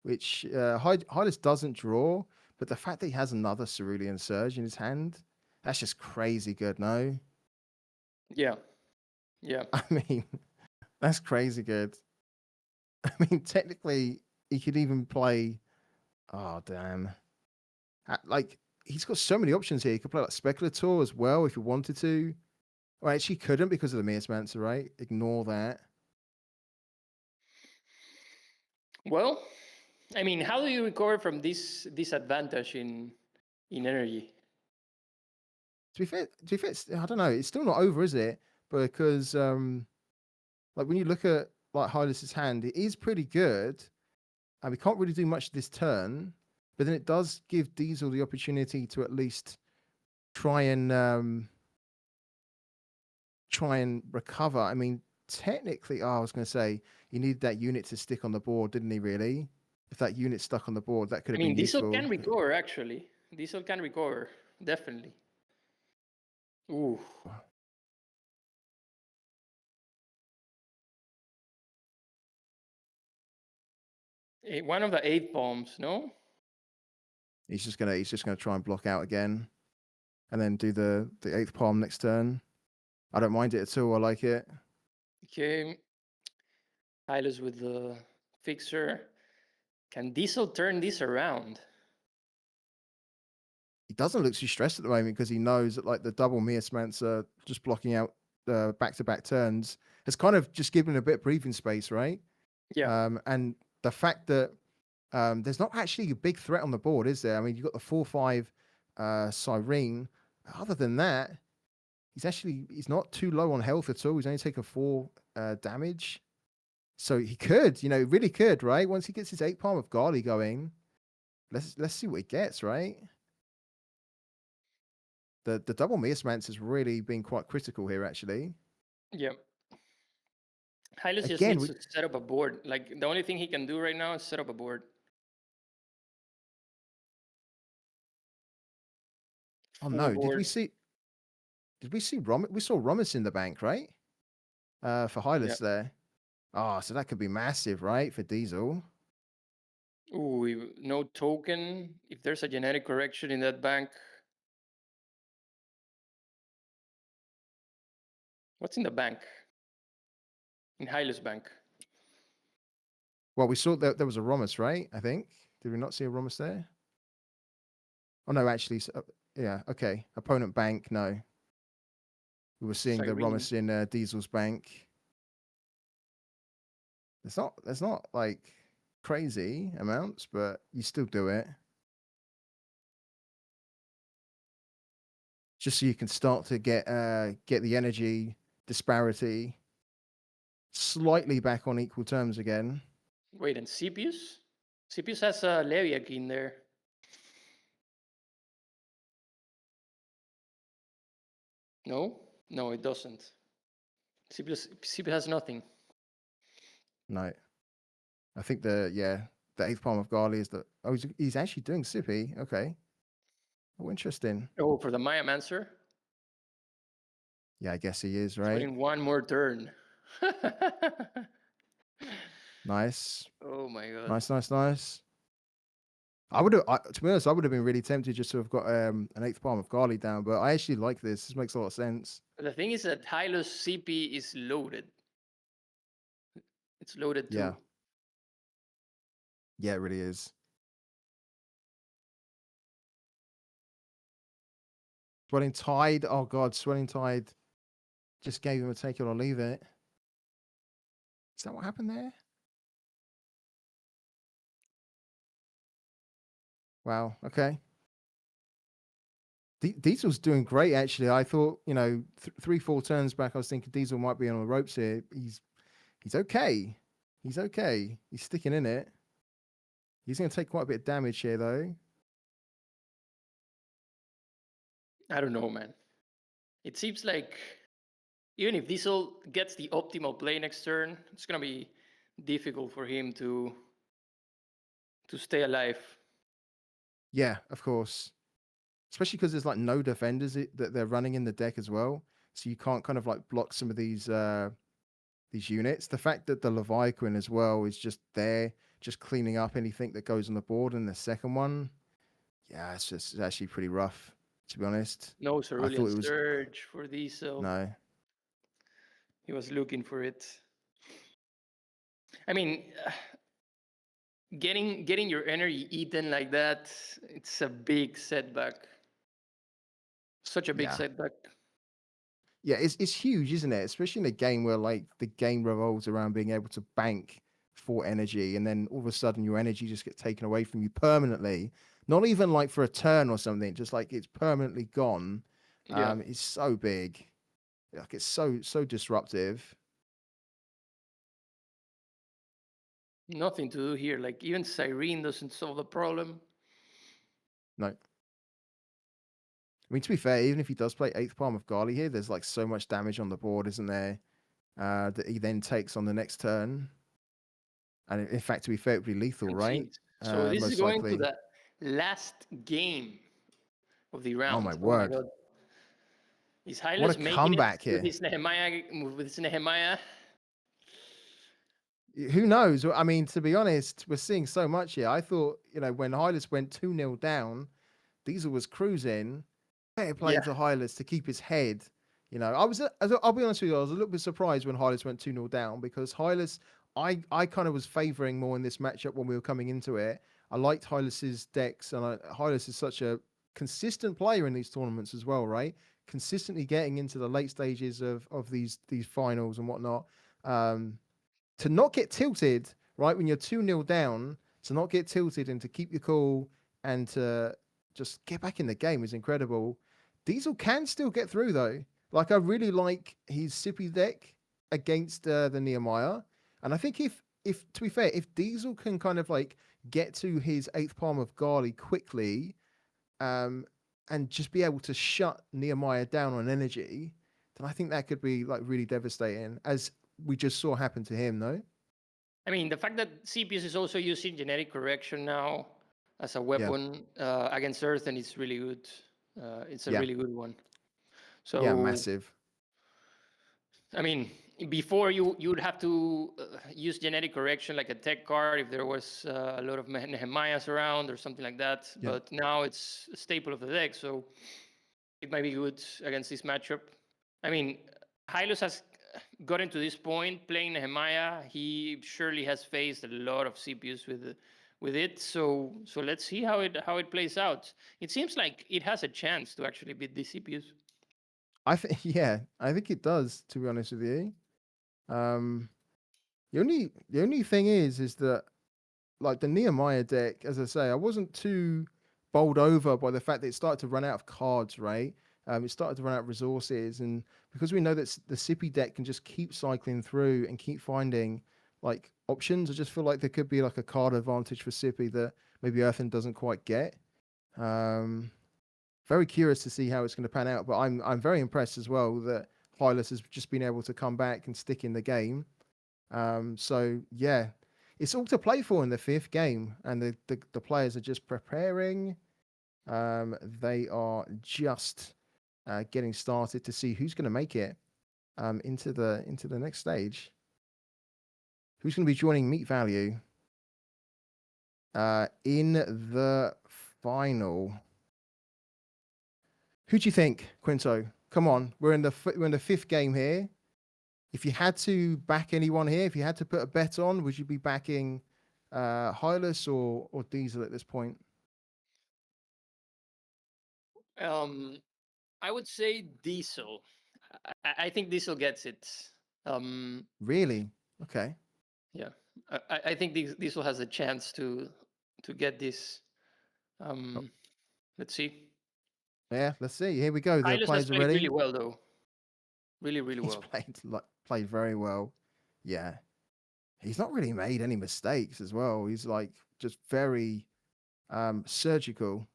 Which Hyllus doesn't draw, but the fact that he has another Cerulean Surge in his hand, that's just crazy good, no? Yeah. Yeah. I mean, that's crazy good. I mean, technically, he could even play. Oh, damn. Like, he's got so many options here. He could play like Speculator as well if he wanted to. Well, actually, couldn't because of the Mearsmancer, right? Ignore that. Well, I mean, how do you recover from this disadvantage in energy? To be fair, I don't know. It's still not over, is it? Because like when you look at like Hyllus's hand, it is pretty good, and we can't really do much this turn. But then it does give Diesel the opportunity to at least try and recover. I mean, technically, I was going to say he needed that unit to stick on the board, didn't he? Really? If that unit stuck on the board, that could I have been mean, Diesel useful. can recover, actually. Diesel can recover, definitely. Ooh. One of the 8 bombs, no? He's just gonna try and block out again, and then do the 8th palm next turn. I don't mind it at all. I like it. Okay. Hyllus with the fixer. Can Diesel turn this around? He doesn't look too stressed at the moment because he knows that like the double Mearsmancer just blocking out the back-to-back turns has kind of just given a bit of breathing space, right? Yeah. And the fact that there's not actually a big threat on the board, is there? I mean, you've got the 4/5 Cyrene. Other than that, he's not too low on health at all. He's only taken 4 damage. So he could, really could, right? Once he gets his 8 palm of Garly going, let's see what he gets, right? The double Mearsmancer has really been quite critical here, actually. Yeah. Hyllus just Again, needs to set up a board. Like, the only thing he can do right now is set up a board. Oh Full no, board. we see we saw Romus in the bank, right? For Hyllus there. Oh, so that could be massive, right? For Diesel. Ooh, no token. If there's a genetic correction in that bank. What's in the bank? In Hyllus bank. Well, we saw that there was a Romus, right? I think. Did we not see a Romus there? Oh no, actually, yeah. Okay, opponent bank. No, we were seeing the Romus in Diesel's bank. There's not like crazy amounts, but you still do it. Just so you can start to get the energy disparity slightly back on equal terms again. Wait, and Cipius? Cipius has a Leviac in there. No? No, it doesn't. Cipius has nothing. No. I think the 8th palm of Gali is the... Oh, he's actually doing Sippy. Okay. Oh, interesting. Oh, for the Maya Mancer? Yeah, I guess he is, Put right? in one more turn. Nice. Oh my god. Nice. I would have, to be honest, I would have been really tempted just to have got an 8th palm of Gali down, but I actually like this. This makes a lot of sense. The thing is that Hylos CP is loaded. It's loaded too. Yeah. Yeah, it really is. Swelling Tide. Oh god, Swelling Tide just gave him a take it or leave it. Is that what happened there? Wow. Okay. Diesel's doing great, actually. I thought, 3-4 turns back, I was thinking Diesel might be on the ropes here. He's okay. He's okay. He's sticking in it. He's going to take quite a bit of damage here, though. I don't know, man. It seems like even if Diesel gets the optimal play next turn, it's going to be difficult for him to stay alive. Yeah, of course. Especially because there's like no defenders that they're running in the deck as well. So you can't kind of like block some of these units. The fact that the Leviathan as well is just there, just cleaning up anything that goes on the board in the second one. Yeah, it's actually pretty rough, to be honest. No Cerulean Surge for Diesel. No. He was looking for it. I mean, getting your energy eaten like that, it's a big setback. Such a big setback. Yeah, it's huge, isn't it? Especially in a game where like the game revolves around being able to bank for energy, and then all of a sudden your energy just gets taken away from you permanently. Not even like for a turn or something, just like it's permanently gone. Yeah. It's so big. Like it's so disruptive. Nothing to do here. Like even Cyrene doesn't solve the problem. No. I mean, to be fair, even if he does play 8th palm of Gali here, there's like so much damage on the board, isn't there? That he then takes on the next turn. And in fact, to be fair, it would be lethal, right? So this is going likely. to the last game of the round. Oh my word. God. Is Hyllus What a making comeback it here. with this Nehemiah? Who knows? I mean, to be honest, we're seeing so much here. I thought, when Hyllus went 2-0 down, Diesel was cruising. Better play to Hyllus to keep his head. I'll be honest with you, I was a little bit surprised when Hyllus went 2-0 down, because Hyllus, I kind of was favoring more in this matchup when we were coming into it. I liked Hyllus's decks, and Hyllus is such a consistent player in these tournaments as well, right? Consistently getting into the late stages of these finals and whatnot. To not get tilted, right, when you're 2-0 down, to not get tilted and to keep your cool and to just get back in the game is incredible. Diesel can still get through, though. Like, I really like his Sippy deck against the Nehemiah. And I think if to be fair, if Diesel can kind of like get to his 8th palm of Gali quickly, and just be able to shut Nehemiah down on energy, then I think that could be like really devastating, as we just saw happen to him, though. I mean, the fact that CPS is also using genetic correction now as a weapon against Earth, and it's really good. It's a really good one. So yeah, massive. I mean, before you'd have to use genetic correction like a tech card if there was a lot of Nehemiahs around or something like that. Yeah. But now it's a staple of the deck, so it might be good against this matchup. I mean, Hyllus has gotten to this point playing Nehemiah. He surely has faced a lot of CPUs with it. So let's see how it plays out. It seems like it has a chance to actually beat these CPUs. I think it does, to be honest with you. The only thing is that like the Nehemiah deck, as I say, I wasn't too bowled over by the fact that it started to run out of cards, right? It started to run out of resources, and because we know that the Sippy deck can just keep cycling through and keep finding like options, I just feel like there could be like a card advantage for Sippy that maybe Earthen doesn't quite get. Very curious to see how it's going to pan out, but I'm very impressed as well that Hyllus has just been able to come back and stick in the game. So yeah, it's all to play for in the fifth game, and the players are just preparing. They are just getting started to see who's going to make it into the next stage. Who's going to be joining MeatValue in the final? Who do you think, Quinto? Come on, we're in the fifth game here. If you had to back anyone here, if you had to put a bet on, would you be backing Hyllus or Diesel at this point? I would say Diesel. I think Diesel gets it. Really? Okay. Yeah, I think Diesel has a chance to get this. Let's see. Yeah, let's see. Here we go. The Hyllus has players are played ready. really well, though. Really He's well. played very well. Yeah. He's not really made any mistakes as well. He's like just very surgical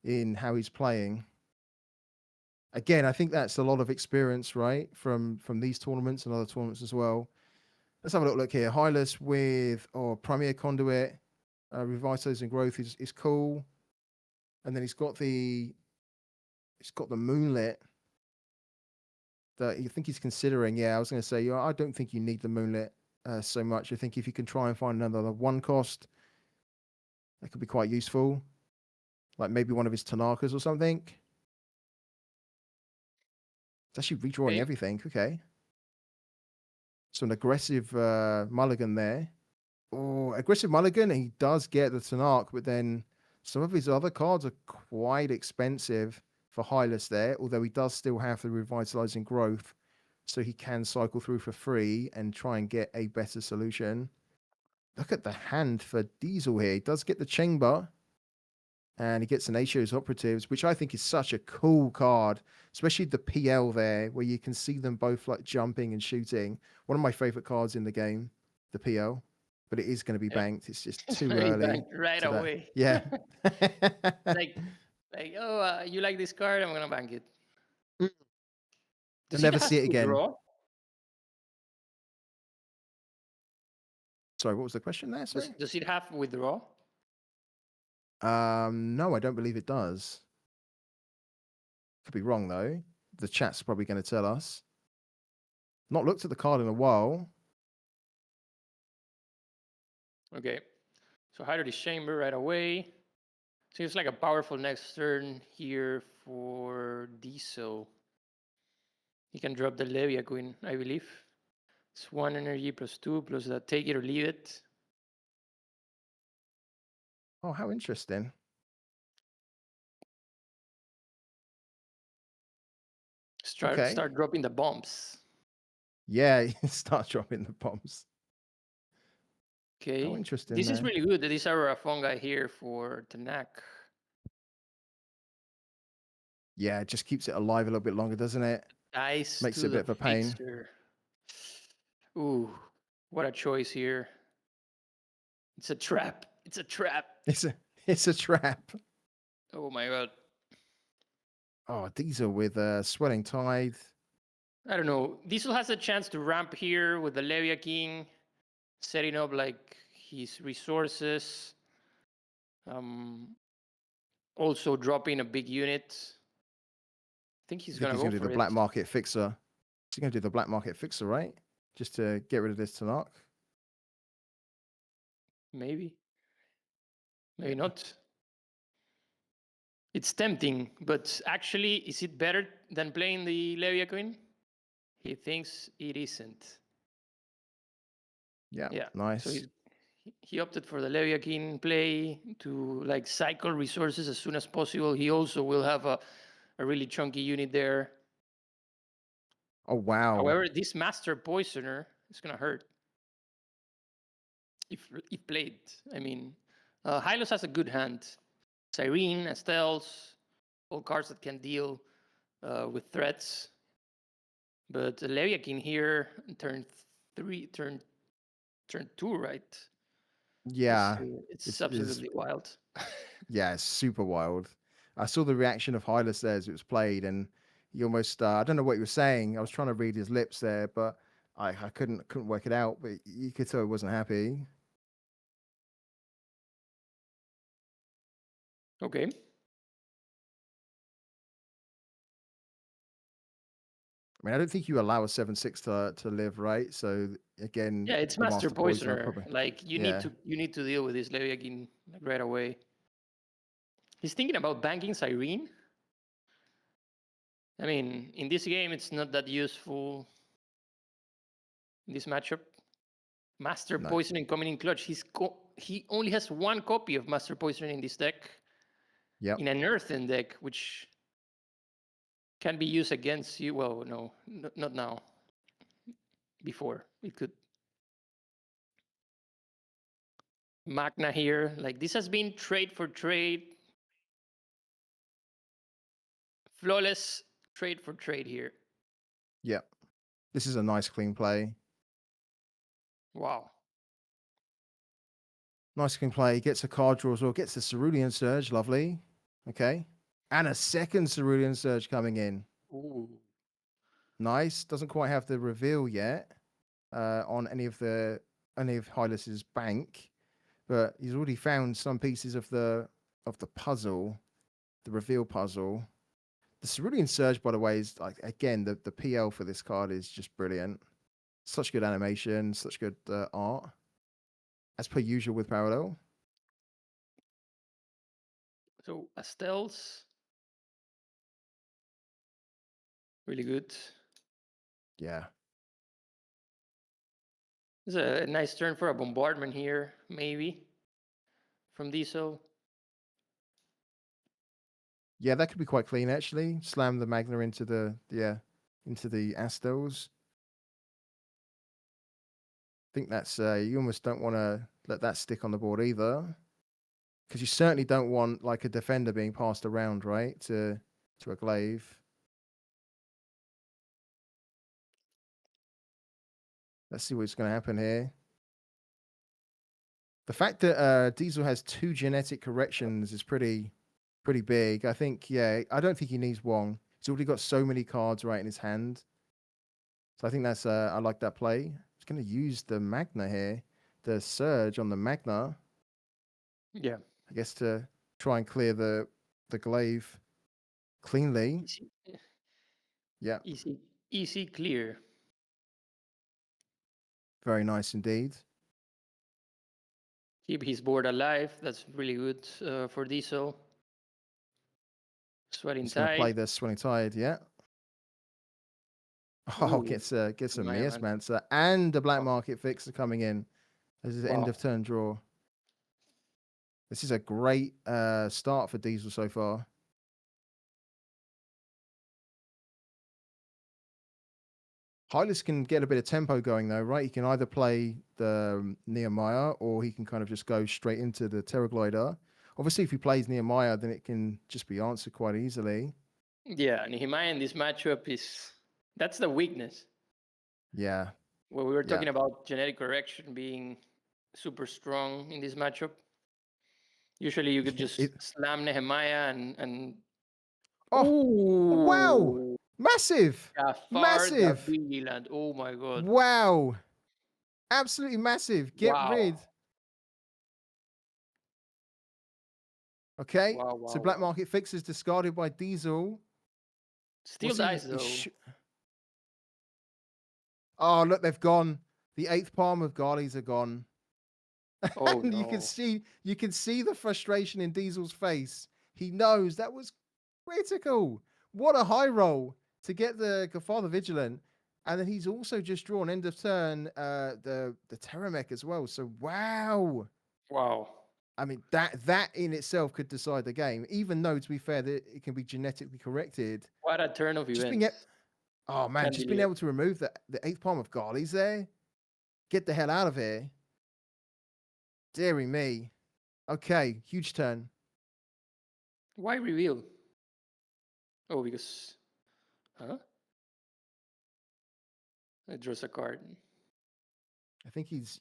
in how he's playing. Again, I think that's a lot of experience, right? From these tournaments and other tournaments as well. Let's have a look here. Hyllus with Premier Conduit, Revitalizing Growth is cool. And then he's got the Moonlit that you think he's considering. Yeah, I was going to say, I don't think you need the Moonlit so much. I think if you can try and find another one cost, that could be quite useful. Like maybe one of his Tanakas or something. It's actually redrawing everything. Okay. So an aggressive mulligan there. Oh, aggressive mulligan. He does get the Tanark, but then some of his other cards are quite expensive for Hyllus there, although he does still have the Revitalizing Growth, so he can cycle through for free and try and get a better solution. Look at the hand for Diesel here. He does get the Chamber, and he gets an Aisho's Operatives, which I think is such a cool card, especially the PL there, where you can see them both like jumping and shooting. One of my favorite cards in the game, the PL, but it is going to be banked. It's just too early. Right away. Yeah. like, you like this card? I'm gonna bank it. You'll never see it again. Withdraw? Sorry, what was the question there? Sorry? Does it have withdraw? No, I don't believe it does. Could be wrong though. The chat's probably going to tell us. Not looked at the card in a while. Okay, so Hydro's Chamber right away. Seems like a powerful next turn here for Diesel. He can drop the Levia Queen, I believe. It's 1 energy plus 2 plus the take it or leave it. Oh, how interesting. Start dropping the bombs. Yeah, start dropping the bombs. Okay. How interesting. This is really good. This Aurora Fungi here for Tanak. Yeah, it just keeps it alive a little bit longer, doesn't it? Nice. Makes it a bit of a pain. Fixer. Ooh, what a choice here. It's a trap. It's a trap. It's a trap. Oh my god. Oh, Diesel with Swelling Tide. I don't know. Diesel has a chance to ramp here with the Levia King, setting up like his resources. Also dropping a big unit. I think he's gonna do the black market fixer. He's gonna do the black market fixer, right? Just to get rid of this Tanark. Maybe. Maybe not. It's tempting, but actually, is it better than playing the Levia Queen? He thinks it isn't. Yeah. Nice. So he opted for the Levia King play to like cycle resources as soon as possible. He also will have a really chunky unit there. Oh wow. However, this Master Poisoner is gonna hurt if played. I mean, Hyllus has a good hand. Cyrene, Estelles, all cards that can deal with threats. But Leviakin here turn 2, right? Yeah, It's absolutely wild. yeah, it's super wild. I saw the reaction of Hyllus there as it was played, and he almost I don't know what he was saying. I was trying to read his lips there, but I couldn't work it out. But you could tell he wasn't happy. Okay. I mean, I don't think you allow a 7/6 to live, right? So again, Yeah, it's the Master Poisoner. probably. Like you Yeah. need to deal with this Leviakin like, right away. He's thinking about banking Cyrene. I mean, in this game, it's not that useful. In this matchup, Master No. Poisoning coming in clutch. He only has one copy of Master Poisoning in this deck. Yep. In an Earthen deck, which can be used against you. Well, no, not now. Before it could. Magna here, like this has been trade for trade. Flawless trade for trade here. Yep. This is a nice clean play. Wow. Nice clean play. Gets a card draw as well. Gets the Cerulean Surge. Lovely. Okay. And a second Cerulean Surge coming in. Ooh. Nice. Doesn't quite have the reveal yet on any of Hylus's bank, but he's already found some pieces of the puzzle, the reveal puzzle. The Cerulean Surge, by the way, is like again the PL for this card is just brilliant. Such good animation, such good art, as per usual with Parallel. So Astell's really good. Yeah. It's a nice turn for a bombardment here, maybe from Diesel. Yeah, that could be quite clean actually. Slam the Magna into the Astels. I think that's you almost don't want to let that stick on the board either, because you certainly don't want like a defender being passed around, right, to a glaive. Let's see what's going to happen here. The fact that Diesel has 2 genetic corrections is pretty big. I think, yeah, I don't think he needs Wong. He's already got so many cards right in his hand. So I think that's I like that play. He's going to use the Magna here, the Surge on the Magna. Yeah. I guess to try and clear the glaive cleanly. Yeah. Easy clear. Very nice indeed. Keep his board alive. That's really good for Diesel. Sweating He's going to Tide. play the Swelling Tide, yeah. Oh, Ooh, gets a Maya Miasmancer and the Black Market Fixer coming in. This is the end Wow. of turn draw. This is a great start for Diesel so far. Hyllus can get a bit of tempo going though, right? He can either play the Nehemiah or he can kind of just go straight into the Terragloider. Obviously, if he plays Nehemiah, then it can just be answered quite easily. Yeah, Nehemiah in this matchup that's the weakness. Yeah. Well, we were talking about genetic correction being super strong in this matchup. Usually you could just slam Nehemiah and Oh, wow. Ooh, Massive. Massive. Vigilant. Oh my god. Wow. Absolutely massive. Get Wow. rid. Okay. Wow, So wow, Black wow. Market Fix is discarded by Diesel. Still dies though. Oh, look, they've gone. The 8th palm of Garlies are gone. Oh And no. you can see the frustration in Diesel's face. He knows that was critical. What a high roll to get the Godfather Vigilant. And then he's also just drawn end of turn the Terramech as well. So wow. Wow. I mean that in itself could decide the game, even though to be fair that it can be genetically corrected. What a turn of Just events. oh man, just being able to remove the 8th palm of Garlies there. Get the hell out of here. Deary me. Okay, huge turn. Why reveal? Oh, because Huh? It draws a card. I think he's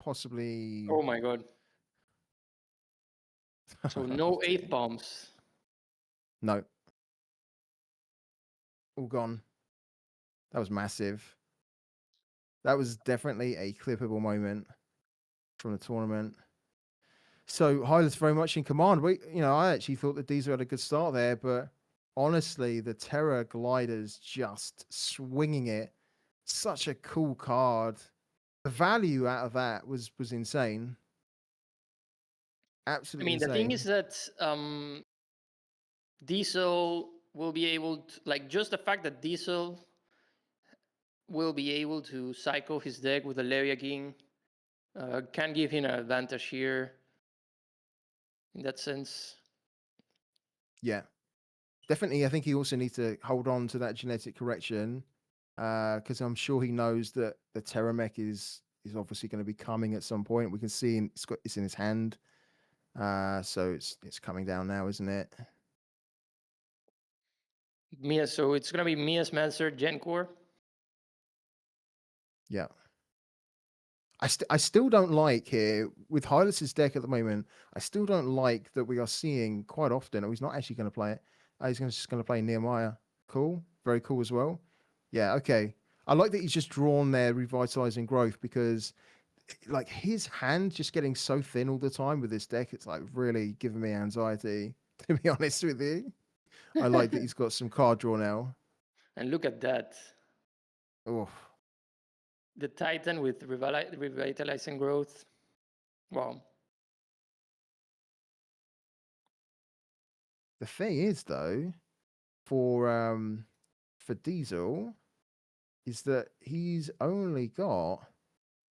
possibly. Oh my god. So no Oh, dear. 8 bombs. No. All gone. That was massive. That was definitely a clippable moment from the tournament. So Hyllus very much in command. I actually thought that Diesel had a good start there, but honestly, the Terror Gliders just swinging it. Such a cool card. The value out of that was insane. I Absolutely mean, the insane. thing is that Diesel will be able to, like, just the fact that Diesel will be able to cycle his deck with a Leria King can give him an advantage here in that sense. Yeah. Definitely, I think he also needs to hold on to that genetic correction because I'm sure he knows that the Terra Mech is obviously going to be coming at some point. We can see it's in his hand. So it's coming down now, isn't it? Mia, so it's gonna be Mia's Mancer Gencor. Yeah. I still don't like here with Hylus's deck at the moment. I still don't like that we are seeing quite often. Oh, he's not actually going to play it. He's just going to play Nehemiah. Cool, very cool as well. Yeah, okay. I like that he's just drawn there, revitalizing growth because, like, his hand just getting so thin all the time with this deck. It's like really giving me anxiety. To be honest with you, I like that he's got some card draw now. And look at that. Oh. The Titan with revitalizing growth. Wow. The thing is, though, for Diesel, is that he's only got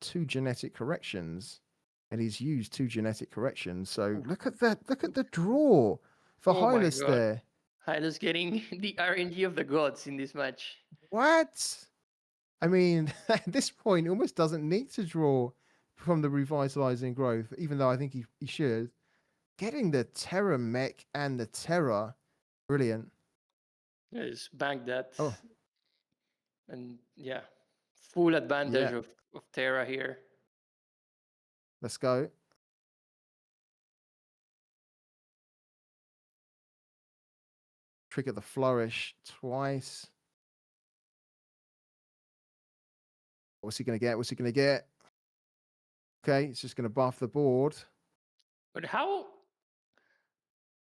2 genetic corrections, and he's used 2 genetic corrections. So look at that! Look at the draw for Hyllus there. Hyllus getting the RNG of the gods in this match. What? I mean, at this point, he almost doesn't need to draw from the revitalizing growth, even though I think he should. Getting the Terra Mech and the Terra, brilliant. Yeah, just bank that. Oh. And yeah, full advantage of Terra here. Let's go. Trigger the Flourish twice. What's he going to get? What's he going to get? Okay, it's just going to buff the board. But how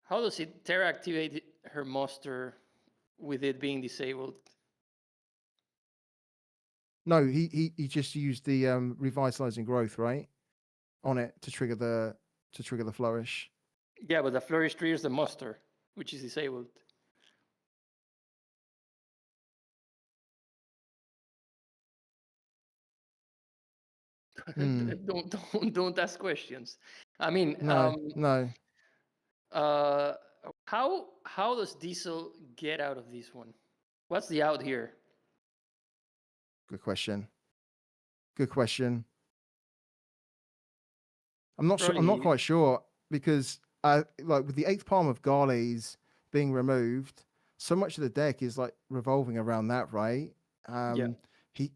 does it Terra activate her monster with it being disabled? No, he just used the revitalizing growth, right? On it to trigger the flourish. Yeah, but the flourish triggers the monster, which is disabled. Don't ask questions. I mean, no. How does Diesel get out of this one? What's the out here? Good question. I'm not quite sure because like with the 8th palm of Garley's being removed, so much of the deck is like revolving around that, right? He's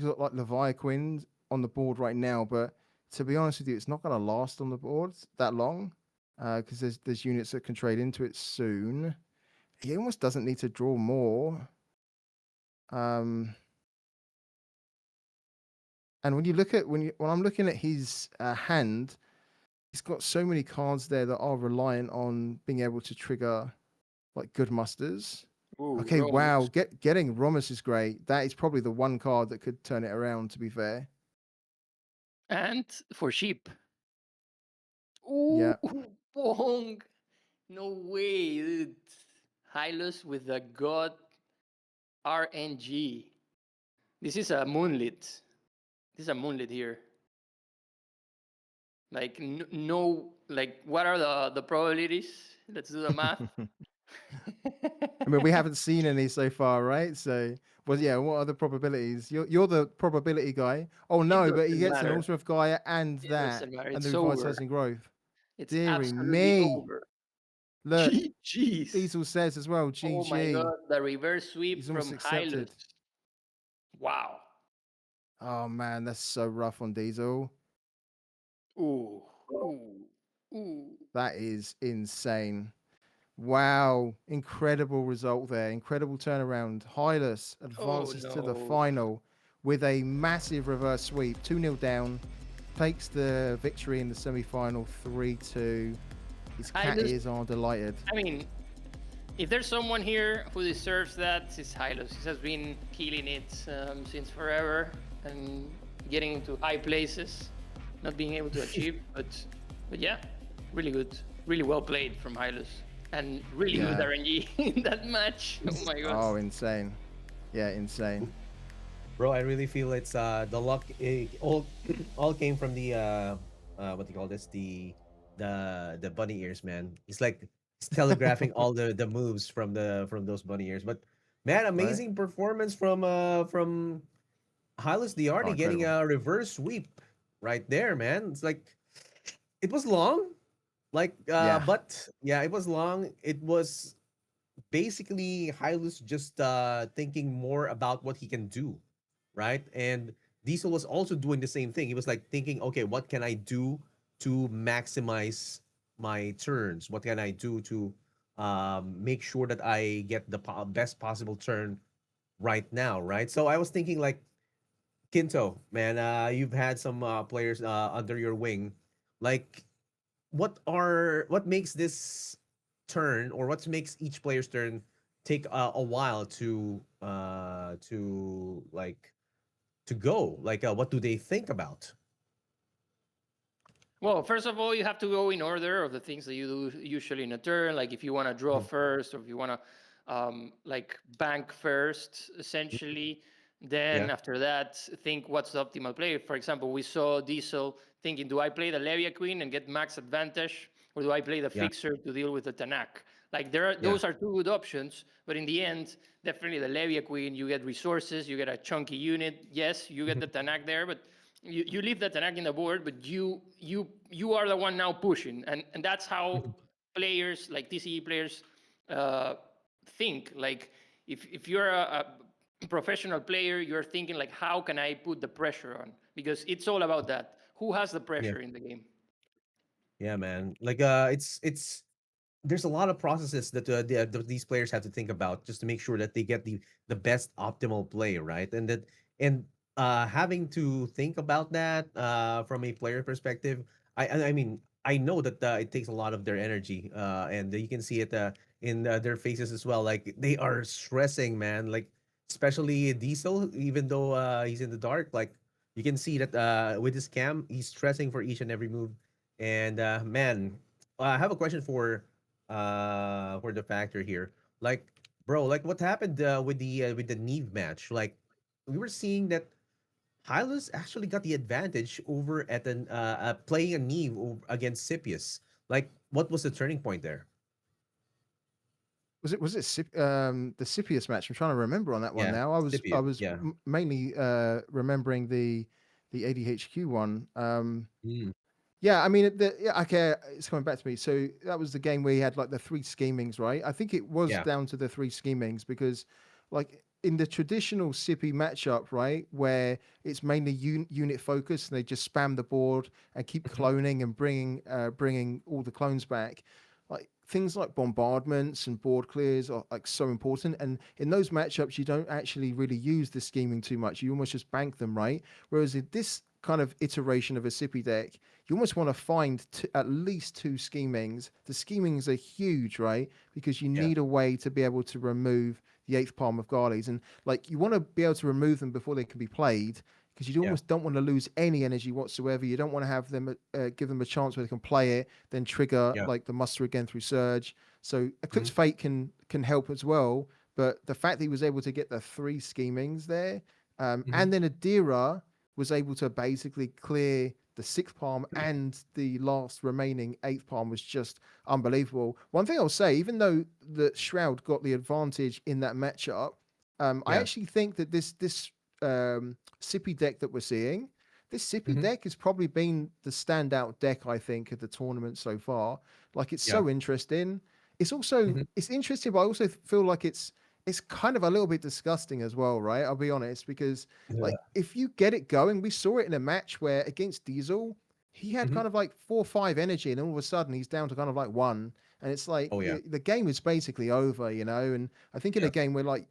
got like Leviathan on the board right now, but to be honest with you, it's not going to last on the board that long because there's units that can trade into it soon. He almost doesn't need to draw more. And when you look at when I'm looking at his hand, he's got so many cards there that are reliant on being able to trigger like good musters. Ooh, okay, Romus. wow, getting Romus is great. That is probably the one card that could turn it around, to be fair. And for sheep. Ooh, Yeah. Bong. No way, dude. Hyllus with the god RNG. This is a moonlit. This is a moonlit here. Like no, like what are the probabilities? Let's do the math. I mean, we haven't seen any so far, right? So, well, yeah. What are the probabilities? You're the probability guy. Oh no, but he gets an Ultra of Gaia and that, and the revitalizing growth. It's Deary absolutely me. over. Look, Jeez. Diesel says as well, Oh my GG. god, the reverse sweep He's almost from accepted. Hyllus. Wow. Oh man, that's so rough on Diesel. Ooh. Ooh. Ooh. That is insane. Wow, incredible result there. Incredible turnaround. Hyllus Oh advances to the no. final with a massive reverse sweep. 2-0 down. Takes the victory in the semi-final 3-2. His cat Hyllus- ears are delighted. I mean, if there's someone here who deserves that, it's Hyllus. He has been killing it since forever and getting into high places, not being able to achieve. But yeah, really good, really well played from Hyllus, and really good Yeah. RNG in that match. Oh my god. Oh, insane. Yeah, insane. Bro, I really feel it's the luck all came from the what do you call this, the bunny ears, man. It's like it's telegraphing all the moves from those bunny ears. But man, amazing performance from HyllusDiardi Oh, getting incredible. a reverse sweep right there, man. It's like it was long, like Yeah. but yeah, it was long. It was basically Hyllus just thinking more about what he can do, right? And Diesel was also doing the same thing. He was like thinking, okay, what can I do to maximize my turns? What can I do to make sure that I get the best possible turn right now, right? So I was thinking like Kinto, man, you've had some players under your wing. Like, what makes this turn, or what makes each player's turn take a while to like to go? Like, what do they think about? Well, first of all, you have to go in order of the things that you do usually in a turn. Like if you want to draw Mhm. first, or if you want to like bank first, essentially. Then Yeah, after that, think what's the optimal play. For example, we saw Diesel thinking, do I play the Levia Queen and get max advantage, or do I play the yeah, Fixer to deal with the Tanak? Like yeah. those are two good options, but in the end, definitely the Levia Queen. You get resources, you get a chunky unit. Yes, you get the Tanak there, but you leave the Tanak in the board, but you are the one now pushing, and that's how players like TCE players uh, think. Like if you're a professional player, you're thinking like, how can I put the pressure on? Because it's all about that. Who has the Yeah, pressure in the game? yeah, man. Like, it's there's a lot of processes that these players have to think about just to make sure that they get the best optimal play, right? And that and having to think about that from a player perspective, I mean I know that it takes a lot of their energy, and you can see it in their faces as well. Like they are stressing, man. Like especially Diesel, even though he's in the dark, like you can see that with his cam, he's stressing for each and every move. And man, I have a question for the factor here. Like, bro, like what happened with the Neve match? Like, we were seeing that Hylas actually got the advantage over at an playing a Neve against Scipius. Like, what was the turning point there? The Scipius match? I'm trying to remember on that one Yeah, now. I was Scipius. Yeah. mainly remembering the ADHQ one. Mm, Yeah, I mean, yeah, okay, it's coming back to me. So that was the game where he had like the three schemings, right? I think it was yeah. down to the three schemings because, like, in the traditional Sippy matchup, right, where it's mainly unit focused and they just spam the board and keep Mhm. cloning and bringing all the clones back, like things like bombardments and board clears are like so important. And in those matchups, you don't actually really use the scheming too much. You almost just bank them, right? Whereas in this kind of iteration of a Sippy deck, you almost want to find at least two schemings. The schemings are huge, right? Because you Yeah, need a way to be able to remove the eighth palm of Garlies. And like you want to be able to remove them before they can be played because you yeah, almost don't want to lose any energy whatsoever. You don't want to have them give them a chance where they can play it, then trigger yeah. like the muster again through Surge. So Eclipse Mhm. Fate can help as well. But the fact that he was able to get the three schemings there, Mhm. and then Adira was able to basically clear the sixth palm and the last remaining eighth palm was just unbelievable. One thing I'll say, even though the Shroud got the advantage in that matchup, I Yeah. actually think that this Sippy deck that we're seeing, this Sippy Mhm. deck has probably been the standout deck I think of the tournament so far. Like it's Yeah. so interesting. it's also Mhm. it's interesting, but I also feel like it's kind of a little bit disgusting as well, right? I'll be honest, because Yeah. like if you get it going, we saw it in a match where against Diesel, he had Mhm. kind of like 4 or 5 energy, and all of a sudden he's down to kind of like one, and it's like Oh yeah. the game is basically over, you know. And I think in a Yeah. game where like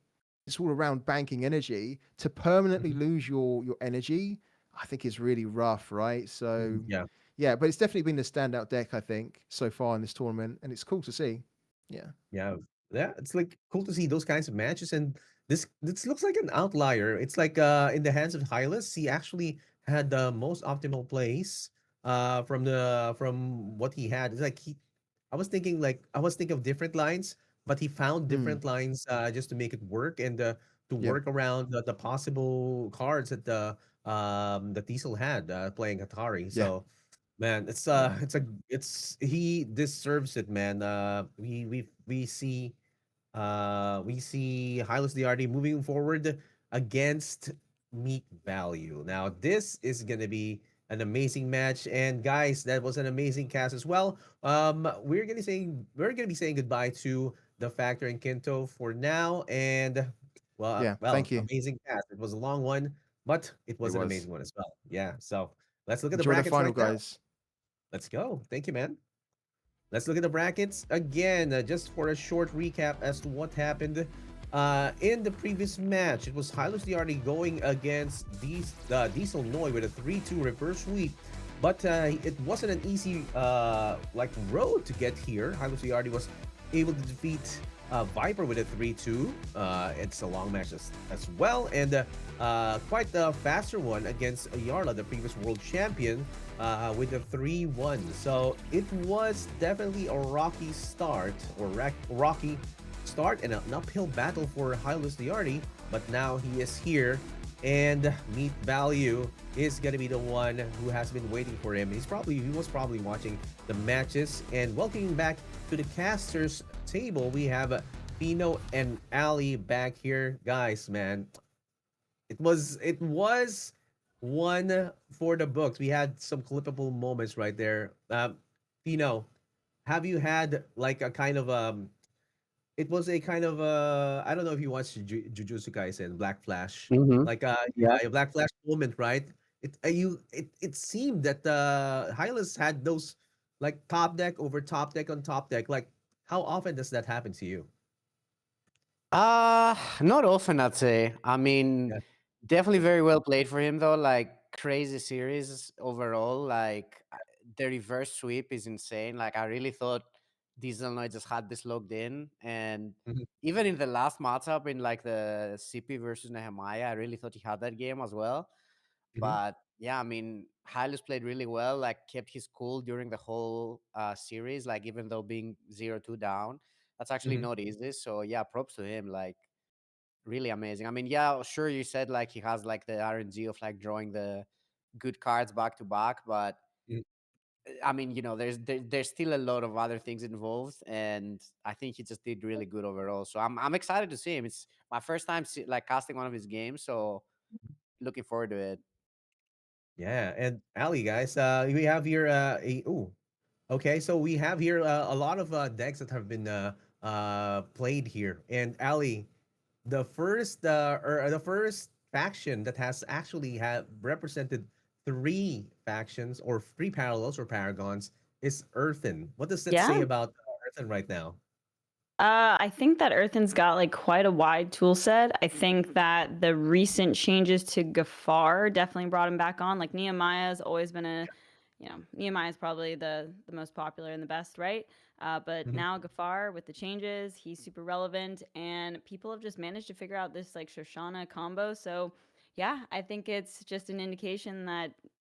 it's all around banking energy, to permanently Mhm. lose your energy, I think is really rough, right? So Yeah. yeah, but it's definitely been the standout deck I think so far in this tournament, and it's cool to see. Yeah. Yeah. Yeah. It's like cool to see those kinds of matches. And this looks like an outlier. It's like in the hands of Hyllus, he actually had the most optimal plays from what he had. It's like he I was thinking of different lines, but he found Mm, different lines just to make it work and to yeah. work around the possible cards that the Diesel had playing Atari. Yeah. So man, Yeah. it's he deserves it, man. We see HyllusDiardi moving forward against Meat Value. Now, this is gonna be an amazing match, and guys, that was an amazing cast as well. We're gonna be saying goodbye to the Factor and Kinto for now, and Yeah. well, Thank you. amazing cast. It was a long one, but it It was an was. amazing one as well. Yeah. So let's look at the Enjoy the brackets final, right now. guys. Let's go. Thank you, man. Let's look at the brackets again, just for a short recap as to what happened in the previous match. It was HyllusDiardi going against Dieselnoi with a 3-2 reverse sweep, but it wasn't an easy like road to get here. HyllusDiardi was able to defeat Viper with a 3-2. It's a long match as well, and quite a faster one against Yarla, the previous world champion, with a 3-1. So it was definitely a rocky start, or rocky start, and an uphill battle for HyllusDiardi, but now he is here, and MeatValue is gonna be the one who has been waiting for him. He was probably watching the matches. And welcoming back to the casters table, we have Pino and Ali back here. Guys, man, it was one for the books. We had some clippable moments right there. Pino, have you had like a kind of it was a kind of I don't know if you watched Jujutsu Kaisen, Black Flash, Mm-hmm. like Yeah. yeah, a Black Flash moment, right? It seemed that Hylas had those like top deck over top deck on top deck. Like, how often does that happen to you? Not often, I'd say. I mean, Yeah. definitely very well played for him, though. Like, crazy series overall. Like, the reverse sweep is insane. Like, I really thought Dieselnoi just had this locked in. And Mhm, even in the last matchup, in like the CP versus Nehemiah, I really thought he had that game as well. mhm, But yeah, I mean, Hyllus played really well, like, kept his cool during the whole series, like, even though being 0-2 down. That's actually mhm, not easy. So yeah, props to him. Like, really amazing. I mean, yeah, sure, you said like he has like the RNG of like drawing the good cards back to back, but mhm. I mean, there's still a lot of other things involved, and I think he just did really good overall. So I'm excited to see him. It's my first time like casting one of his games, so looking forward to it. Yeah, and Ali, guys, we have here okay, so we have here a lot of decks that have been played here. And Ali, the first faction that has actually have represented three factions or three parallels or paragons is Earthen. What does that say Yeah. about Earthen right now? I think that Earthen's got like quite a wide tool set. I think that the recent changes to Gafar definitely brought him back on. Like Nehemiah's always been Nehemiah's probably the most popular and the best, right? But Mhm. now Gafar with the changes, he's super relevant, and people have just managed to figure out this like Shoshana combo. So yeah, I think it's just an indication that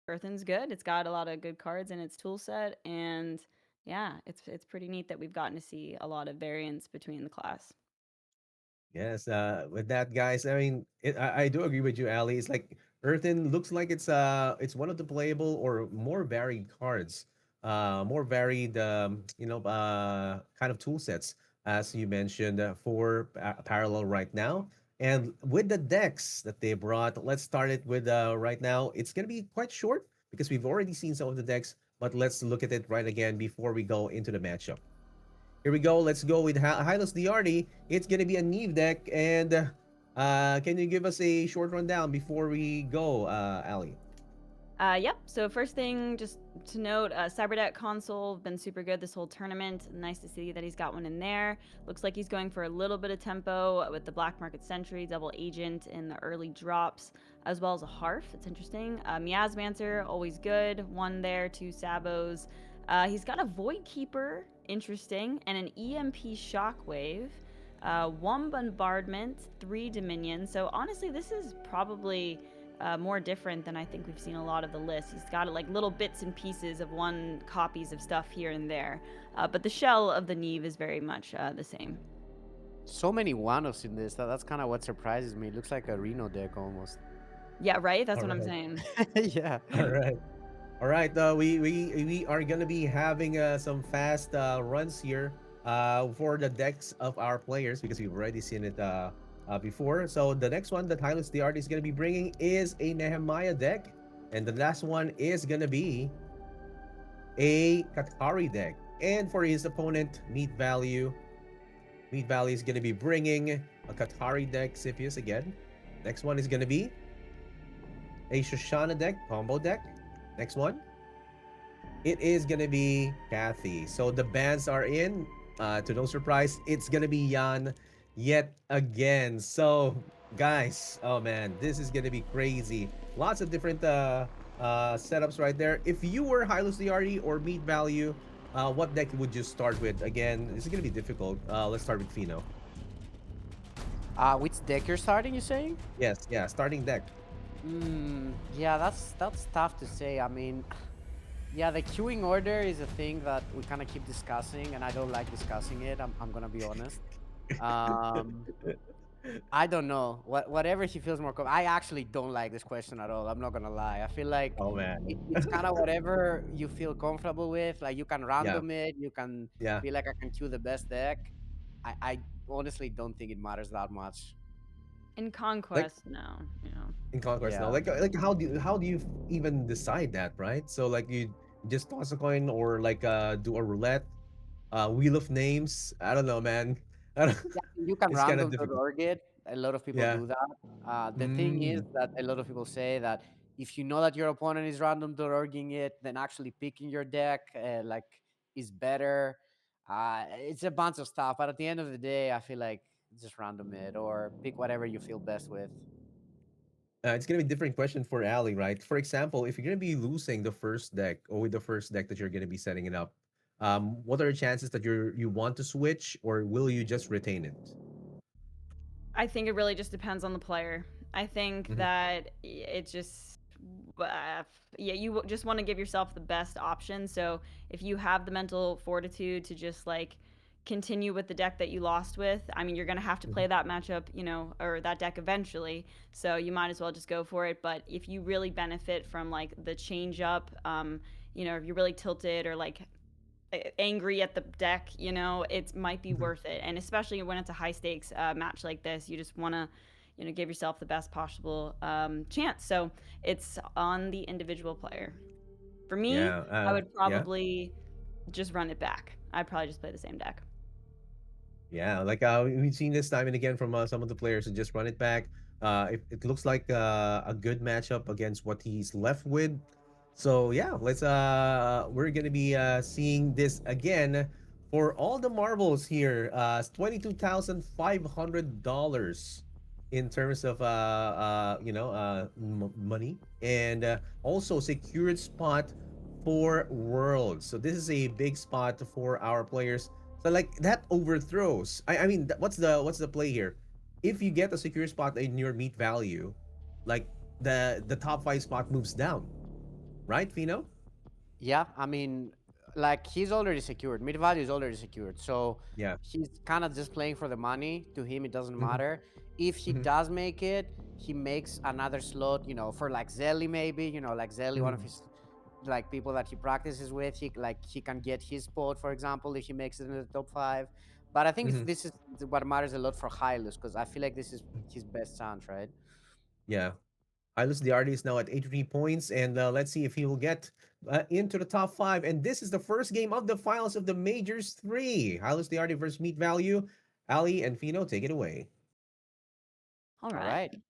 Earthen's good. It's got a lot of good cards in its tool set, and yeah, it's pretty neat that we've gotten to see a lot of variance between the class. Yes, with that, guys, I mean, I do agree with you, Ali. It's like Earthen looks like it's one of the playable or more varied cards, more varied, kind of tool sets, as you mentioned, for Parallel right now. And with the decks that they brought, let's start it with right now. It's gonna be quite short because we've already seen some of the decks, but let's look at it right again before we go into the matchup. Here we go. Let's go with HyllusDiardi. It's gonna be a Neve deck, and can you give us a short rundown before we go, Ali? Yep. So first thing, just to note, Cyberdeck console been super good this whole tournament. Nice to see that he's got one in there. Looks like he's going for a little bit of tempo with the Black Market Sentry, double agent in the early drops, as well as a Harf. It's interesting. Miasmancer, always good. One there, two Sabos. He's got a Void Keeper, interesting, and an EMP Shockwave. One Bombardment, three Dominion. So honestly, this is probably more different than I think we've seen a lot of the lists. He's got like little bits and pieces of one copies of stuff here and there, but the shell of the Neve is very much the same. So many one-offs in this. That's kind of what surprises me. It looks like a Reno deck almost. Yeah, right. That's what I'm Alright. saying. Yeah. All right. All right. We are gonna be having some fast runs here for the decks of our players because we've already seen it before. So the next one that HyllusDiardi is gonna be bringing is a Nehemiah deck, and the last one is gonna be a Katari deck. And for his opponent, MeatValue is gonna be bringing a Katari deck, Siphius again. Next one is gonna be a Shoshana deck, combo deck. Next one, it is gonna be Kathy. So the bands are in. To no surprise, it's gonna be Jan yet again. So guys, oh man, this is gonna be crazy. Lots of different setups right there. If you were HyllusDiardi or MeatValue, what deck would you start with? Again, this is gonna be difficult. Let's start with Fino. Which deck you're starting, you saying? Yes, yeah, starting deck. Yeah, that's tough to say. I mean, yeah, the queuing order is a thing that we kind of keep discussing, and I don't like discussing it. I'm gonna be honest. I don't know. Whatever he feels more comfortable. I actually don't like this question at all. I'm not gonna lie. I feel like Oh man. it's kind of whatever you feel comfortable with. Like you can Yeah, random it. You can yeah. feel like I can queue the best deck. I honestly don't think it matters that much. In Like Conquest, no, you know. in Conquest now, Yeah. like how do you even decide that, right? So like you just toss a coin or like do a roulette, wheel of names. I don't know, man. I don't, Yeah, you can it's kind of random difficult. it. A lot of people Yeah. do that. The thing is Mm. that a lot of people say that if you know that your opponent is random.orging it, then actually picking your deck like is better. It's a bunch of stuff, but at the end of the day, I feel like just random it or pick whatever you feel best with. It's gonna be a different question for Ali, right? For example, if you're gonna be losing the first deck or with the first deck that you're gonna be setting it up, what are the chances that you want to switch or will you just retain it? I think it really just depends on the player. I think Mhm. that it just, yeah, you just want to give yourself the best option. So if you have the mental fortitude to just like continue with the deck that you lost with, I mean, you're going to have to Mhm. play that matchup, you know, or that deck eventually. So you might as well just go for it. But if you really benefit from like the change up, you know, if you're really tilted or like angry at the deck, you know, it might be Mhm. worth it. And especially when it's a high stakes match like this, you just want to, you know, give yourself the best possible chance. So it's on the individual player. For me, Yeah. I would Yeah. probably just run it back. I'd probably just play the same deck. Yeah, like we've seen this time and again from some of the players who just run it back. It looks like a good matchup against what he's left with. So yeah, let's we're gonna be seeing this again for all the marbles here. $22,500 in terms of money and also secured spot for worlds. So this is a big spot for our players, so like that overthrows. I mean, what's the play here? If you get a secure spot in your MeatValue, like the top five spot moves down, right, Fino? Yeah, I mean, like he's already secured. Mid value is already secured. So Yeah. he's kind of just playing for the money. To him, it doesn't Hmm. matter. If he Hmm. does make it, he makes another slot, you know, for like Zelly maybe, you know, like Zelly, one of Hmm. his like people that he practices with. He can get his spot, for example, if he makes it in the top five. But I think Hmm. this is what matters a lot for Hyllus because I feel like this is his best chance, right? Yeah. HyllusDiardi is now at 83 points, and let's see if he will get into the top five. And this is the first game of the finals of the Majors 3. HyllusDiardi versus Meat Value. Ali and Fino, take it away. All All right. right,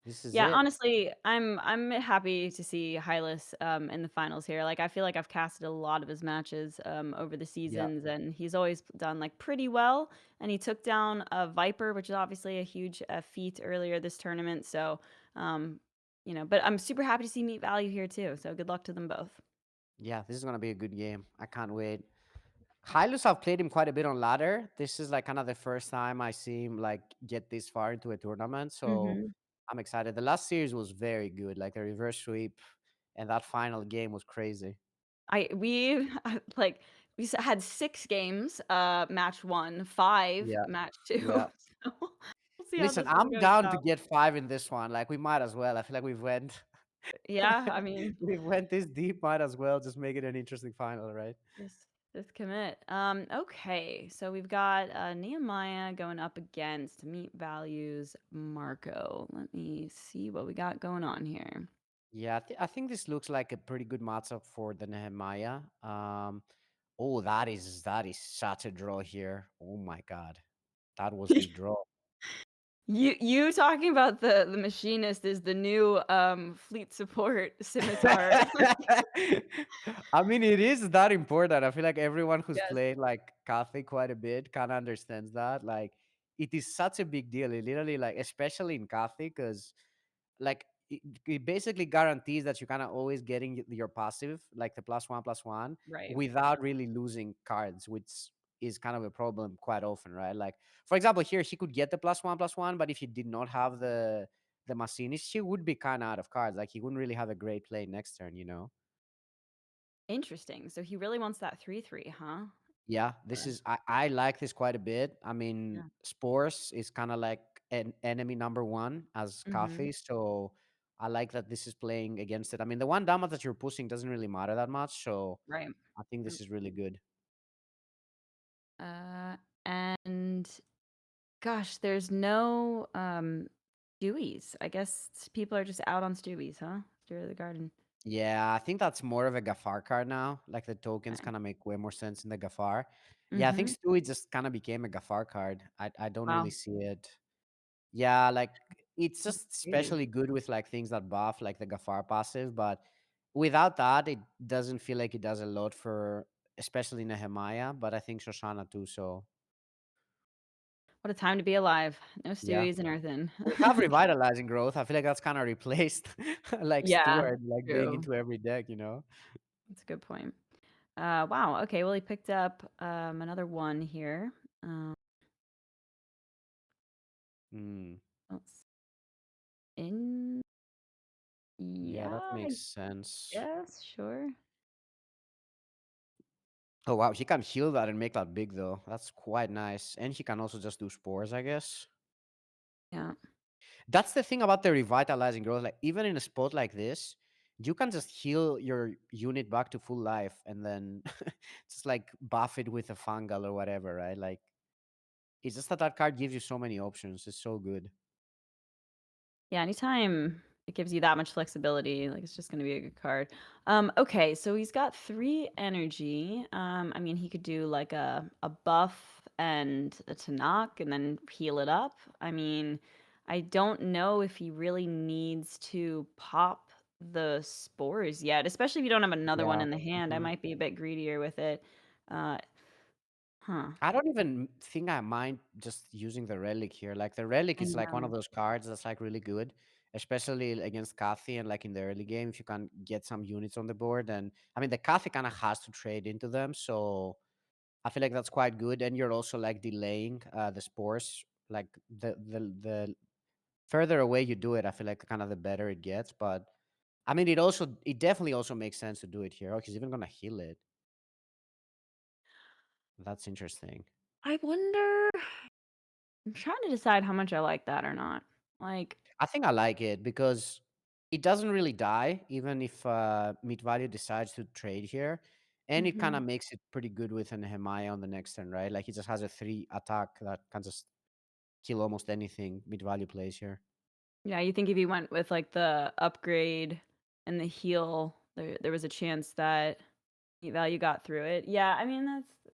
this is Yeah, it. honestly, I'm happy to see Hylas in the finals here. Like I feel like I've casted a lot of his matches over the Yeah. seasons, and he's always done like pretty well. And he took down a Viper, which is obviously a huge feat earlier this tournament. So, um, but I'm super happy to see Meat Value here too. So good luck to them both. Yeah, this is gonna be a good game. I can't wait. Hylos, I've played him quite a bit on ladder. This is like kind of the first time I see him like get this far into a tournament. So Hmm. I'm excited. The last series was very good, like the reverse sweep, and that final game was crazy. We like had 6 games, match one, five, Yeah, match two. yeah. So we'll see how Listen, this one I'm goes down to down. get 5 in this one. Like we might as well. I feel like we've went Yeah, I mean, we went this deep, might as well just make it an interesting final, right? just commit. Okay, so we've got Nehemiah going up against Meat Values Marco. Let me see what we got going on here. Yeah, I think this looks like a pretty good matchup for the Nehemiah. Oh, that is such a draw here. Oh my god, that was the draw. You talking about the machinist is the new fleet support scimitar. I mean, it is that important. I feel like everyone who's Yes, played like Kathy quite a bit kind of understands that. Like, it is such a big deal. It literally, like, especially in Kathy, because like it basically guarantees that you're kind of always getting your passive, like the +1/+1, right. without really losing cards, which is kind of a problem quite often, right? Like, for example, here he could get the +1/+1, but if he did not have the machinist, he would be kind of out of cards. Like, he wouldn't really have a great play next turn, you know? Interesting. So he really wants that 3/3, huh? Yeah, this Or- is I like this quite a bit. I mean, Yeah. Spores is kind of like an enemy number one as Mm-hmm. Kathy, so I like that this is playing against it. I mean, the one damage that you're pushing doesn't really matter that much, so Right. I think this is really good. Uh, and gosh, there's no Stewies. I guess people are just out on Stewies, huh? Stew of the Garden. Yeah, I think that's more of a Gafar card now. Like the tokens Okay. kind of make way more sense in the Gafar. Yeah, I think Mm-hmm. Stewie just kind of became a Gafar card. I don't really Wow. see it. Yeah, like it's That's just crazy. especially good with like things that buff, like the Gafar passive, but without that, it doesn't feel like it does a lot for especially Nehemiah, but I think Shoshana too. So What a time to be alive. No yeah. Stewies and Earthen. We have revitalizing growth. I feel like that's kind of replaced like Yeah, Steward, like being true. into every deck, you know? That's a good point. Wow. Okay. Well, he picked up another one here. Um, Hmm. let's in. Yeah, Yeah, that I makes sense. guess. Sure. Oh wow, he can heal that and make that big though. That's quite nice. And he can also just do spores, I guess. Yeah. That's the thing about the revitalizing growth. Like even in a spot like this, you can just heal your unit back to full life and then just like buff it with a fungal or whatever, right? Like it's just that that card gives you so many options. It's so good. Yeah, anytime it gives you that much flexibility, like it's just gonna be a good card. Okay, so he's got 3 energy. I mean, he could do like a buff and a to knock and then heal it up. I mean, I don't know if he really needs to pop the spores yet, especially if you don't have another one Yeah. in the hand. I Mhm. might be a bit greedier with it. Uh, huh. I don't even think I mind just using the relic here. Like the relic I is like one know. of those cards that's like really good, especially against Kathy and like in the early game if you can get some units on the board. And I mean the Kathy kind of has to trade into them, so I feel like that's quite good. And you're also like delaying the spores. Like the further away you do it, I feel like kind of the better it gets. But I mean it definitely also makes sense to do it here. Oh, he's even gonna heal it. That's interesting. I wonder. I'm trying to decide how much I like that or not. Like, I think I like it because it doesn't really die, even if Meat Value decides to trade here. And it kind mhm. of makes it pretty good with an Nehemiah on the next turn, right? Like he just has a 3 attack that can just kill almost anything Meat Value plays here. Yeah, you think if he went with like the upgrade and the heal, there was a chance that value got through it. Yeah, I mean that's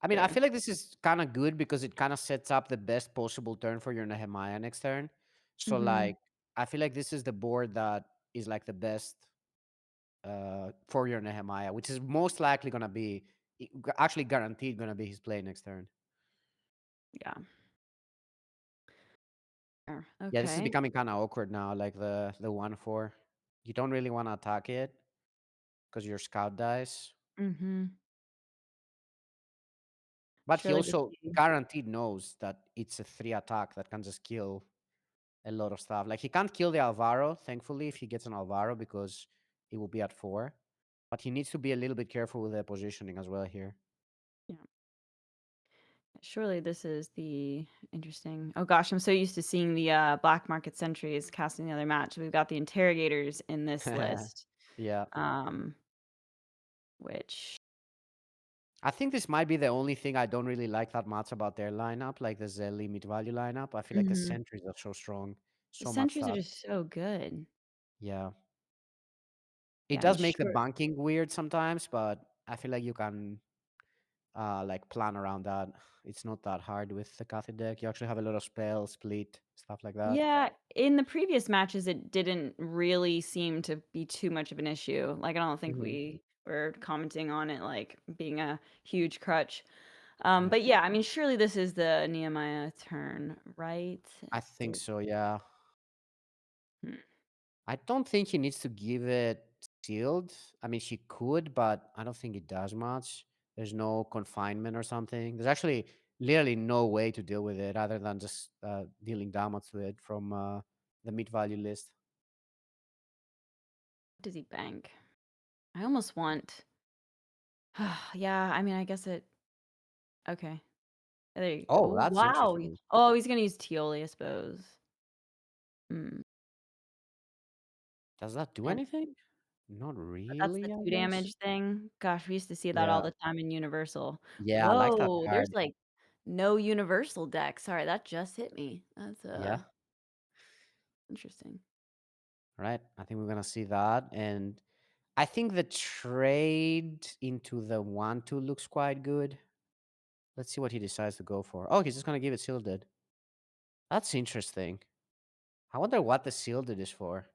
I mean, I fair. feel like this is kind of good because it kind of sets up the best possible turn for your Nehemiah next turn. So Hmm. like, I feel like this is the board that is like the best for your Nehemiah, which is most likely gonna be actually guaranteed gonna be his play next turn. Yeah. Fair. Yeah, this is Okay. becoming kind of awkward now. Like the 1/4, you don't really want to attack it because your scout dies. Mm-hmm. But he Surely this also be guaranteed knows that it's a 3 attack that can just kill a lot of stuff. Like he can't kill the Alvaro, thankfully, if he gets an Alvaro because it will be at 4. But he needs to be a little bit careful with the positioning as well here. yeah. Surely this is the interesting. Oh gosh, I'm so used to seeing the black market sentries casting the other match. We've got the interrogators in this list. Yeah. Um, which I think this might be the only thing I don't really like that much about their lineup, like the Zelly mid-value lineup. I feel like the Mhm. sentries are so strong, The so much sentries are stuff. just so good. Yeah. It Yeah, I'm does make the sure. banking weird sometimes, but I feel like you can like plan around that. It's not that hard with the Catholic deck. You actually have a lot of spell, split, stuff like that. Yeah, in the previous matches, it didn't really seem to be too much of an issue. Like, I don't think Mhm. we were commenting on it like being a huge crutch. Yeah. But yeah, I mean, surely this is the Nehemiah turn, right? I think So, so, yeah. hmm. I don't think he needs to give it sealed. I mean, she could, but I don't think it does much. There's no confinement or something. There's actually literally no way to deal with it other than just dealing damage to it from the mid value list. What does he bank? I almost want. Yeah, I mean, I guess it. Okay. There you go. Oh, Oh, that's wow. interesting. Oh, he's gonna use Tioli, I suppose. Hmm. Does that do And anything? Not that's the really, I 2 guess. damage thing. Gosh, we used to see that all Yeah. the time in Universal. Yeah, I like that Whoa, there's, card. like, no Universal deck. Sorry, that just hit me. That's, Yeah. interesting. Right. I think we're gonna see that. And I think the trade into the 1-2 looks quite good. Let's see what he decides to go for. Oh, he's just gonna give it shielded. That's interesting. I wonder what the shielded is for.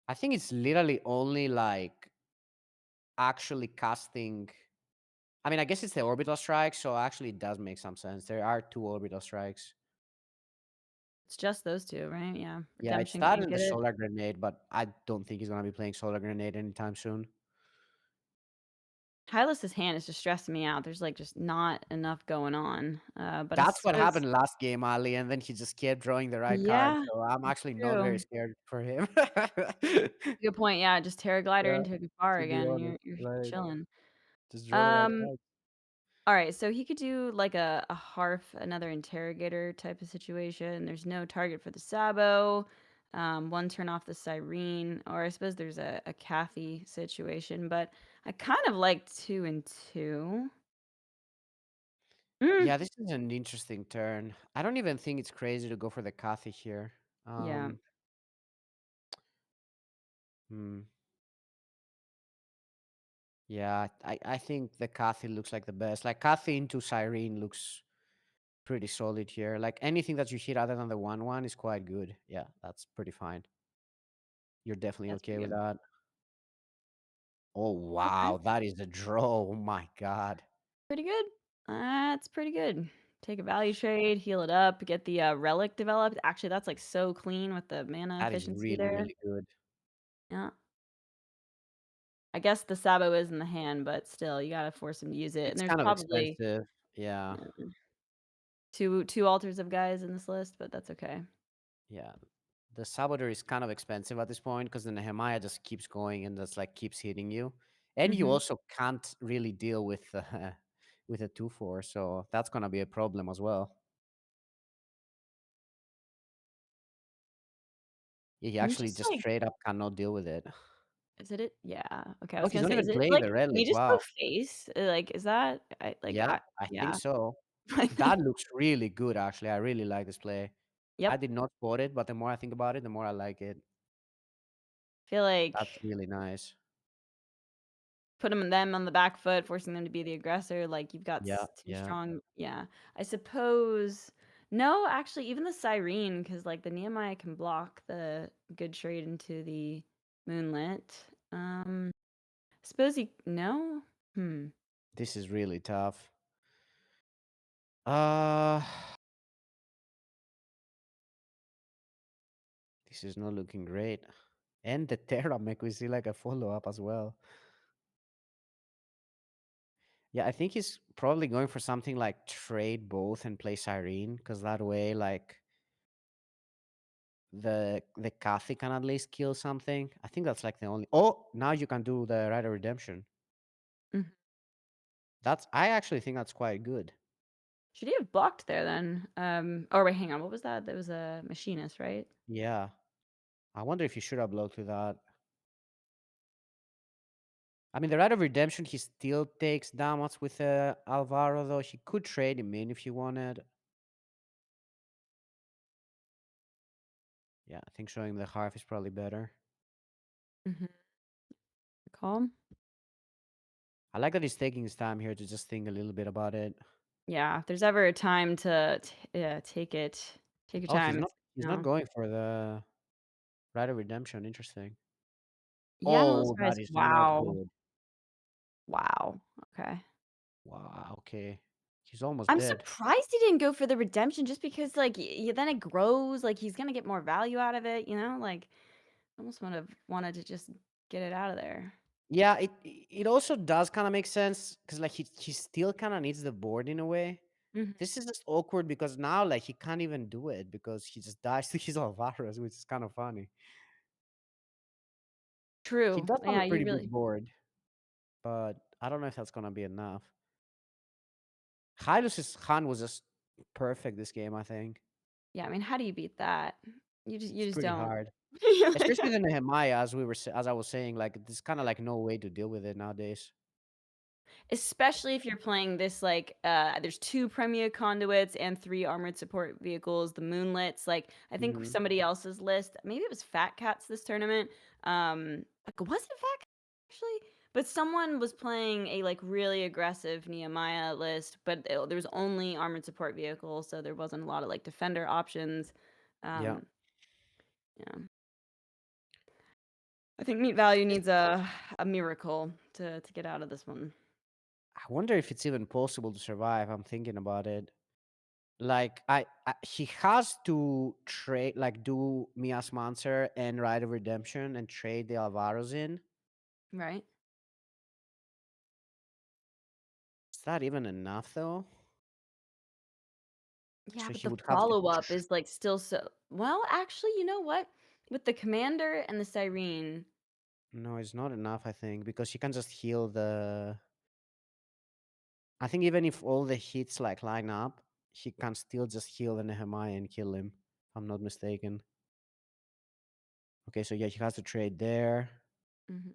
I think it's literally only like actually casting. I mean, I guess it's the orbital strike, so actually it does make some sense. There are 2 orbital strikes. It's just those 2, right? Yeah. Yeah, it's Redemption that can't and the get it. solar grenade, but I don't think he's gonna be playing solar grenade anytime soon. Hylus's hand is just stressing me out. There's, like, just not enough going on. But I That's what suppose happened last game, Ali, and then he just kept drawing the right card, yeah, so I'm it's actually not very true. scared for him. Good point, yeah, just Terraglider Yeah, into a Gafar to be again, and honest, you're right. chilling. Just draw the right Um, card. alright, so he could do, like, a Harf, another interrogator type of situation. There's no target for the Sabo, 1 turn off the Cyrene, or I suppose there's a Kathy situation, but I kind of like 2 and 2. Mm, Yeah, this is an interesting turn. I don't even think it's crazy to go for the Kathy here. yeah. Um, hmm. Yeah, I think the Kathy looks like the best. Like Kathy into Cyrene looks pretty solid here. Like anything that you hit other than the 1/1 is quite good. Yeah, that's pretty fine. You're definitely That's okay pretty with good. that. Oh Okay. wow, that is a draw. Oh my god. Pretty good. That's pretty good. Take a value trade, heal it up, get the, relic developed. Actually, that's, like, so clean with the mana That is efficiency really, there. really good. Yeah. I guess the Sabo is in the hand, but still, you gotta force him to use it, and It's there's kind of probably, expensive. Yeah. yeah, 2 altars of guys in this list, but that's okay. Yeah. The Saboteur is kind of expensive at this point because the Nehemiah just keeps going and just like keeps hitting you. And you Mhm. also can't really deal with with a 2/4, so that's gonna be a problem as well. Yeah, he I'm actually just, just like, straight up cannot deal with it. is it? Yeah. Okay, I Oh, was he's gonna not say, is even it, playing like, the can you relic. just go Wow. face? Like, is that Yeah, I think yeah. so. That looks really good actually. I really like this play. I Yep. did not spot it, but the more I think about it, the more I like it. Feel like That's really nice. put them on the back foot, forcing them to be the aggressor. Like you've got Yeah, too yeah. strong. Yeah, I suppose. No, actually, even the Siren, because like the Nehemiah can block the good trade into the Moonlit. Suppose he no. This is really tough. Uh, this is not looking great. And the Terra mech, we see like a follow-up as well. Yeah, I think he's probably going for something like trade both and play Siren, because that way, like the Kathy can at least kill something. I think that's like the only. Oh, now you can do the Rider Redemption. Mhm. I actually think that's quite good. Should he have blocked there then? Or wait, hang on. What was that? That was a machinist, right? Yeah, I wonder if you should have blocked with that. I mean, the Rider Redemption, he still takes damage with Alvaro, though. He could trade him in if he wanted. Yeah, I think showing the Harf is probably better. Mm-hmm. Calm. I like that he's taking his time here to just think a little bit about it. Yeah, if there's ever a time to take it, take your Oh, he's time. not It's he's not no. going for the Rider Redemption. Interesting. Yeah, I'm a little Oh, that surprised. is not Wow. good. Wow. Okay. Wow, okay. He's almost I'm dead. surprised he didn't go for the redemption just because like then it grows, like he's gonna get more value out of it, like almost would have wanted to just get it out of there. Yeah, it also does kind of make sense because like he still kind of needs the board in a way. Mhm. This is just awkward because now like he can't even do it because he just dies to his Alvaros, which is kind of funny. He True. does have a Yeah, you pretty big really board, but I don't know if that's gonna be enough. Hylus's Han was just perfect this game, I think. yeah, I mean, how do you beat that? You It's just pretty don't. hard. Like, Especially the Nehemiah, as I was saying, like there's kind of like no way to deal with it nowadays. especially if you're playing this like there's 2 Premier conduits and 3 armored support vehicles, the Moonlits, like I think Hmm. somebody else's list, maybe it was Fat Cats this tournament. Like was it Fat Cats actually? But someone was playing a like really aggressive Nehemiah list, but there was only armored support vehicles, so there wasn't a lot of like defender options. Yeah. Yeah. I think Meat Value needs a miracle to get out of this one. I wonder if it's even possible to survive. I'm thinking about it. Like he has to trade, like do Mia's Monster and Ride of Redemption and trade the Alvaros in. Right? Is that even enough though? Yeah, So but he the would have to. follow-up is, like, still so well, actually, you know what? With the Commander and the Siren No, it's not enough. I think because he can just heal the. I think even if all the hits like line up, he can still just heal the Nehemiah and kill him. If I'm not mistaken. Okay, so yeah, he has to trade there. Mhm.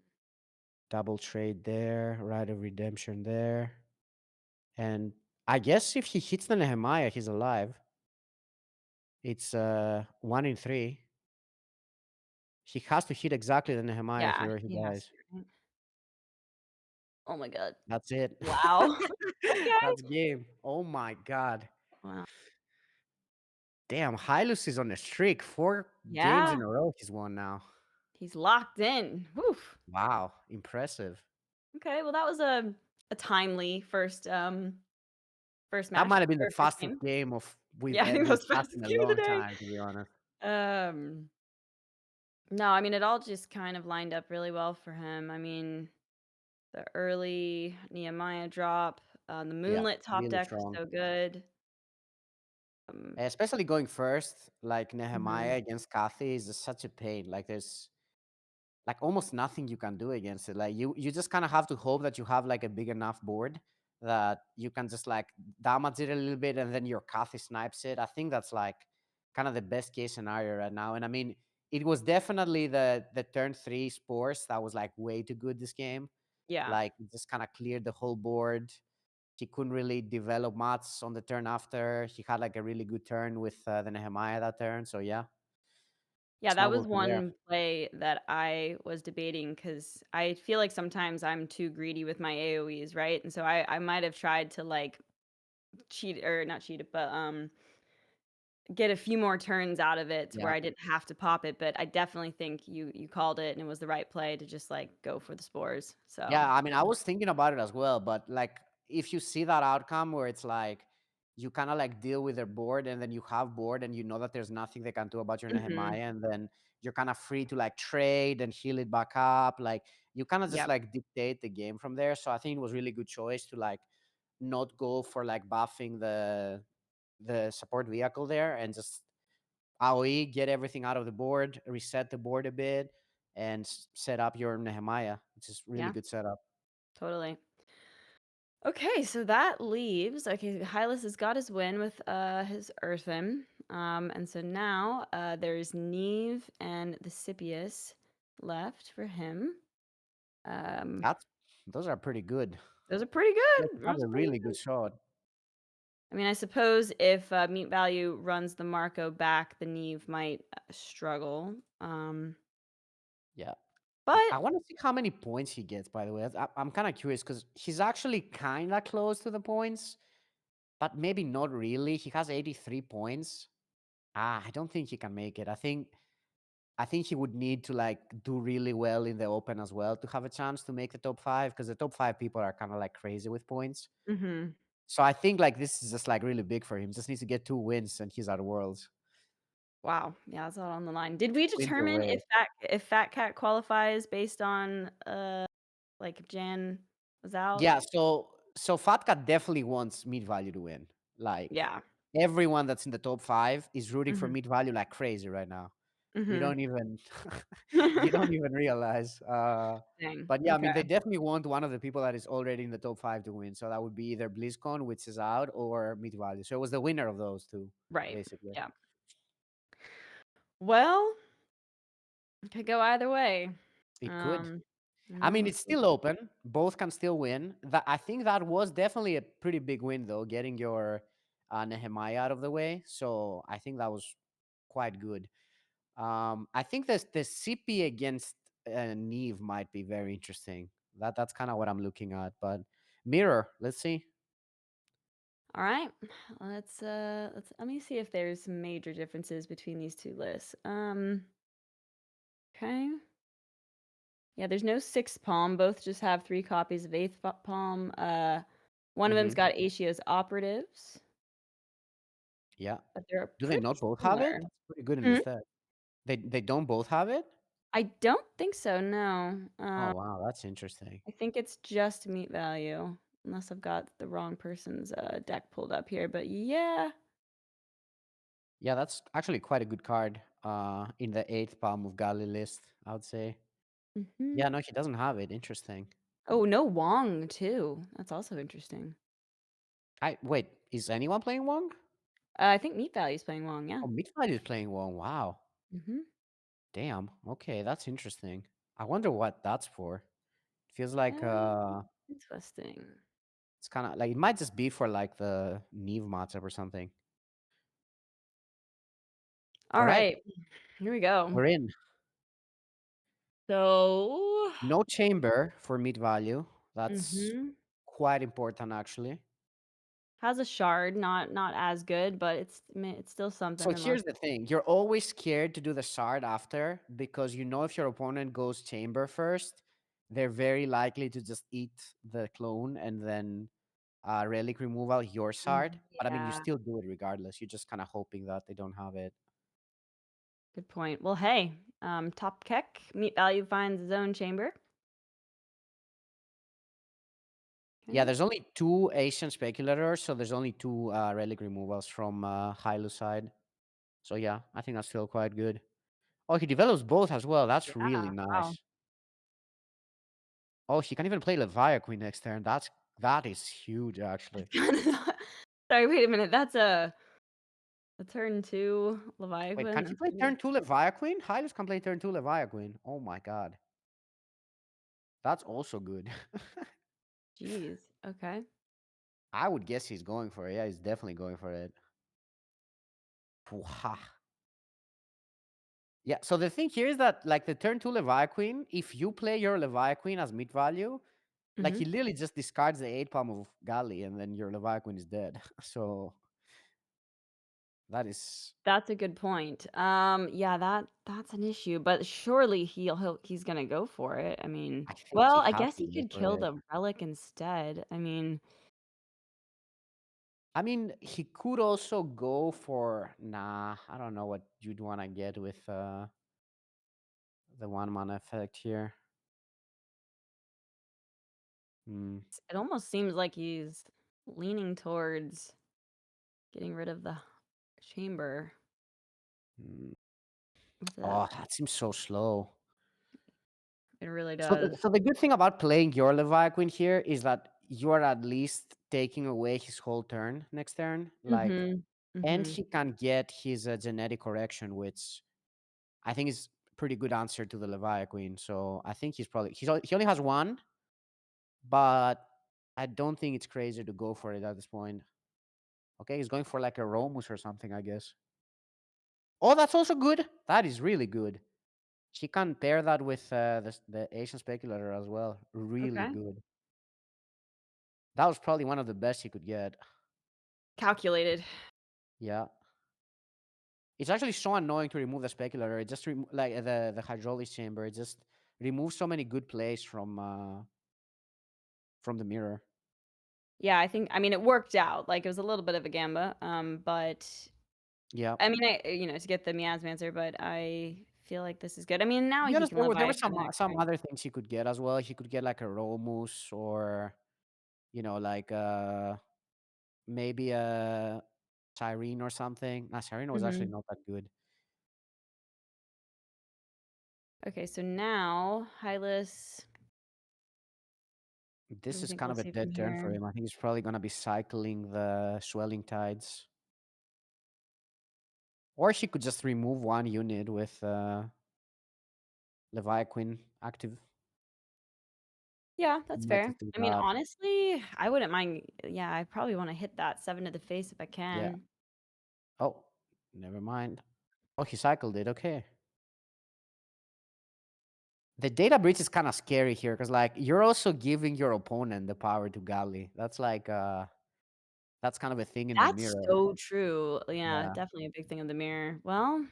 Double trade there. Rite of Redemption there. And I guess if he hits the Nehemiah, he's alive. It's 1 in 3. He has to hit exactly the Nehemiah Yeah, here or he he has dies. to, right? Oh my god. That's it. Wow. Okay. That's game. Oh my god. Wow. Damn, Hyllus is on a streak. 4 games Yeah, in a row he's won now. he's locked in. Woof. Wow, impressive. Okay, well, that was a timely first That match might have been the or first fastest game. game of Yeah, I think that we've was the had in fastest a game of the long day. time, to be honest. Um, no, I mean, it all just kind of lined up really well for him. I mean, the early Nehemiah drop, the Yeah, Moonlit top really deck was strong. so good. Um, Especially going first, like mhm. Nehemiah against Kathy is just such a pain. Like there's like almost nothing you can do against it. Like you just kind of have to hope that you have like a big enough board that you can just like damage it a little bit and then your Kathy snipes it. I think that's like kind of the best case scenario right now. And I mean, it was definitely the turn 3 spores that was like way too good this game. Yeah. Like it just kind of cleared the whole board. he couldn't really develop mats on the turn after. He had like a really good turn with the Nehemiah that turn. So yeah, Yeah, that was snowballed from there. one play that I was debating because I feel like sometimes I'm too greedy with my AoEs, right? And so I might have tried to like cheat or not cheat it, but get a few more turns out of it to where Yeah. I didn't have to pop it. But I definitely think you called it and it was the right play to just like go for the spores. So Yeah, I mean, I was thinking about it as well, but like if you see that outcome where it's like you kind of like deal with their board and then you have board and you know that there's nothing they can do about your mhm. Nehemiah, and then you're kind of free to like trade and heal it back up. Like you kind of just Yep. like dictate the game from there. So I think it was really good choice to like not go for like buffing the support vehicle there and just AOE, get everything out of the board, reset the board a bit, and set up your Nehemiah, which is really Yeah, good setup. totally. Okay, so that leaves Hylas has got his win with his Earthen. And so now there's Neve and the Scipius left for him. That's those are pretty good. Those are pretty Let's good. have That's a pretty really good. good shot. I mean, I suppose if MeatValue runs the Marco back, the Neve might struggle. Yeah. But I want to see how many points he gets, by the way. I'm kind of curious because he's actually kind of close to the points, but maybe not really. He has 83 points. I don't think he can make it. I think he would need to like do really well in the open as well to have a chance to make the top 5, because the top 5 people are kind of like crazy with points. mhm. So I think like this is just like really big for him. Just needs to get 2 wins and he's at Worlds. Wow, yeah, that's all on the line. Did we Wins determine away. if Fat Cat qualifies based on like if Jan was out? Yeah, so Fatka definitely wants MeatValue to win. Like Yeah. everyone that's in the top 5 is rooting for Mhm. MeatValue like crazy right now. You Mhm. don't even you don't even realize. Dang. But yeah, I mean Okay. they definitely want one of the people that is already in the top 5 to win. So that would be either BlizzCon, which is out, or MeatValue. So it was the winner of those two, Right. basically. Yeah. Well, it could go either way. It could. Um, I mean, let's it's see. still open. Both can still win. That I think that was definitely a pretty big win, though, getting your Nehemiah out of the way. So I think that was quite good. I think the CP against Neve might be very interesting. That's kind of what I'm looking at. But Mirror, let's see. All right. Let's let me see if there's some major differences between these two lists. Okay. Yeah, there's no sixth palm. Both just have 3 copies of eighth palm. One of them's Hmm. got Aishio's operatives, Yeah. but they're Do they pretty not both have it? similar. That's pretty good in Hmm? this set. They don't both have it. I don't think so, no. Oh wow, that's interesting. I think it's just meat value, unless I've got the wrong person's deck pulled up here. But yeah. Yeah, that's actually quite a good card. In the 8th palm of Gali list, I would say. Hmm. Yeah, no, he doesn't have it. Interesting. Oh, no Wong too. That's also interesting. I wait. Is anyone playing Wong? I think meat value is playing Wong. Yeah. Oh, Midfight is playing Wong. Wow. Hmm. Damn. Okay, that's interesting. I wonder what that's for. It feels like Interesting. it's kind of like it might just be for like the Neve matchup or something. All All right, right, here we go. we're in. So, No chamber for mid value. That's hmm quite important actually. has a shard, not as good, but it's still something So nonetheless. here's the thing. You're always scared to do the shard after because you know if your opponent goes chamber first, they're very likely to just eat the clone and then relic removal your shard. But I mean, you Yeah, still do it regardless. You're just kind of hoping that they don't have it. good point. Well, hey, top keck, meat value finds his own chamber. Yeah, Okay. there's only 2 Asian speculators, so there's only 2 relic removals from Hylu side. So yeah, I think that's still quite good. Oh, he develops both as well. That's really Yeah, wow. nice. Oh, he can even play Leviathan next turn. That is huge, actually. Sorry, wait a minute. That's a turn 2 Wait, Leviathan. can he play turn 2 Leviathan? Hylius can play turn 2 Leviathan. Oh my god. That's also good. Jeez. Okay. I would guess he's going for it. Yeah, he's definitely going for it. Pwah. Yeah, so the thing here is that, like, the turn 2 Leviathan, if you play your Leviathan as MeatValue, like, Hmm. he literally just discards the 8 palm of Gali, and then your Leviathan is dead. So that is... That's a good point. Yeah, that's an issue, but surely he's gonna go for it. I mean, I think well, he I has guess to he go could for kill it. the relic instead. I mean, I mean, he could also go for... Nah, I don't know what you'd want to get with the 1-mana effect here. Hmm. it almost seems like he's leaning towards getting rid of the chamber. Hmm. With Oh, that, that seems so slow. it really So does. the good thing about playing your Leviathan here is that you are at least taking away his whole turn next turn. Like, Mhm. and Mhm. he can get his genetic correction, which I think is pretty good answer to the Leviathan. So I think he only has one, but I don't think it's crazy to go for it at this point. Okay, he's going for like a Romus or something, I guess. Oh, that's also good. That is really good. She can pair that with the Asian Speculator as well. Really Okay. good. That was probably one of the best he could get. Calculated. Yeah. It's actually so annoying to remove the Speculator. It just like the Hydraulic Chamber. It just removes so many good plays from the mirror. Yeah, I mean, it worked out. Like, it was a little bit of a gamba, but Yeah. I mean, to get the miasmancer, but I feel like this is good. I mean, now To be he honest, can there were Leviathan next some turn. other things he could get as well. He could get like a Romus or like maybe a Cyrene or something. Nah, Cyrene was actually Mhm. not that good. Okay, so now Hylas, what do This we is think kind we'll of a see from dead turn for here? him. I think he's probably gonna be cycling the Swelling Tides. Or he could just remove one unit with Leviathan active. Yeah, He that's might fair. just do I mean, that. honestly, I wouldn't mind. Yeah, I probably want to hit that 7 to the face if I Yeah. can. Oh, never mind. Oh, he cycled it. Okay. The data breach is kind of scary here because, like, you're also giving your opponent the power to Gali. That's like that's kind of a thing in the That's mirror. so true. Yeah, Yeah. definitely a big thing in the mirror. Well,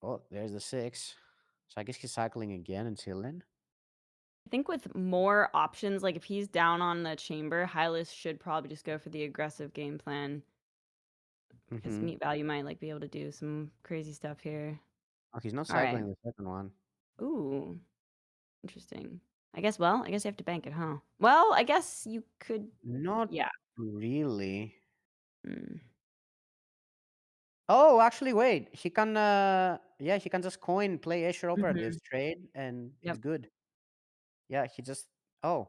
Oh, there's the 6. So I guess he's cycling again until then. I think with more options, like if he's down on the chamber, Hylas should probably just go for the aggressive game plan because Mm-hmm. MeatValue might like be able to do some crazy stuff here. Oh, he's not All right. cycling the second one. Ooh, interesting. I guess you have to bank it, huh? Well, I guess you could. Not Yeah. really. Mm. Oh, actually, wait. He can, yeah, he can just coin, play Azure Mhm. Operatives, trade, and he's Yep. good. Yeah, he just, oh,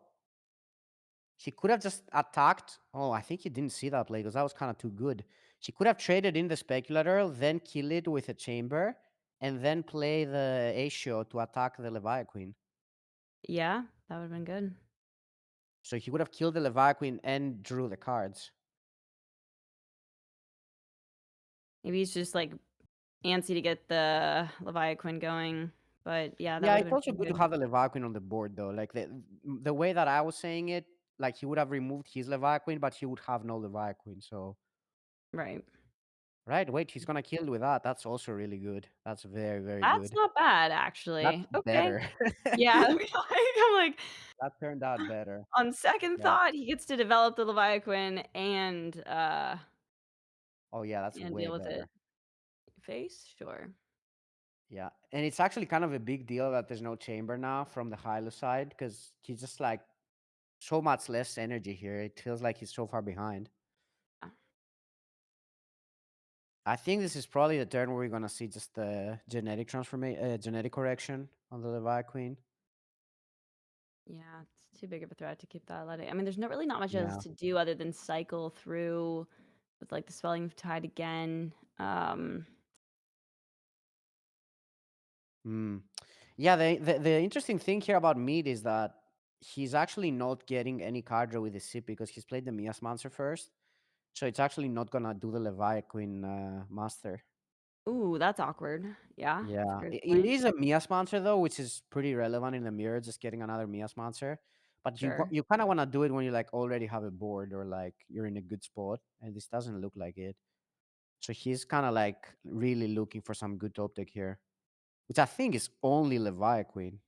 he could have just attacked. Oh, I think he didn't see that play because that was kind of too good. She could have traded in the Speculator, then kill it with a Chamber, and then play the Azure to attack the Leviathan. Yeah, that would have been good. So he would have killed the Leviathan and drew the cards. Maybe he's just like antsy to get the Leviathan going. But yeah, that Yeah, would have it's been also pretty good to good. have the Leviathan on the board, though. Like the way that I was saying it, like he would have removed his Leviathan, but he would have no Leviathan. So, Right. right, wait, he's gonna kill with that. That's also really good. That's very, very That's good. not bad, That's actually. Okay. better. Yeah. I'm like, That turned out better. on second Yeah. thought, he gets to develop the Leviathan Oh yeah, that's and way deal with it. better. Face? Sure. Yeah, and it's actually kind of a big deal that there's no chamber now from the Hylo side because he's just like so much less energy here. It feels like he's so far behind. Yeah. I think this is probably the turn where we're gonna see just the genetic transformation, genetic correction on the Leviathan. Yeah, it's too big of a threat to keep that letting. I mean, there's really not much else Yeah. to do other than cycle through with like the swelling tide again. Mm. Yeah, the interesting thing here about meat is that he's actually not getting any card draw with the SIP because he's played the Miasmancer Monster first. So it's actually not gonna do the Leviathan Master. Ooh, that's awkward. Yeah, that's a Yeah, great it point. is a Miasmancer Monster though, which is pretty relevant in the mirror, just getting another Miasmancer Monster. But Sure. you kind of want to do it when you like already have a board or like you're in a good spot, and this doesn't look like it. So he's kind of like really looking for some good top deck here, which I think is only Leviathan.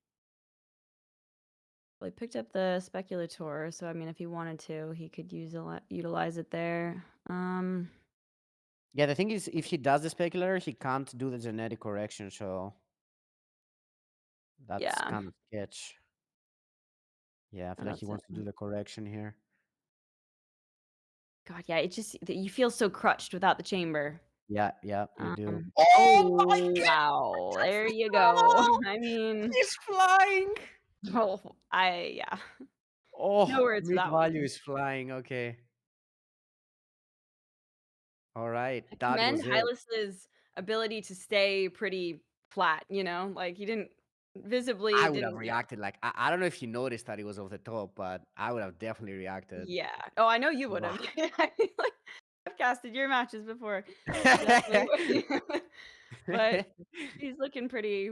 Well, he picked up the Speculator, so I mean, if he wanted to, he could utilize it there. Yeah, the thing is, if he does the speculator, he can't do the genetic correction, so that's Yeah, kind of sketch. Yeah, I feel like he that's wants to do the correction here. God. Yeah, it just you feel so crutched without the chamber. Yeah, you do. Oh wow, there you go. I mean, He's flying! oh, yeah, no Oh, words for mid that value one. is flying. Okay. All right, I that commend was it. Hylus's ability to stay pretty flat. Like he didn't visibly I would have didn't. Yeah, reacted like I don't know if you noticed that it was off the top, but I would have definitely reacted. yeah. Oh, I know you would Wow. have. I mean, like, I've casted your matches before. You definitely would. But he's looking pretty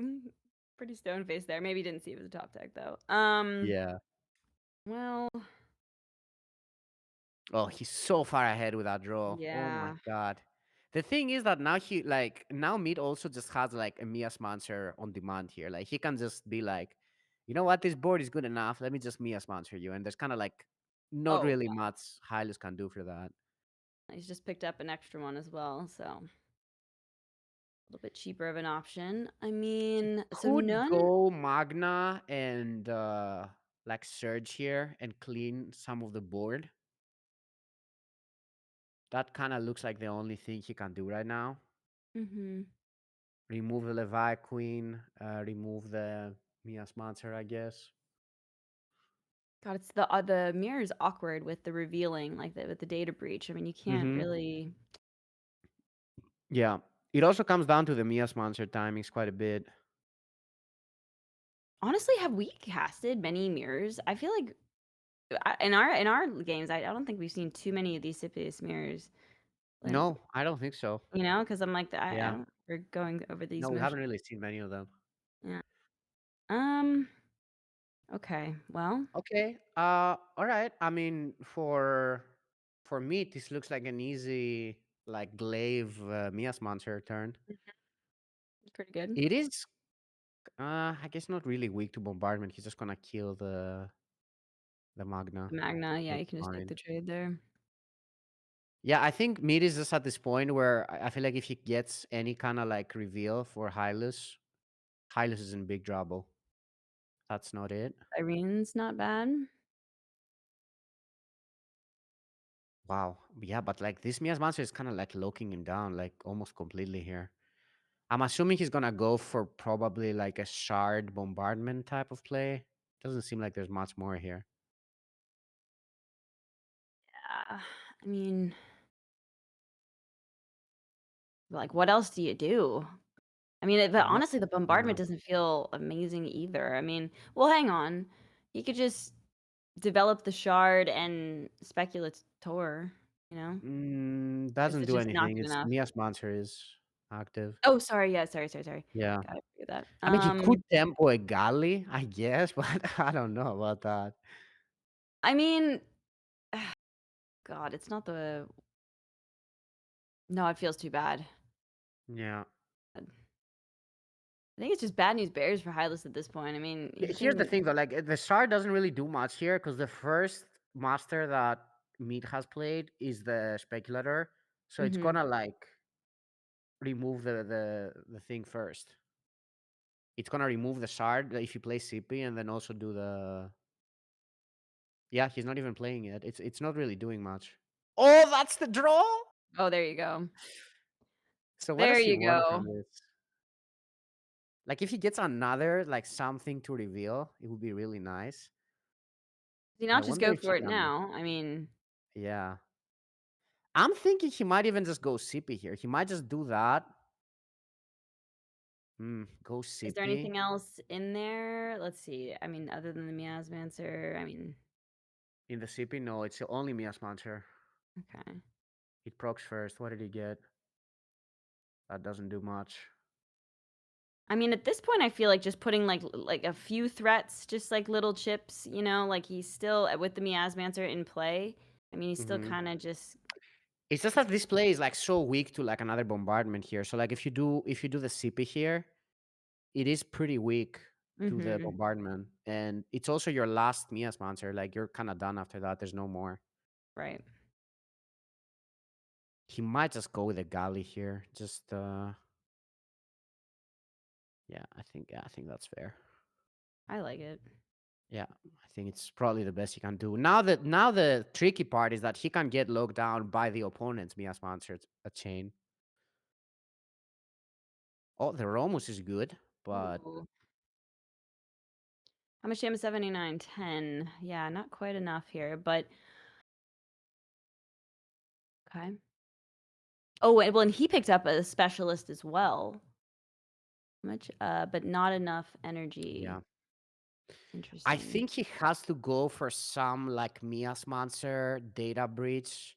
stone faced there. Maybe he didn't see it was a top deck though. Yeah. Well, Oh, he's so far ahead with that draw. Oh my yeah. god. The thing is that now Meat also just has like a Mias Monster on demand here. Like he can just be like, you know what, this board is good enough. Let me just Mias Monster you. And there's kind of like not Oh, really much Hyllus can do for that. he's just picked up an extra one as well, so a little bit cheaper of an option. I mean, so Could none. go Magna and like Surge here and clean some of the board. That kind of looks like the only thing he can do right now. Mm-hmm. Remove the Levi Queen, remove the Mias Monster, I guess. God, it's the mirror is awkward with the revealing, like with the data breach. I mean, you can't Mm-hmm. really. Yeah. It also comes down to the Mias Monster timings quite a bit. Honestly, have we casted many mirrors? I feel like in our games, I don't think we've seen too many of these Sipius mirrors. Like, No, I don't think so. because I'm like I Yeah. don't. We're going over these No, we haven't motions. really seen many of them. Yeah. Um. Okay. Well, Okay. All right. I mean, for me, this looks like an easy like glaive Mias Monster turn. it's pretty good. It is I guess not really weak to bombardment. He's just gonna kill the Magna. The Magna, yeah, That's you can just make fine. the trade there. Yeah, I think Mid is just at this point where I feel like if he gets any kind of like reveal for Hyllus, Hyllus is in big trouble. That's not it. Irene's not bad. Wow. Yeah, but like this Mias Monster is kind of like locking him down like almost completely here. I'm assuming he's gonna go for probably like a shard bombardment type of play. Doesn't seem like there's much more here. Yeah. I mean, like, what else do you do? I mean, but Yeah. honestly, the Yeah. bombardment doesn't feel amazing either. I mean, well, hang on. You could just develop the shard and speculator, you know? Guess Doesn't it's do just not anything. good It's enough. Mias Monster is active. Oh, sorry. Yeah, sorry. Yeah. Gotta forget that. I mean, he could tempo a galley, I guess, but I don't know about that. I mean, God, it's not the. No, it feels too bad. Yeah. I think it's just bad news bears for Hylas at this point. I mean, he Here's the can. thing, though. Like, the shard doesn't really do much here because the first master that Meat has played is the speculator. So it's Mhm. gonna like remove the thing first. It's gonna remove the shard if you play CP and then also do the. Yeah, he's not even playing it. It's not really doing much. Oh, that's the draw. Oh, there you go. So what There does he you want go. from this? Like, if he gets another like something to reveal, it would be really nice. Does he But I not just wonder go if he for it can. now? I mean, Yeah, I'm thinking he might even just go CP here. He might just do that. Go Is there Sippy. anything else in there? Let's see. I mean, other than the Miasmancer, I mean, In the Sippy, no, it's only Miasmancer. okay. It procs first. What did he get? That doesn't do much. I mean, at this point, I feel like just putting like a few threats, just like little chips, you know, like he's still with the Miasmancer in play. I mean, he's still kind of just It's just that this play is like so weak to like another bombardment here. So like if you do the Sippy here, it is pretty weak to the mm-hmm, bombardment, and it's also your last Miasmancer. Like you're kind of done after that. There's no more. right. He might just go with a galley here. Just yeah, I think that's fair. I like it. Yeah, I think it's probably the best he can do. Now the tricky part is that he can get locked down by the opponent's Miasmancer a chain. Oh, the Romus is good, but Ooh. How much damage? 79, 10. Yeah, not quite enough here, but okay. Oh, well, and he picked up a specialist as well. Much, but not enough energy. yeah. Interesting. I think he has to go for some like Miasmancer data breach.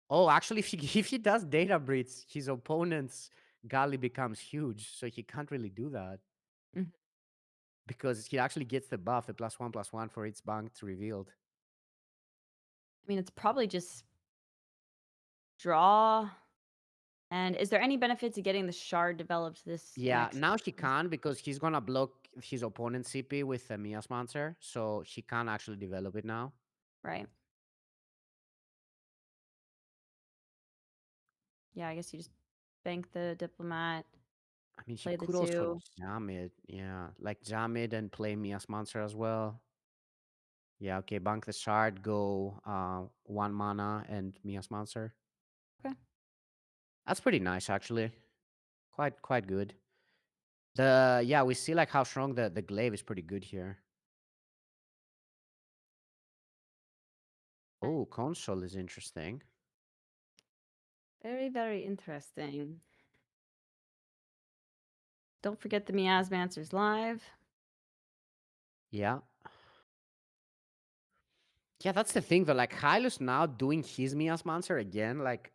Oh, actually, if he if he does data breach, his opponent's galley becomes huge, so he can't really do that Mhm. because he actually gets the buff, the +1/+1 for its banked revealed. I mean, it's probably just draw. And is there any benefit to getting the shard developed this Yeah, next? now he can because he's gonna block his opponent's CP with a Miasmancer, so he can actually develop it now. Right. Yeah, I guess you just bank the diplomat, I mean, he play the could also two. jam it. Yeah, like jam it and play Miasmancer as well. Yeah, okay, bank the shard, go 1 mana and Miasmancer. Okay. That's pretty nice actually. Quite good. Yeah, we see like how strong the glaive is pretty good here. Oh, console is interesting. Very, very interesting. Don't forget the Miasmancer's live. Yeah. Yeah, that's the thing though. Like Hyllus now doing his Miasmancer again, like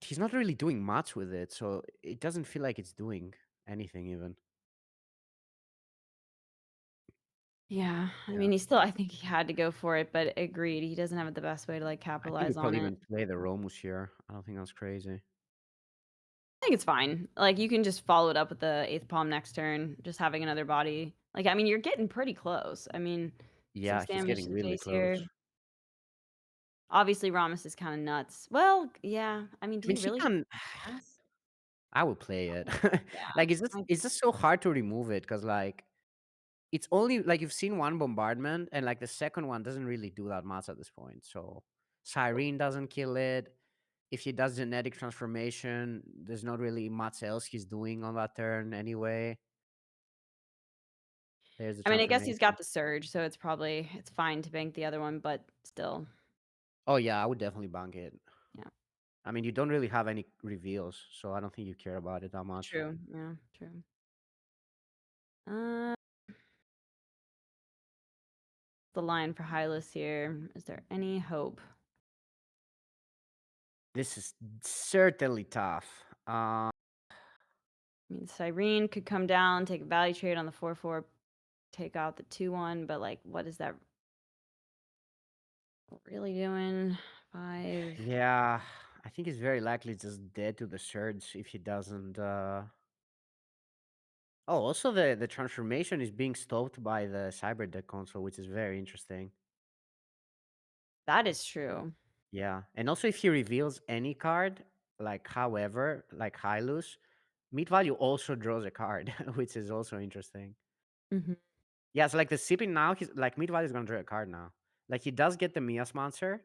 he's not really doing much with it, so it doesn't feel like it's doing anything even. Yeah, I Yeah. mean, I think he had to go for it, but agreed, he doesn't have the best way to like I think we capitalize on probably it. even play the Romus here. I don't think that's crazy. I think it's fine. Like you can just follow it up with the 8th palm next turn, just having another body. Like, I mean, you're getting pretty close. I mean, Yeah, 6 he's damage getting to the really face close. here. Obviously, Ramos is kind of nuts. Well, yeah. I mean, I do mean, you he really can. pass? I would play it. Yeah. Like, it's just so hard to remove it because like it's only like you've seen one bombardment and like the second one doesn't really do that much at this point. So Cyrene doesn't kill it. If he does genetic transformation, there's not really much else he's doing on that turn anyway. There's the I mean, I guess transformation. he's got the surge, so it's fine to bank the other one, but still. Oh yeah, I would definitely bank it. Yeah. I mean, you don't really have any reveals, so I don't think you care about it that much. True. Yeah, true. Uh, the line for Hylas here. Is there any hope? This is certainly tough. I mean, Cyrene could come down, take a value trade on the 4/4, take out the 2/1, but like, what is that really doing? 5. Yeah, I think he's very likely just dead to the surge if he doesn't. Oh, also the transformation is being stopped by the cyber deck console, which is very interesting. That is true. Yeah, and also if he reveals any card, like however, like Hyllus, MeatValue also draws a card, which is also interesting. Mhm. Yeah, so like the sipping now, he's like MeatValue is gonna draw a card now. Like he does get the Miasmancer,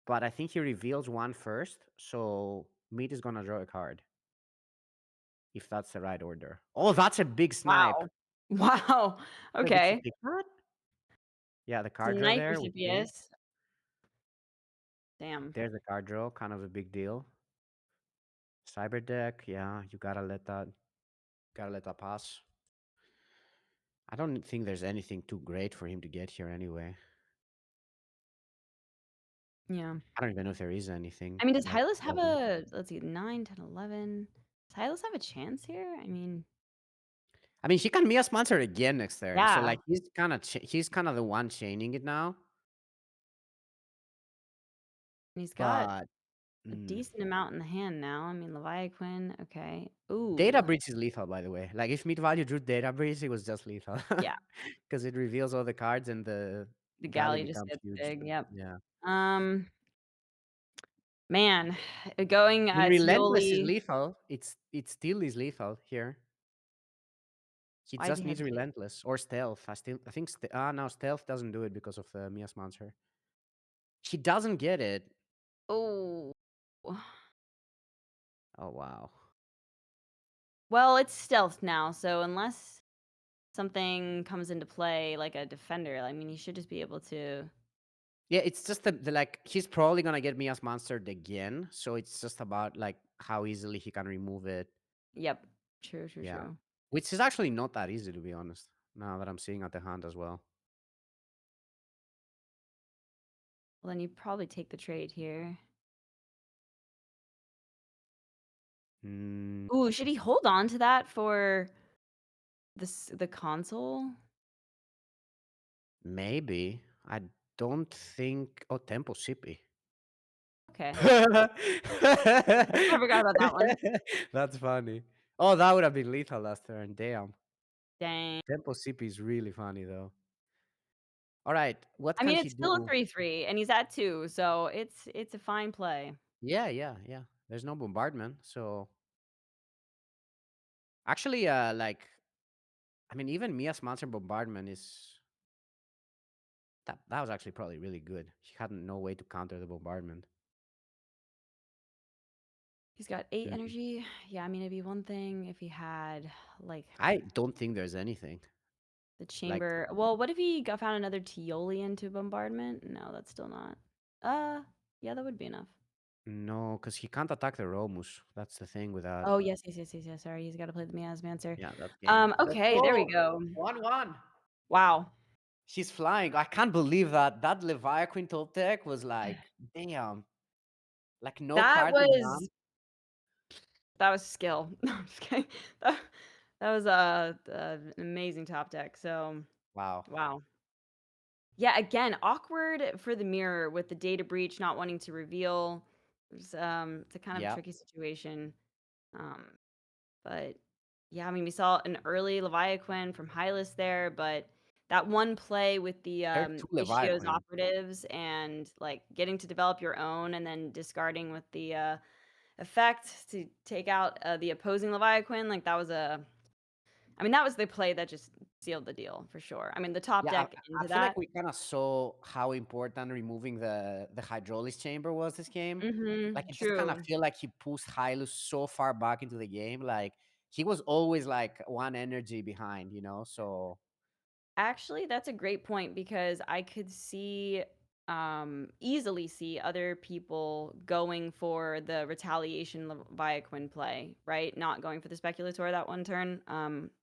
but I think he reveals one first, so Meat is gonna draw a card. If that's the right order. Oh, that's a big snipe. Wow. Wow. Wait, did he Okay. pick that? Yeah, the card draw Sniper there with Meat. CPS. Damn. There's the card draw, kind of a big deal. Cyber deck, yeah, you gotta let that. Gotta let that pass. I don't think there's anything too great for him to get here anyway. Yeah. I don't even know if there is anything. I mean, does Like, Hyllus have a, let's see, 9, 10, 11? Does Hyllus have a chance here? I mean, he can Mia sponsor again next turn. So Yeah. like he's kind of the one chaining it now. And he's got But a decent amount in the hand now. I mean, Leviathan, okay. Ooh. Data Breach is lethal, by the way. Like if MeatValue drew Data Breach, it was just lethal. Yeah. Because it reveals all the cards and the The galley galley just becomes gets huge. big. Yep. Yeah. Man, going I mean, Relentless is Tioli. lethal. It still is lethal here. He Why does just he have needs to? Relentless or Stealth. I think no, Stealth doesn't do it because of Mia sponsor. He doesn't get it. Oh. Oh wow. Well, it's stealth now, so unless something comes into play like a defender, I mean, he should just be able to. Yeah, it's just the like he's probably gonna get Mia's monstered again. So it's just about like how easily he can remove it. Yep. True. Yeah. Which is actually not that easy, to be honest, now that I'm seeing at the hand as well. Well, then you probably take the trade here. Ooh, should he hold on to that for the console? Maybe. I don't think. Oh, Tempo Sippy. Okay. I forgot about that one. That's funny. Oh, that would have been lethal last turn. Damn. Dang. Tempo Sippy is really funny, though. All right. What I can mean, he it's still a do? 3/3, and he's at 2, so it's a fine play. Yeah. There's no bombardment, so actually, like, I mean, even Mia's monster bombardment is that was actually probably really good. He had no way to counter the bombardment. He's got 8 energy. Yeah, I mean, it'd be one thing if he had like I don't think there's anything. the chamber. Well, what if he found another Tioli into bombardment? No, that's still not. Yeah, that would be enough. No, because he can't attack the Romus. That's the thing with that. Oh yes. Sorry, he's got to play the Miasmancer. Yeah, that's game. Okay, there we go. 1-1. Wow. He's flying. I can't believe that Leviathan top deck was like, damn. Like no That card in hand. was skill. No, I'm just kidding. That was an amazing top deck. So Wow. yeah, again, awkward for the mirror with the data breach not wanting to reveal. It's a kind of Yeah. tricky situation. But yeah, I mean, we saw an early Leviathan from Hyllus there, but that one play with the There are two Ischios Leviathan. operatives and like getting to develop your own and then discarding with the effect to take out the opposing Leviathan, like that was that was the play that just sealed the deal for sure. I mean, the top Yeah, deck I into feel like that. we kind of saw how important removing the hydraulics chamber was this game. Like it just kind of True. feel like he pushed Hyllus so far back into the game. Like he was always like one energy behind, you know. So Actually, that's a great point because I could easily see other people going for the retaliation Leviathan play, right? Not going for the speculator that one turn,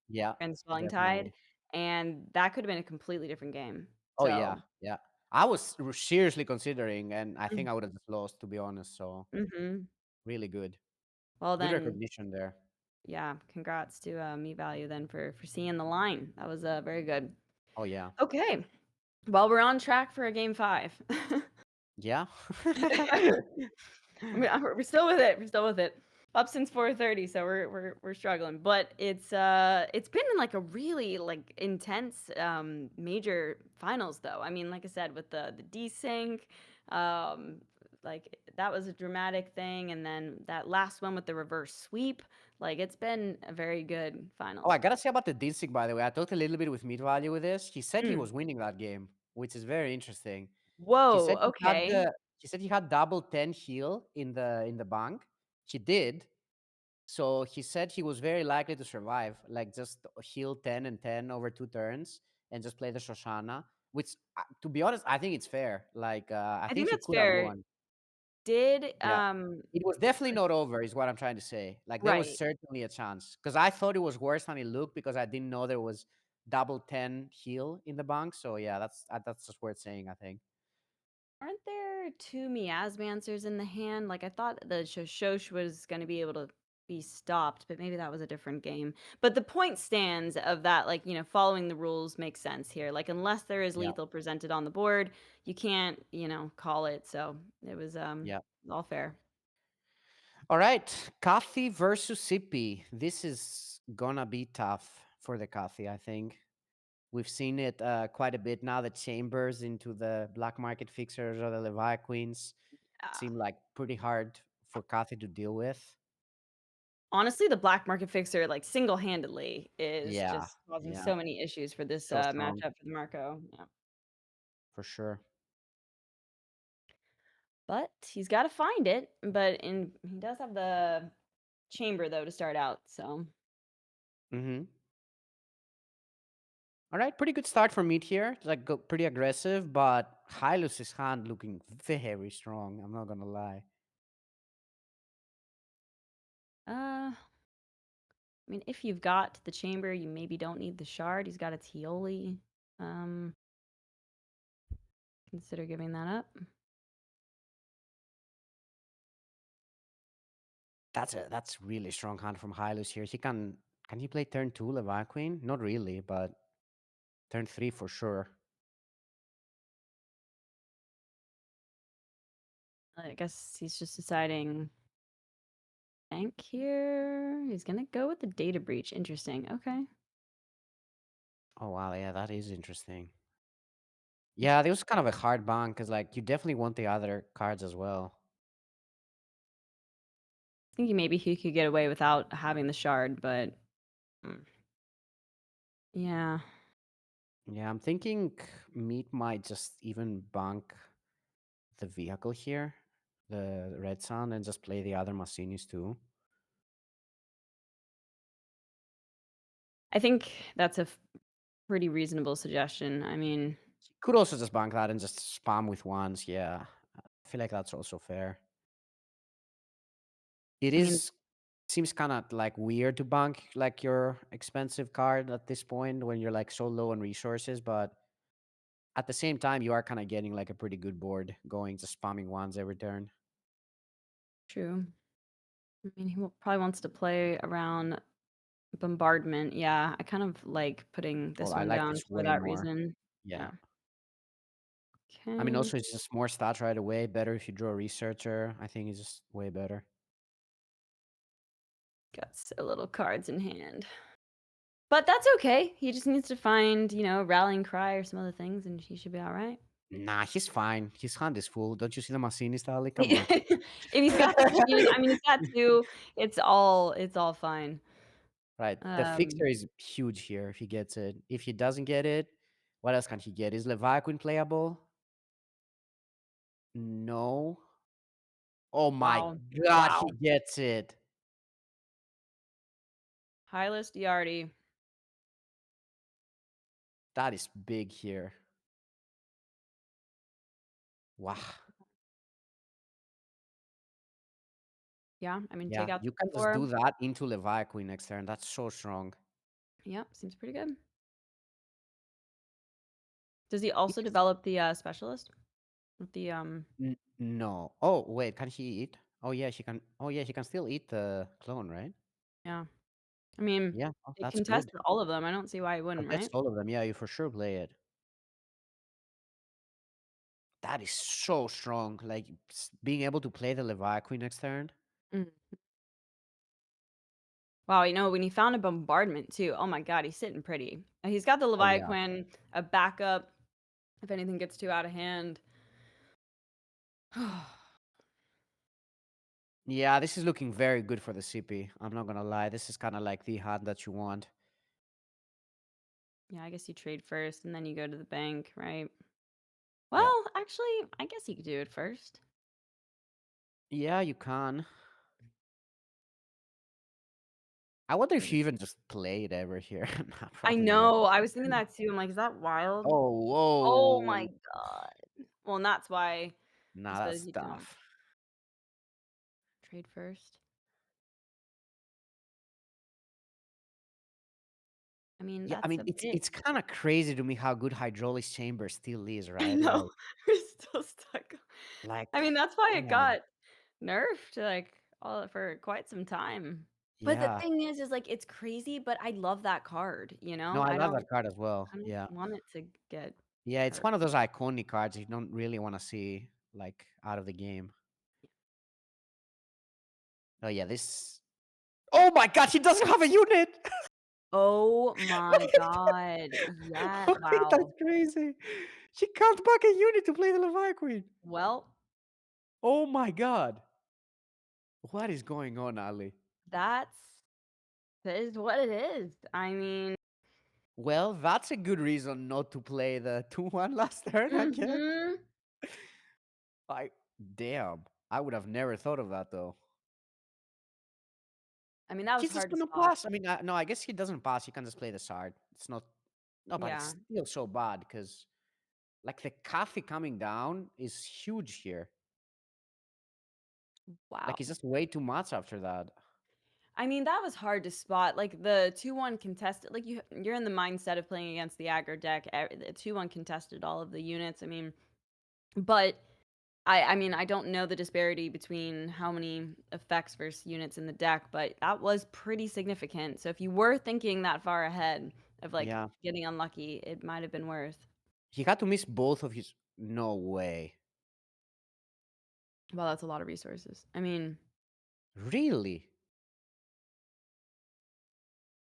yeah, and Swelling Tide, definitely. and that could have been a completely different game. Oh So, yeah. I was seriously considering, and I think mm, I would have just lost, to be honest. So mhm. really good, Well good then, recognition there. yeah, congrats to MeatValue then for seeing the line. That was very good. Oh yeah, Okay, well we're on track for a game 5. yeah. I mean, we're still with it. We're still with it. Up since 4:30, so we're struggling. But it's been like a really like intense major finals though. I mean, like I said, with the desync, um, like that was a dramatic thing, and then that last one with the reverse sweep. Like it's been a very good finals. Oh, I gotta say about the Dinsig, by the way. I talked a little bit with MeatValue with this. He said he Mm. was winning that game, which is very interesting. He Whoa. said Okay. he said he had double 10 heal in the bank. He did. So he said he was very likely to survive, like just heal 10 and 10 over 2 turns and just play the Shoshana, which to be honest, I think it's fair. Like I I think think he that's could have fair. won. did Yeah. It was definitely not over, is what I'm trying to say. Like there was right. certainly a chance because I thought it was worse than it looked because I didn't know there was double 10 heal in the bank. So yeah, that's just worth saying, I think. Aren't there two Miasmancers in the hand? Like I thought the Shosh was going to be able to be stopped, but maybe that was a different game. But the point stands of that, like, following the rules makes sense here. Like unless there is Yeah, lethal presented on the board, you can't, call it. So it was yeah. all fair. All right, Kathy versus Sippy. This is gonna be tough for the Kathy, I think. We've seen it quite a bit now. The chambers into the black market fixers or the Levi Queens Yeah. seem like pretty hard for Kathy to deal with. Honestly, the black market fixer, like single-handedly, is Yeah, just causing yeah, so many issues for this so strong matchup for the Marco. Yeah. for sure. But he's got to find it. He does have the chamber though to start out. So Mm-hmm. All right, pretty good start for Meat here. It's like pretty aggressive, but Hylus's hand looking very strong. I'm not gonna lie. I mean, if you've got the chamber, you maybe don't need the shard. He's got a Tioli. Um, consider giving that up. That's really strong hand from Hylus here. Can he play turn 2 Levi Queen? Not really, but turn 3 for sure. I guess he's just deciding bank here. He's gonna go with the data breach. Interesting. Okay. Oh wow, yeah, that is interesting. Yeah, this was kind of a hard bank because like you definitely want the other cards as well. Thinking maybe he could get away without having the shard, but mm, yeah. Yeah, I'm thinking Meat might just even bank the vehicle here, the red sound, and just play the other Massinis too. I think that's a pretty reasonable suggestion. I mean, Could also just bank that and just spam with ones. Yeah, I feel like that's also fair. It I mean, is seems kind of like weird to bank like your expensive card at this point when you're like so low on resources, but at the same time you are kind of getting like a pretty good board going, just spamming ones every turn. true. I mean, probably wants to play around bombardment. Yeah, I kind of like putting Well, this I one like down this for way that more. reason. Yeah. Yeah. I mean, Okay. also it's just more stats right away. Better if you draw a researcher. I think it's just way better. Got so little cards in hand. But that's okay. He just needs to find, rallying cry or some other things, and he should be all right. Nah, he's fine. His hand is full. Don't you see the Massini style? Come on. If he's got the machine, I mean, he's got two. It's all fine. Right. The Um, fixer is huge here if he gets it. If he doesn't get it, what else can he get? Is Leviathan playable? No. Oh my wow. god, he Wow. gets it. HyllusDiardi. That is big here. Wow. Yeah, I mean, Yeah, take out you the can just 4. do that into Leviathan next turn. That's so strong. Yep, seems pretty good. Does he also develop the specialist with the No. Oh, wait, can he eat? Oh yeah, she can. Oh yeah, he can still eat the clone, right? yeah. I mean, Yeah, oh, it that's contested good. all of them. I don't see why he wouldn't, Contest right? all of them. Yeah, you for sure play it. That is so strong. Like being able to play the Leviathan next turn. Mm. Wow, when he found a bombardment too. Oh my god, he's sitting pretty. He's got the Oh yeah. Leviathan, a backup if anything gets too out of hand. Yeah, this is looking very good for the CP. I'm not gonna lie. This is kind of like the hand that you want. Yeah, I guess you trade first and then you go to the bank, right? Yeah. Well, actually, I guess you could do it first. Yeah, you can. I wonder if you even just play it ever here. Nah, I probably not. know. I was thinking that too. I'm like, is that wild? Oh, Oh my whoa. god. Well, and that's why he Nah, says that's you don't. tough. trade first. I mean, Yeah, I that's mean a it's bit. it's kind of crazy to me how good Hydraulics Chamber still is, I right? know. We're still stuck. Like, I mean, that's why it damn. got nerfed like all for quite some time. But the Yeah. thing is like it's crazy, but I love that card, you No, know? I love that card as well. I don't Yeah. want it to get Yeah, it's hurt. one of those iconic cards you don't really want to see like out of the game. Oh yeah, this. Oh my god, he doesn't have a unit. Oh my Look at that. god. Yeah, Okay, that's wow. crazy. She can't back a unit to play the Leviathan. Well, Oh my god. What is going on, Ali? that is what it is. I mean, Well, that's a good reason not to play the 2-1 last turn, I guess. mhm. I damn. I would have never thought of that though. I mean, that was He's just hard to gonna spot. pass. I mean, no, I guess he doesn't pass. He can just play the Sard. It's not. No, but Yeah. it's still so bad because, like, the Cathy coming down is huge here. Wow. Like, it's just way too much after that. I mean, that was hard to spot. Like the 2-1 contested, like you're in the mindset of playing against the aggro deck. The 2-1 contested all of the units. I mean, but I mean, I don't know the disparity between how many effects versus units in the deck, but that was pretty significant. So if you were thinking that far ahead of like Yeah. getting unlucky, it might have been worth. He had to miss both of his. No way. Well, that's a lot of resources. I mean, Really?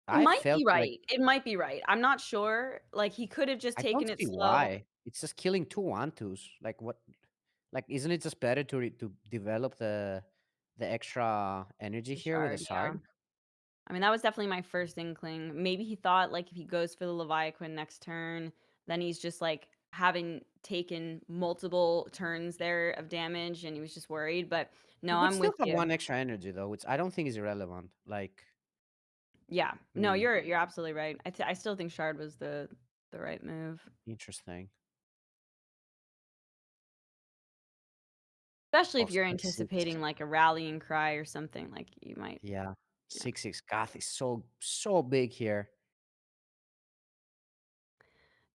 it I might felt be like right. It might be right. I'm not sure. Like he could have just I don't taken it see slow. why. It's just killing 2/1/2s. Like what? Like isn't it just better to develop the extra energy The here with a shard, yeah. Sard? I mean, that was definitely my first inkling. Maybe he thought like if he goes for the Leviathan next turn, then he's just like having taken multiple turns there of damage and he was just worried. But He no, would I'm still with have you. one extra energy though, which I don't think is irrelevant. Like, Yeah. No, hmm, you're absolutely right. I still think shard was the right move. interesting. Especially if Oh, you're 6/6. anticipating like a rallying cry or something like you might. Yeah, Yeah. 6/6 Goth is so big here.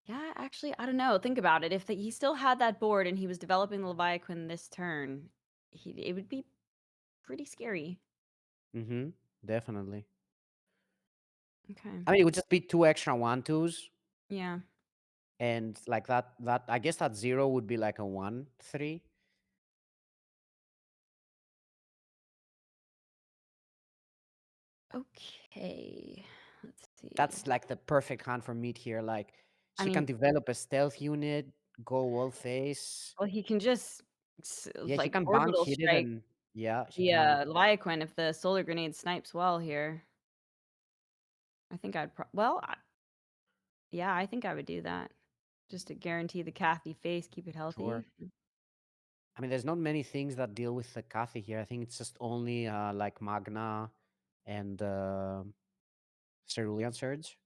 Yeah, actually, I don't know. Think about it. If he still had that board and he was developing the Leviathan this turn, it would be pretty scary. Mm-hmm. Definitely. Okay. I mean, it would just be 2 extra 1/2s, Yeah. and like that. I guess that 0 would be like a 1/3. Okay. Let's see. That's like the perfect hand for Meat here. Like, I she can mean, develop a stealth unit, go wall face. well, he can just Yeah, he like can bank orbital hit it, strike and yeah, he the can. Leviathan if the solar grenade snipes well here. I think I'd yeah, I think I would do that just to guarantee the Cathy face, keep it Sure. healthy. I mean, there's not many things that deal with the Cathy here. I think it's just only like Magna and Cerulean Surge.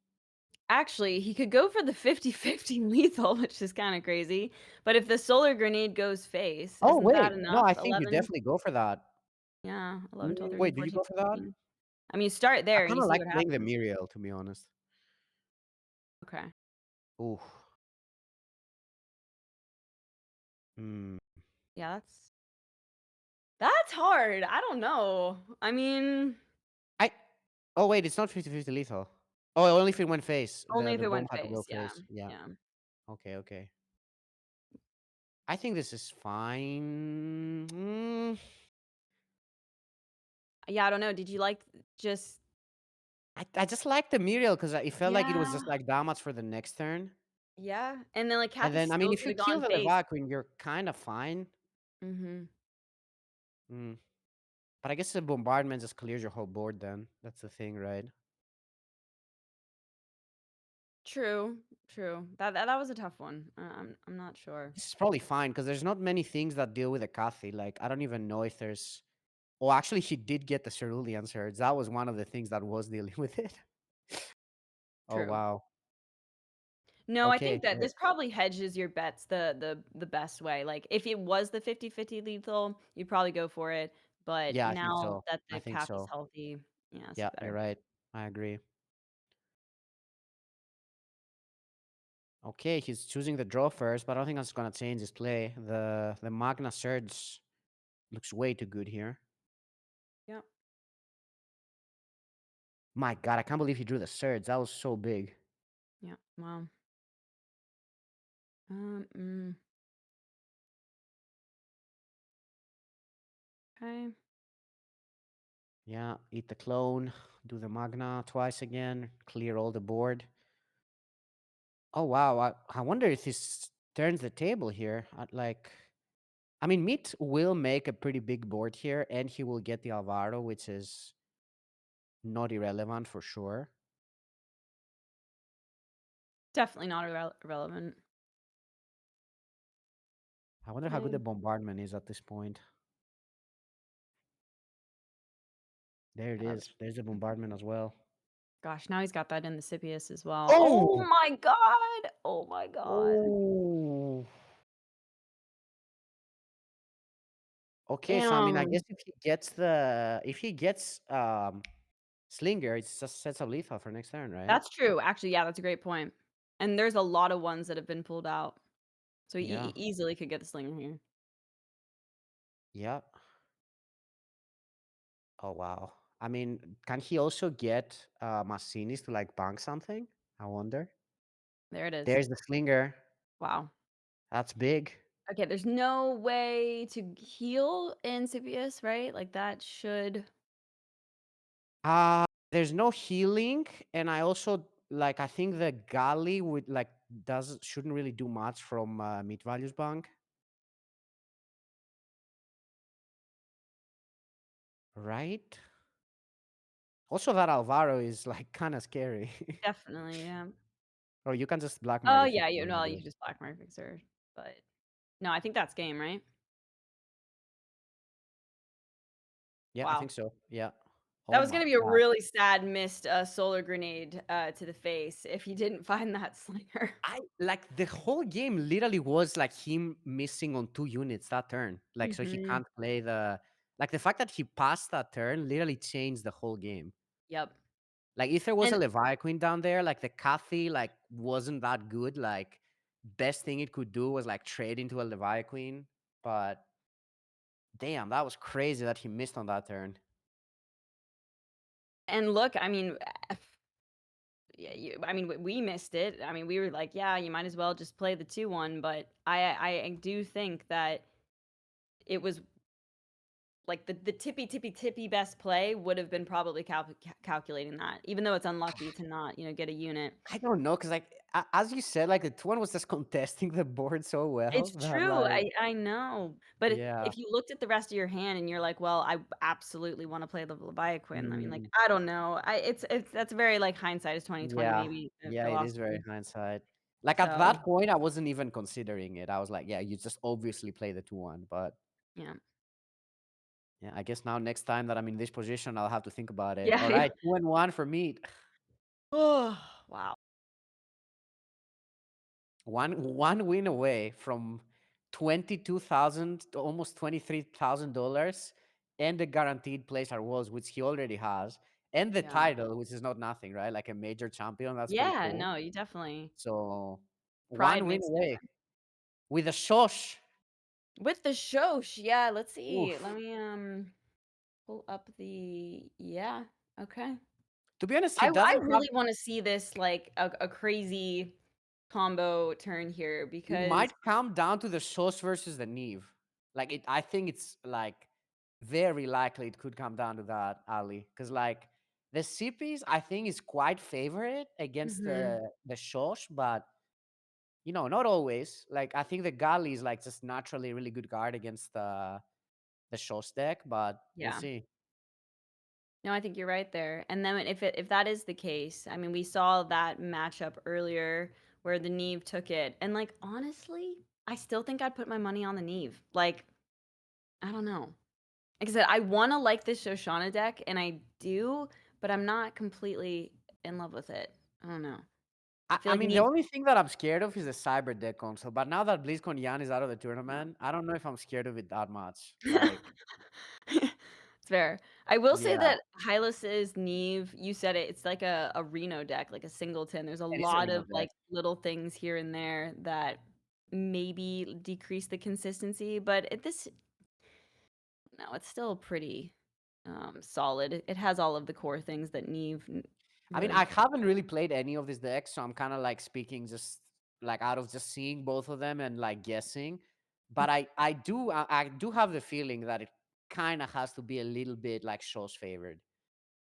Actually, he could go for the 50-50 lethal, which is kind of crazy. But if the solar grenade goes face, Oh, isn't that wait. No, enough? I think you 11, definitely go for that. yeah, 11, 12, 13, Wait, do you 14, go for that? 15. I mean, start I there and kind you of see like what playing the happens. Muriel, to be honest. Okay. Ooh. Hmm. Yeah, that's hard. I don't know. I mean, I. Oh, wait, it's not 50/50 lethal. Oh, only if it went face. only if The it bomb went had to go face. Yeah. face. Yeah. Yeah. Okay. I think this is fine. Yeah, I don't know. Did you like just I just like the Muriel because it felt like it was yeah. just like damage for the next turn. Yeah. And then like And Kathy then, I mean, still if could you have kill gone the face. Leviathan, you're kind of fine. Mm-hmm. Mm. But I guess the bombardment just clears your whole board then. That's the thing, right? True. True. That was a tough one. I'm not sure. This is probably fine because there's not many things that deal with a Cathy. Like, I don't even know if there's. Oh, actually, he did get the Cerulean Surge. That was one of the things that was dealing with it. Oh, True. wow. No, I Okay. think that this probably hedges your bets the best way. Like if it was the 50-50 lethal, you'd probably go for it. but Yeah, I think now so. that I the think cap is so. healthy, yeah, it's Yeah, you're better. right. I agree. Okay, he's choosing the draw first, but I don't think that's gonna change his play. The Magna Surge looks way too good here. Yep. My God, I can't believe he drew the Surge. That was so big. Yeah. Wow. Mm. Okay. Yeah, eat the clone, do the Magna twice again, clear all the board. Oh wow, I wonder if this turns the table here. I mean, Meat will make a pretty big board here, and he will get the Alvaro, which is not irrelevant for sure. Definitely not irrelevant. I wonder how good the Okay. bombardment is at this point. There it Uh, is. There's the bombardment as well. Gosh, now he's got that in the Scipius as well. Oh Oh! my god! Oh my god! Oh. Okay, so I mean, I Damn. guess if he gets Slinger, it just sets up lethal for next turn, right? That's true. Actually, yeah, that's a great point. And there's a lot of ones that have been pulled out. So he Yeah. easily could get the slinger here. Yeah. Oh wow. I mean, can he also get Massinis to like bank something? I wonder. There it is. There's the Slinger. Wow. That's big. Okay, there's no way to heal in Scipius, right? Like that should. There's no healing, and I also I think the Gali would shouldn't really do much from MeatValue's bank. Right? Also, that Alvaro is like kind of scary. Definitely, yeah. Or you can just black Oh market. yeah, you know, you just black market fixer. But no, I think that's game, right? Yeah, I Wow. think so. Yeah. That Oh was my gonna be a God. really sad missed solar grenade to the face if he didn't find that slinger. I like the whole game literally was like him missing on 2 units that turn. Like, so he Mhm. can't play the fact that he passed that turn literally changed the whole game. Yep. Like, if there was a And Leviathan down there, like the Cathy wasn't that good. Like, best thing it could do was like trade into a Leviathan. But damn, that was crazy that he missed on that turn. and look, I mean, yeah, I mean, we missed it. I mean, we were like, yeah, you might as well just play the 2-1. But I do think that it was like the tippy best play would have been probably calculating that, even though it's unlucky to not, get a unit. I don't know, because as you said, like the 2-1 was just contesting the board so well It's that true. I know. But yeah. if you looked at the rest of your hand and you're like, well, I absolutely want to play the Leviathan. I mean, like, Mm. I don't know. It's that's very like hindsight is 2020 Yeah, maybe yeah, it is very philosophy. hindsight. Like at So that point, I wasn't even considering it. I was like, yeah, you just obviously play the 2-1. But yeah. yeah, I guess now next time that I'm in this position, I'll have to think about it. Yeah. All right, 2-1 for Meat. Oh wow. One win away from 22,000 to almost $23,000, and the guaranteed place at Worlds, which he already has, and the Yeah. title, which is not nothing, right? Like a major champion. That's pretty Yeah, cool. no, you definitely So pride one win makes a away difference. with a Shosh. With the shosh, yeah, let's see. Let Oof. me pull up the yeah, okay. To be honest, he I doesn't have. really want to see this like a crazy combo turn here It because might come down to the Shosh versus the Neve. Like I think it's like very likely it could come down to that, Ali. Because like the CPs, I think is quite favorite against Mhm. the Shosh, but not always. Like I think the Gali is like just naturally a really good guard against the Shosh deck, but we'll Yeah. see. No, I think you're right there. And then if that is the case, I mean, we saw that matchup earlier where the Neve took it. And like honestly, I still think I'd put my money on the Neve. Like, I don't know. Like I said, I want to like this Shoshana deck, and I do, but I'm not completely in love with it. I don't know. I feel I like mean, the Neve. only thing that I'm scared of is the Cyber deck console. But now that BlizzconJan is out of the Yeah. tournament, I don't know if I'm scared of it that much. Like, It's fair. I will say Yeah, that Hylus's Neve, you said it, it's like a Reno deck, like a singleton. There's a it is a lot Reno of deck. like little things here and there that maybe decrease the consistency, but no, it's still pretty solid. It has all of the core things that Neve I mean, really. I haven't really played any of these decks, so I'm kind of like speaking just like out of just seeing both of them and like guessing. But I do have the feeling that it kind of has to be a little bit like Show's favored,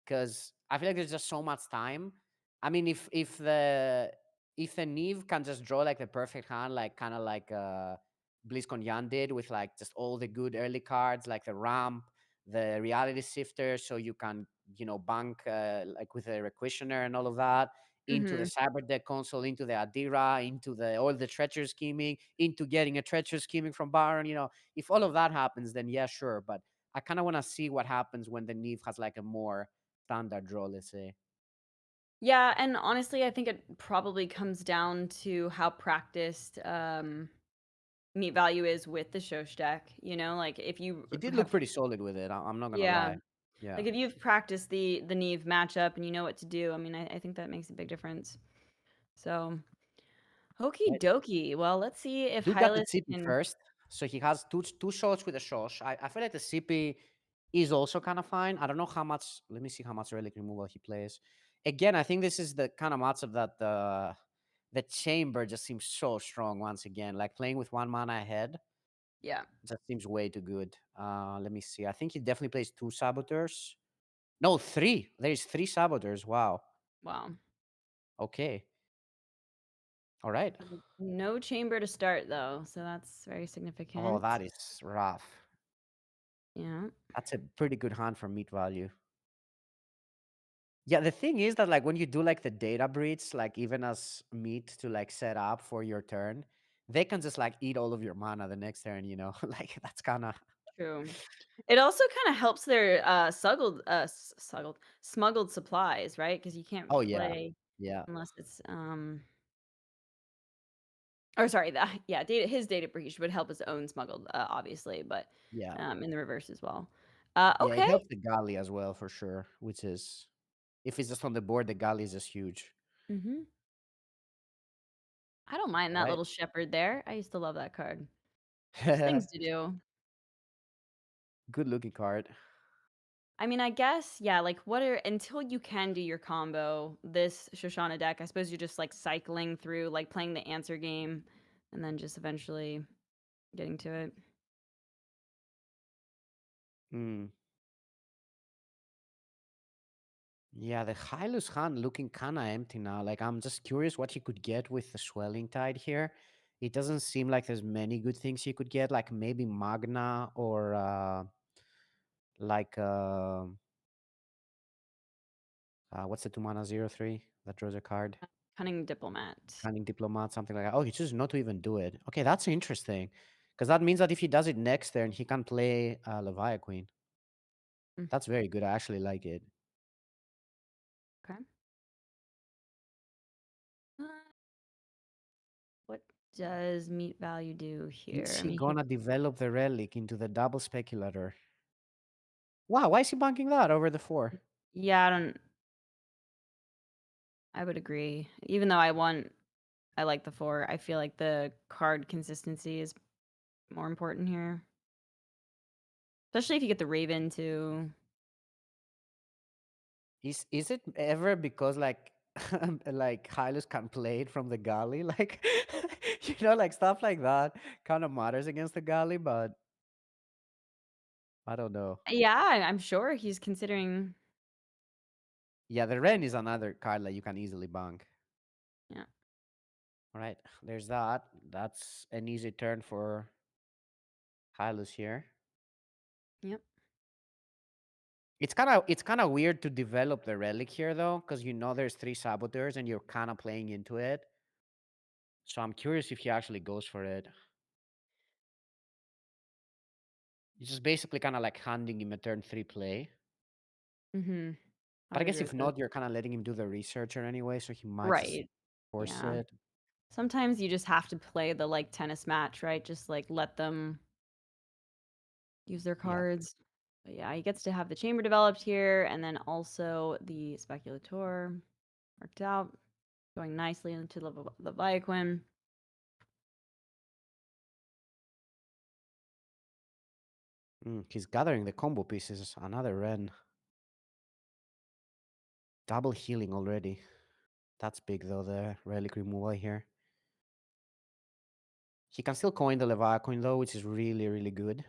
because I feel like there's just so much time. I mean, if the Neve can just draw like the perfect hand, like kind of like BlizzconJan did with like just all the good early cards, like the ramp, the reality shifter, so you can bank like with the requisitioner and all of that into the Mhm. cyber deck console, into the Adira, into the all the treacherous scheming, into getting a treacherous scheming from Baron. If all of that happens, then yeah, sure. But I kind of want to see what happens when the Neve has like a more standard draw, let's say. Yeah, and honestly, I think it probably comes down to how practiced MeatValue is with the Shosh deck. Like if you He did look have, pretty solid with it. I'm not gonna yeah, lie. Yeah. like if you've practiced the Neve matchup and you know what to do, I mean, I think that makes a big difference. So, okie Right. dokie. Well, let's see if Dude got the Hylas CP can. first, so he has two shots with the Shosh. I feel like the CP is also kind of fine. I don't know how much. Let me see how much relic removal he plays. Again, I think this is the kind of matchup that the chamber just seems so strong once again. Like playing with 1 mana ahead Yeah. just seems way too good. Let me see. I think he definitely plays 2 saboteurs. No, 3. There's 3 saboteurs. Wow. Wow. Okay. All right. No chamber to start though, so that's very Oh, significant. that is rough. Yeah. That's a pretty good hand for MeatValue. Yeah, the thing is that like when you do like the data breach, like even as meat to like set up for your turn, they can just like eat all of your mana the next turn, like that's kind of. True. It also kind of helps their smuggled supplies, right? Because you can't Oh yeah, play yeah, unless it's or sorry, yeah, his data breach would help his own smuggled, obviously, but yeah, in the reverse as well. yeah. It Okay. helps the galley as well for sure, which is if it's just on the board, the galley is just huge, Hmm. I don't mind that right? little shepherd there. I used to love that card. There's things to do. Good looking card. I mean, I guess, yeah, like until you can do your combo, this Shoshana deck, I suppose you're just like cycling through, like playing the answer game and then just eventually getting to it. Mm. Yeah, the Hylos hand looking kind of empty now. Like, I'm just curious what he could get with the Swelling Tide here. It doesn't seem like there's many good things he could get, like maybe Magna or like what's the 2 mana 0/3 that draws a card? Cunning Diplomat. Cunning Diplomat, something like that. Oh, he chooses not to even do it. Okay, that's interesting. Because that means that if he does it next turn, he can play Leviathan. Mm, That's very good. I actually like it. okay. Uh, what does MeatValue do here? Is I he mean, gonna develop the relic into the double speculator? Wow, why is he banking that over the 4? yeah, I would agree. Even though I like the 4, I feel like the card consistency is more important here. Especially if you get the Raven too. Is it ever because like like Hylos can play it from the galley? Like like stuff like that kind of matters against the galley, but I don't know. Yeah, I'm sure he's considering. Yeah, the Ren is another card that you can easily bank. Yeah. All right, there's that. That's an easy turn for Hylos here. Yep. It's kind of weird to develop the relic here though, because there's 3 saboteurs and you're kind of playing into it. So I'm curious if he actually goes for it. It's just basically kind of like handing him a turn 3 play. Mhm. I But I would guess agree if with this. not, you're kind of letting him do the researcher anyway, so he might just Right. force Yeah. it. Sometimes you just have to play the like tennis match, right? Just like let them use their Yeah. cards. But yeah, he gets to have the chamber developed here, and then also the speculator worked out, going nicely into the Leviathan. He's gathering the combo pieces. Another Ren. Double healing already. That's big though, the relic removal here. He can still coin the Leviathan though, which is really, really good.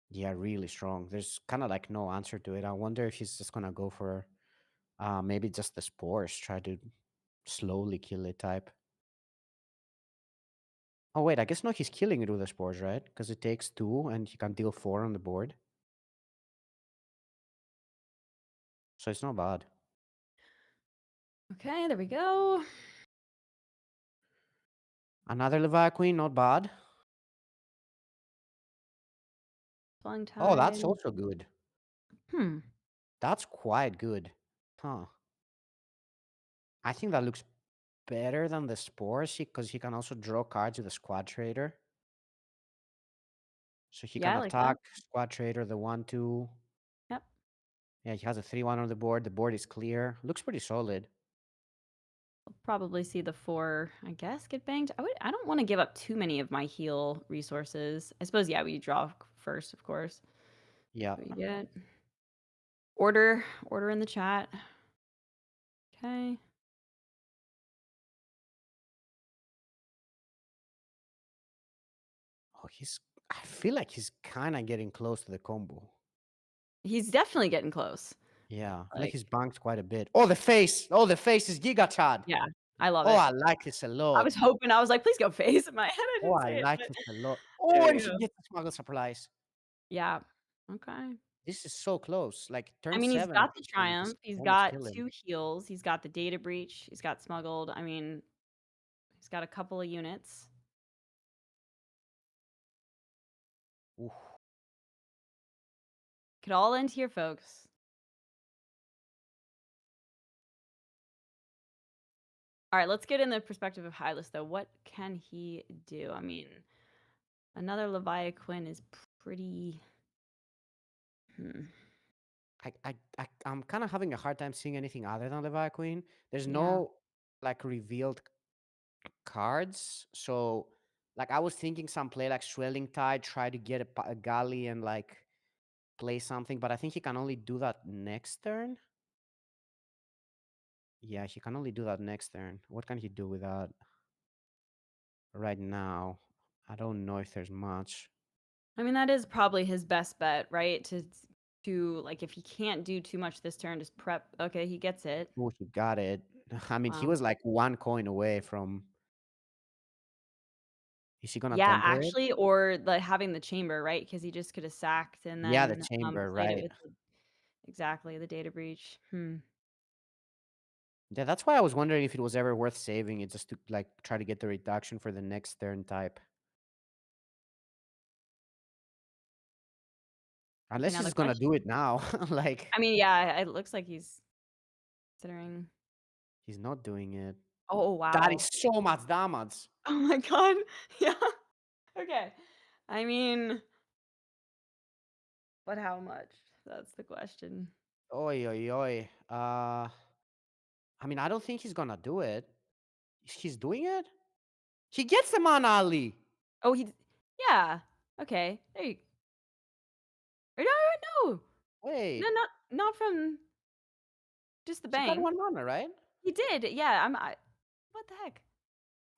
Yeah, really strong. There's kind of like no answer to it. I wonder if he's just gonna go for maybe just the spores, try to slowly kill it type. Oh wait, I guess no, he's killing it with the spores, right? Because it takes 2 and he can deal 4 on the board. So it's not bad. Okay, there we go. Another Leviathan, not bad. Flying Tide. Oh, that's also good. Hmm. That's quite good. Huh. I think that looks better than the spores because he can also draw cards with the squad trader. So he Yeah, can I like that. attack squad trader, the 1/2. Yep. Yeah, he has a 3/1 on the board. The board is clear. Looks pretty solid. I'll probably see the 4, I guess, get banged. I don't want to give up too many of my heal resources. I suppose, yeah, we draw first, of course. Yeah. What we get. Order in the chat. Okay. Oh, I feel like he's kind of getting close to the combo. He's definitely getting close. Yeah, I feel like Like, he's banked quite a bit. Oh, the face! Oh, the face is Giga Chad. yeah, I love Oh, it. I like this a lot. I was hoping, I was like, please go face. In my head, I Oh, didn't I say like it. this a lot. There Oh, we and he go. gets the smuggle supplies. Yeah. Okay. This is so close. Like I turn mean, he's 7, got the he can just triumph. He's almost got kill him. 2 heals. He's got the data breach. He's got smuggled. I mean, he's got a couple of units. Oof. Could all end here, folks. All right, let's get in the perspective of Hyllus, though. What can he do? I mean, another Leviathan is pretty. I'm kind of having a hard time seeing anything other than Leviathan. There's Yeah. no like revealed cards. So like I was thinking some play like Swelling Tide, try to get a galley and like play something, but I think he can only do that next turn. Yeah, he can only do that next turn. What can he do with that right now? I don't know if there's much. I mean, that is probably his best bet, right? To like, if he can't do too much this turn, just prep. Okay, he gets it. Oh, he got it. I mean, he Wow. was like 1 coin away from. Is he gonna Yeah, temper it? actually, or like having the chamber, right? Because he just could have sacked and Yeah, the then chamber, played it right? with exactly the data breach. Yeah, that's why I was wondering if it was ever worth saving it just to like try to get the reduction for the next turn type. Okay, Unless now the he's gonna do question. it now. Like I mean, yeah, it looks like he's considering. he's not doing it. Oh That wow! is so much damage. Oh my god! Yeah. Okay. I mean, but how much? That's the question. Oi, oi, oi. I mean, I don't think he's gonna do it. He's doing it? He gets the man Ali. Oh, yeah. Okay. There you. Or no, Wait, no, not from just the he got bang. 1 mana, right? He did. Yeah. What the heck?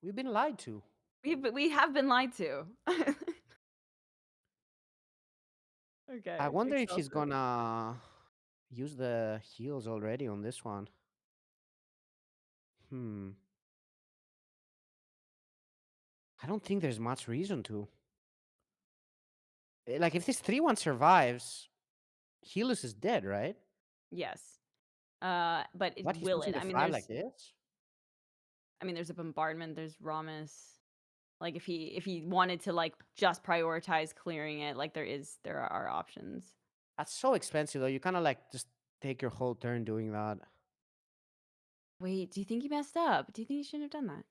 We've been lied to. We have been lied to. Okay. I wonder if he's Excelsior. gonna use the heals already on this one. I don't think there's much reason to. Like, if this 3/1 survives, Hyllus is dead, right? Yes. But What, he's will it? pushing the 5 like this? I mean, there's a bombardment. There's Ramus. Like if he wanted to like just prioritize clearing it, like there are options. That's so expensive, though. You kind of like just take your whole turn doing that. Wait, do you think he messed up? Do you think he shouldn't have done that?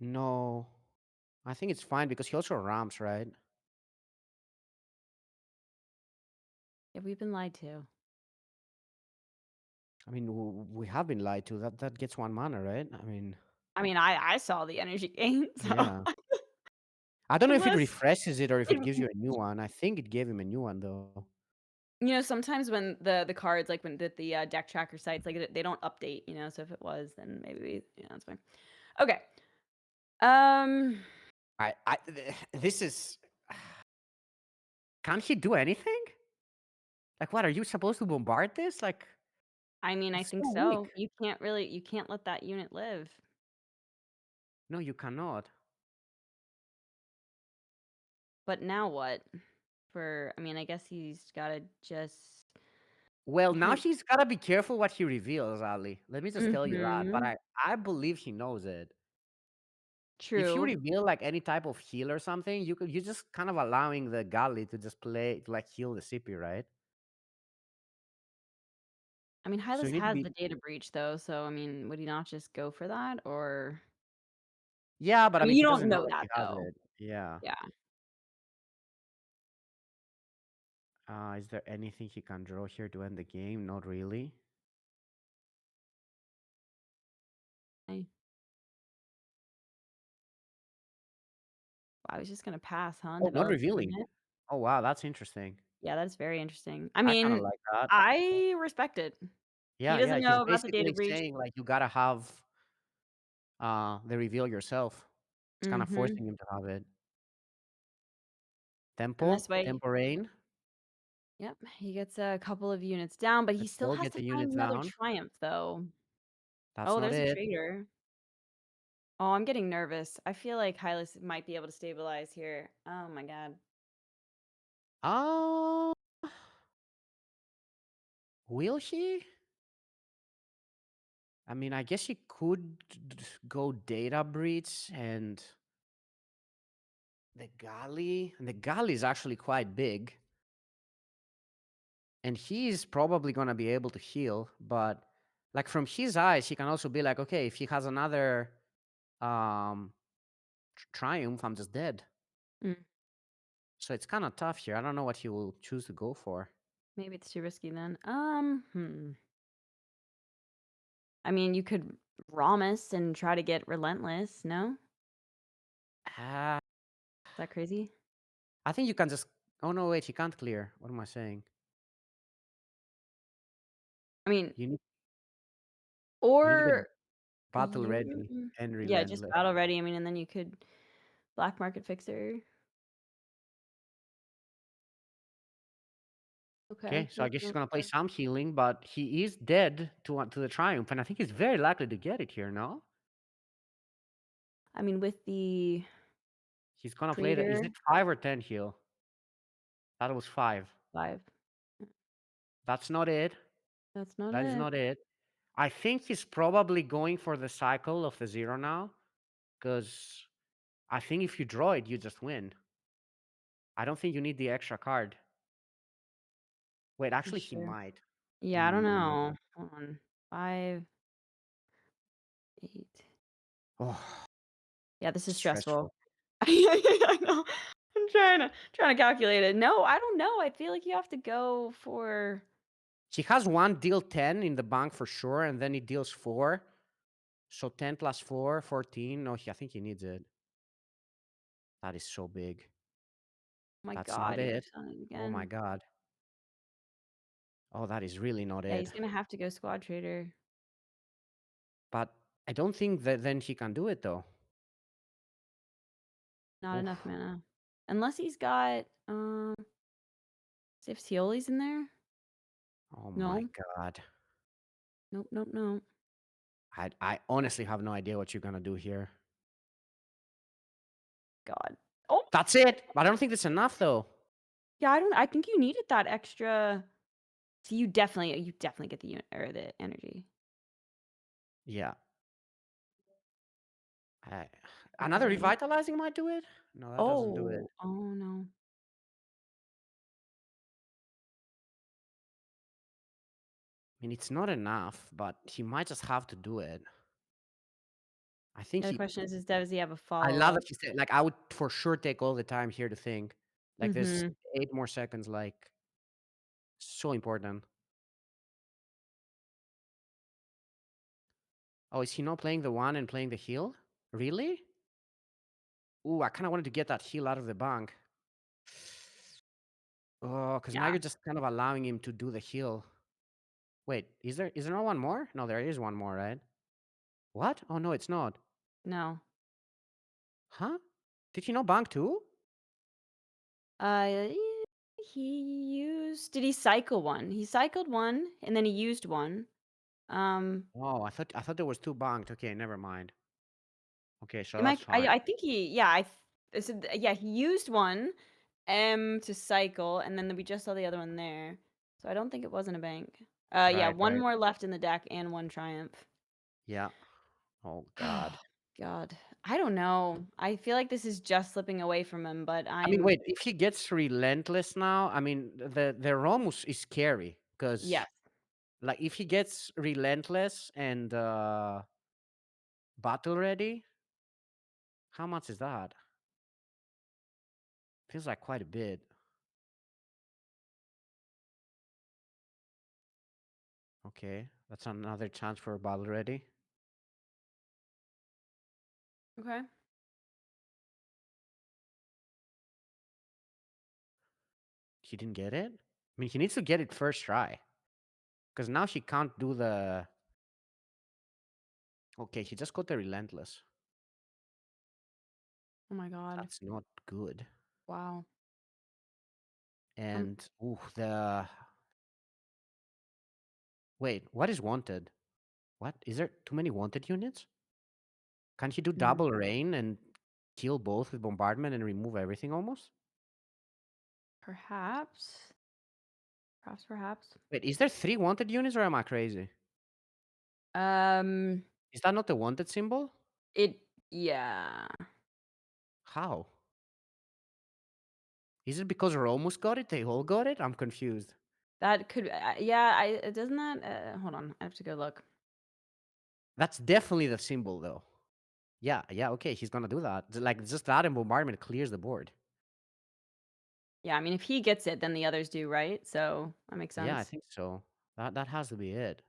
No, I think it's fine because he also ramps, right? Yeah, we've been lied to. I mean, we have been lied to. That gets 1 mana, right? I mean, I saw the energy gain, so yeah. I don't know if it unless refreshes it or if it gives you it, a new one. I think it gave him a new one though. sometimes when the cards like when the deck tracker sites like they don't update, so if it was, then maybe it's fine. Okay. Um This is. Can't he do anything? Like, what are you supposed to bombard this? Like, I it's think so weak. so. You can't let that unit live. No, you cannot. But now what? I guess he's got to just Well, now he he's gotta be careful what he reveals, Ali. Let me just tell you that. But Mhm. I believe he knows it. If you True. reveal like any type of heal or something, you're just kind of allowing the Gali to just play to like heal the CP, right? So Hylas you need to has be. the data breach though, so would he not just go for that or Yeah, but I mean you he don't doesn't know know that that he has though. it. Yeah. Yeah. Is there anything he can draw here to end the game? Not really. I I was just gonna pass, huh? Oh, not Develop a revealing. unit. Oh wow, that's interesting. Yeah, that's very interesting. I kind of like that. I respect it. He Yeah, yeah. doesn't He's know about the data basically breach. saying like you gotta have the reveal yourself. It's kind of Mhm. forcing him to have it. And this way, Temporain. yep, he gets a couple of units down, but he Let's still go has get to the find units another down. triumph though. That's Oh, not there's a it. trader. Oh, I'm getting nervous. I feel like Hylas might be able to stabilize here. Oh my god. Uh, will he? I mean, I guess he could go data breach and the Gali. And the Gali is actually quite big. And he's probably going to be able to heal. But like from his eyes, he can also be like, okay, if he has another um, triumph, I'm just dead. Mm, So it's kind of tough here. I don't know what he will choose to go for. maybe it's too risky then. You could Ramus and try to get Relentless, no? Uh, Is that crazy? I think you can just. Oh, no, wait, he can't clear. What am I saying? I mean, You need, you need to get or battle ready and yeah, just relentless. battle ready. And then you could black market fixer. Okay, Okay. so I Yep, guess he's yep, gonna play yep. some healing, but he is dead to the triumph, and I think he's very likely to get it here. No, With the he's gonna play the. Is trader it 5 or 10 heal? That was 5. 5. That's not it. That's not That is it. not it. I think he's probably going for the cycle of the 0 now, because I think if you draw it, you just win. I don't think you need the extra card. Wait, You actually, he sure? might. Yeah, I don't Hmm. know. Hold on. 5, 8. Oh, Yeah, this is stressful. stressful. I know. I'm trying to calculate it. No, I don't know. I feel like you have to go for He has one deal 10 in the bank for sure, and then he deals 4. So 10 plus 4, 14. No, I think he needs it. That is so big. oh my That's not god, he's it. done it Oh my again. god. Oh, that is really not Yeah, it. he's gonna have to go squad trader. But I don't think that then he can do it though. Not enough Oof. mana. Unless he's got if Cioli's in there? Oh my No. god. Nope, nope, nope. I honestly have no idea what you're gonna do here. God. Oh, That's it. But I don't think that's enough though. yeah, I think you needed that extra. So you definitely get the unit or the energy. Yeah. I, another Okay. revitalizing might do it? No, that doesn't do it. Oh no. mean, it's not enough, but he might just have to do it. I think The he. question is does he have a I follow love up? that he said, like, I would for sure take all the time here to think. Like, there's Mm-hmm. 8 more seconds, like, so important. Oh, is he not playing the one and playing the heal? Really? Ooh, I kind of wanted to get that heal out of the bank. Oh, because now Yeah. you're just kind of allowing him to do the heal. Wait, is there not one more? No, there is one more, right? What? Oh no, it's not. No. Huh? Did he not bank too? Uh, he used. Did he cycle one? He cycled one, and then he used one. Oh, I thought there was 2 banked. Okay, never mind. Okay, so Am that's fine. I think he. Yeah, said, yeah, he used one, to cycle, and then we just saw the other one there. So I don't think it wasn't a bank. Yeah, Right, one right. more left in the deck and one triumph. Yeah. Oh God. God, I don't know. I feel like this is just slipping away from him, but I mean, I'm wait. If he gets relentless now, I mean, the Romus is scary because, yes. like, if he gets relentless and battle ready, how much is that? Feels like quite a bit. Okay, that's another chance for battle ready. Okay. He didn't get it. I mean, he needs to get it first try because now he can't do the. Okay, he just got the relentless. Oh my God. That's not good. Wow. And ooh, the wait, what is wanted? What is there too many wanted units? Can't he do Mm, double rain and kill both with bombardment and remove everything almost? perhaps. Perhaps. Wait, is there 3 wanted units or am I crazy? Um, Is that not the wanted symbol? yeah. How? Is it because Romus got it? They all got it? I'm confused. That could, yeah, doesn't that, hold on, I have to go look. That's definitely the symbol though. Yeah, okay, he's gonna do that. Like just that and bombardment clears the board. Yeah, I mean, if he gets it, then the others do, right? So that makes Yeah, I sense. think so. That has to be it.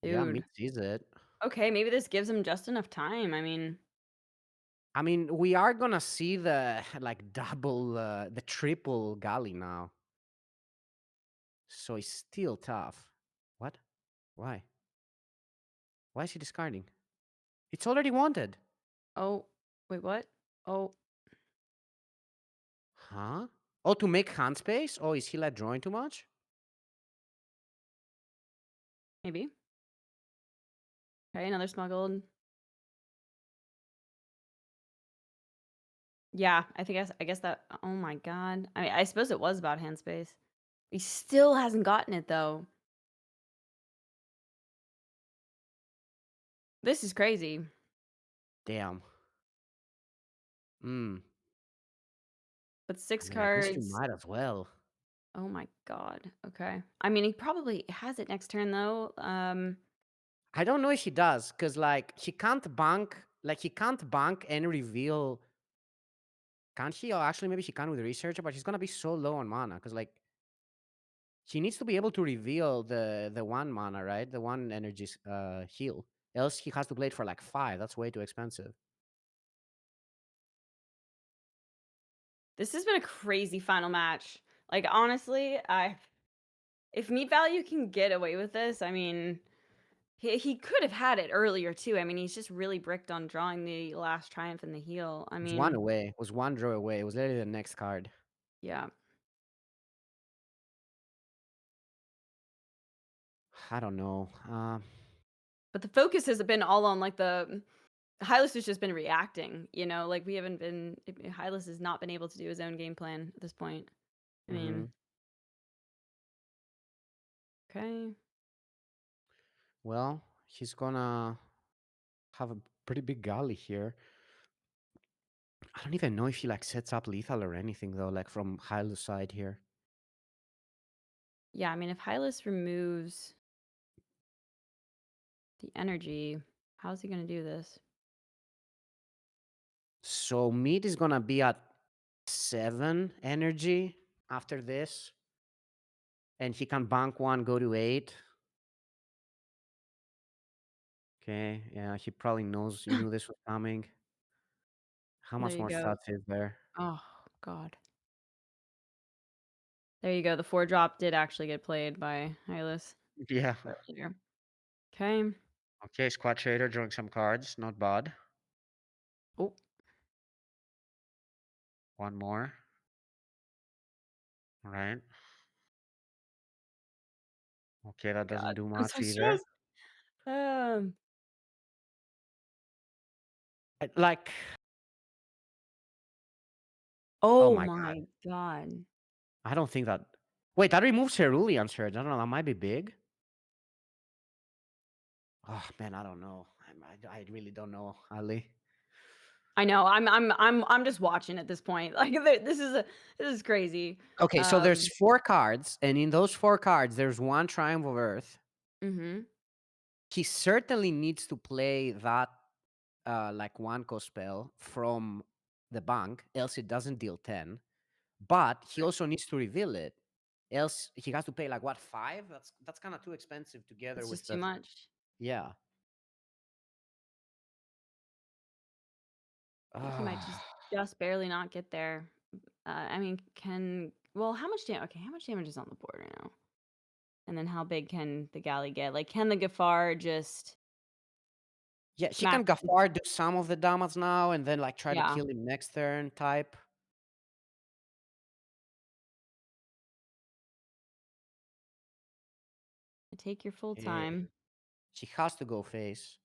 Yeah, Dude. Meat sees it. Okay, maybe this gives him just enough time. I mean, we are gonna see the like double, the triple galley now. So it's still tough. What? Why? Why is he discarding? It's already wanted. Oh, wait, what? Oh, Huh? Oh, to make hand space? Oh, is he like drawing too much? maybe. Okay, another smuggled. Yeah, I guess that, oh my God. I mean, I suppose it was about hand space. He still hasn't gotten it though. This is crazy. Damn. Hmm. But I six mean, I guess you cards. might as well. Oh my God. Okay. I mean, he probably has it next turn though. I don't know if he does, because like he can't bank, and reveal. Can't he? Or actually, maybe he can with the researcher, but he's gonna be so low on mana, because like he needs to be able to reveal the 1 mana, right? The 1 energy heal. Else he has to play it for like 5. That's way too expensive. This has been a crazy final match. Like honestly, if MeatValue can get away with this, I mean, he could have had it earlier too. I mean, he's just really bricked on drawing the last triumph and the heal. I It was 1 mean, away. It was 1 draw away. It was literally the next card. yeah. I don't know. But the focus has been all on like the Hyllus has just been reacting, like we haven't been Hyllus has not been able to do his own game plan at this point. I Mhm. mean, okay. Well, he's gonna have a pretty big galley here. I don't even know if he like sets up lethal or anything though, like from Hylo's side here. Yeah, I mean, if Hylas removes the energy, how's he gonna do this? So meat is gonna be at 7 energy after this, and he can bank one, go to 8. Okay, yeah, he probably knew this was coming. How There much you more go. stats is there? Oh God. There you go. The 4-drop did actually get played by Hylas Yeah. earlier. Okay. Okay, Squad Trader drawing some cards, not bad. Oh, One more. All right. Okay, that doesn't God. do I'm much so either. stressed. Um, Like, oh oh my God. my God. I don't think that. Wait, that removes Cerulean Surge. I don't know. That might be big. Oh man, I don't know. I really don't know, Ali. I know. I'm just watching at this point. Like this is crazy. Okay, so there's Um, 4 cards, and in those 4 cards, there's one Triumph of Earth. mhm. He certainly needs to play that like 1 cost spell from the bank, else it doesn't deal 10. But he also needs to reveal it. Else he has to pay like what, 5? That's kind of too expensive together It's with just too the much. yeah. I think he might just barely not get there. I mean, how much damage? Okay, how much damage is on the board right now? And then how big can the galley get? Like, can the Gafar just Yeah, he smack? can Gafar do some of the damage now and then like try to Yeah, kill him next turn type. take your full Yeah. time. He has to go face.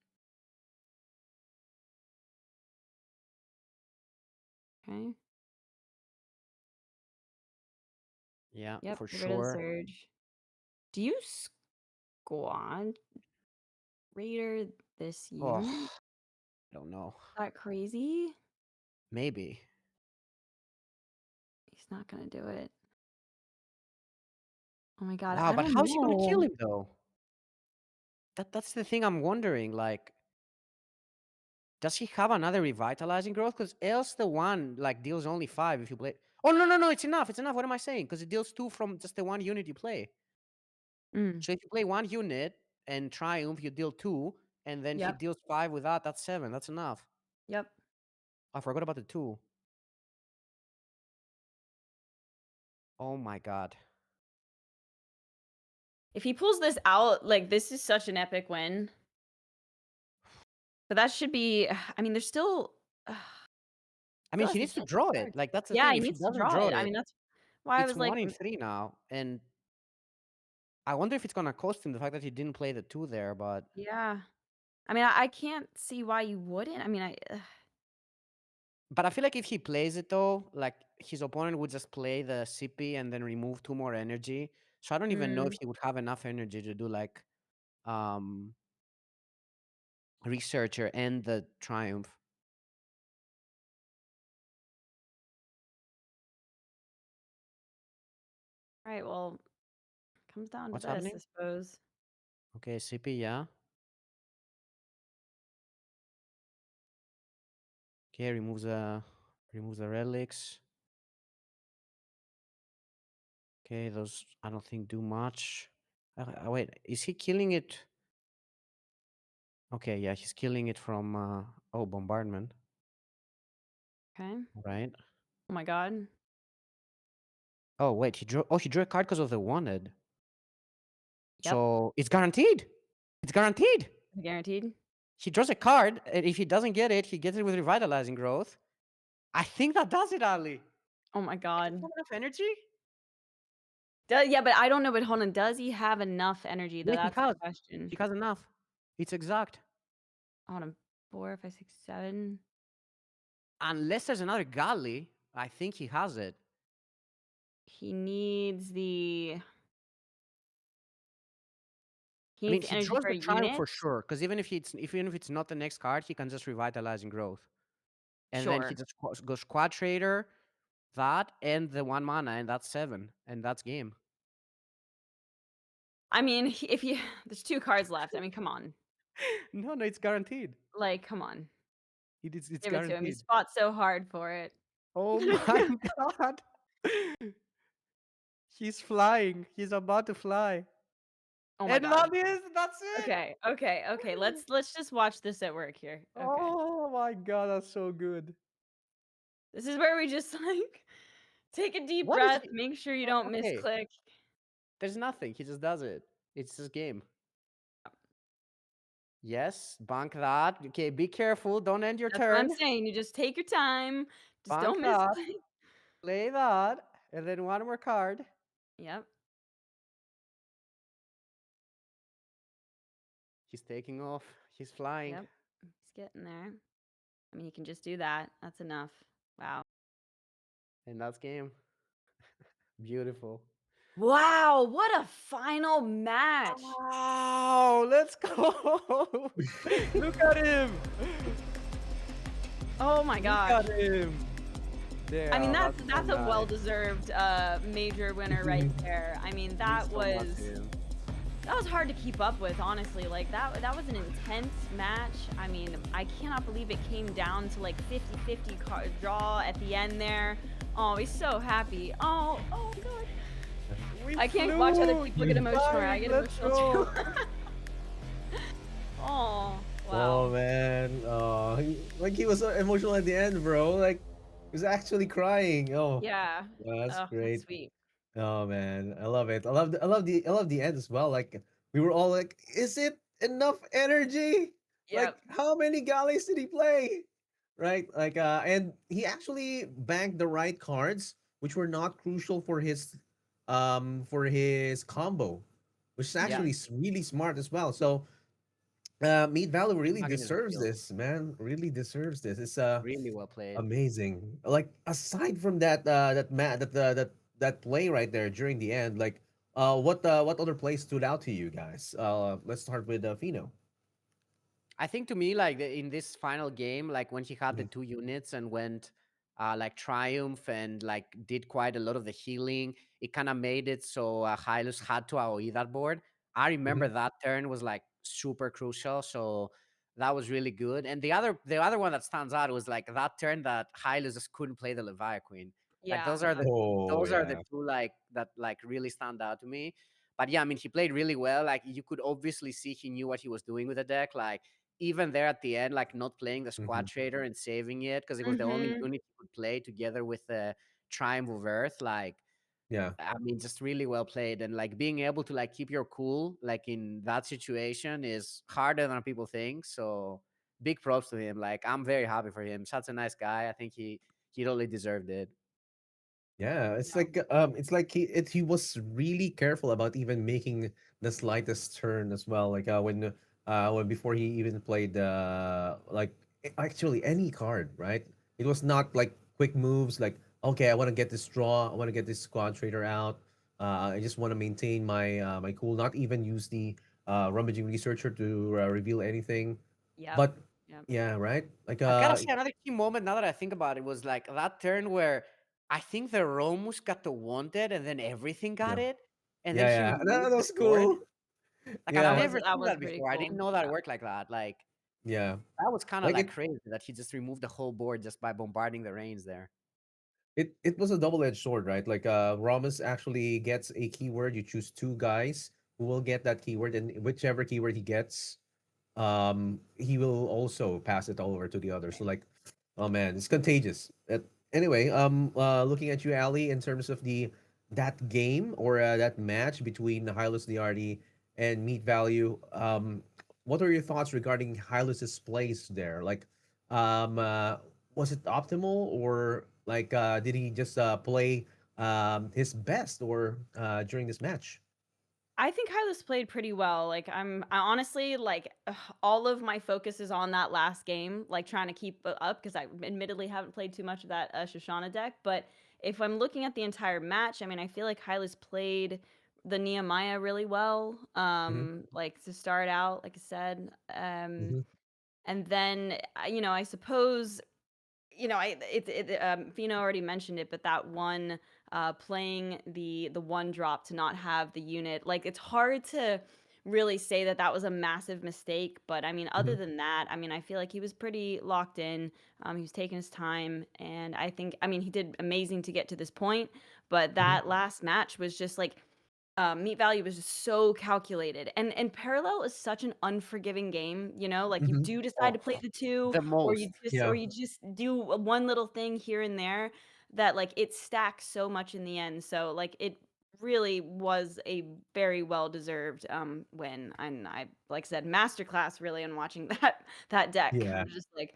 Okay. Yeah, Yep. for Get rid of the sure. surge. Do you squad raider this Oh, unit? Is I don't know. that crazy? Maybe. He's not gonna do it. Oh my God, Wow, I but don't how is he gonna kill know. him though? That's the thing I'm wondering. Like, does he have another revitalizing growth? Because else the one like deals only 5 if you play. Oh no, it's enough. It's enough. What am I saying? Because it deals 2 from just the one unit you play. Mm, So if you play one unit and Triumph, you deal 2, and then he yep. deals 5 with that, that's 7. That's enough. Yep. I forgot about the 2. Oh my god. If he pulls this out, like this is such an epic win. But that should be. I mean, there's still. I mean, Still he has to needs to get draw cards. it. Like that's the Yeah, thing. he If he needs to doesn't draw draw it. I it, mean, that's why I it's was like, 1 in 3 now. And I wonder if it's gonna cost him the fact that he didn't play the 2 there, but yeah. I mean, I can't see why you wouldn't. I mean, I feel like if he plays it though, like his opponent would just play the CP and then remove 2 more energy. So I don't even know if mm, he would have enough energy to do like um researcher and the triumph. right. Well, comes down to What's this, I happening? suppose. Okay, CP, yeah. Okay, removes the relics. Okay, those I don't think do much. Wait, is he killing it? Okay, yeah, he's killing it from oh, bombardment, Okay. right? Oh my God. Oh wait, he drew a card because of the wanted. Yep. So it's guaranteed. It's guaranteed. Guaranteed. He draws a card, and if he doesn't get it, he gets it with revitalizing growth. I think that does it, Ali. Oh my Does he have God. enough energy? Yeah, but I don't know. But hold on. Does he have enough energy though? Yeah, he That's the has. question. He has enough. It's exact. Hold on. 4, 5, 6, 7. Unless there's another galley, I think he has it. He needs the. He I mean, needs the he energy draws for the a triumph unit. for sure. Because even if it's not the next card, he can just revitalize in growth, and then he Sure. just goes quad trader, that and the 1 mana, and that's 7, and that's game. I mean, if you there's 2 cards left. I mean, come on. No, no, it's guaranteed. Like, come on. It's Give it to him. He guaranteed. fought so hard for it. Oh my god. He's flying. He's about to fly. Oh my And god. that's it. Okay. Let's just watch this at work here. Okay. Oh my god, that's so good. This is where we just like take a deep What is breath, he? make sure you don't Okay, misclick. there's nothing. He just does it. It's his game. Yes, bank that. Okay, be careful. Don't end your That's what I'm turn. saying. You just take your time. Just Bank don't that. misclick. Play that. And then one more card. Yep. He's taking off. He's flying. Yep. He's getting there. I mean, he can just do that. That's enough. Wow. And that's game. Beautiful. Wow, what a final match. Wow, let's go. Look at him. Oh my Look gosh. at him. Yeah, I mean, that's so a nice. well-deserved major winner right there. I mean, that Means so much was to him. that was hard to keep up with, honestly. Like that was an intense match. I mean, I cannot believe it came down to like 50-50 draw at the end there. Oh, he's so happy. Oh god. We I can't watch other flew. people get emotional. I get Let's emotional go. too. Oh, Oh wow. man, like he was so emotional at the end, bro. Like he was actually crying. Oh, Yeah. that's Oh, great. that's sweet. Oh man, I love it. I love the end as well. Like we were all like, is it enough energy? Like Yep. how many galleys did he play? Right? Like and he actually banked the right cards, which were not crucial for his combo, which is Yeah. actually really smart as well. So MeatValue really Hugging his deserves wheel. this, man. Really deserves this. It's Really well played. amazing. Like aside from that that play right there during the end, like what other plays stood out to you guys? Let's start with Fino. I think to me, like in this final game, like when he had the Mhm. 2 units and went like triumph and like did quite a lot of the healing, it kind of made it so Hyllus had to AOE that board. I remember Mhm. that turn was like super crucial, so that was really good. And the other one that stands out was like that turn that Hyllus just couldn't play the Leviathan Queen. Like Yeah. Oh those are the yeah. two like that like really stand out to me. But yeah, I mean he played really well. Like you could obviously see he knew what he was doing with the deck. Like even there at the end, like not playing the squad Mhm. trader and saving it because it was the only Mhm. unit he could play together with the Triumph of Earth. Like, Yeah. I mean, just really well played. And like being able to like keep your cool, like in that situation is harder than people think. So big props to him. Like, I'm very happy for him. Such a nice guy. I think he totally deserved it. Yeah, it's like he was really careful about even making the slightest turn as well. Like when before he even played actually any card, right? It was not like quick moves like okay, I want to get this draw, I want to get this squad trader out. I just want to maintain my cool, not even use the rummaging researcher to reveal anything. Yep. But Yep. yeah, right? Like I gotta say another key moment now that I think about it was like that turn where I think the Romus got the wanted and then everything got yeah. it. And then Yeah, he yeah. removed That the was board. cool. Like I've Yeah. never That seen was that pretty before. I cool. didn't know that it Yeah. worked like that. Like Yeah. that was kind of Like like crazy that he just removed the whole board just by bombarding the reins there. it was a double-edged sword, right? Like Ramos actually gets a keyword. You choose two guys who will get that keyword, and whichever keyword he gets, he will also pass it all over to the other. So like, oh man, it's contagious. Anyway, looking at you, Ali, in terms of the that game or that match between HyllusDiardi and Meat Value, what are your thoughts regarding Hylus's plays there? Like, was it optimal or like did he just play his best or during this match? I think Hylas played pretty well. Like I honestly like all of my focus is on that last game, like trying to keep up because I admittedly haven't played too much of that Shoshana deck. But if I'm looking at the entire match, I mean, I feel like Hylas played the Nehemiah really well. Mm-hmm. Like to start out, like I said, Mm-hmm. and then you know, I suppose you know, Fino already mentioned it, but that one playing the one drop to not have the unit. Like it's hard to really say that that was a massive mistake, but I mean, other Mhm. than that, I mean, I feel like he was pretty locked in. He was taking his time, and I think, I mean, he did amazing to get to this point, but Mhm. that last match was just like Meat Value was just so calculated, and Parallel is such an unforgiving game. You know, like you Mhm. do decide Oh, to play the two, the most. Yeah. or you just do one little thing here and there that like it stacks so much in the end. So like it really was a very well deserved win, and I like I said masterclass really in watching that deck. Yeah. I'm just like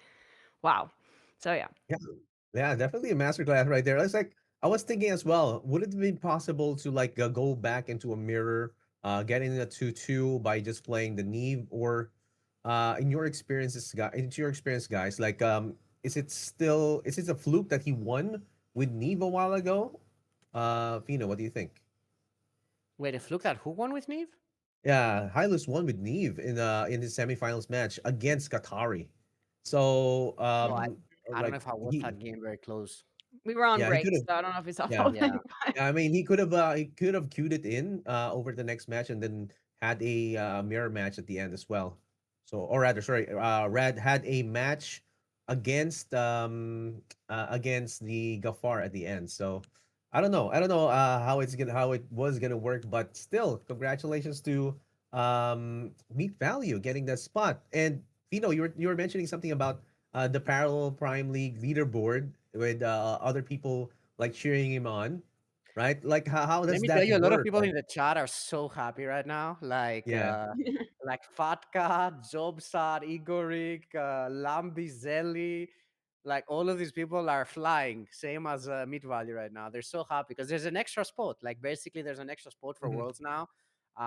wow. So yeah. Yeah. Yeah, definitely a masterclass right there. It's like I was thinking as well, would it be possible to like go back into a mirror, getting a 2-2 by just playing the Neve, or in your experiences, guys, into your experience, guys, like is it a fluke that he won with Neve a while ago? Fino, what do you think? Wait, if looked at who won with Neve? Yeah, Hylos won with Neve in his semifinals match against Qatari. So Oh, I don't know like if I watched he that game very close. We were on yeah, he break, could have so I don't know if we saw the yeah. whole Yeah. thing. But Yeah, I mean, he could have queued it in over the next match and then had a mirror match at the end as well. So, or rather, sorry, Rad had a match against the Gafar at the end. So, I don't know how it was gonna work, but still, congratulations to Meat Value getting that spot. And Fino, you were mentioning something about the Parallel Prime League leaderboard with other people like cheering him on, right? Like how Let does me tell that you, a lot of work? people in the chat are so happy right now. Yeah. Like Fatka, Jobsat, Igorik, Lambi, Zelly, like all of these people are flying, same as Meat Value right now. They're so happy because there's an extra spot. Like basically, there's an extra spot for Mhm. Worlds now.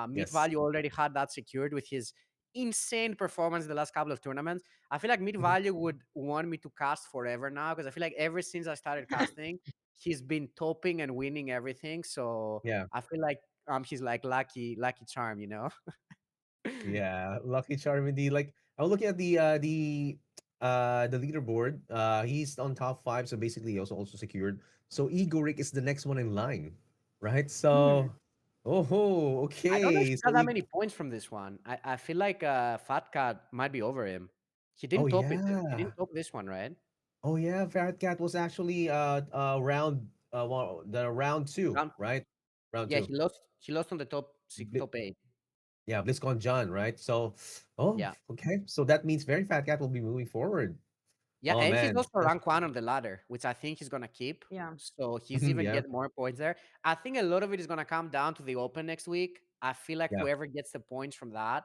Meat Yes. Value already had that secured with his insane performance in the last couple of tournaments. I feel like Meat Mhm. Value would want me to cast forever now because I feel like ever since I started casting, he's been topping and winning everything. So Yeah. I feel like he's like lucky charm, you know. Yeah. Lucky Charm indeed. Like I'm looking at the leaderboard. He's on top five, so basically he also secured. So Igoric is the next one in line, right? Hmm. So oh I don't know if okay. he So got that many points from this one. I feel like Fat Cat might be over him. He oh didn't top it. He yeah. didn't top this one, right? Oh yeah, Fat Cat was actually round two, Round, right? Round yeah, two. he lost on the top 8. Yeah, BlizzconJan, right? So, oh, Yeah. okay. So that means Very Fat Cat will be moving forward. Yeah, Oh and he's man, also rank 1 on the ladder, which I think he's gonna keep. yeah. So he's Mhm, even yeah, get more points there. I think a lot of it is gonna come down to the open next week. I feel like yeah. whoever gets the points from that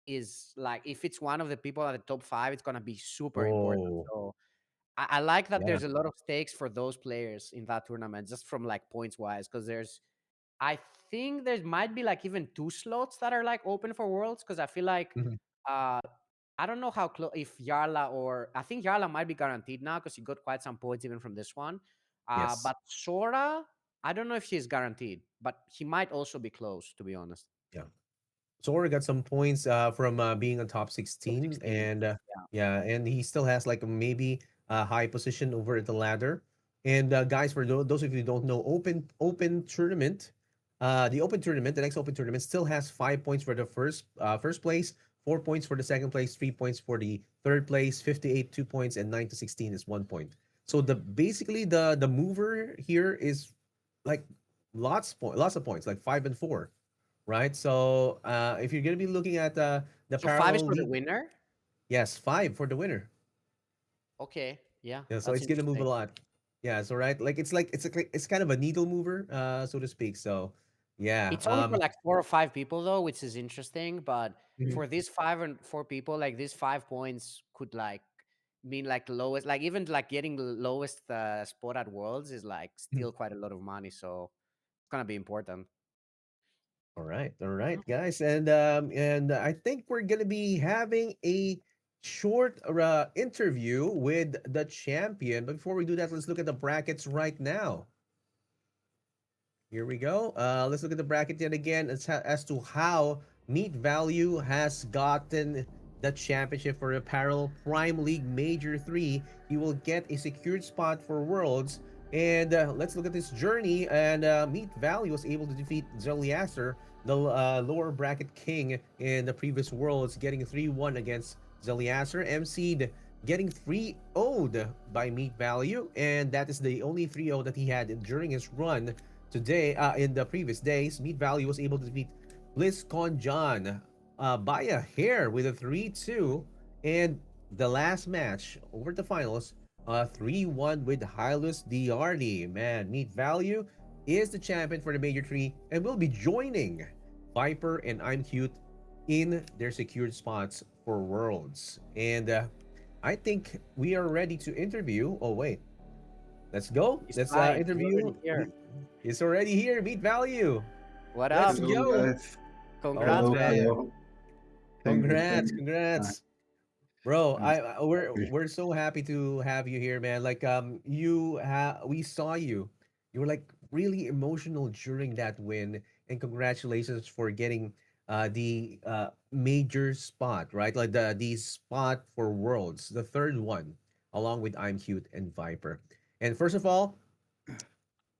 is like if it's one of the people at the top 5, it's gonna be super important. Oh, So I like that yeah. there's a lot of stakes for those players in that tournament, just from like points wise, because I think there might be like even 2 slots that are like open for worlds, because I feel like Mhm, uh I don't know how close if Yarla or I think Yarla might be guaranteed now because he got quite some points even from this one. yes, But Sora, I don't know if he's guaranteed, but he might also be close, to be honest. yeah. Sora got some points from being on top Top 16, 16. and Yeah. yeah, and he still has like maybe a high position over the ladder. And guys, for those of you who don't know, open tournament, the open tournament, the next open tournament still has 5 points for the first place, 4 points for the second place, 3 points for the third place, 58 2 points, and 9 to 16 is 1 point. So the basically the mover here is like lots of points, like 5 and 4, right? So if you're gonna be looking at the So 5 is parallel for the league, winner. yes, 5 for the winner. Okay. Yeah, Yeah, so that's it's gonna move a interesting. lot. Yeah, so right, like it's kind of a needle mover, so to speak. So yeah, It's only for like 4 or 5 people though, which is interesting. But mhm, for these 5 and 4 people, like these 5 points could like mean like the lowest, like even like getting the lowest spot at Worlds is like mhm. still quite a lot of money. So it's gonna be important. All right, guys, and I think we're gonna be having a short interview with the champion. But before we do that, let's look at the brackets right now. Here we go. Let's look at the bracket yet again as to how Meat Value has gotten the championship for Apparel Prime League Major 3. He will get a secured spot for Worlds. And let's look at this journey. And Meat Valley was able to defeat Zeliaster, the lower bracket king in the previous worlds, getting 3-1 against Zeliaster. MC'd getting 3-0'd by Meat Value. And that is the only 3-0 that he had during his run today. In the previous days, Meat Value was able to defeat BlizzconJan by a hair with a 3-2. And the last match over the finals 3-1 with HyllusDiardi. Man, Meat Value is the champion for the Major 3 and will be joining Viper and I'm Cute in their secured spots for Worlds. And I think we are ready to interview. Oh, wait. Let's go. He's Let's fine. He's interview. already here. He's already here. Meat Value. What Let's up? Hello, go. guys. Congrats, Oh, Hello, man. man. hello. Thank you, Congrats. thank you. Congrats. Bro, I'm so happy. we're so happy to have you here, man. Like we saw you. You were like really emotional during that win, and congratulations for getting the major spot, right? Like the spot for Worlds, the third one, along with I'm Cute and Viper. And first of all,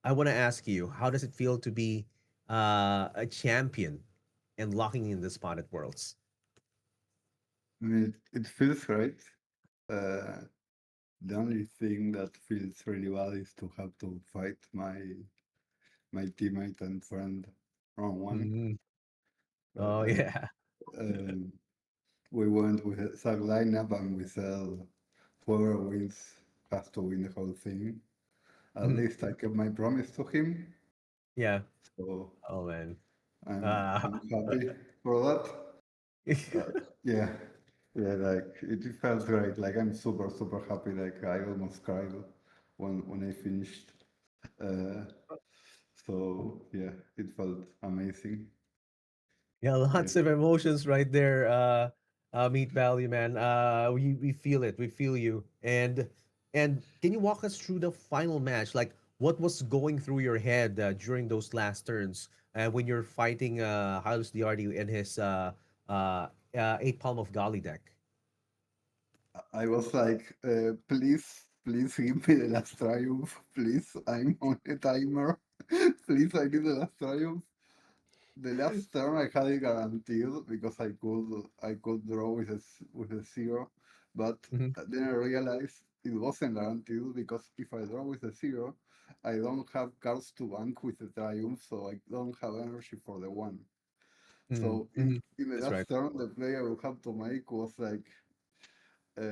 I want to ask you, how does it feel to be a champion and locking in the spot at Worlds? I mean, it feels great. Uh, the only thing that feels really bad is to have to fight my teammate and friend round one. Mhm. Oh Uh, yeah. um, we went with a sub lineup and we said whoever wins has to win the whole thing. At Mhm. least I kept my promise to him, Yeah. so Oh man. I'm Uh, happy for that. Yeah, yeah, like it felt great. Like I'm super, super happy. Like I almost cried when I finished. Uh, so yeah, it felt amazing. yeah, Yeah. lots of emotions right there. Meat Valley, man. We feel it. We feel you. And can you walk us through the final match? Like, what was going through your head during those last turns when you're fighting Hylos Diardi and his eight palm of Gali deck? I was like, please, please give me the last triumph. Please, I'm on a timer. Please, I need the last triumph. The last turn I had it guaranteed because I could draw with a zero, but Hmm. then I realized it wasn't guaranteed because if I draw with a zero, I don't have cards to bank with the triumph, so I don't have energy for the one. Hmm. So Hmm. in the That's right. last turn, the play I would have to make was like uh,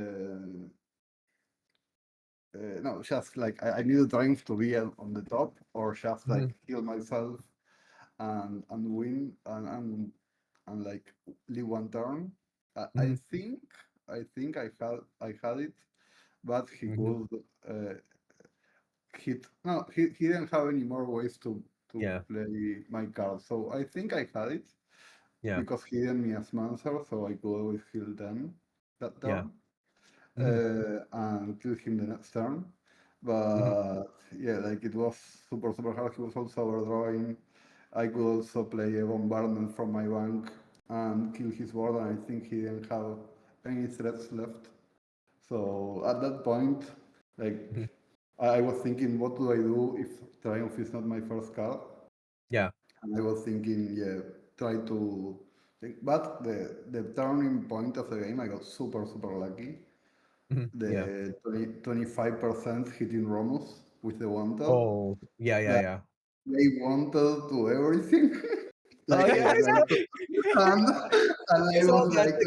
no, just like I need the triumph to be on the top, or just Hmm. like heal myself and win and like leave one turn. Hmm. I think I had it, but he Hmm. could hit. No, he didn't have any more ways to Yeah. play my card. So I think I had it Yeah. because he didn't me as Mancer, so I could always heal them that Yeah. turn Hmm. and kill him the next turn. Hmm. But yeah, like it was super super hard. He was also overdrawing. I could also play a bombardment from my bank and kill his board, and I think he didn't have any threats left. So at that point, like Hmm. I was thinking, what do I do if Triumph is not my first card? Yeah. And I was thinking, yeah, try to think. But the turning point of the game, I got super super lucky. Hmm. Yeah. The 25% hitting Romus with the wanted. Oh, yeah, yeah, That yeah. they wanted to everything. Oh, Like yeah, I I got to and, and I saw was that. like,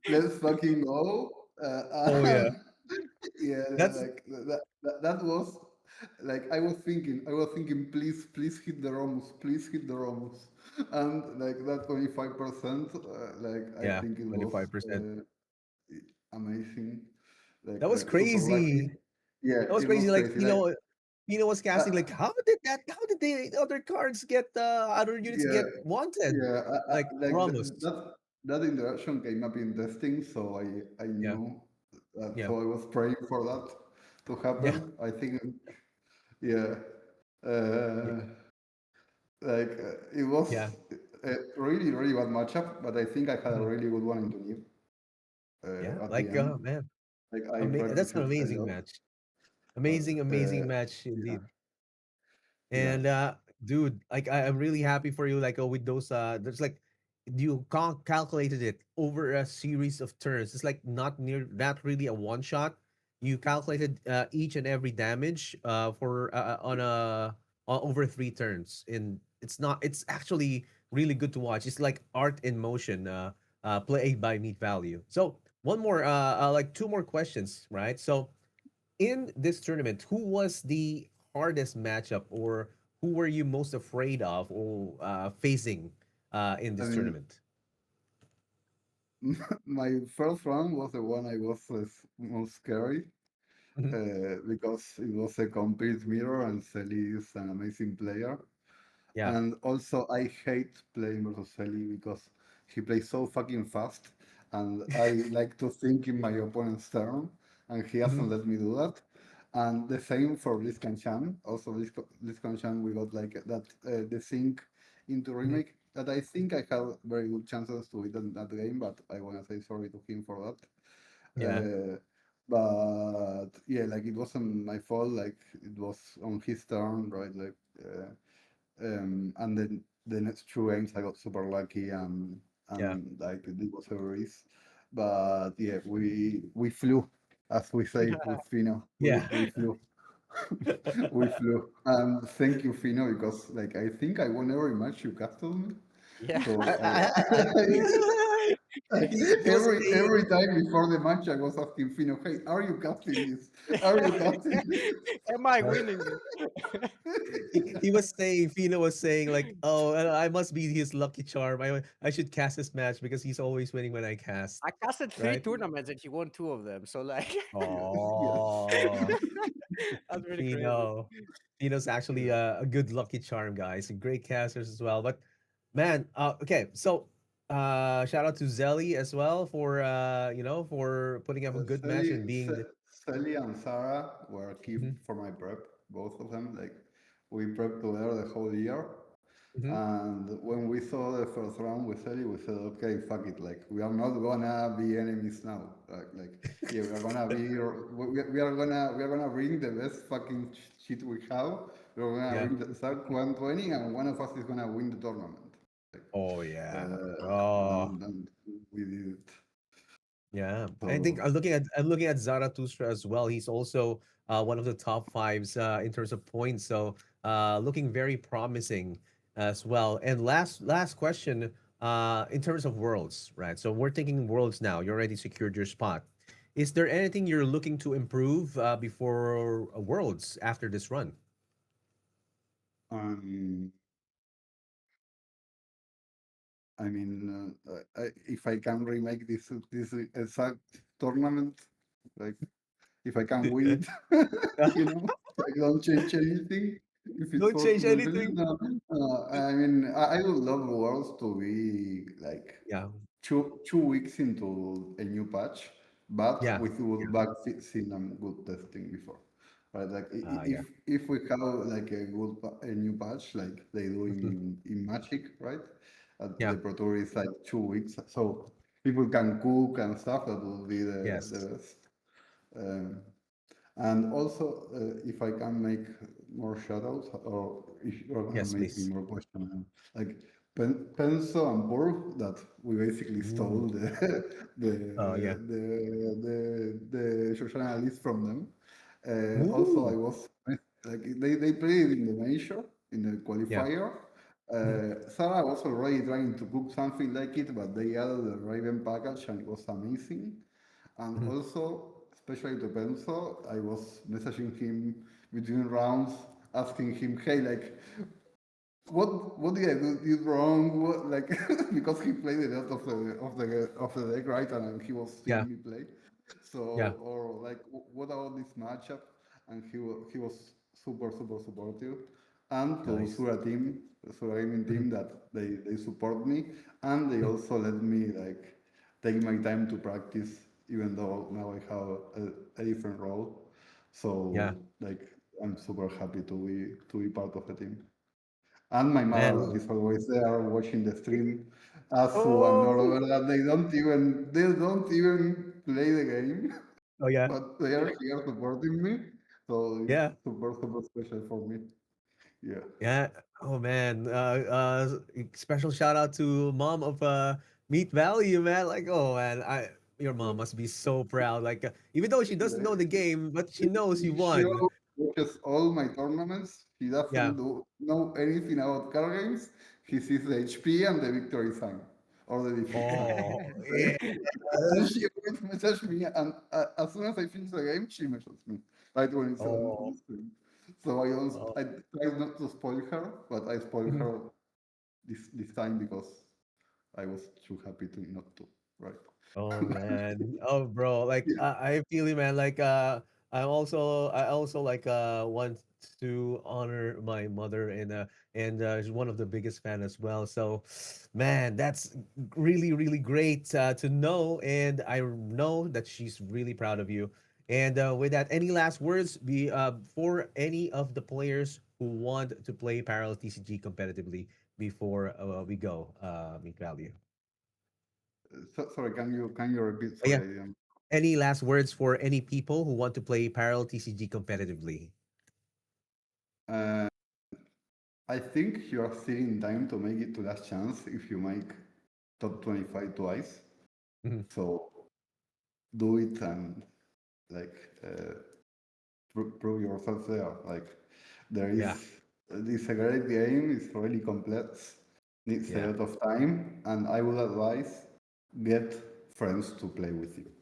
let's fucking go. Oh, yeah. Yeah, That's like that was like I was thinking, please, please hit the Romus, please hit the Romus, and like that 25%, like I yeah, think it was 25%. amazing, like That was super lucky. crazy. Yeah, That was it was crazy. Like, crazy. Like, Pino was uh, casting, like, how did the other cards get, other units yeah, get wanted? yeah, Like, like Ramos. that interaction came up in testing, so I Yeah, knew that. yeah, So I was praying for that to yeah, happen. I think, yeah, yeah, uh, like it yeah, was a really really bad matchup, but I think I had a mhm, really good one in the lead yeah. at the Like, end. man, Like I that's an practiced it a amazing lot. match. But amazing match yeah, indeed. yeah. And dude, like I'm really happy for you. Like with those, there's like you calculated it over a series of turns. It's like not really a one shot. You calculated each and every damage for on a over 3 turns, and it's actually really good to watch. It's like art in motion, played by Meat Value. So one more, like two more questions, right? So in this tournament, who was the hardest matchup, or who were you most afraid of or facing in I this mean, tournament? my first round was the one I was most scary Mhm. because it was a complete mirror and Selly is an amazing player. Yeah. And also, I hate playing versus Selly because he plays so fucking fast, and I like to think in my opponent's turn, and he Mhm. hasn't let me do that. And the same for BlizzconJan. Also, BlizzconJan, we got like that the sync into Mhm. remake that I think I have very good chances to win that game, but I wanna say sorry to him for that. Yeah. Uh, but yeah, like it wasn't my fault. Like it was on his turn, right? Like. And then the next two games I got super lucky Yeah. and like it was a race. But yeah, we flew, as we say with Fino. Yeah. We flew. We flew. And thank you, Fino, because like I think I won every match you castled me. Yeah. So like He was saying every time before the match I was asking Fino, hey, are you casting this? Are you casting this? Am I winning this? he was saying Fino was saying like, oh, I must be his lucky charm. I should cast this match because he's always winning when I cast, I casted three right? tournaments and he won two of them. So like, Yes. Oh, that's really crazy. Fino. Fino's actually Yeah. a good lucky charm, guys. And great casters as well. But man, okay, so shout out to Zelly as well for for putting up a good match and being the Sally and Sarah were key Mhm, for my prep, both of them. Like we prepped together the whole year. mhm. And when we saw the first round with Sally, we said, okay, fuck it. Like we are not gonna be enemies now. Like yeah, we are gonna be. We are gonna bring the best fucking shit we have. We're gonna Yeah. bring the Sark 120, and one of us is gonna win the tournament. Like, Oh yeah. Oh and we did it. yeah. I think So. I'm looking at Zarathustra as well. He's also one of the top fives in terms of points. So looking very promising as well. And last question, in terms of worlds, right? So we're thinking worlds now. You already secured your spot. Is there anything you're looking to improve before worlds after this run? Um, I mean, if I can remake this exact tournament, like if I can win it, I don't change anything. If it's Don't for change the anything. no, I mean, I would love Worlds to be like Yeah. 2 weeks into a new patch, but Yeah. with good bug fixing and good testing before. Right, like Yeah. if we have like a new patch like they do Mhm. in Magic, right? Yeah. The Pro Tour is like 2 weeks, so people can cook and stuff. That will be the Yes. best. Um, and also, if I can make more shoutouts, or if you're gonna Yes, make me please. more question, like Penso and Borg, that we basically Ooh. stole the Oh yeah. the Shoshana list from them. Also, I Ooh. was like they played in the major in the Yeah. qualifier. Mhm. Sarah was already trying to cook something like it, but they added the Raven package and it was amazing. And Mhm. also, especially to Benzo, I was messaging him between rounds, asking him, hey, like, what did I do wrong? What, like, because he played a lot of the deck, right? And he was Yeah. seeing me play. So, Yeah. or like, what about this matchup? And he was super supportive. And to Nice. Sura Gaming Mhm. team, that they support me, and they Mhm. also let me like take my time to practice, even though now I have a different role. Yeah. So like I'm super happy to be part of the team. And my mother Man. that is always there watching the stream, Asu and Oh. Oliver, that they don't even play the game, Oh yeah. but they are here supporting me. So Yeah. it's super, super special for me. Yeah. Yeah. Oh man. Special shout out to mom of Meat Value, man. Like, oh man, your mom must be so proud. Like, even though she doesn't know the game, but she knows you She won. watches all my tournaments. She Yeah. doesn't know anything about card games. She sees the HP and the victory sign or the defeat sign. Oh yeah. And she always messages me, and as soon as I finish the game, she messages me right when it's on Oh. the screen. So I don't, Oh. I try not to spoil her, but I spoil Mhm. her this time because I was too happy to not to. Right. Oh man. Oh bro, like Yeah. I feel you, man. Like I also like want to honor my mother and she's one of the biggest fan as well. So man, that's really really great to know, and I know that she's really proud of you. And with that, any last words be for any of the players who want to play parallel TCG competitively before we go meet value. Sorry, can you repeat? Yeah. Sorry, I didn't. Any last words for any people who want to play parallel TCG competitively? Uh, I think you are still in time to make it to last chance if you make top 25 twice. Mhm. So do it and like prove yourself there. Like there Yeah, is this a great game. It's really complex. Needs a yeah, lot of time, and I would advise get friends to play with you.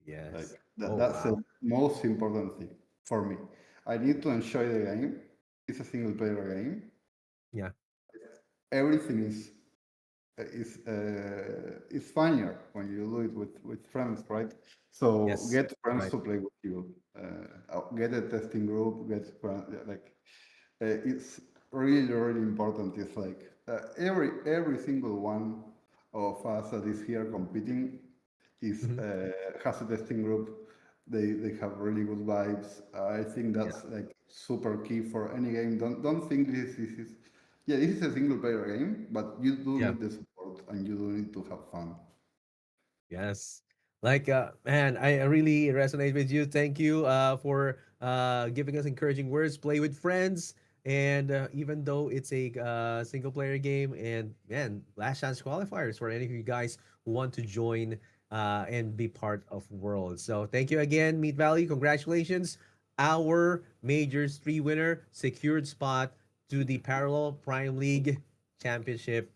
yes. Like Oh that's the wow. most important thing for me. I need to enjoy the game. It's a single player game. Yeah. Everything is funnier when you do it with friends, right? So Yes. get friends Right. to play with you. Get a testing group. Like it's really really important. It's like every single one of us that is here competing is Mhm. has a testing group. They have really good vibes. I think Yeah. that's like super key for any game. Don't think this is yeah, this is a single player game, but you do Yeah. need the support and you do need to have fun. Yes. Like man, I really resonate with you. Thank you for giving us encouraging words. Play with friends, and even though it's a single player game, and man, last chance qualifiers for any of you guys who want to join and be part of World. So thank you again, Meat Valley. Congratulations, our Majors 3 winner secured spot to the Parallel Prime League Championship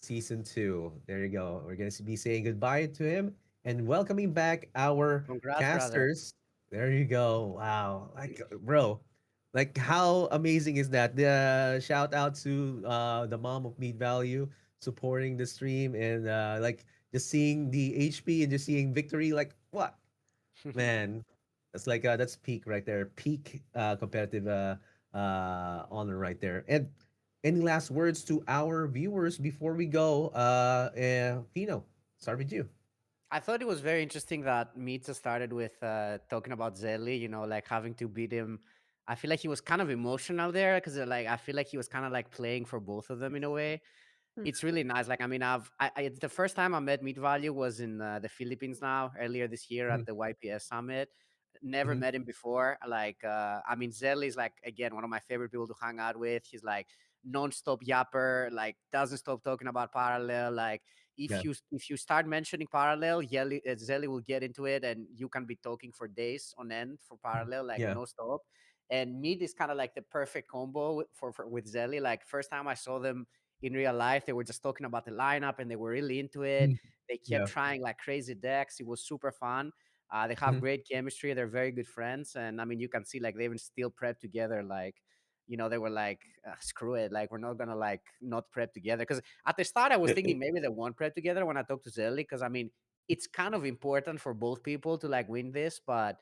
Season 2. There you go. We're going to be saying goodbye to him and welcoming back our Congrats, brother. casters. There you go. Wow. Like, bro, like, how amazing is that? The shout out to the mom of Meat Value supporting the stream and like just seeing the HP and just seeing victory. Like, what? Man, that's like that's peak right there. Peak competitive honor right there. And any last words to our viewers before we go? Pino, start with you. I thought it was very interesting that Mita started with talking about Zelly, you know, like having to beat him. I feel like he was kind of emotional there because, like, I feel like he was kind of like playing for both of them in a way. Hmm. It's really nice. Like, I mean, it's the first time I met Meat Value was in the Philippines now earlier this year Mhm, at the YPS summit. Never mhm. met him before. Like, I mean, Zelly is like again one of my favorite people to hang out with. He's like non-stop yapper. Like, doesn't stop talking about parallel. Like, Yeah. if you start mentioning parallel, Zelly will get into it, and you can be talking for days on end for Mhm. parallel, like Yeah. no stop. And Meat is kind of like the perfect combo for with Zelly. Like first time I saw them in real life, they were just talking about the lineup and they were really into it. Mhm. They kept Yeah. trying like crazy decks. It was super fun. They have Mhm. great chemistry. They're very good friends, and I mean, you can see like they even still prep together. Like, you know, they were like, "Screw it! Like, we're not gonna like not prep together." Because at the start, I was Eh, thinking maybe they won't prep together when I talked to Zelly. Because I mean, it's kind of important for both people to like win this, but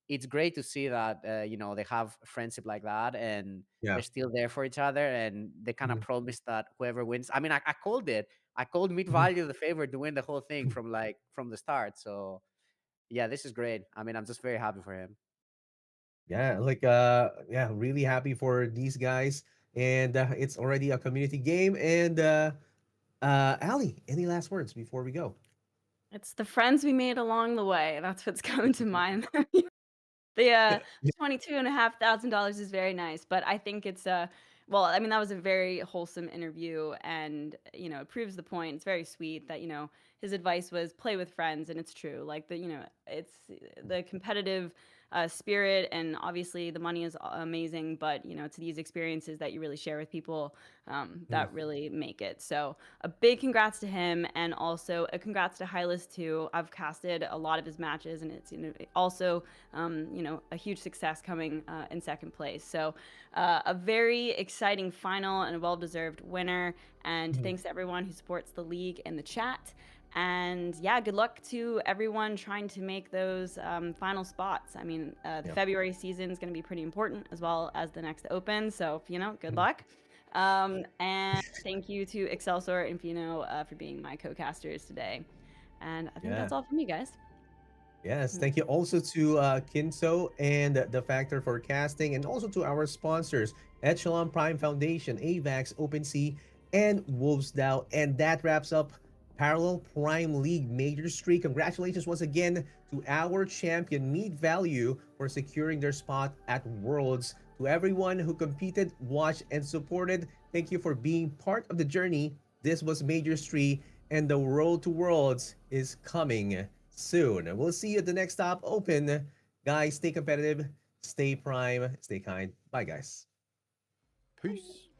it's great to see that you know they have friendship like that and yeah. they're still there for each other and they kind of Mhm. promise that whoever wins. I mean, I called it. I called Meat Mhm. Value the favorite to win the whole thing Mhm. from like from the start. So yeah, this is great. I mean, I'm just very happy for him. Yeah, like yeah, really happy for these guys. And it's already a community game. And Ali, any last words before we go? It's the friends we made along the way. That's what's coming to mind. The $22,500 is very nice, but I think it's well, I mean, that was a very wholesome interview, and it proves the point. It's very sweet that his advice was play with friends, and it's true. Like it's the competitive spirit, and obviously the money is amazing, but it's these experiences that you really share with people that really make it. So a big congrats to him, and also a congrats to Hyllus too. I've casted a lot of his matches, and it's also a huge success coming in second place. So a very exciting final and a well-deserved winner. And thanks to everyone who supports the league in the chat. And yeah, good luck to everyone trying to make those final spots. I mean, the February season is going to be pretty important, as well as the next Open. So, good luck. And thank you to Excelsior and Fino for being my co-casters today. And I think that's all from me, guys. Yes, thank you also to Kinso and The Factor for casting, and also to our sponsors, Echelon Prime Foundation, AVAX, OpenSea, and Wolves DAO. And that wraps up Parallel Prime League Majors 3. Congratulations once again to our champion, MeatValue, for securing their spot at Worlds. To everyone who competed, watched, and supported, thank you for being part of the journey. This was Majors 3, and the road to Worlds is coming soon. We'll see you at the next Top Open. Guys, stay competitive, stay prime, stay kind. Bye, guys. Peace.